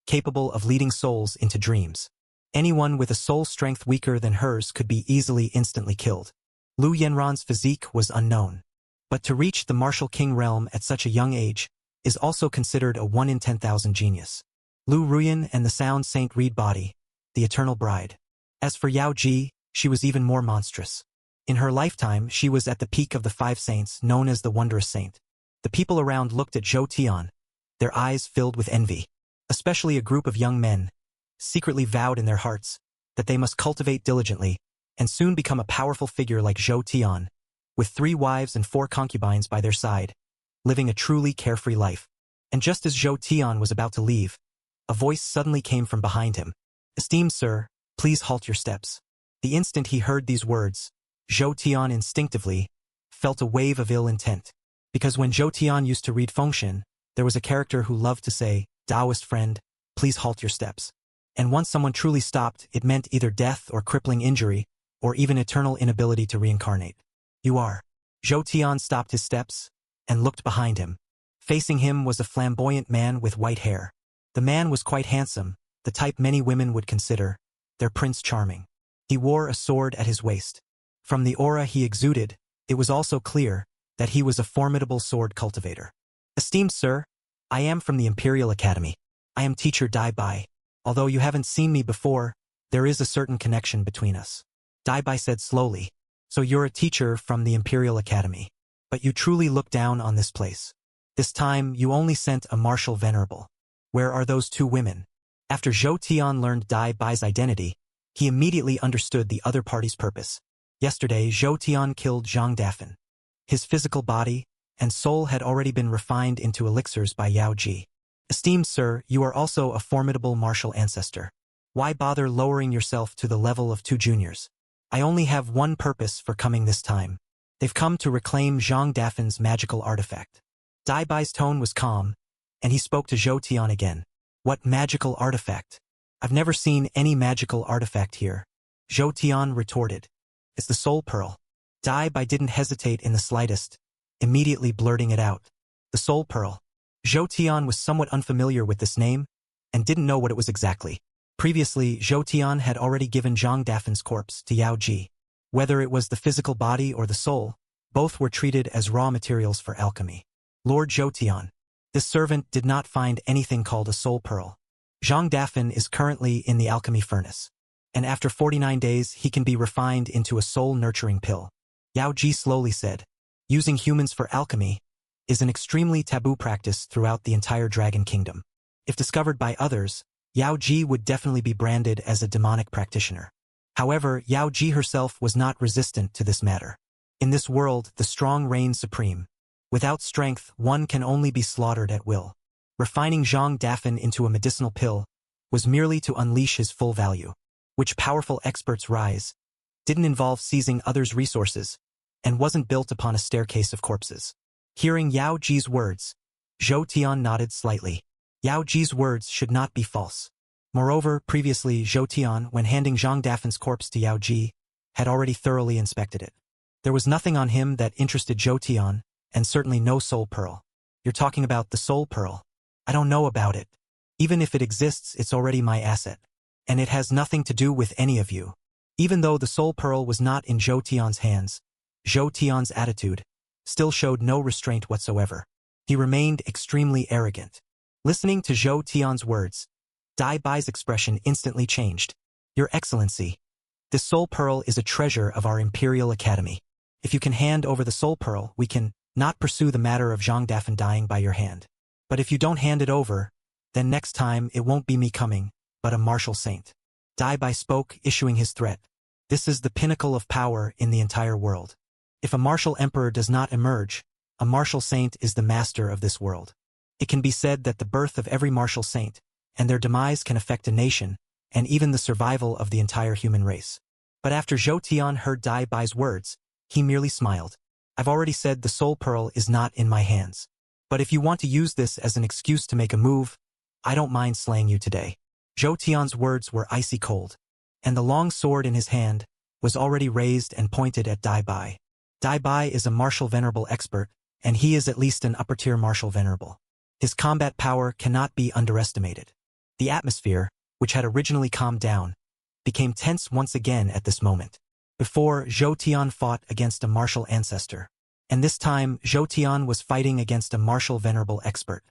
capable of leading souls into dreams. Anyone with a soul strength weaker than hers could be easily instantly killed. Lu Yanran's physique was unknown. But to reach the martial king realm at such a young age is also considered a 1 in 10,000 genius. Lu Ruyan and the sound Saint Reed body, the eternal bride. As for Yao Ji, she was even more monstrous. In her lifetime, she was at the peak of the 5 saints known as the Wondrous Saint. The people around looked at Zhou Tian, their eyes filled with envy. Especially a group of young men, secretly vowed in their hearts that they must cultivate diligently and soon become a powerful figure like Zhou Tian, with 3 wives and 4 concubines by their side, living a truly carefree life. And just as Zhou Tian was about to leave, a voice suddenly came from behind him. Esteemed sir, please halt your steps. The instant he heard these words, Zhou Tian instinctively felt a wave of ill intent. Because when Zhou Tian used to read Fengshen, there was a character who loved to say, Taoist friend, please halt your steps. And once someone truly stopped, it meant either death or crippling injury, or even eternal inability to reincarnate. You are. Zhou Tian stopped his steps and looked behind him. Facing him was a flamboyant man with white hair. The man was quite handsome, the type many women would consider their Prince Charming. He wore a sword at his waist. From the aura he exuded, it was also clear that he was a formidable sword cultivator. Esteemed sir, I am from the Imperial Academy. I am teacher Dai Bai. Although you haven't seen me before, there is a certain connection between us. Dai Bai said slowly. So you're a teacher from the Imperial Academy. But you truly look down on this place. This time, you only sent a martial venerable. Where are those 2 women? After Zhou Tian learned Dai Bai's identity, he immediately understood the other party's purpose. Yesterday, Zhou Tian killed Zhang Dafan. His physical body and soul had already been refined into elixirs by Yao Ji. Esteemed sir, you are also a formidable martial ancestor. Why bother lowering yourself to the level of 2 juniors? I only have one purpose for coming this time. They've come to reclaim Zhang Dafan's magical artifact. Dai Bai's tone was calm, and he spoke to Zhou Tian again. What magical artifact? I've never seen any magical artifact here. Zhou Tian retorted. It's the soul pearl. Dai Bai didn't hesitate in the slightest, immediately blurting it out. The soul pearl. Zhou Tian was somewhat unfamiliar with this name, and didn't know what it was exactly. Previously, Zhou Tian had already given Zhang Dafan's corpse to Yao Ji. Whether it was the physical body or the soul, both were treated as raw materials for alchemy. Lord Zhou Tian. This servant did not find anything called a soul pearl. Zhang Dafan is currently in the alchemy furnace, and after 49 days he can be refined into a soul-nurturing pill. Yao Ji slowly said, using humans for alchemy is an extremely taboo practice throughout the entire Dragon Kingdom. If discovered by others, Yao Ji would definitely be branded as a demonic practitioner. However, Yao Ji herself was not resistant to this matter. In this world, the strong reign supreme. Without strength, one can only be slaughtered at will. Refining Zhang Dafan into a medicinal pill was merely to unleash his full value, which powerful experts rise, didn't involve seizing others' resources, and wasn't built upon a staircase of corpses. Hearing Yao Ji's words, Zhou Tian nodded slightly. Yao Ji's words should not be false. Moreover, previously Zhou Tian, when handing Zhang Dafan's corpse to Yao Ji, had already thoroughly inspected it. There was nothing on him that interested Zhou Tian, and certainly no soul pearl. You're talking about the soul pearl. I don't know about it. Even if it exists, it's already my asset. And it has nothing to do with any of you. Even though the soul pearl was not in Zhou Tian's hands, Zhou Tian's attitude still showed no restraint whatsoever. He remained extremely arrogant. Listening to Zhou Tian's words, Dai Bai's expression instantly changed. Your Excellency, this soul pearl is a treasure of our Imperial Academy. If you can hand over the soul pearl, we can not pursue the matter of Zhang Dafan dying by your hand. But if you don't hand it over, then next time it won't be me coming, but a martial saint. Dai Bai spoke, issuing his threat. This is the pinnacle of power in the entire world. If a martial emperor does not emerge, a martial saint is the master of this world. It can be said that the birth of every martial saint and their demise can affect a nation and even the survival of the entire human race. But after Zhou Tian heard Dai Bai's words, he merely smiled. I've already said the soul pearl is not in my hands. But if you want to use this as an excuse to make a move, I don't mind slaying you today. Zhou Tian's words were icy cold, and the long sword in his hand was already raised and pointed at Dai Bai. Dai Bai is a martial venerable expert, and he is at least an upper-tier martial venerable. His combat power cannot be underestimated. The atmosphere, which had originally calmed down, became tense once again at this moment. Before, Zhou Tian fought against a martial ancestor, and this time Zhou Tian was fighting against a martial venerable expert.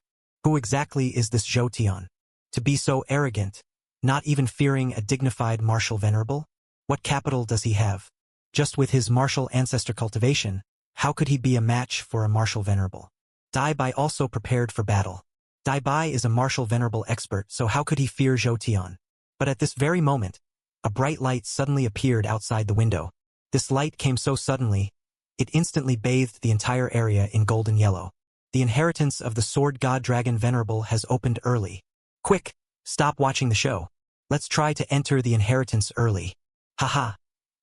Who exactly is this Zhou Tian? To be so arrogant, not even fearing a dignified martial venerable? What capital does he have? Just with his martial ancestor cultivation, how could he be a match for a martial venerable? Dai Bai also prepared for battle. Dai Bai is a martial venerable expert, so how could he fear Zhou Tian? But at this very moment, a bright light suddenly appeared outside the window. This light came so suddenly, it instantly bathed the entire area in golden yellow. The inheritance of the sword god dragon venerable has opened early. Quick, stop watching the show. Let's try to enter the inheritance early. Haha.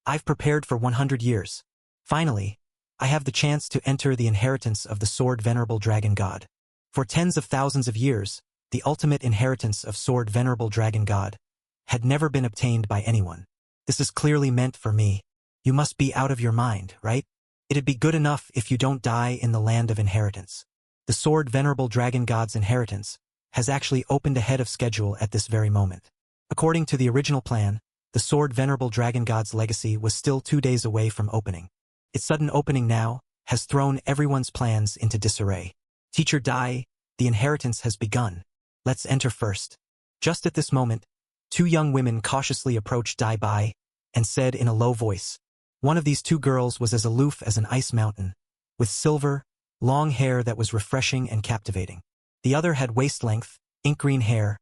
I've prepared for 100 years. Finally, I have the chance to enter the inheritance of the sword venerable dragon god. For tens of thousands of years, the ultimate inheritance of sword venerable dragon god had never been obtained by anyone. This is clearly meant for me. You must be out of your mind, right? It'd be good enough if you don't die in the land of inheritance. The sword venerable dragon god's inheritance has actually opened ahead of schedule at this very moment. According to the original plan, the sword venerable dragon god's legacy was still 2 days away from opening. Its sudden opening now has thrown everyone's plans into disarray. Teacher Dai, the inheritance has begun. Let's enter first. Just at this moment, 2 young women cautiously approached Dai Bai and said in a low voice. One of these 2 girls was as aloof as an ice mountain, with silver, long hair that was refreshing and captivating. The other had waist-length, ink-green hair,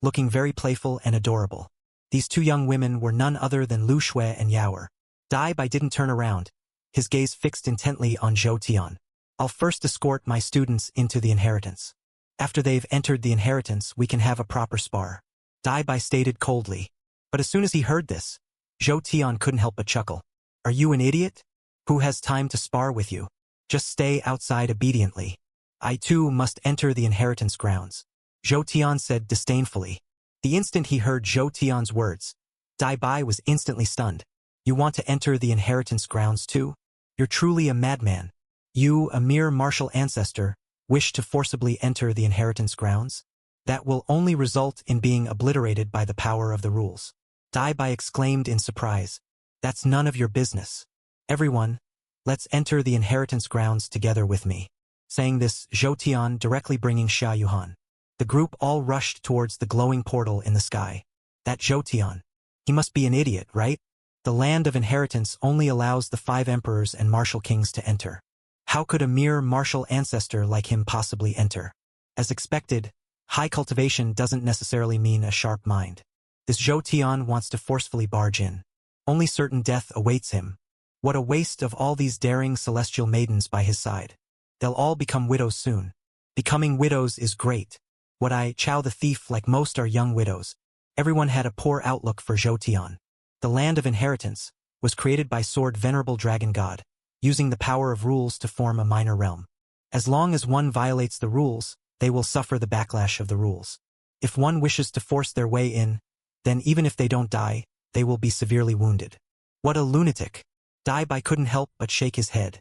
looking very playful and adorable. These 2 young women were none other than Lu Shui and Yaoer. Dai Bai didn't turn around, his gaze fixed intently on Zhou Tian. I'll first escort my students into the inheritance. After they've entered the inheritance, we can have a proper spar. Dai Bai stated coldly. But as soon as he heard this, Zhou Tian couldn't help but chuckle. Are you an idiot? Who has time to spar with you? Just stay outside obediently. I too must enter the inheritance grounds. Zhou Tian said disdainfully. The instant he heard Zhou Tian's words, Dai Bai was instantly stunned. You want to enter the inheritance grounds too? You're truly a madman. You, a mere martial ancestor, wish to forcibly enter the inheritance grounds? That will only result in being obliterated by the power of the rules. Dai Bai exclaimed in surprise. That's none of your business. Everyone, let's enter the inheritance grounds together with me. Saying this, Zhou Tian directly bringing Xia Yuhan. The group all rushed towards the glowing portal in the sky. That Zhou Tian. He must be an idiot, right? The land of inheritance only allows the 5 emperors and martial kings to enter. How could a mere martial ancestor like him possibly enter? As expected, high cultivation doesn't necessarily mean a sharp mind. This Zhou Tian wants to forcefully barge in. Only certain death awaits him. What a waste of all these daring celestial maidens by his side. They'll all become widows soon. Becoming widows is great. What I, Chao the thief, like most are young widows. Everyone had a poor outlook for Zhou Tian. The land of inheritance was created by sword venerable dragon god, using the power of rules to form a minor realm. As long as one violates the rules, they will suffer the backlash of the rules. If one wishes to force their way in, then even if they don't die, they will be severely wounded. What a lunatic! Dai Bai couldn't help but shake his head.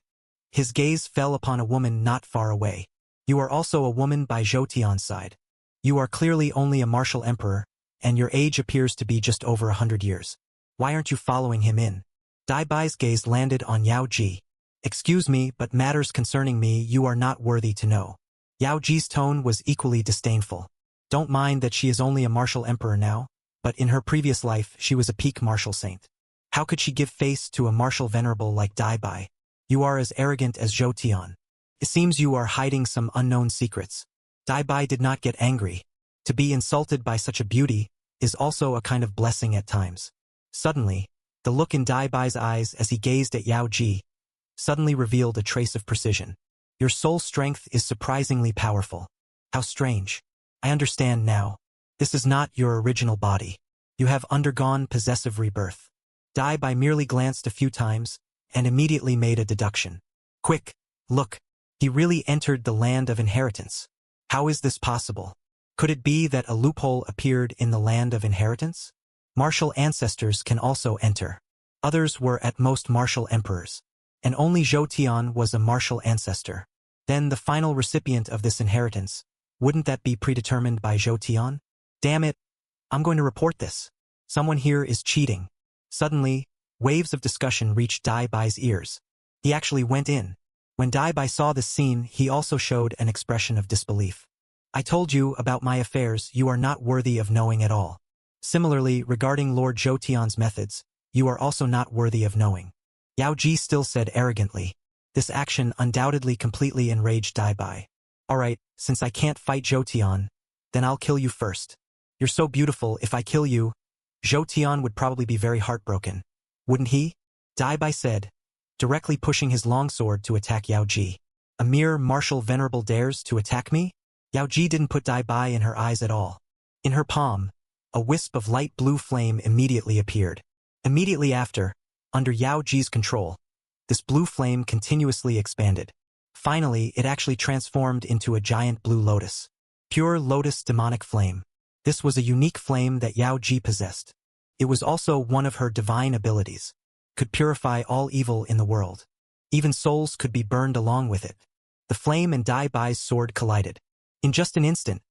His gaze fell upon a woman not far away. You are also a woman by Zhou Tian's side. You are clearly only a martial emperor, and your age appears to be just over 100 years. Why aren't you following him in? Dai Bai's gaze landed on Yao Ji. Excuse me, but matters concerning me you are not worthy to know. Yao Ji's tone was equally disdainful. Don't mind that she is only a martial emperor now, but in her previous life she was a peak martial saint. How could she give face to a martial venerable like Dai Bai? You are as arrogant as Zhou Tian. It seems you are hiding some unknown secrets. Dai Bai did not get angry. To be insulted by such a beauty is also a kind of blessing at times. Suddenly, the look in Dai Bai's eyes as he gazed at Yao Ji suddenly revealed a trace of precision. Your soul strength is surprisingly powerful. How strange. I understand now. This is not your original body. You have undergone possessive rebirth. Dai Bai merely glanced a few times and immediately made a deduction. Quick, look. He really entered the land of inheritance. How is this possible? Could it be that a loophole appeared in the land of inheritance? Martial ancestors can also enter. Others were at most martial emperors. And only Zhou Tian was a martial ancestor. Then the final recipient of this inheritance, wouldn't that be predetermined by Zhou Tian? Damn it! I'm going to report this. Someone here is cheating. Suddenly, waves of discussion reached Dai Bai's ears. He actually went in. When Dai Bai saw this scene, he also showed an expression of disbelief. I told you about my affairs you are not worthy of knowing at all. Similarly, regarding Lord Zhou Tian's methods, you are also not worthy of knowing. Yao Ji still said arrogantly. This action undoubtedly completely enraged Dai Bai. Alright, since I can't fight Zhou Tian, then I'll kill you first. You're so beautiful, if I kill you, Zhou Tian would probably be very heartbroken. Wouldn't he? Dai Bai said, directly pushing his longsword to attack Yao Ji. A mere martial venerable dares to attack me? Yao Ji didn't put Dai Bai in her eyes at all. In her palm, a wisp of light blue flame immediately appeared. Immediately after, under Yao Ji's control, this blue flame continuously expanded. Finally, it actually transformed into a giant blue lotus. Pure lotus demonic flame. This was a unique flame that Yao Ji possessed. It was also one of her divine abilities. Could purify all evil in the world. Even souls could be burned along with it. The flame and Dai Bai's sword collided. In just an instant,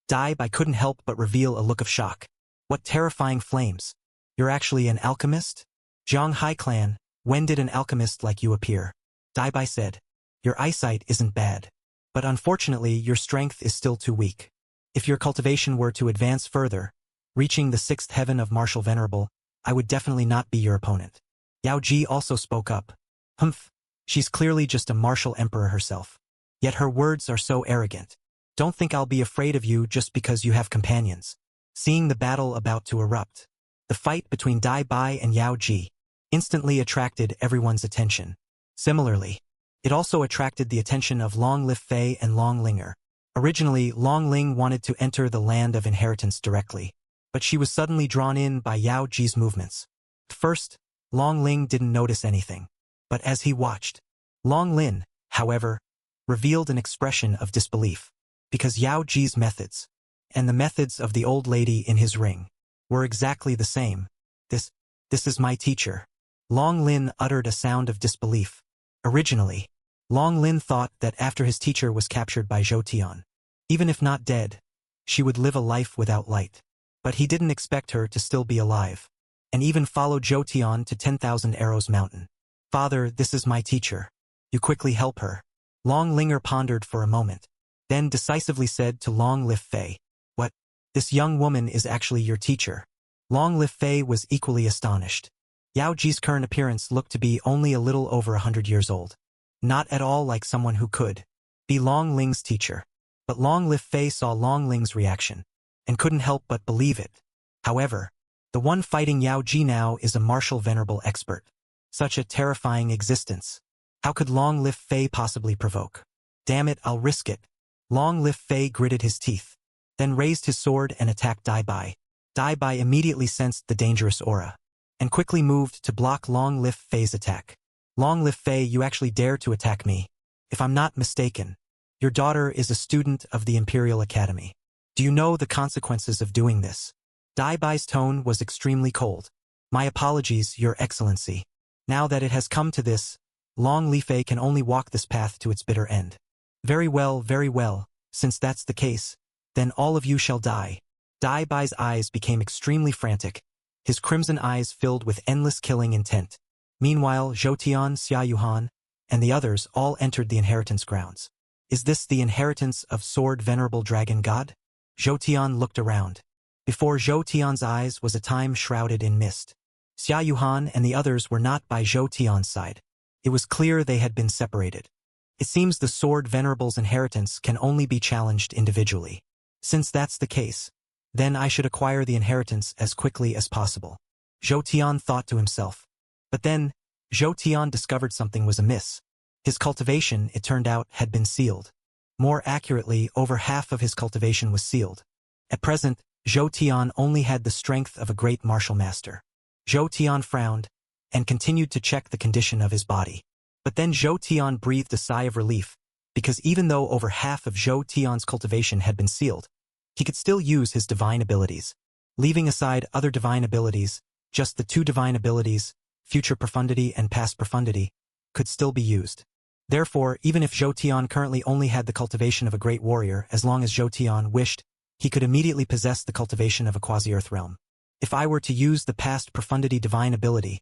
Dai Bai couldn't help but reveal a look of shock. What terrifying flames! You're actually an alchemist? Zhang Hai clan, when did an alchemist like you appear? Dai Bai said. Your eyesight isn't bad. But unfortunately your strength is still too weak. If your cultivation were to advance further, reaching the 6th heaven of martial venerable, I would definitely not be your opponent. Yao Ji also spoke up. Humph, she's clearly just a martial emperor herself. Yet her words are so arrogant. Don't think I'll be afraid of you just because you have companions. Seeing the battle about to erupt, the fight between Dai Bai and Yao Ji instantly attracted everyone's attention. Similarly, it also attracted the attention of Long Li Fei and Long Linger. Originally, Long Ling wanted to enter the land of inheritance directly, but she was suddenly drawn in by Yao Ji's movements. At first, Long Ling didn't notice anything, but as he watched, Long Lin, however, revealed an expression of disbelief, because Yao Ji's methods, and the methods of the old lady in his ring, were exactly the same. This is my teacher. Long Lin uttered a sound of disbelief. Originally, Long Lin thought that after his teacher was captured by Zhou Tian, even if not dead, she would live a life without light. But he didn't expect her to still be alive, and even followed Zhou Tian to 10,000 Arrows Mountain. Father, this is my teacher. You quickly help her. Long Linger pondered for a moment, then decisively said to Long Li Fei, What? This young woman is actually your teacher. Long Li Fei was equally astonished. Yao Ji's current appearance looked to be only a little over 100 years old. Not at all like someone who could be Long Ling's teacher. But Long Li Fei saw Long Ling's reaction, and couldn't help but believe it. However, the one fighting Yao Ji now is a martial venerable expert. Such a terrifying existence. How could Long Li Fei possibly provoke? Damn it, I'll risk it. Long Li Fei gritted his teeth, then raised his sword and attacked Dai Bai. Dai Bai immediately sensed the dangerous aura, and quickly moved to block Long Li Fei's attack. Long Li Fei, you actually dare to attack me. If I'm not mistaken, your daughter is a student of the Imperial Academy. Do you know the consequences of doing this? Dai Bai's tone was extremely cold. My apologies, Your Excellency. Now that it has come to this, Long Li Fei can only walk this path to its bitter end. Very well, since that's the case, then all of you shall die. Dai Bai's eyes became extremely frantic. His crimson eyes filled with endless killing intent. Meanwhile, Zhou Tian, Xia Yuhan, and the others all entered the inheritance grounds. Is this the inheritance of Sword Venerable Dragon God? Zhou Tian looked around. Before Zhou Tian's eyes was a time shrouded in mist. Xia Yuhan and the others were not by Zhou Tian's side. It was clear they had been separated. It seems the Sword Venerable's inheritance can only be challenged individually. Since that's the case, then I should acquire the inheritance as quickly as possible. Zhou Tian thought to himself. But then, Zhou Tian discovered something was amiss. His cultivation, it turned out, had been sealed. More accurately, over half of his cultivation was sealed. At present, Zhou Tian only had the strength of a great martial master. Zhou Tian frowned, and continued to check the condition of his body. But then Zhou Tian breathed a sigh of relief, because even though over half of Zhou Tian's cultivation had been sealed, he could still use his divine abilities. Leaving aside other divine abilities, just the two divine abilities, future profundity and past profundity, could still be used. Therefore, even if Zhou Tian currently only had the cultivation of a great warrior, as long as Zhou Tian wished, he could immediately possess the cultivation of a quasi-earth realm. If I were to use the past profundity divine ability,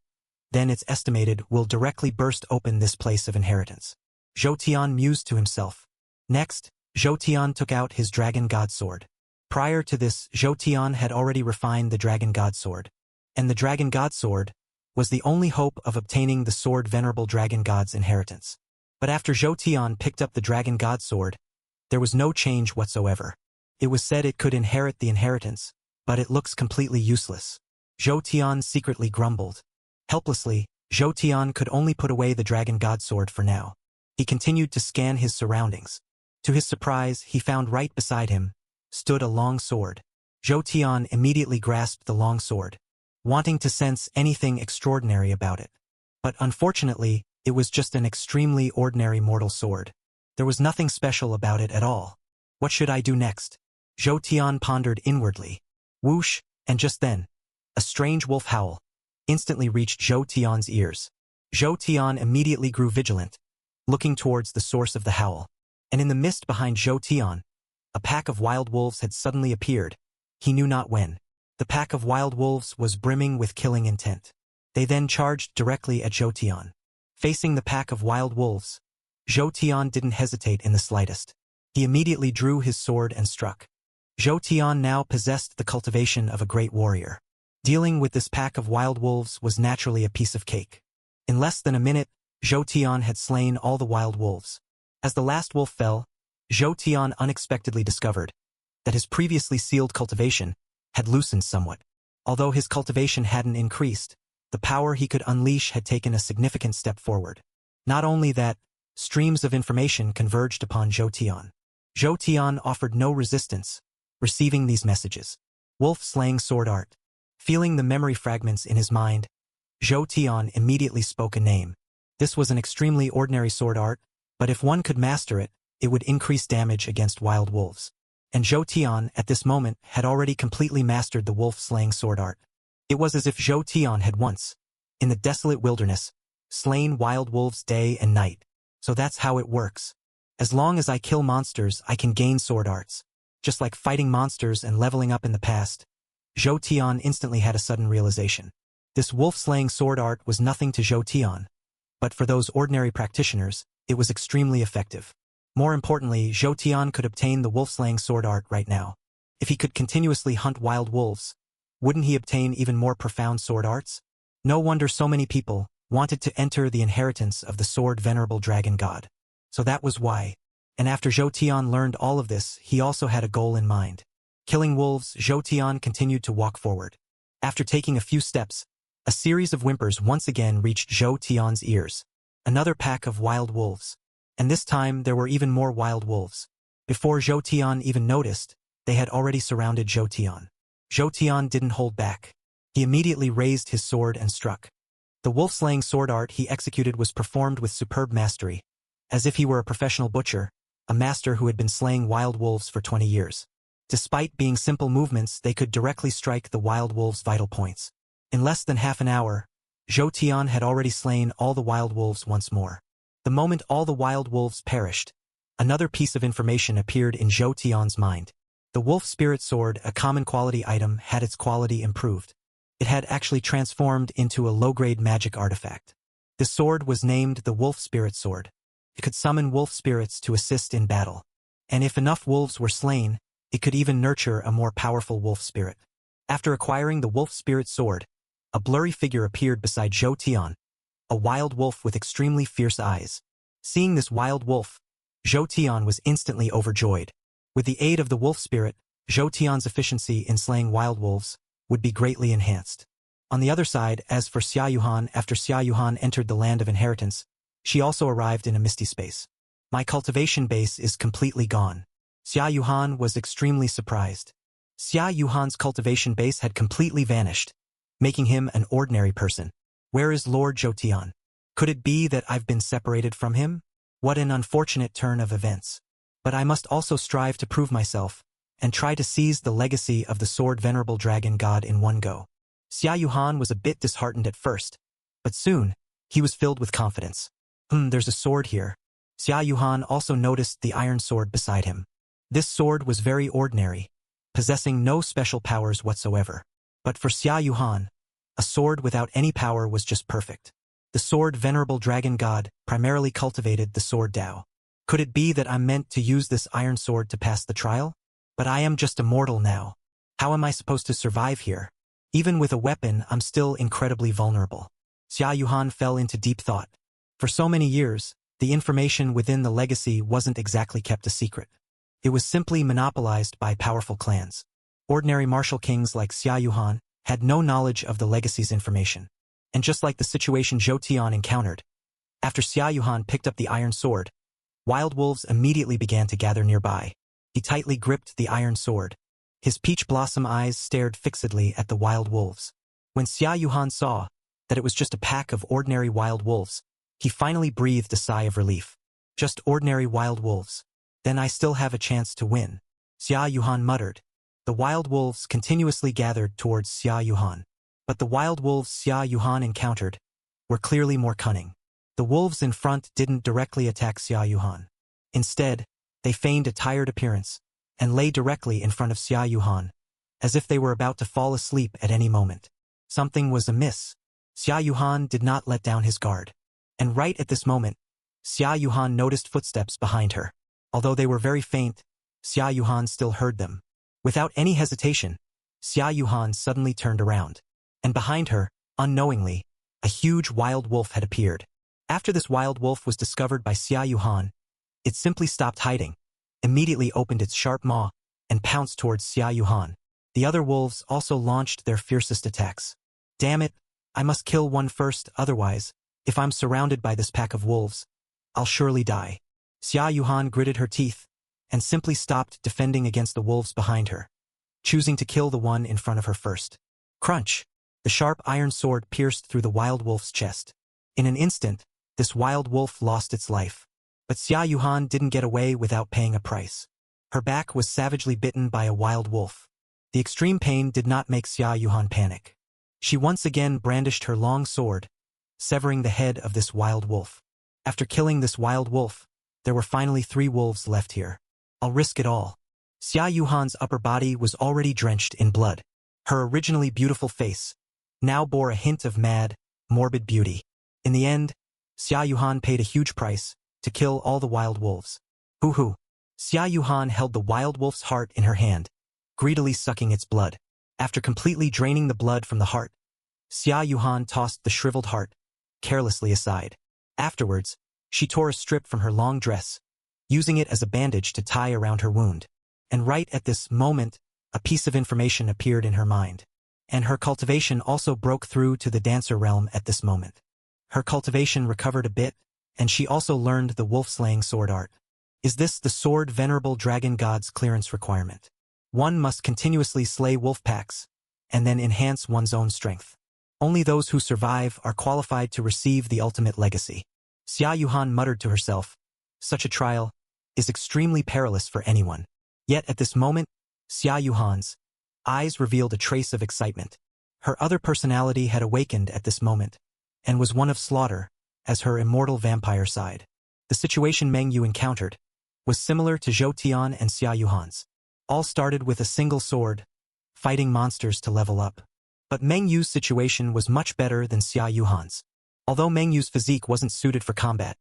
then it's estimated will directly burst open this place of inheritance. Zhou Tian mused to himself. Next, Zhou Tian took out his Dragon God Sword. Prior to this, Zhou Tian had already refined the Dragon God Sword, and the Dragon God Sword was the only hope of obtaining the Sword Venerable Dragon God's inheritance. But after Zhou Tian picked up the Dragon God Sword, there was no change whatsoever. It was said it could inherit the inheritance, but it looks completely useless. Zhou Tian secretly grumbled. Helplessly, Zhou Tian could only put away the Dragon God Sword for now. He continued to scan his surroundings. To his surprise, he found right beside him stood a long sword. Zhou Tian immediately grasped the long sword, wanting to sense anything extraordinary about it. But unfortunately, it was just an extremely ordinary mortal sword. There was nothing special about it at all. What should I do next? Zhou Tian pondered inwardly. Whoosh, and just then, a strange wolf howl instantly reached Zhou Tian's ears. Zhou Tian immediately grew vigilant, looking towards the source of the howl. And in the mist behind Zhou Tian, a pack of wild wolves had suddenly appeared. He knew not when. The pack of wild wolves was brimming with killing intent. They then charged directly at Zhou Tian. Facing the pack of wild wolves, Zhou Tian didn't hesitate in the slightest. He immediately drew his sword and struck. Zhou Tian now possessed the cultivation of a great warrior. Dealing with this pack of wild wolves was naturally a piece of cake. In less than a minute, Zhou Tian had slain all the wild wolves. As the last wolf fell, Zhou Tian unexpectedly discovered that his previously sealed cultivation had loosened somewhat. Although his cultivation hadn't increased, the power he could unleash had taken a significant step forward. Not only that, streams of information converged upon Zhou Tian. Zhou Tian offered no resistance, receiving these messages. Wolf-slaying sword art. Feeling the memory fragments in his mind, Zhou Tian immediately spoke a name. This was an extremely ordinary sword art, but if one could master it, it would increase damage against wild wolves. And Zhou Tian, at this moment, had already completely mastered the wolf-slaying sword art. It was as if Zhou Tian had once, in the desolate wilderness, slain wild wolves day and night. So that's how it works. As long as I kill monsters, I can gain sword arts. Just like fighting monsters and leveling up in the past. Zhou Tian instantly had a sudden realization. This wolf-slaying sword art was nothing to Zhou Tian, but for those ordinary practitioners, it was extremely effective. More importantly, Zhou Tian could obtain the wolf-slaying sword art right now. If he could continuously hunt wild wolves, wouldn't he obtain even more profound sword arts? No wonder so many people wanted to enter the inheritance of the Sword Venerable Dragon God. So that was why. And after Zhou Tian learned all of this, he also had a goal in mind. Killing wolves, Zhou Tian continued to walk forward. After taking a few steps, a series of whimpers once again reached Zhou Tian's ears. Another pack of wild wolves. And this time there were even more wild wolves. Before Zhou Tian even noticed, they had already surrounded Zhou Tian. Zhou Tian didn't hold back. He immediately raised his sword and struck. The wolf-slaying sword art he executed was performed with superb mastery, as if he were a professional butcher, a master who had been slaying wild wolves for 20 years. Despite being simple movements, they could directly strike the wild wolves' vital points. In less than half an hour, Zhou Tian had already slain all the wild wolves once more. The moment all the wild wolves perished, another piece of information appeared in Zhou Tian's mind. The wolf spirit sword, a common quality item, had its quality improved. It had actually transformed into a low-grade magic artifact. The sword was named the wolf spirit sword. It could summon wolf spirits to assist in battle. And if enough wolves were slain, it could even nurture a more powerful wolf spirit. After acquiring the wolf spirit sword, a blurry figure appeared beside Zhou Tian, a wild wolf with extremely fierce eyes. Seeing this wild wolf, Zhou Tian was instantly overjoyed. With the aid of the wolf spirit, Zhou Tian's efficiency in slaying wild wolves would be greatly enhanced. On the other side, as for Xia Yuhan, after Xia Yuhan entered the land of inheritance, she also arrived in a misty space. My cultivation base is completely gone. Xia Yuhan was extremely surprised. Xia Yuhan's cultivation base had completely vanished, making him an ordinary person. Where is Lord Zhou Tian? Could it be that I've been separated from him? What an unfortunate turn of events. But I must also strive to prove myself, and try to seize the legacy of the sword Venerable Dragon God in one go. Xia Yuhan was a bit disheartened at first, but soon, he was filled with confidence. There's a sword here. Xia Yuhan also noticed the iron sword beside him. This sword was very ordinary, possessing no special powers whatsoever. But for Xia Yuhan, a sword without any power was just perfect. The sword Venerable Dragon God primarily cultivated the sword Dao. Could it be that I'm meant to use this iron sword to pass the trial? But I am just a mortal now. How am I supposed to survive here? Even with a weapon, I'm still incredibly vulnerable. Xia Yuhan fell into deep thought. For so many years, the information within the legacy wasn't exactly kept a secret. It was simply monopolized by powerful clans. Ordinary martial kings like Xia Yuhan had no knowledge of the legacy's information. And just like the situation Zhou Tian encountered, after Xia Yuhan picked up the iron sword, wild wolves immediately began to gather nearby. He tightly gripped the iron sword. His peach blossom eyes stared fixedly at the wild wolves. When Xia Yuhan saw that it was just a pack of ordinary wild wolves, he finally breathed a sigh of relief. Just ordinary wild wolves. Then I still have a chance to win. Xia Yuhan muttered. The wild wolves continuously gathered towards Xia Yuhan. But the wild wolves Xia Yuhan encountered were clearly more cunning. The wolves in front didn't directly attack Xia Yuhan. Instead, they feigned a tired appearance and lay directly in front of Xia Yuhan, as if they were about to fall asleep at any moment. Something was amiss. Xia Yuhan did not let down his guard. And right at this moment, Xia Yuhan noticed footsteps behind her. Although they were very faint, Xia Yuhan still heard them. Without any hesitation, Xia Yuhan suddenly turned around. And behind her, unknowingly, a huge wild wolf had appeared. After this wild wolf was discovered by Xia Yuhan, it simply stopped hiding, immediately opened its sharp maw, and pounced towards Xia Yuhan. The other wolves also launched their fiercest attacks. Damn it, I must kill one first, otherwise, if I'm surrounded by this pack of wolves, I'll surely die. Xia Yuhan gritted her teeth, and simply stopped defending against the wolves behind her, choosing to kill the one in front of her first. Crunch! The sharp iron sword pierced through the wild wolf's chest. In an instant, this wild wolf lost its life. But Xia Yuhan didn't get away without paying a price. Her back was savagely bitten by a wild wolf. The extreme pain did not make Xia Yuhan panic. She once again brandished her long sword, severing the head of this wild wolf. After killing this wild wolf, there were finally 3 wolves left here. I'll risk it all. Xia Yuhan's upper body was already drenched in blood. Her originally beautiful face now bore a hint of mad, morbid beauty. In the end, Xia Yuhan paid a huge price to kill all the wild wolves. Hoo-hoo! Xia Yuhan held the wild wolf's heart in her hand, greedily sucking its blood. After completely draining the blood from the heart, Xia Yuhan tossed the shriveled heart carelessly aside. Afterwards, she tore a strip from her long dress, using it as a bandage to tie around her wound. And right at this moment, a piece of information appeared in her mind. And her cultivation also broke through to the dancer realm at this moment. Her cultivation recovered a bit, and she also learned the wolf-slaying sword art. Is this the sword Venerable Dragon God's clearance requirement? One must continuously slay wolf packs, and then enhance one's own strength. Only those who survive are qualified to receive the ultimate legacy. Xia Yuhan muttered to herself, such a trial is extremely perilous for anyone. Yet at this moment, Xia Yuhan's eyes revealed a trace of excitement. Her other personality had awakened at this moment, and was one of slaughter, as her immortal vampire side. The situation Meng Yu encountered was similar to Zhou Tian and Xia Yuhan's. All started with a single sword, fighting monsters to level up. But Meng Yu's situation was much better than Xia Yuhan's. Although Meng Yu's physique wasn't suited for combat,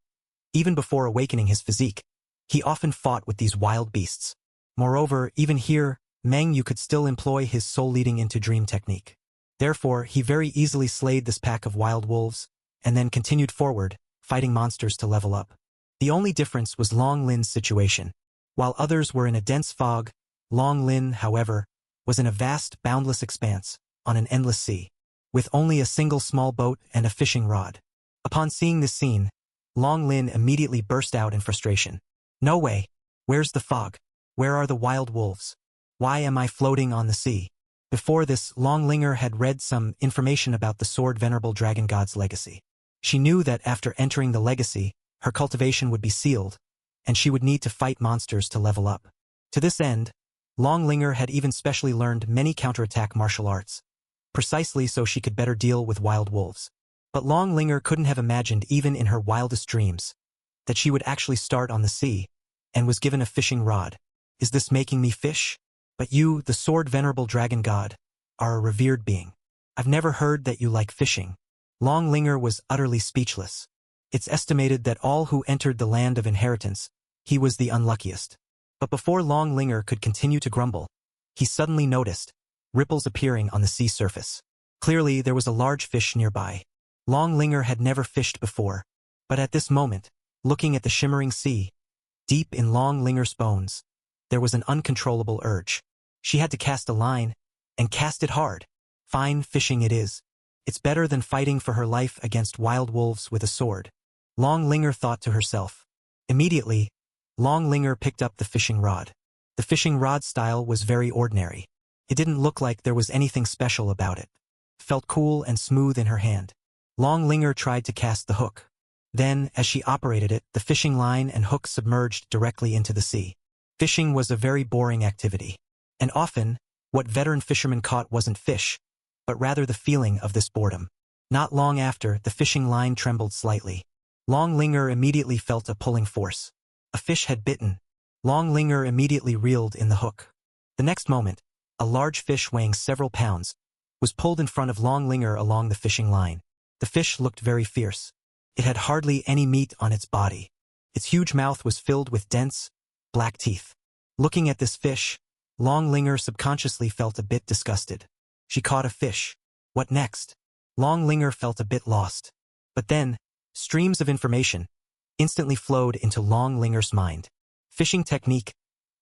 even before awakening his physique, he often fought with these wild beasts. Moreover, even here, Meng Yu could still employ his soul-leading into dream technique. Therefore, he very easily slayed this pack of wild wolves, and then continued forward, fighting monsters to level up. The only difference was Long Lin's situation. While others were in a dense fog, Long Lin, however, was in a vast, boundless expanse, on an endless sea, with only a single small boat and a fishing rod. Upon seeing this scene, Long Lin immediately burst out in frustration. No way! Where's the fog? Where are the wild wolves? Why am I floating on the sea? Before this, Long Linger had read some information about the Sword Venerable Dragon God's legacy. She knew that after entering the legacy, her cultivation would be sealed, and she would need to fight monsters to level up. To this end, Long Linger had even specially learned many counterattack martial arts, precisely so she could better deal with wild wolves. But Long Linger couldn't have imagined even in her wildest dreams that she would actually start on the sea, and was given a fishing rod. Is this making me fish? But you, the Sword Venerable Dragon God, are a revered being. I've never heard that you like fishing. Long Linger was utterly speechless. It's estimated that all who entered the land of inheritance, he was the unluckiest. But before Long Linger could continue to grumble, he suddenly noticed ripples appearing on the sea surface. Clearly, there was a large fish nearby. Long Linger had never fished before, but at this moment, looking at the shimmering sea, deep in Long Linger's bones, there was an uncontrollable urge. She had to cast a line, and cast it hard. Fine fishing it is. It's better than fighting for her life against wild wolves with a sword. Long Linger thought to herself. Immediately, Long Linger picked up the fishing rod. The fishing rod style was very ordinary. It didn't look like there was anything special about it. It felt cool and smooth in her hand. Long Linger tried to cast the hook. Then, as she operated it, the fishing line and hook submerged directly into the sea. Fishing was a very boring activity. And often, what veteran fishermen caught wasn't fish, but rather the feeling of this boredom. Not long after, the fishing line trembled slightly. Long Linger immediately felt a pulling force. A fish had bitten. Long Linger immediately reeled in the hook. The next moment, a large fish weighing several pounds was pulled in front of Long Linger along the fishing line. The fish looked very fierce. It had hardly any meat on its body. Its huge mouth was filled with dense, black teeth. Looking at this fish, Long Linger subconsciously felt a bit disgusted. She caught a fish. What next? Long Linger felt a bit lost. But then, streams of information instantly flowed into Long Linger's mind. Fishing technique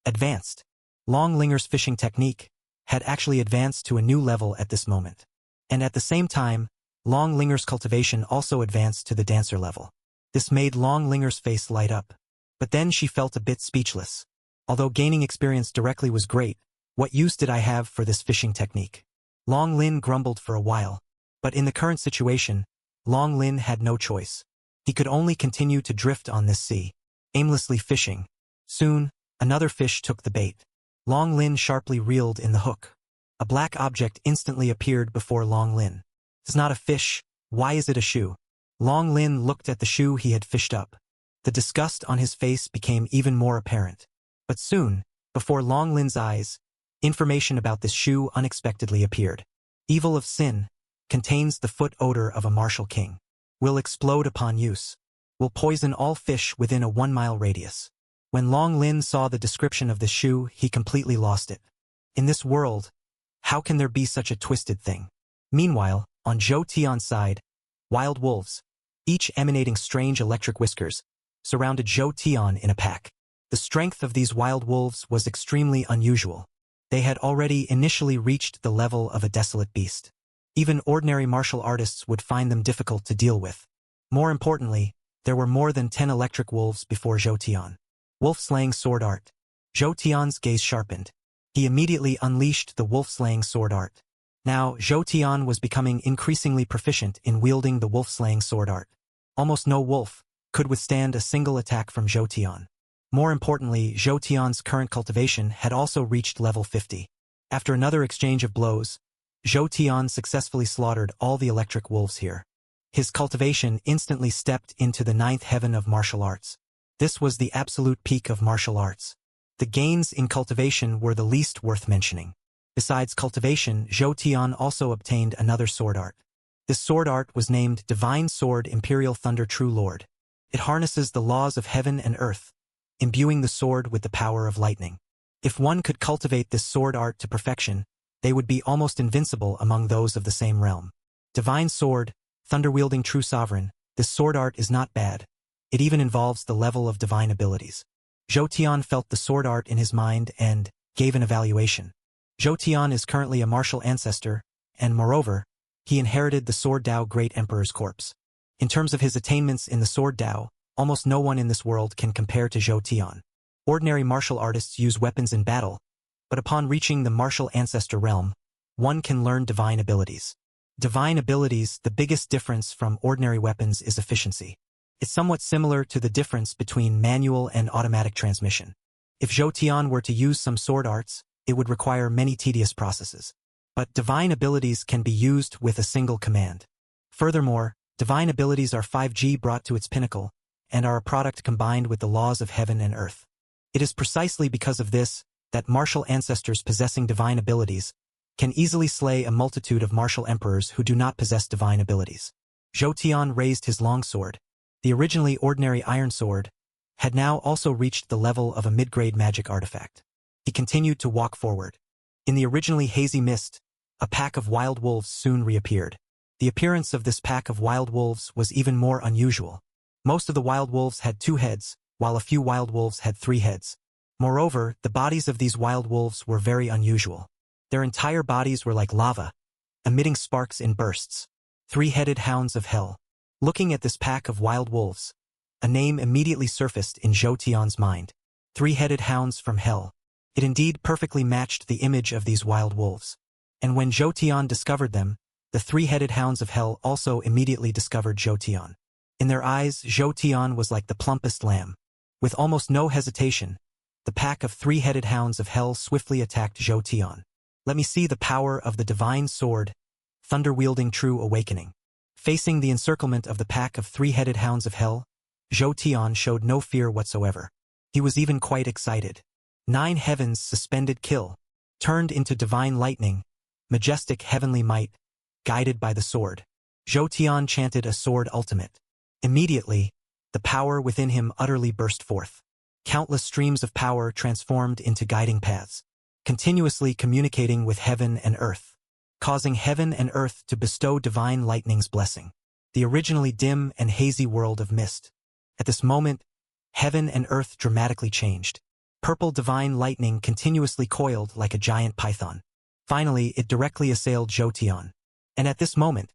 advanced. Long Linger's fishing technique had actually advanced to a new level at this moment. And at the same time, Long Linger's cultivation also advanced to the dancer level. This made Long Linger's face light up. But then she felt a bit speechless. Although gaining experience directly was great, what use did I have for this fishing technique? Long Lin grumbled for a while. But in the current situation, Long Lin had no choice. He could only continue to drift on this sea, aimlessly fishing. Soon, another fish took the bait. Long Lin sharply reeled in the hook. A black object instantly appeared before Long Lin. It's not a fish. Why is it a shoe? Long Lin looked at the shoe he had fished up. The disgust on his face became even more apparent. But soon, before Long Lin's eyes, information about this shoe unexpectedly appeared. Evil of sin contains the foot odor of a martial king. Will explode upon use. Will poison all fish within a 1-mile radius. When Long Lin saw the description of the shoe, he completely lost it. In this world, how can there be such a twisted thing? Meanwhile, on Zhou Tian's side, wild wolves, each emanating strange electric whiskers, surrounded Zhou Tian in a pack. The strength of these wild wolves was extremely unusual. They had already initially reached the level of a desolate beast. Even ordinary martial artists would find them difficult to deal with. More importantly, there were more than 10 electric wolves before Zhou Tian. Wolf-slaying sword art. Zhou Tian's gaze sharpened. He immediately unleashed the wolf-slaying sword art. Now, Zhou Tian was becoming increasingly proficient in wielding the wolf-slaying sword art. Almost no wolf could withstand a single attack from Zhou Tian. More importantly, Zhou Tian's current cultivation had also reached level 50. After another exchange of blows, Zhou Tian successfully slaughtered all the electric wolves here. His cultivation instantly stepped into the 9th heaven of martial arts. This was the absolute peak of martial arts. The gains in cultivation were the least worth mentioning. Besides cultivation, Zhou Tian also obtained another sword art. This sword art was named Divine Sword Imperial Thunder True Lord. It harnesses the laws of heaven and earth, imbuing the sword with the power of lightning. If one could cultivate this sword art to perfection, they would be almost invincible among those of the same realm. Divine Sword, Thunder-wielding True Sovereign, this sword art is not bad. It even involves the level of divine abilities. Zhou Tian felt the sword art in his mind and gave an evaluation. Zhou Tian is currently a martial ancestor, and moreover, he inherited the Sword Dao Great Emperor's corpse. In terms of his attainments in the Sword Dao, almost no one in this world can compare to Zhou Tian. Ordinary martial artists use weapons in battle, but upon reaching the martial ancestor realm, one can learn divine abilities. Divine abilities, the biggest difference from ordinary weapons is efficiency. It's somewhat similar to the difference between manual and automatic transmission. If Zhou Tian were to use some sword arts, it would require many tedious processes. But divine abilities can be used with a single command. Furthermore, divine abilities are 5G brought to its pinnacle, and are a product combined with the laws of heaven and earth. It is precisely because of this that martial ancestors possessing divine abilities can easily slay a multitude of martial emperors who do not possess divine abilities. Zhou Tian raised his long sword. The originally ordinary iron sword had now also reached the level of a mid-grade magic artifact. He continued to walk forward. In the originally hazy mist, a pack of wild wolves soon reappeared. The appearance of this pack of wild wolves was even more unusual. Most of the wild wolves had 2 heads, while a few wild wolves had 3 heads. Moreover, the bodies of these wild wolves were very unusual. Their entire bodies were like lava, emitting sparks in bursts. 3-headed hounds of hell. Looking at this pack of wild wolves, a name immediately surfaced in Zhou Tian's mind. 3-headed hounds from hell. It indeed perfectly matched the image of these wild wolves. And when Zhou Tian discovered them, the 3-headed hounds of hell also immediately discovered Zhou Tian. In their eyes, Zhou Tian was like the plumpest lamb. With almost no hesitation, the pack of 3-headed hounds of hell swiftly attacked Zhou Tian. Let me see the power of the divine sword, thunder-wielding true awakening. Facing the encirclement of the pack of 3-headed hounds of hell, Zhou Tian showed no fear whatsoever. He was even quite excited. 9 heavens suspended kill, turned into divine lightning, majestic heavenly might, guided by the sword. Zhou Tian chanted a sword ultimate. Immediately, the power within him utterly burst forth. Countless streams of power transformed into guiding paths, continuously communicating with heaven and earth, causing heaven and earth to bestow divine lightning's blessing. The originally dim and hazy world of mist. At this moment, heaven and earth dramatically changed. Purple divine lightning continuously coiled like a giant python. Finally, it directly assailed Zhou Tian. And at this moment,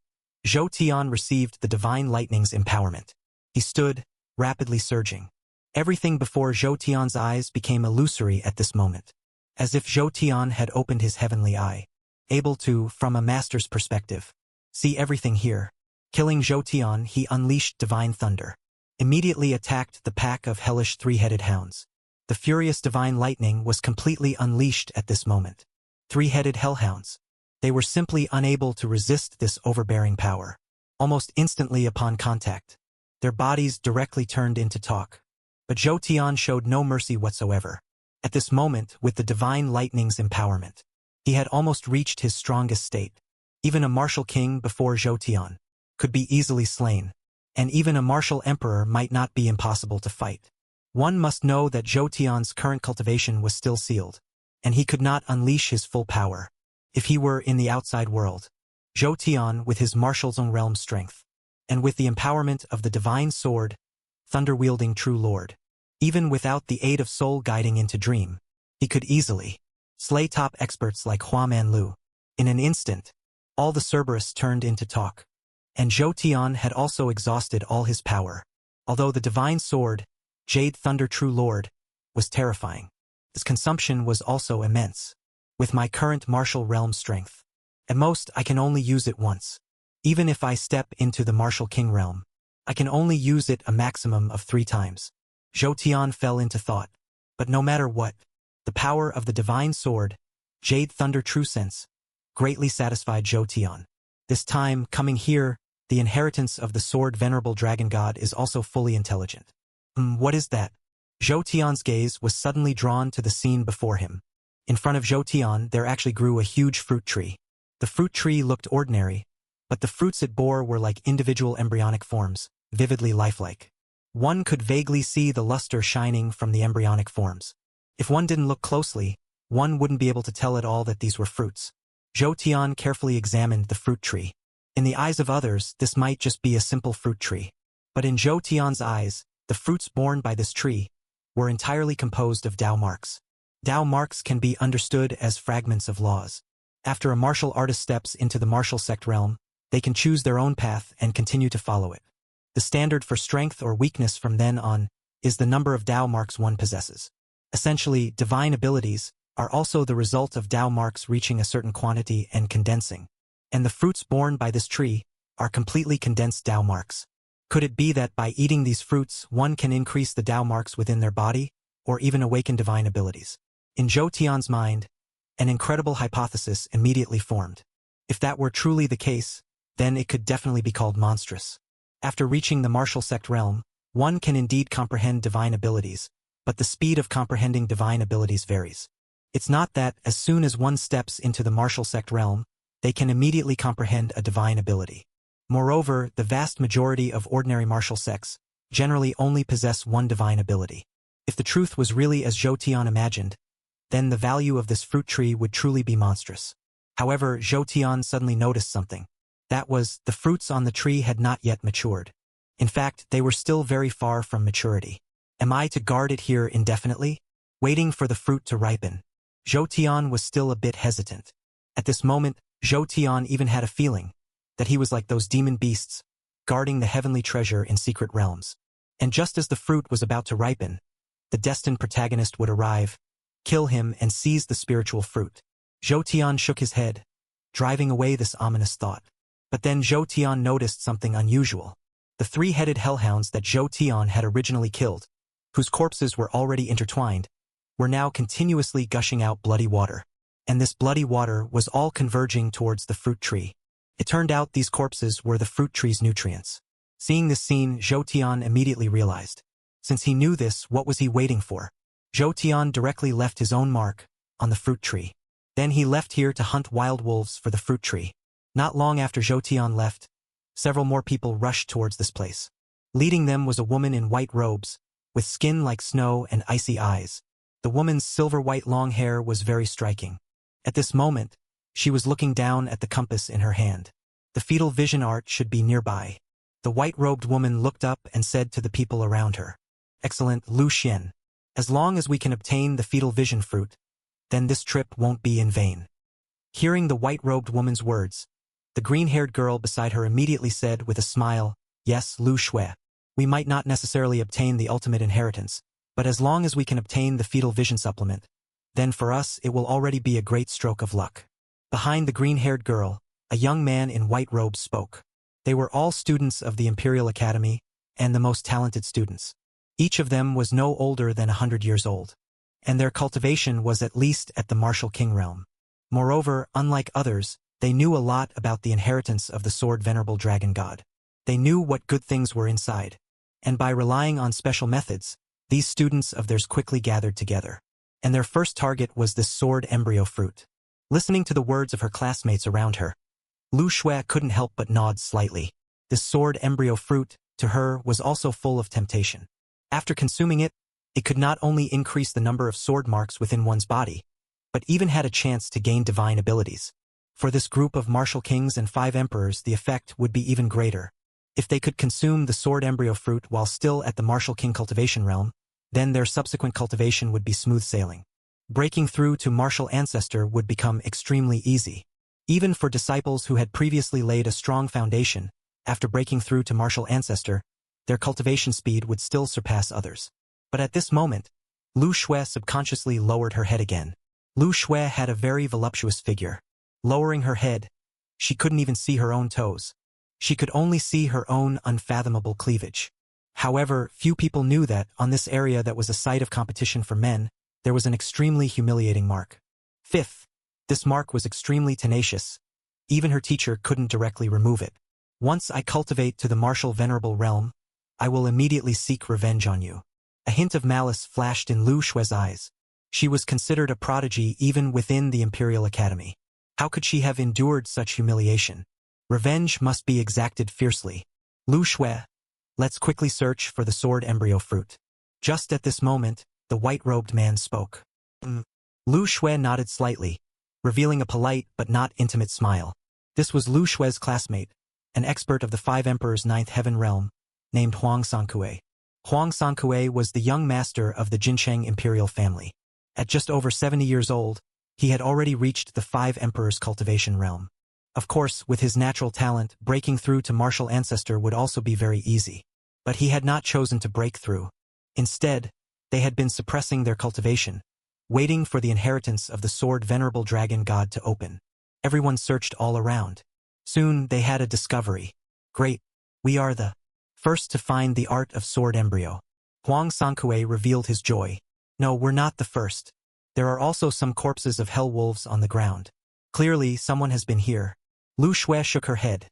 Zhou Tian received the divine lightning's empowerment. He stood, rapidly surging. Everything before Zhou Tian's eyes became illusory at this moment, as if Zhou Tian had opened his heavenly eye, able to, from a master's perspective, see everything here. Killing Zhou Tian, he unleashed divine thunder, immediately attacked the pack of hellish 3-headed hounds. The furious divine lightning was completely unleashed at this moment. 3-headed hellhounds. They were simply unable to resist this overbearing power. Almost instantly upon contact, their bodies directly turned into talk. But Zhou Tian showed no mercy whatsoever. At this moment, with the divine lightning's empowerment, he had almost reached his strongest state. Even a martial king before Zhou Tian could be easily slain, and even a martial emperor might not be impossible to fight. One must know that Zhou Tian's current cultivation was still sealed, and he could not unleash his full power. If he were in the outside world, Zhou Tian, with his martial's own realm strength, and with the empowerment of the divine sword, thunder-wielding true lord, even without the aid of soul guiding into dream, he could easily slay top experts like Hua Man Lu. In an instant, all the Cerberus turned into talk, and Zhou Tian had also exhausted all his power. Although the divine sword, Jade Thunder True Lord, was terrifying, its consumption was also immense. With my current martial realm strength, at most I can only use it once. Even if I step into the martial king realm, I can only use it a maximum of 3 times. Zhou Tian fell into thought. But no matter what, the power of the divine sword, Jade Thunder True Sense, greatly satisfied Zhou Tian. This time, coming here, the inheritance of the sword Venerable Dragon God is also fully intelligent. What is that? Zhou Tian's gaze was suddenly drawn to the scene before him. In front of Zhou Tian there actually grew a huge fruit tree. The fruit tree looked ordinary, but the fruits it bore were like individual embryonic forms, vividly lifelike. One could vaguely see the luster shining from the embryonic forms. If one didn't look closely, one wouldn't be able to tell at all that these were fruits. Zhou Tian carefully examined the fruit tree. In the eyes of others, this might just be a simple fruit tree. But in Zhou Tian's eyes, the fruits borne by this tree were entirely composed of Dao marks. Dao marks can be understood as fragments of laws. After a martial artist steps into the martial sect realm, they can choose their own path and continue to follow it. The standard for strength or weakness from then on is the number of Dao marks one possesses. Essentially, divine abilities are also the result of Dao marks reaching a certain quantity and condensing. And the fruits borne by this tree are completely condensed Dao marks. Could it be that by eating these fruits one can increase the Dao marks within their body, or even awaken divine abilities? In Zhou Tian's mind, an incredible hypothesis immediately formed. If that were truly the case, then it could definitely be called monstrous. After reaching the martial sect realm, one can indeed comprehend divine abilities, but the speed of comprehending divine abilities varies. It's not that, as soon as one steps into the martial sect realm, they can immediately comprehend a divine ability. Moreover, the vast majority of ordinary martial sects generally only possess one divine ability. If the truth was really as Zhou Tian imagined, then the value of this fruit tree would truly be monstrous. However, Zhou Tian suddenly noticed something. That was, the fruits on the tree had not yet matured. In fact, they were still very far from maturity. Am I to guard it here indefinitely, waiting for the fruit to ripen? Zhou Tian was still a bit hesitant. At this moment, Zhou Tian even had a feeling that he was like those demon beasts, guarding the heavenly treasure in secret realms. And just as the fruit was about to ripen, the destined protagonist would arrive, kill him, and seize the spiritual fruit. Zhou Tian shook his head, driving away this ominous thought. But then Zhou Tian noticed something unusual. The three-headed hellhounds that Zhou Tian had originally killed, whose corpses were already intertwined, were now continuously gushing out bloody water. And this bloody water was all converging towards the fruit tree. It turned out these corpses were the fruit tree's nutrients. Seeing this scene, Zhou Tian immediately realized. Since he knew this, what was he waiting for? Zhou Tian directly left his own mark on the fruit tree. Then he left here to hunt wild wolves for the fruit tree. Not long after Zhou Tian left, several more people rushed towards this place. Leading them was a woman in white robes, with skin like snow and icy eyes. The woman's silver-white long hair was very striking. At this moment, she was looking down at the compass in her hand. The fetal vision art should be nearby. The white-robed woman looked up and said to the people around her, "Excellent Lu Xian. As long as we can obtain the fetal vision fruit, then this trip won't be in vain." Hearing the white-robed woman's words, the green-haired girl beside her immediately said with a smile, "Yes, Lu Shui. We might not necessarily obtain the ultimate inheritance, but as long as we can obtain the fetal vision supplement, then for us it will already be a great stroke of luck." Behind the green-haired girl, a young man in white robes spoke. They were all students of the Imperial Academy, and the most talented students. Each of them was no older than 100 years old, and their cultivation was at least at the martial king realm. Moreover, unlike others, they knew a lot about the inheritance of the sword Venerable Dragon God. They knew what good things were inside, and by relying on special methods, these students of theirs quickly gathered together. And their first target was this sword embryo fruit. Listening to the words of her classmates around her, Lu Shui couldn't help but nod slightly. This sword embryo fruit, to her, was also full of temptation. After consuming it, it could not only increase the number of sword marks within one's body, but even had a chance to gain divine abilities. For this group of martial kings and 5 emperors, the effect would be even greater. If they could consume the sword embryo fruit while still at the martial king cultivation realm, then their subsequent cultivation would be smooth sailing. Breaking through to martial ancestor would become extremely easy. Even for disciples who had previously laid a strong foundation, after breaking through to martial ancestor, their cultivation speed would still surpass others. But at this moment, Lu Shui subconsciously lowered her head again. Lu Shui had a very voluptuous figure. Lowering her head, she couldn't even see her own toes. She could only see her own unfathomable cleavage. However, few people knew that, on this area that was a site of competition for men, there was an extremely humiliating mark. Fifth, this mark was extremely tenacious. Even her teacher couldn't directly remove it. Once I cultivate to the martial venerable realm, I will immediately seek revenge on you. A hint of malice flashed in Lu Xue's eyes. She was considered a prodigy even within the Imperial Academy. How could she have endured such humiliation? Revenge must be exacted fiercely. Lu Xue, let's quickly search for the sword embryo fruit. Just at this moment, the white-robed man spoke. Lu Xue nodded slightly, revealing a polite but not intimate smile. This was Lu Xue's classmate, an expert of the Five Emperors' Ninth Heaven realm, named Huang Sankue. Huang Sankue was the young master of the Jinsheng imperial family. At just over 70 years old, he had already reached the Five Emperors' cultivation realm. Of course, with his natural talent, breaking through to martial ancestor would also be very easy. But he had not chosen to break through. Instead, they had been suppressing their cultivation, waiting for the inheritance of the sword venerable dragon god to open. Everyone searched all around. Soon they had a discovery. Great, we are the first to find the art of sword embryo. Huang Sankue revealed his joy. No, we're not the first. There are also some corpses of hell wolves on the ground. Clearly, someone has been here. Lu Xue shook her head,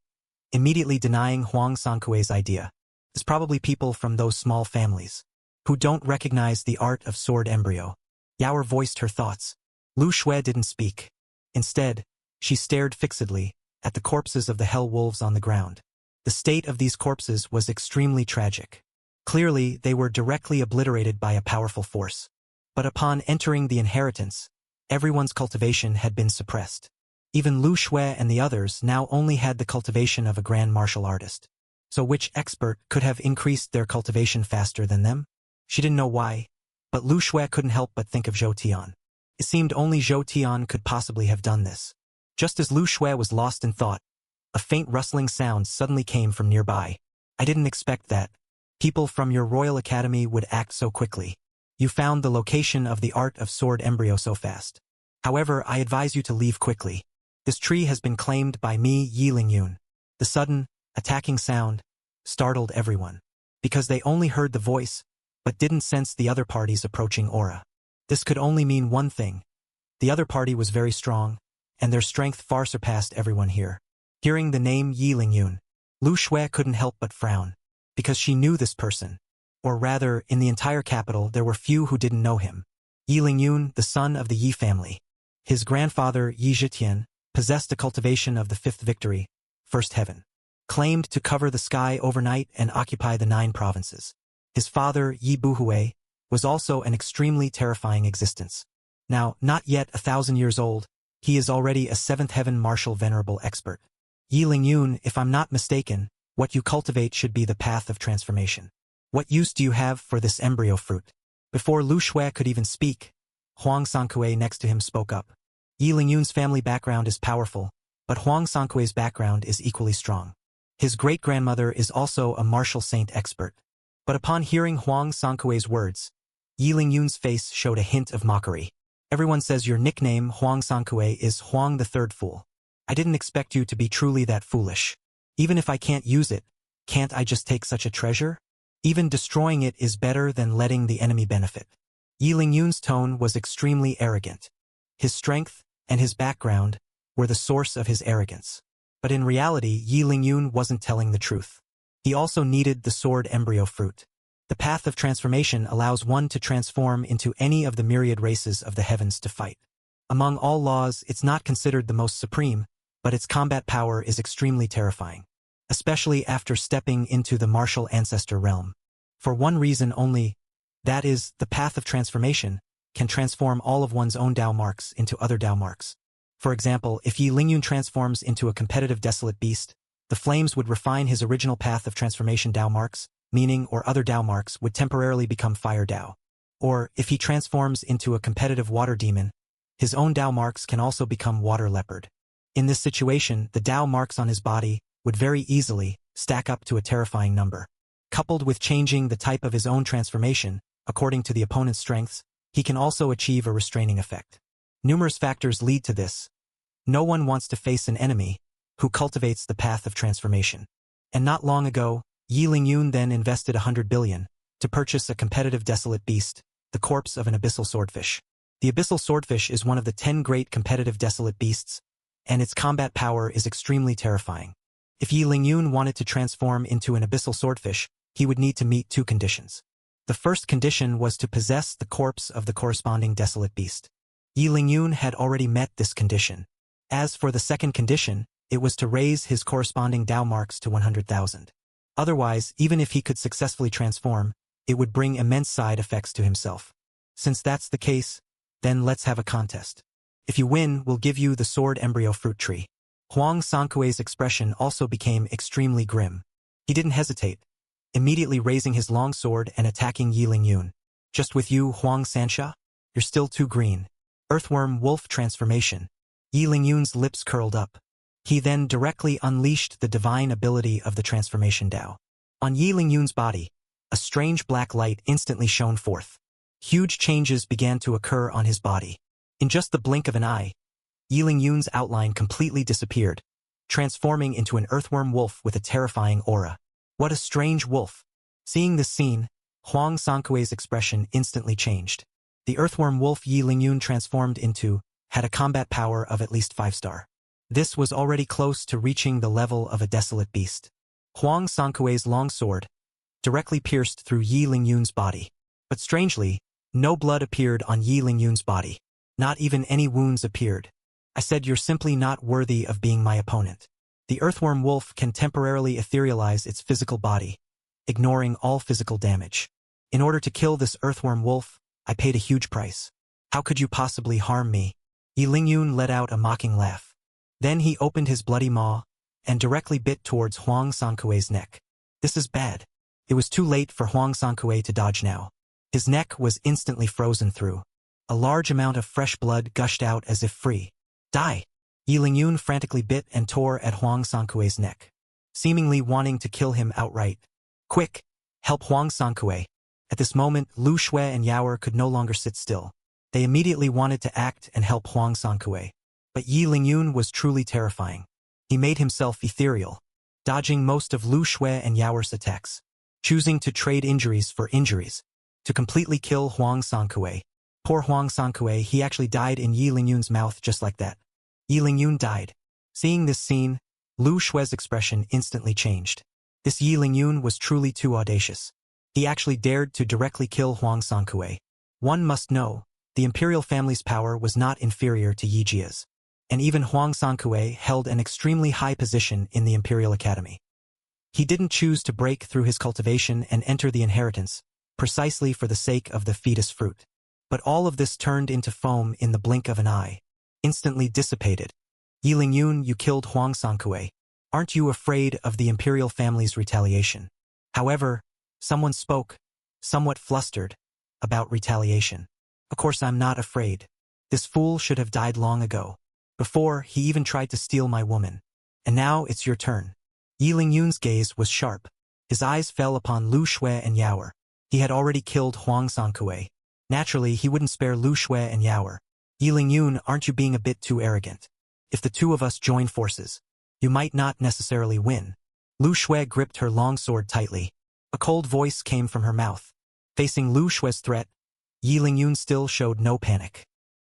immediately denying Huang Sankue's idea. It's probably people from those small families who don't recognize the art of sword embryo. Yaoer voiced her thoughts. Lu Xue didn't speak. Instead, she stared fixedly at the corpses of the hell wolves on the ground. The state of these corpses was extremely tragic. Clearly, they were directly obliterated by a powerful force. But upon entering the inheritance, everyone's cultivation had been suppressed. Even Lu Xue and the others now only had the cultivation of a grand martial artist. So which expert could have increased their cultivation faster than them? She didn't know why, but Lu Xue couldn't help but think of Zhou Tian. It seemed only Zhou Tian could possibly have done this. Just as Lu Xue was lost in thought, a faint rustling sound suddenly came from nearby. I didn't expect that. People from your Royal Academy would act so quickly. You found the location of the art of sword embryo so fast. However, I advise you to leave quickly. This tree has been claimed by me, Yi Lingyun. The sudden, attacking sound startled everyone, because they only heard the voice, but didn't sense the other party's approaching aura. This could only mean one thing. The other party was very strong, and their strength far surpassed everyone here. Hearing the name Yi Lingyun, Lu Xue couldn't help but frown, because she knew this person. Or rather, in the entire capital there were few who didn't know him. Yi Lingyun, the son of the Yi family. His grandfather, Yi Zhitian, possessed a cultivation of the fifth victory, first heaven. Claimed to cover the sky overnight and occupy the 9 provinces. His father, Yi Buhui, was also an extremely terrifying existence. Now, not yet 1,000 years old, he is already a 7th heaven martial venerable expert. Yi Lingyun, if I'm not mistaken, what you cultivate should be the path of transformation. What use do you have for this embryo fruit? Before Lu Xue could even speak, Huang Sankue next to him spoke up. Yi Lingyun's family background is powerful, but Huang Sankue's background is equally strong. His great-grandmother is also a martial saint expert. But upon hearing Huang Sankue's words, Yi Lingyun's face showed a hint of mockery. Everyone says your nickname, Huang Sankue, is Huang the Third Fool. I didn't expect you to be truly that foolish. Even if I can't use it, can't I just take such a treasure? Even destroying it is better than letting the enemy benefit. Yi Lingyun's tone was extremely arrogant. His strength and his background were the source of his arrogance. But in reality, Yi Lingyun wasn't telling the truth. He also needed the sword embryo fruit. The path of transformation allows one to transform into any of the myriad races of the heavens to fight. Among all laws, it's not considered the most supreme, but its combat power is extremely terrifying, especially after stepping into the martial ancestor realm. For one reason only, that is, the path of transformation can transform all of one's own Dao marks into other Dao marks. For example, if Yi Lingyun transforms into a competitive desolate beast, the flames would refine his original path of transformation Dao marks, meaning or other Dao marks would temporarily become fire Dao. Or, if he transforms into a competitive water demon, his own Dao marks can also become water leopard. In this situation, the Dao marks on his body would very easily stack up to a terrifying number. Coupled with changing the type of his own transformation, according to the opponent's strengths, he can also achieve a restraining effect. Numerous factors lead to this. No one wants to face an enemy who cultivates the path of transformation. And not long ago, Yi Lingyun then invested 100 billion to purchase a competitive desolate beast, the corpse of an abyssal swordfish. The abyssal swordfish is one of the 10 great competitive desolate beasts, and its combat power is extremely terrifying. If Yi Lingyun wanted to transform into an abyssal swordfish, he would need to meet 2 conditions. The first condition was to possess the corpse of the corresponding desolate beast. Yi Lingyun had already met this condition. As for the second condition, it was to raise his corresponding Dao marks to 100,000. Otherwise, even if he could successfully transform, it would bring immense side effects to himself. Since that's the case, then let's have a contest. If you win, we'll give you the sword embryo fruit tree. Huang Sankui's expression also became extremely grim. He didn't hesitate, immediately raising his long sword and attacking Yi Lingyun. Just with you, Huang Xianxia? You're still too green. Earthworm wolf transformation. Yi Lingyun's lips curled up. He then directly unleashed the divine ability of the transformation Dao. On Yi Lingyun's body, a strange black light instantly shone forth. Huge changes began to occur on his body. In just the blink of an eye, Yi Lingyun's outline completely disappeared, transforming into an earthworm wolf with a terrifying aura. What a strange wolf! Seeing this scene, Huang Sankui's expression instantly changed. The earthworm wolf Yi Lingyun transformed into had a combat power of at least 5-star. This was already close to reaching the level of a desolate beast. Huang Sankui's long sword directly pierced through Yi Lingyun's body. But strangely, no blood appeared on Yi Lingyun's body. Not even any wounds appeared. I said, you're simply not worthy of being my opponent. The earthworm wolf can temporarily etherealize its physical body, ignoring all physical damage. In order to kill this earthworm wolf, I paid a huge price. How could you possibly harm me? Yi Lingyun let out a mocking laugh. Then he opened his bloody maw and directly bit towards Huang Sankui's neck. This is bad. It was too late for Huang Sankui to dodge now. His neck was instantly frozen through. A large amount of fresh blood gushed out as if free. Die! Yi Lingyun frantically bit and tore at Huang Sankui's neck, seemingly wanting to kill him outright. Quick! Help Huang Sankui! At this moment, Lu Shui and Yaoer could no longer sit still. They immediately wanted to act and help Huang Sankui. But Yi Lingyun was truly terrifying. He made himself ethereal, dodging most of Lu Shui and Yaoer's attacks, choosing to trade injuries for injuries, to completely kill Huang Sankui. Poor Huang Sankui, he actually died in Yi Lingyun's mouth just like that. Yi Lingyun died. Seeing this scene, Lu Shui's expression instantly changed. This Yi Lingyun was truly too audacious. He actually dared to directly kill Huang Sankui. One must know, the imperial family's power was not inferior to Yi Jia's. And even Huang Sankui held an extremely high position in the Imperial Academy. He didn't choose to break through his cultivation and enter the inheritance, precisely for the sake of the fetus fruit. But all of this turned into foam in the blink of an eye, instantly dissipated. Yi Lingyun, you killed Huang Sankui. Aren't you afraid of the imperial family's retaliation? However, someone spoke, somewhat flustered, about retaliation. Of course I'm not afraid. This fool should have died long ago. Before, he even tried to steal my woman. And now it's your turn. Yi Lingyun's gaze was sharp. His eyes fell upon Lu Shui and Yaoer. He had already killed Huang Sankui. Naturally, he wouldn't spare Lu Shui and Yaoer. Yi Lingyun, aren't you being a bit too arrogant? If the two of us join forces, you might not necessarily win. Lu Shui gripped her long sword tightly. A cold voice came from her mouth. Facing Lu Shui's threat, Yi Lingyun still showed no panic.